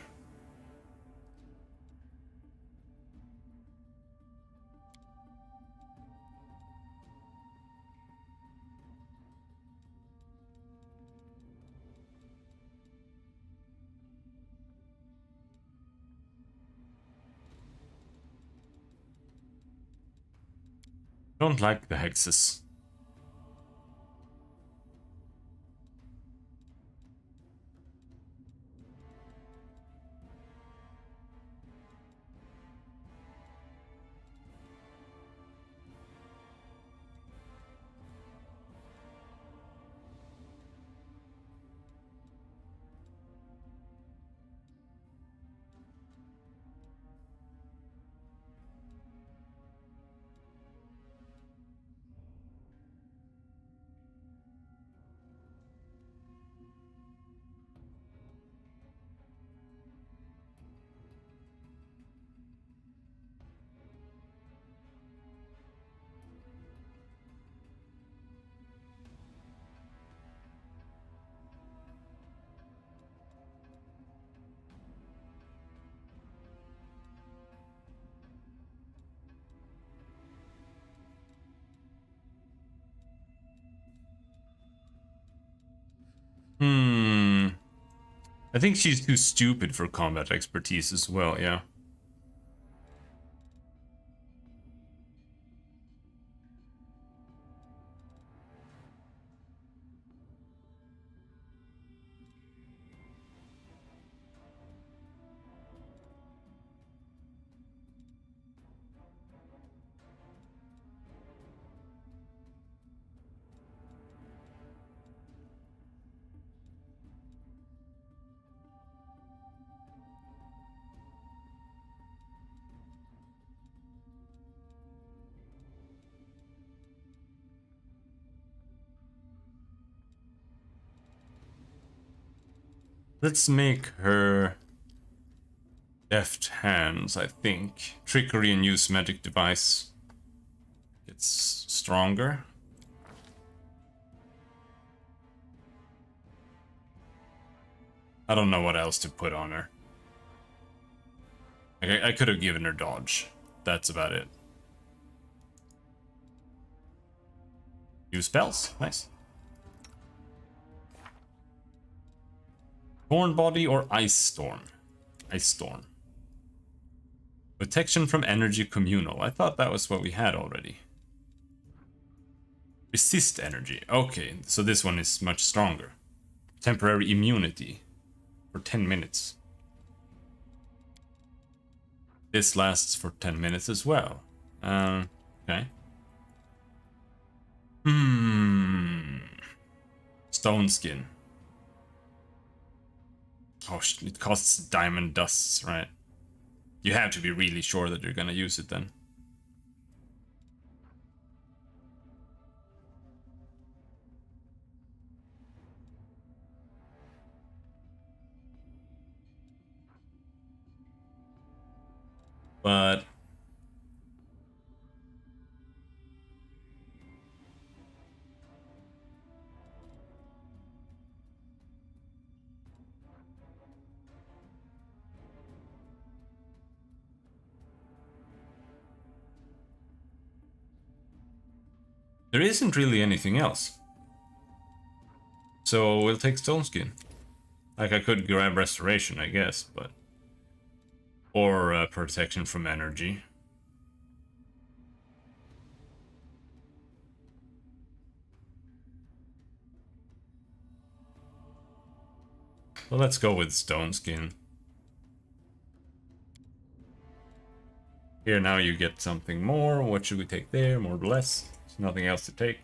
Don't like the hexes. I think she's too stupid for combat expertise as well, yeah. Let's make her deft hands, I think. Trickery and use magic device. It's stronger. I don't know what else to put on her. I could have given her dodge. That's about it. Use spells. Nice. Torn Body or Ice Storm? Ice Storm. Protection from Energy Communal. I thought that was what we had already. Resist Energy. Okay, so this one is much stronger. Temporary Immunity. For 10 minutes. This lasts for 10 minutes as well. Okay. Stone Skin. Oh, it costs diamond dusts, right? You have to be really sure that you're gonna use it then. But there isn't really anything else. So we'll take Stone Skin. Like, I could grab Restoration, I guess, but... Or Protection from Energy. Well, let's go with Stone Skin. Here, now you get something more. What should we take there? More or less? There's nothing else to take.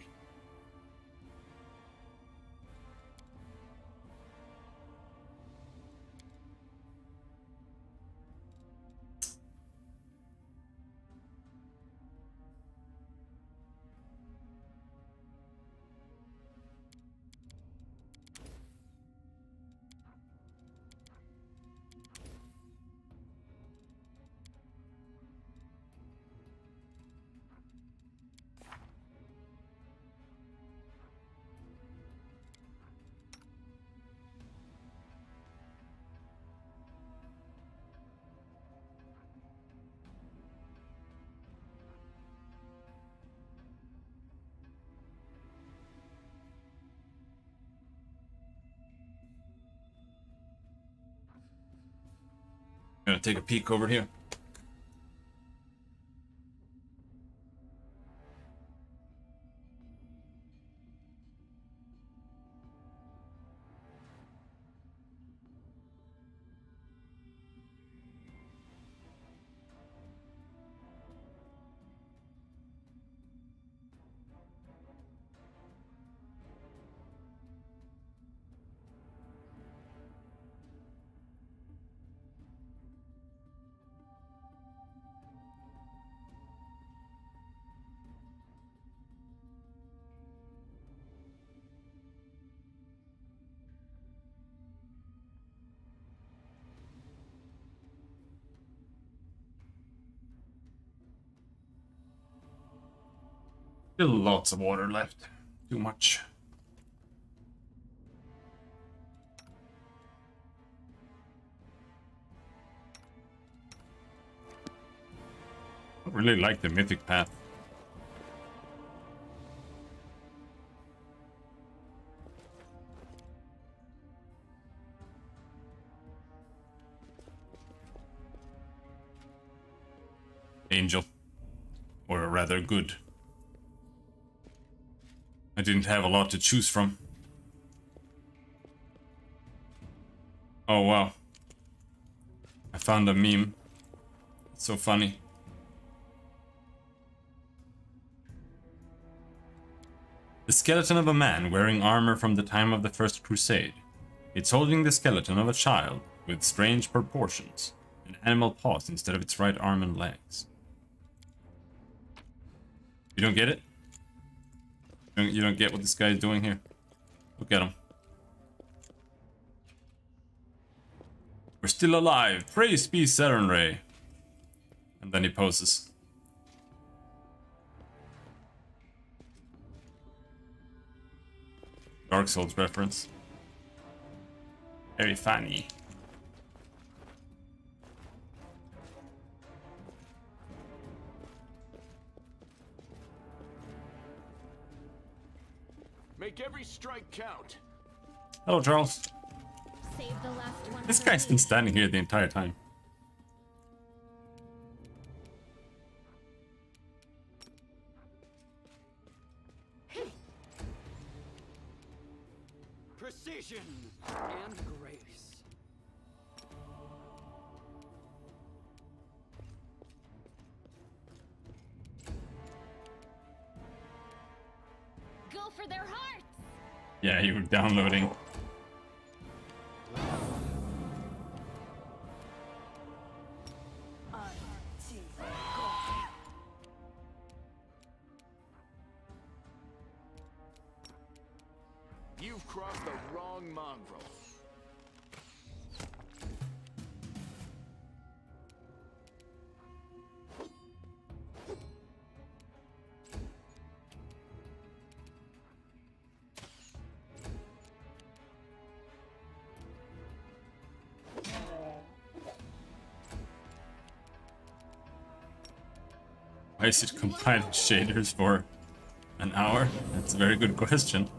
Gonna take a peek over here. Still lots of water left. Too much. I really like the mythic path. Angel. Or rather good. I didn't have a lot to choose from. Oh wow. I found a meme. It's so funny. The skeleton of a man wearing armor from the time of the First Crusade. It's holding the skeleton of a child with strange proportions. An animal paws instead of its right arm and legs. You don't get it? You don't get what this guy is doing here? Look at him. We're still alive. Praise be Sarenrae. And then he poses. Dark Souls reference. Very funny. Make every strike count. Hello, Charles. Save the last one. This guy's been standing here the entire time. Precision and grace. Go for their hearts. Yeah, you were downloading. You've crossed the wrong mongrel. Why is it compiling shaders for an hour? That's a very good question.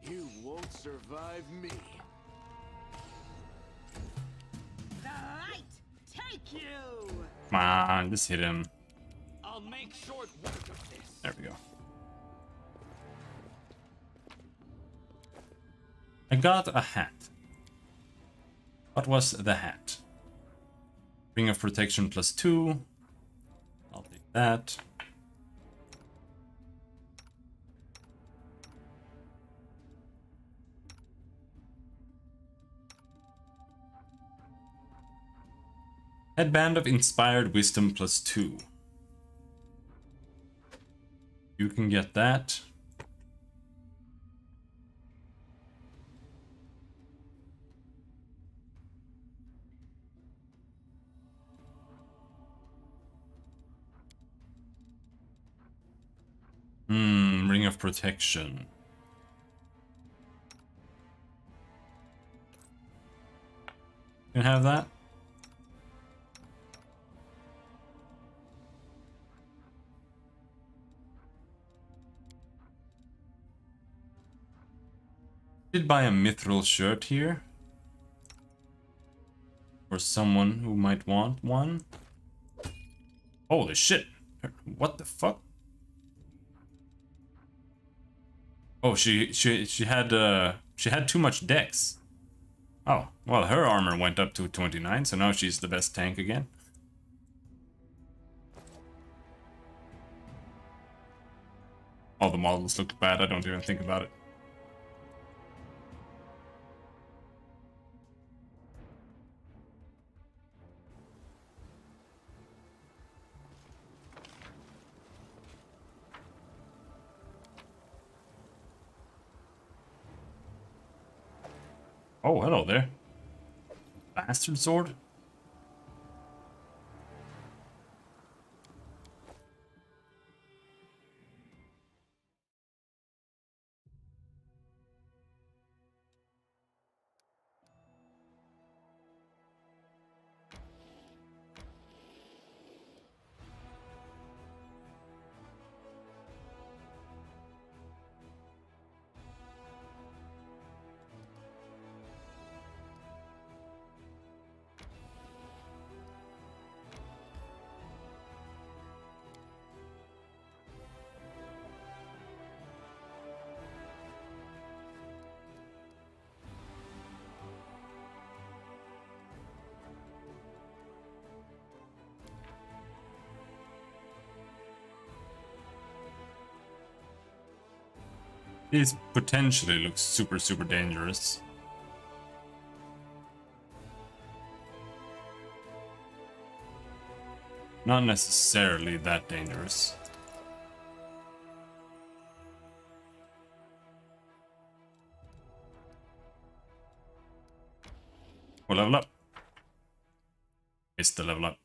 You won't survive me. The light take you. Come on, just hit him. I'll make short work of this. There we go. I got a hat. What was the hat? Ring of Protection +2. I'll take that. Headband of Inspired Wisdom +2. You can get that. Ring of Protection. You can have that. Did buy a mithril shirt here. For someone who might want one. Holy shit. What the fuck? Oh, she had too much dex. Oh, well, her armor went up to 29, so now she's the best tank again. All the models look bad, I don't even think about it. Oh, hello there. Bastard sword? This potentially looks super dangerous. Not necessarily that dangerous. We'll level up. Missed the level up.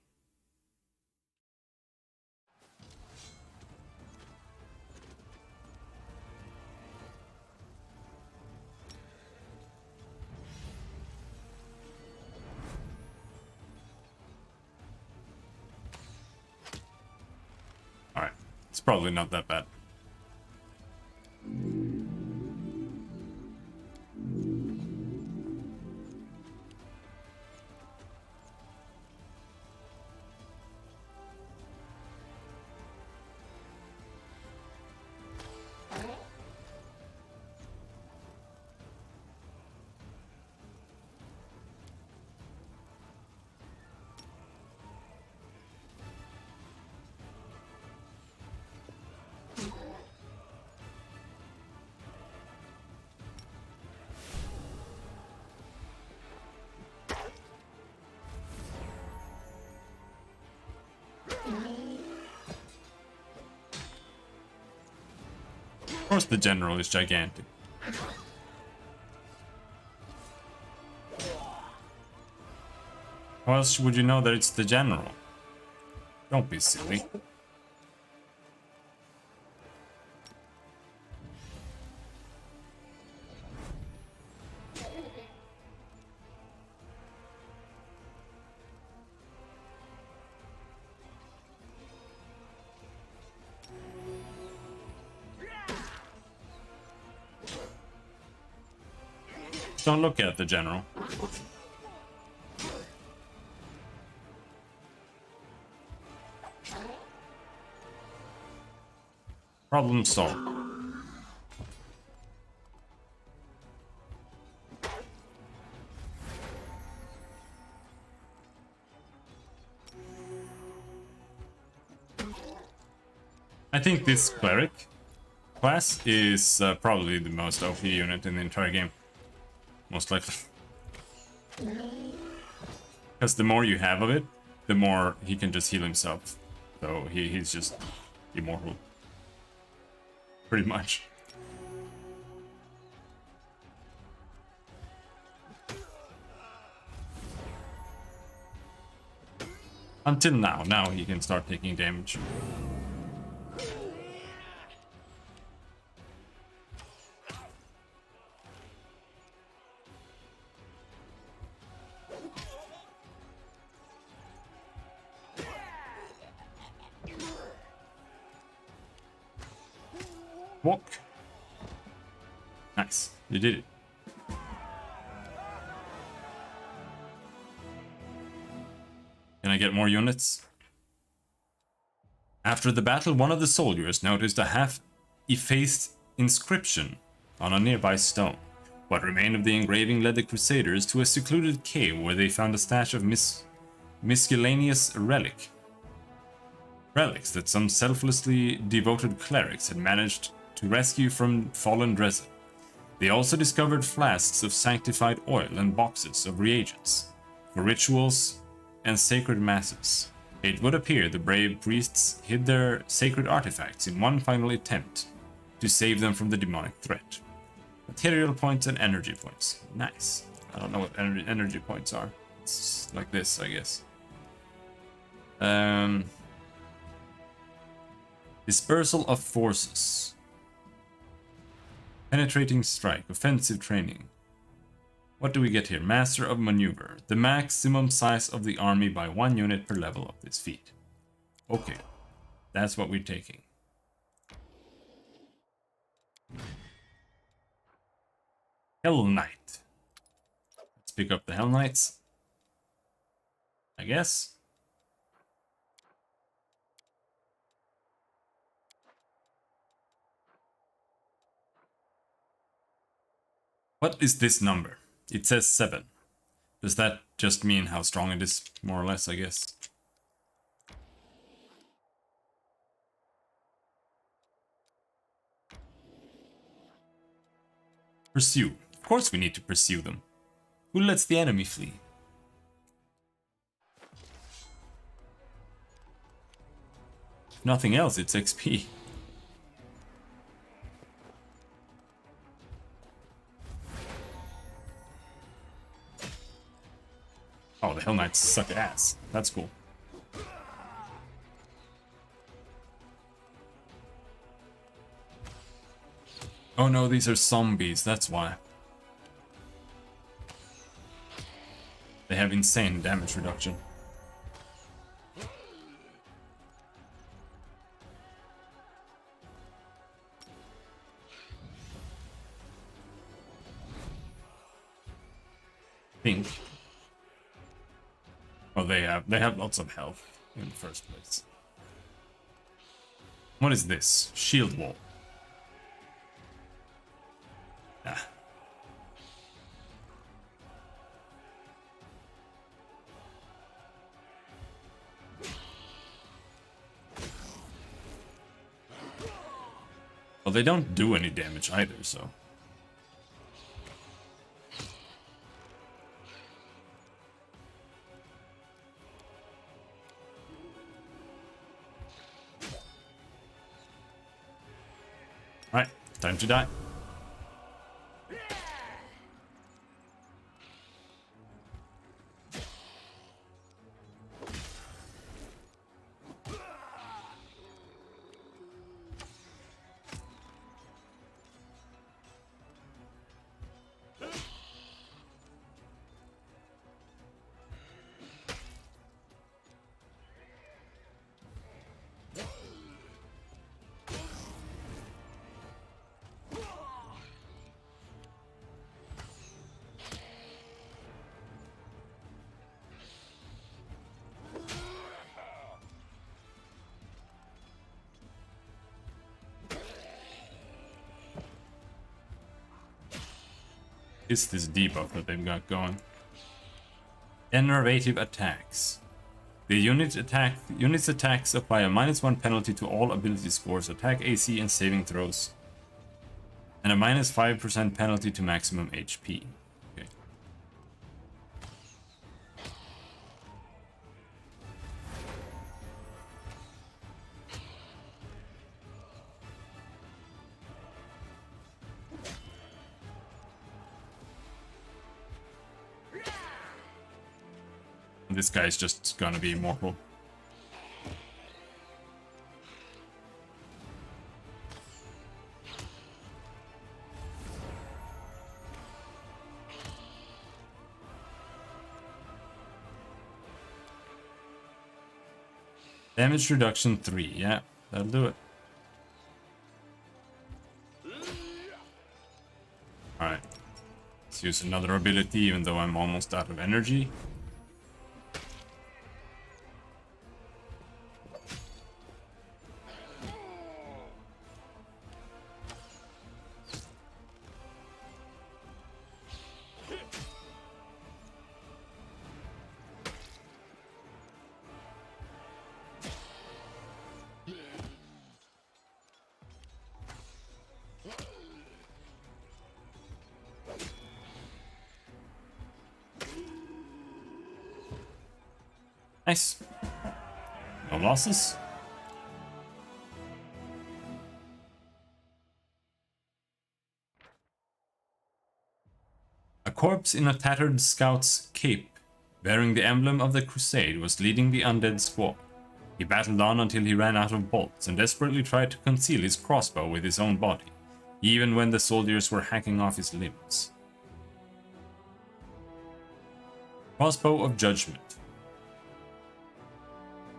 Alright, it's probably not that bad. Of course the general is gigantic. How else would you know that it's the general? Don't be silly. Don't look at the general. Problem solved. I think this cleric class is probably the most OP unit in the entire game. Most likely. Because the more you have of it, the more he can just heal himself. So he's just immortal. Pretty much. Until now. Now he can start taking damage. Walk. Nice. You did it. Can I get more units? After the battle, one of the soldiers noticed a half-effaced inscription on a nearby stone. What remained of the engraving led the Crusaders to a secluded cave where they found a stash of miscellaneous relics that some selflessly devoted clerics had managed to rescue from fallen Dresden. They also discovered flasks of sanctified oil and boxes of reagents for rituals and sacred masses. It would appear the brave priests hid their sacred artifacts in one final attempt to save them from the demonic threat. Material points and energy points. Nice. I don't know what energy points are. It's like this, I guess. Dispersal of forces. Penetrating strike. Offensive training. What do we get here? Master of Maneuver. The maximum size of the army by 1 unit per level of this feat. Okay. That's what we're taking. Hell Knight. Let's pick up the Hell Knights. I guess. What is this number? It says 7. Does that just mean how strong it is? More or less, I guess. Pursue. Of course we need to pursue them. Who lets the enemy flee? If nothing else, it's XP. Oh, the Hell Knights suck ass. That's cool. Oh no, these are zombies, that's why. They have insane damage reduction. Think. Oh, they have lots of health in the first place. What is this? Shield wall. Ah. Well, they don't do any damage either, so. Alright, time to die. Is this debuff that they've got going? Innovative attacks. The unit's attacks apply a -1 penalty to all ability scores, attack AC, and saving throws, and a -5% penalty to maximum HP. Okay. This guy's just gonna be immortal. Damage reduction 3, yeah, that'll do it. Alright. Let's use another ability even though I'm almost out of energy. Nice. No losses. A corpse in a tattered scout's cape, bearing the emblem of the crusade, was leading the undead squad. He battled on until he ran out of bolts and desperately tried to conceal his crossbow with his own body, even when the soldiers were hacking off his limbs. Crossbow of Judgment.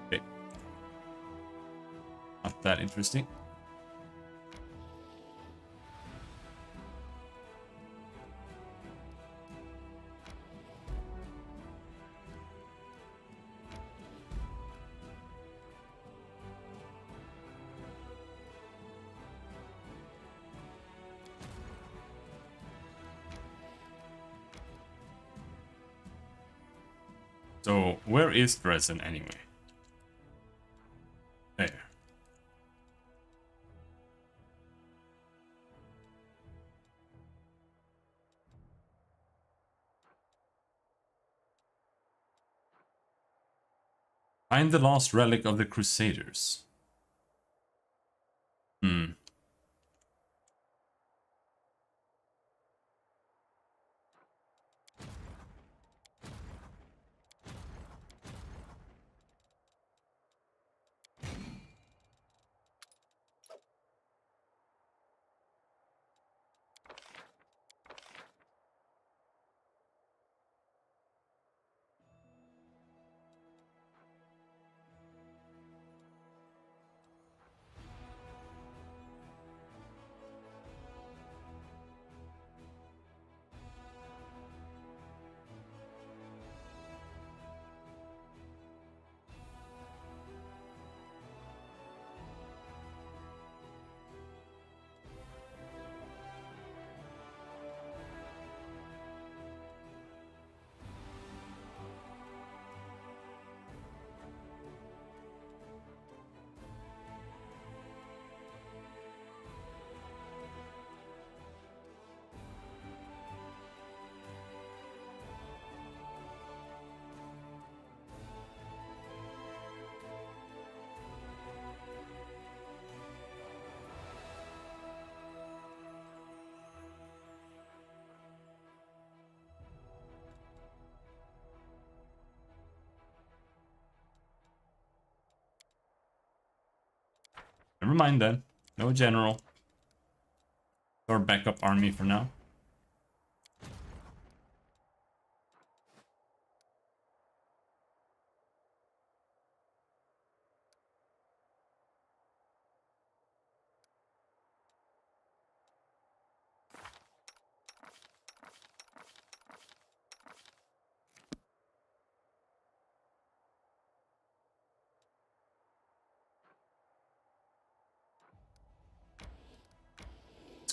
Okay. Not that interesting. So, where is Dresden anyway? There. Find the lost relic of the Crusaders. Never mind then. No general. Our backup army for now.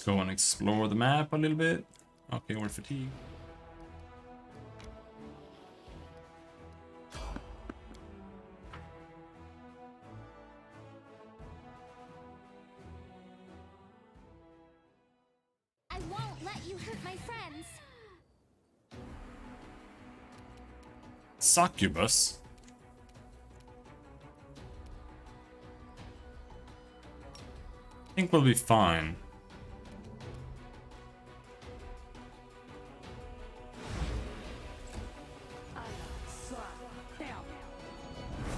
Go and explore the map a little bit. Okay, we're fatigued. I won't let you hurt my friends. Succubus. I think we'll be fine.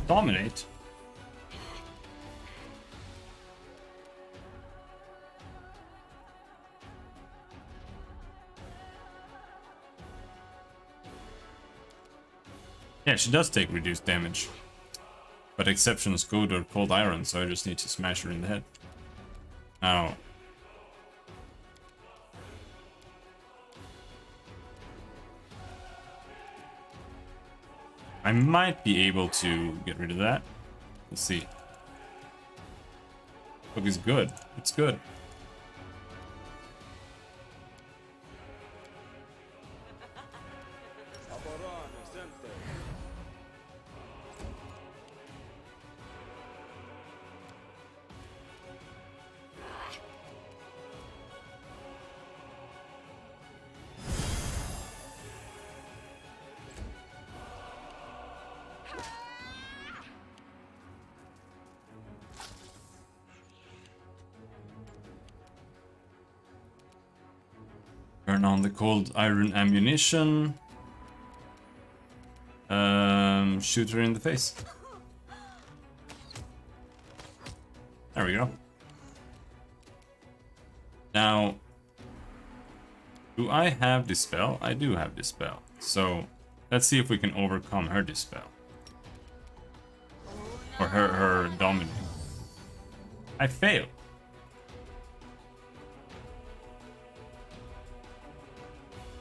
Dominate. Yeah, she does take reduced damage. But exceptions good or cold iron, so I just need to smash her in the head. Now. I might be able to get rid of that. Let's see. Look, it's good. It's good. Turn on the cold iron ammunition. Shoot her in the face. There we go. Now, do I have Dispel? I do have Dispel. So, let's see if we can overcome her Dispel. Or her Dominate. I failed.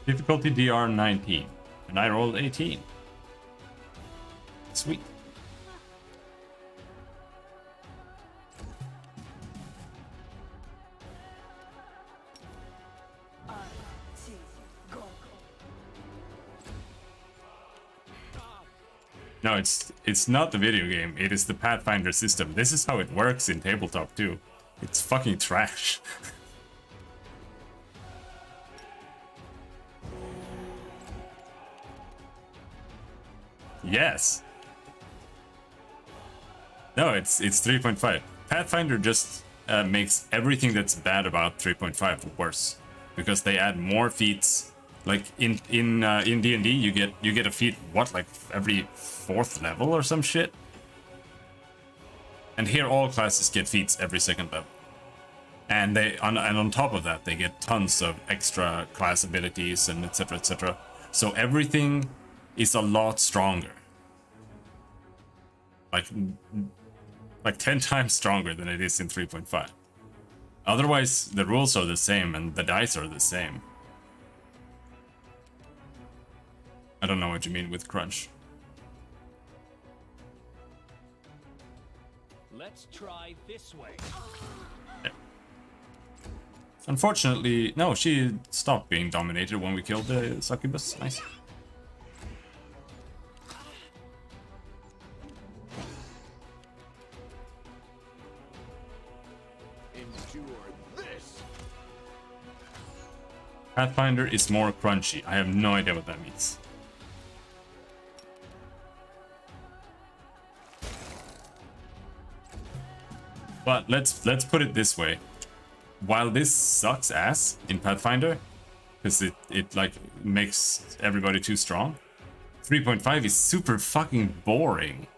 Difficulty DR 19. And I rolled 18. Sweet. No, it's not the video game. It is the Pathfinder system. This is how it works in tabletop too. It's fucking trash. Yes. No, it's 3.5. Pathfinder just makes everything that's bad about 3.5 worse because they add more feats. Like in D&D, you get a feat what, like every 4th level or some shit. And here all classes get feats every 2nd level. And on top of that, they get tons of extra class abilities and etc. etc. So everything is a lot stronger. Like 10 times stronger than it is in 3.5. Otherwise, the rules are the same and the dice are the same. I don't know what you mean with crunch. Let's try this way. Yeah. Unfortunately, no, she stopped being dominated when we killed the succubus. Nice. Pathfinder is more crunchy. I have no idea what that means. But let's put it this way. While this sucks ass in Pathfinder, because it like makes everybody too strong, 3.5 is super fucking boring.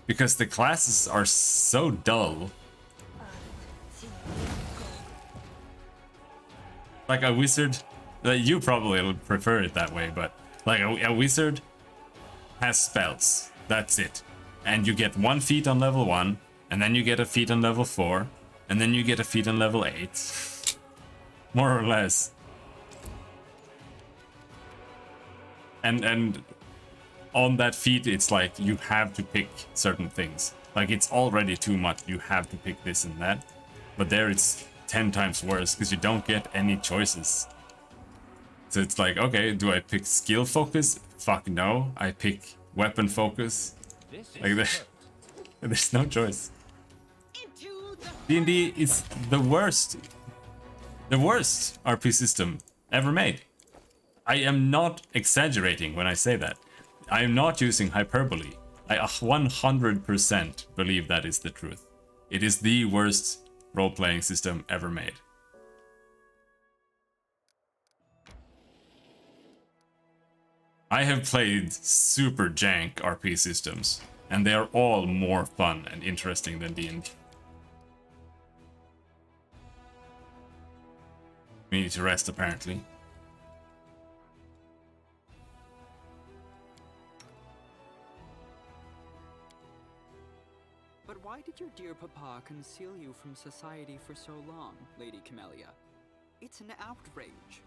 Because the classes are so dull. Like a wizard, you probably would prefer it that way, but like a wizard has spells. That's it. And you get 1 feat on level 1, and then you get a feat on level 4, and then you get a feat on level 8. More or less. And on that feat, it's like you have to pick certain things. Like it's already too much. You have to pick this and that. But there it's 10 times worse because you don't get any choices. So it's like, okay, do I pick skill focus? Fuck no. I pick weapon focus. Like there's no choice. D&D is the worst RP system ever made. I am not exaggerating when I say that. I am not using hyperbole. I 100% believe that is the truth. It is the worst role-playing system ever made. I have played super jank RP systems, and they are all more fun and interesting than D&D. We need to rest, apparently. But why did your dear papa conceal you from society for so long, Lady Camellia? It's an outrage.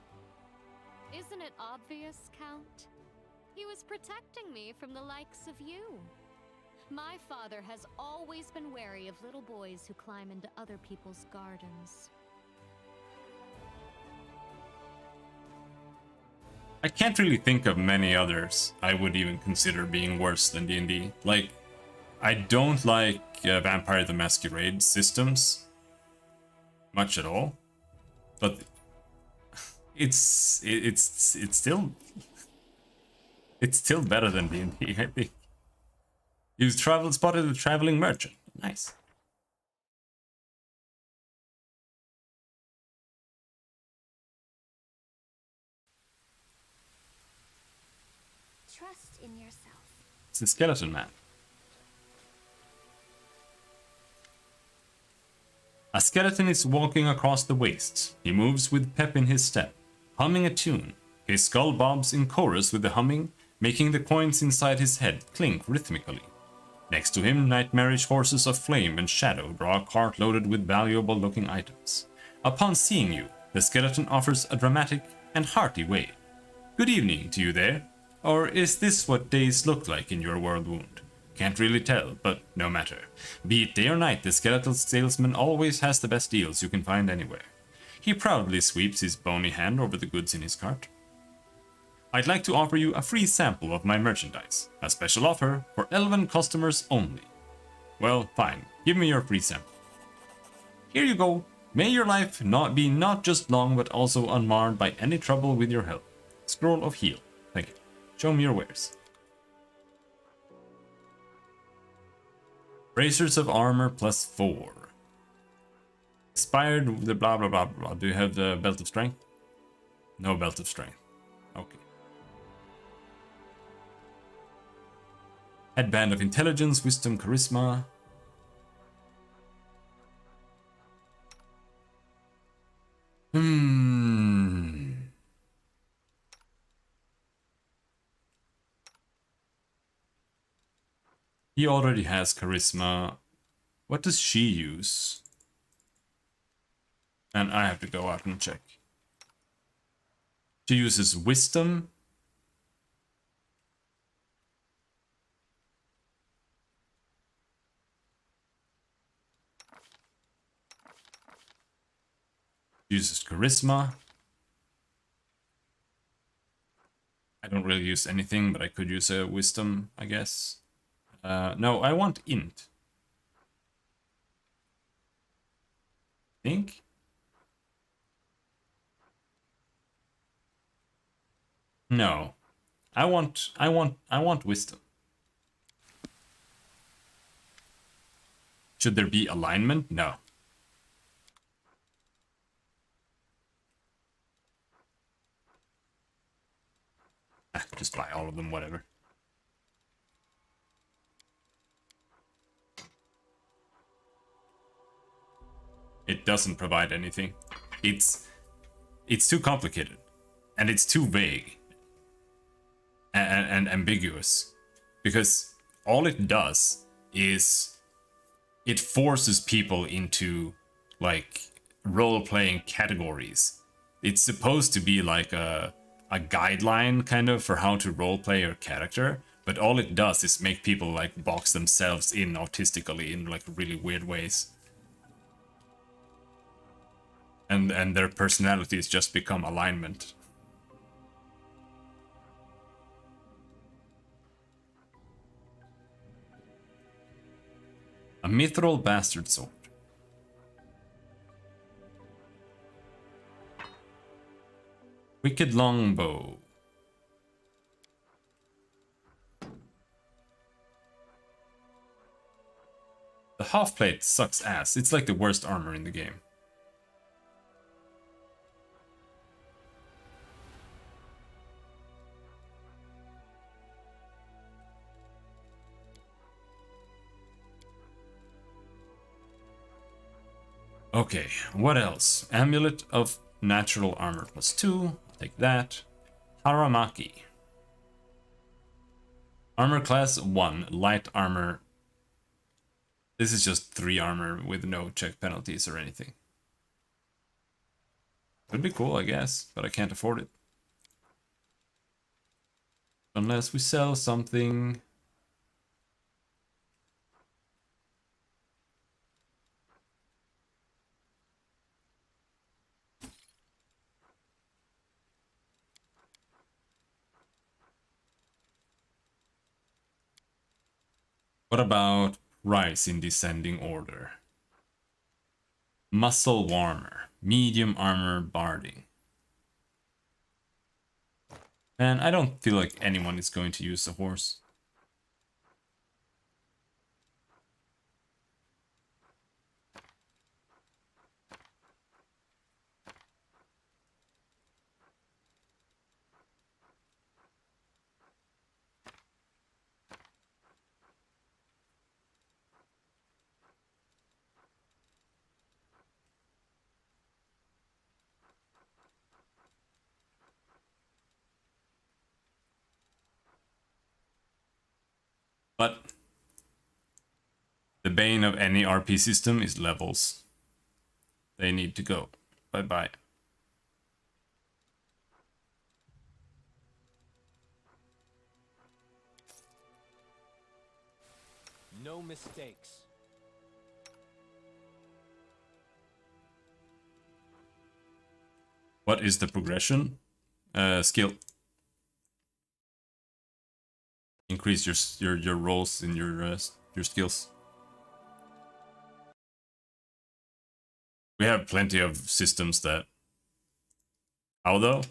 Isn't it obvious, Count? He was protecting me from the likes of you. My father has always been wary of little boys who climb into other people's gardens. I can't really think of many others I would even consider being worse than D&D. Like, I don't like Vampire the Masquerade systems much at all, but it's still better than D&D, I think. You've spotted a traveling merchant. Nice. Trust in yourself. It's the skeleton man. A skeleton is walking across the wastes. He moves with pep in his step, humming a tune. His skull bobs in chorus with the humming, making the coins inside his head clink rhythmically. Next to him, nightmarish horses of flame and shadow draw a cart loaded with valuable-looking items. Upon seeing you, the skeleton offers a dramatic and hearty wave. Good evening to you there. Or is this what days look like in your world wound? Can't really tell, but no matter. Be it day or night, the skeletal salesman always has the best deals you can find anywhere. He proudly sweeps his bony hand over the goods in his cart. I'd like to offer you a free sample of my merchandise. A special offer for elven customers only. Well, fine. Give me your free sample. Here you go. May your life not just long, but also unmarred by any trouble with your health. Scroll of heal. Thank you. Show me your wares. Bracers of armor +4. Inspired with the blah blah blah blah. Do you have the belt of strength? No belt of strength. Okay. Headband of intelligence, wisdom, charisma. He already has charisma. What does she use? And I have to go out and check. She uses wisdom. Uses charisma. I don't really use anything, but I could use a wisdom, I guess. No, I want int. Think? No. I want wisdom. Should there be alignment? No. Just buy all of them, whatever. It doesn't provide anything. It's it's too complicated and it's too vague and ambiguous, because all it does is it forces people into like role-playing categories. It's supposed to be like a guideline kind of for how to roleplay your character, but all it does is make people like box themselves in autistically in like really weird ways. And their personalities just become alignment. A mithril bastard sword. Wicked longbow. The half plate sucks ass. It's like the worst armor in the game. Okay, what else? Amulet of natural armor +2. Take that. Haramaki. Armor class 1. Light armor. This is just 3 armor with no check penalties or anything. Would be cool, I guess, but I can't afford it. Unless we sell something. What about price in descending order? Muscle warmer, medium armor barding. Man, I don't feel like anyone is going to use a horse. But the bane of any RP system is levels. They need to go. Bye-bye. No mistakes. What is the progression? Skill. Increase your rolls in your skills. We have plenty of systems that. How though?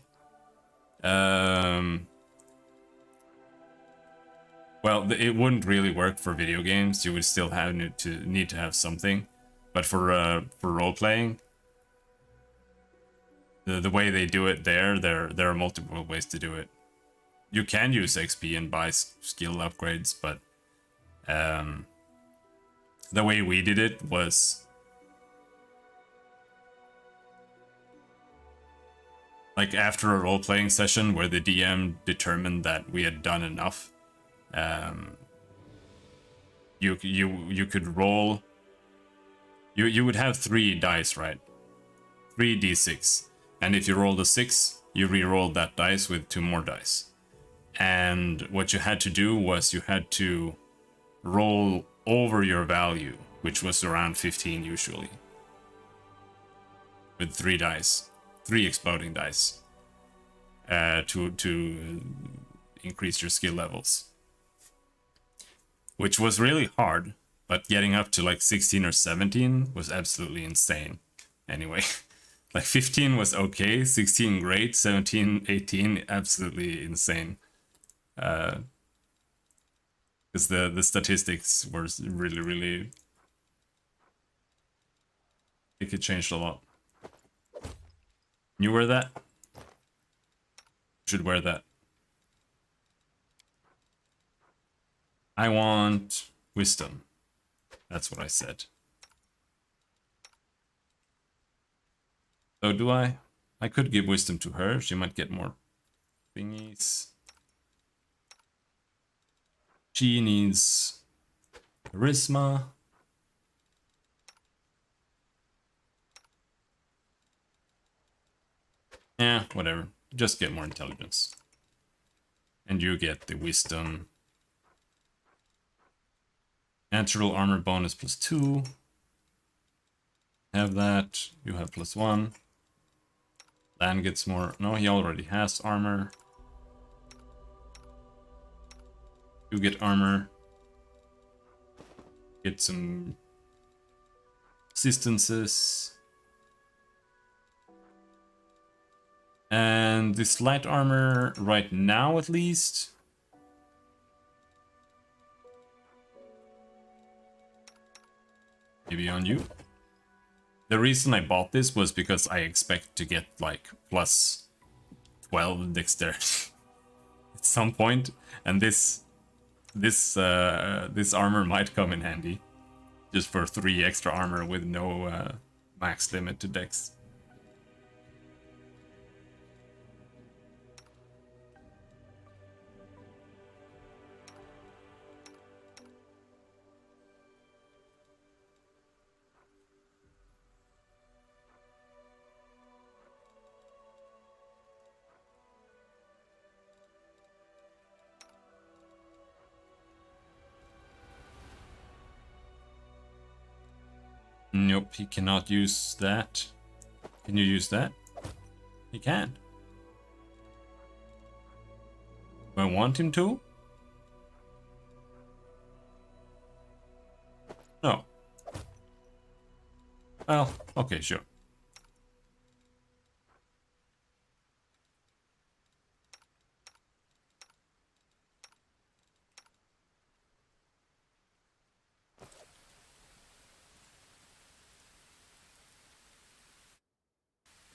Well, it wouldn't really work for video games. You would still have need to have something, but for role playing, the way they do it there are multiple ways to do it. You can use XP and buy skill upgrades, but the way we did it was like after a role-playing session where the DM determined that we had done enough. You could roll. You would have 3 dice, right? 3d6, and if you rolled a 6, you re-rolled that dice with 2 more dice. And what you had to do was you had to roll over your value, which was around 15 usually, with 3 dice, 3 exploding dice, to increase your skill levels, which was really hard. But getting up to like 16 or 17 was absolutely insane. Anyway, like 15 was okay, 16 great, 17, 18 absolutely insane. Because the statistics were really I think it changed a lot. You wear that? You should wear that. I want wisdom. That's what I said. So do I? I could give wisdom to her. She might get more thingies. She needs charisma. Yeah, whatever. Just get more intelligence. And you get the wisdom. Natural armor bonus +2. Have that. You have +1. Lan gets more. No, he already has armor. You get armor. Get some assistances. And this light armor, right now at least. Maybe on you. The reason I bought this was because I expect to get like +12 dexterity at some point, and this armor might come in handy, just for 3 extra armor with no max limit to dex. Nope, he cannot use that. Can you use that? He can. Do I want him to? No. Well, okay, sure.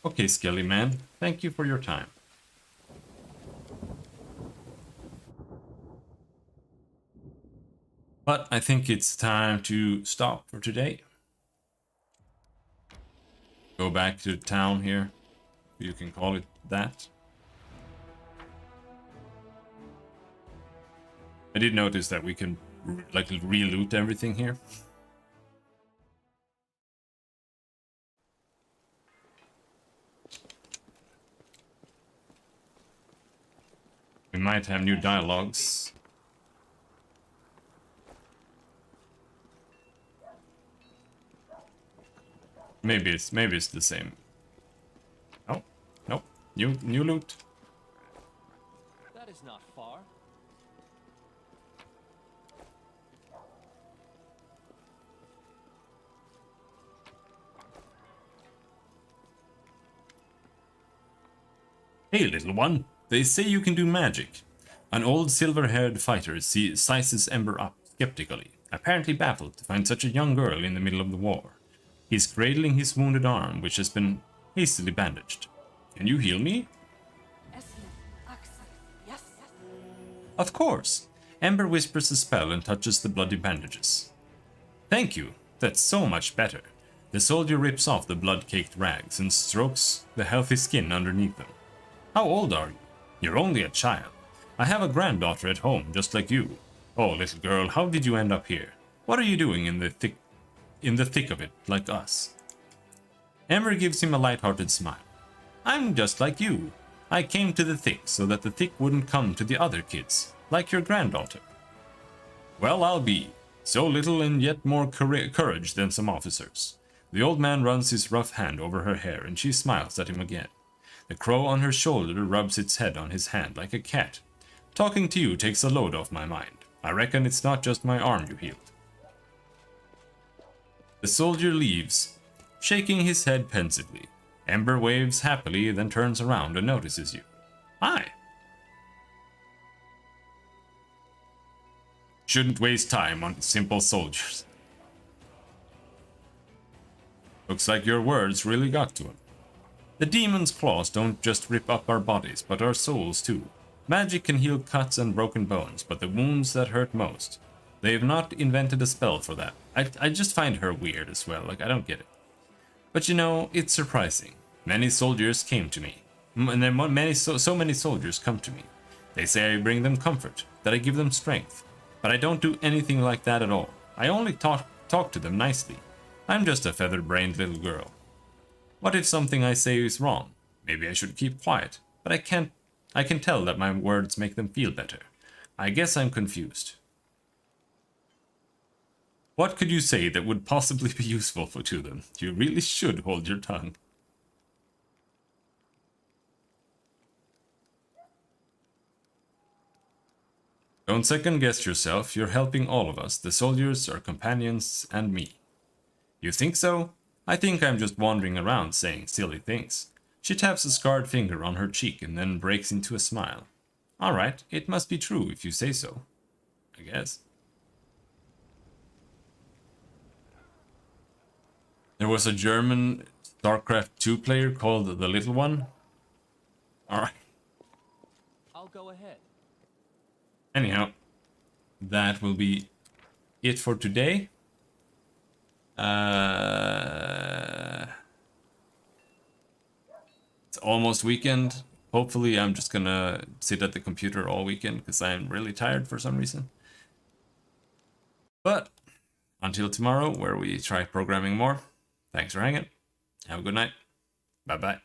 Okay, Skelly Man, thank you for your time. But I think it's time to stop for today. Go back to town here, if you can call it that. I did notice that we can like re-loot everything here. We might have new dialogues. Maybe it's the same. Oh, nope. New loot. That is not far. Hey, little one. They say you can do magic. An old silver-haired fighter sizes Ember up skeptically, apparently baffled to find such a young girl in the middle of the war. He's cradling his wounded arm, which has been hastily bandaged. Can you heal me? Yes. Of course. Ember whispers a spell and touches the bloody bandages. Thank you. That's so much better. The soldier rips off the blood-caked rags and strokes the healthy skin underneath them. How old are you? You're only a child. I have a granddaughter at home, just like you. Oh, little girl, how did you end up here? What are you doing in the thick of it, like us? Ember gives him a light-hearted smile. I'm just like you. I came to the thick so that the thick wouldn't come to the other kids, like your granddaughter. Well, I'll be. So little and yet more courage than some officers. The old man runs his rough hand over her hair and she smiles at him again. The crow on her shoulder rubs its head on his hand like a cat. Talking to you takes a load off my mind. I reckon it's not just my arm you healed. The soldier leaves, shaking his head pensively. Ember waves happily, then turns around and notices you. Hi. Shouldn't waste time on simple soldiers. Looks like your words really got to him. The demon's claws don't just rip up our bodies, but our souls too. Magic can heal cuts and broken bones, but the wounds that hurt most. They have not invented a spell for that. I just find her weird as well, like I don't get it. But you know, it's surprising. Many soldiers came to me. And then so many soldiers come to me. They say I bring them comfort, that I give them strength. But I don't do anything like that at all. I only talk to them nicely. I'm just a feather-brained little girl. What if something I say is wrong? Maybe I should keep quiet, but I can tell that my words make them feel better. I guess I'm confused. What could you say that would possibly be useful to them? You really should hold your tongue. Don't second guess yourself, you're helping all of us, the soldiers, our companions, and me. You think so? I think I'm just wandering around saying silly things. She taps a scarred finger on her cheek and then breaks into a smile. Alright, it must be true if you say so. I guess. There was a German StarCraft 2 player called The Little One. Alright. I'll go ahead. Anyhow, that will be it for today. It's almost weekend. Hopefully I'm just gonna sit at the computer all weekend because I'm really tired for some reason. But until tomorrow, where we try programming more, thanks for hanging. Have a good night. Bye-bye.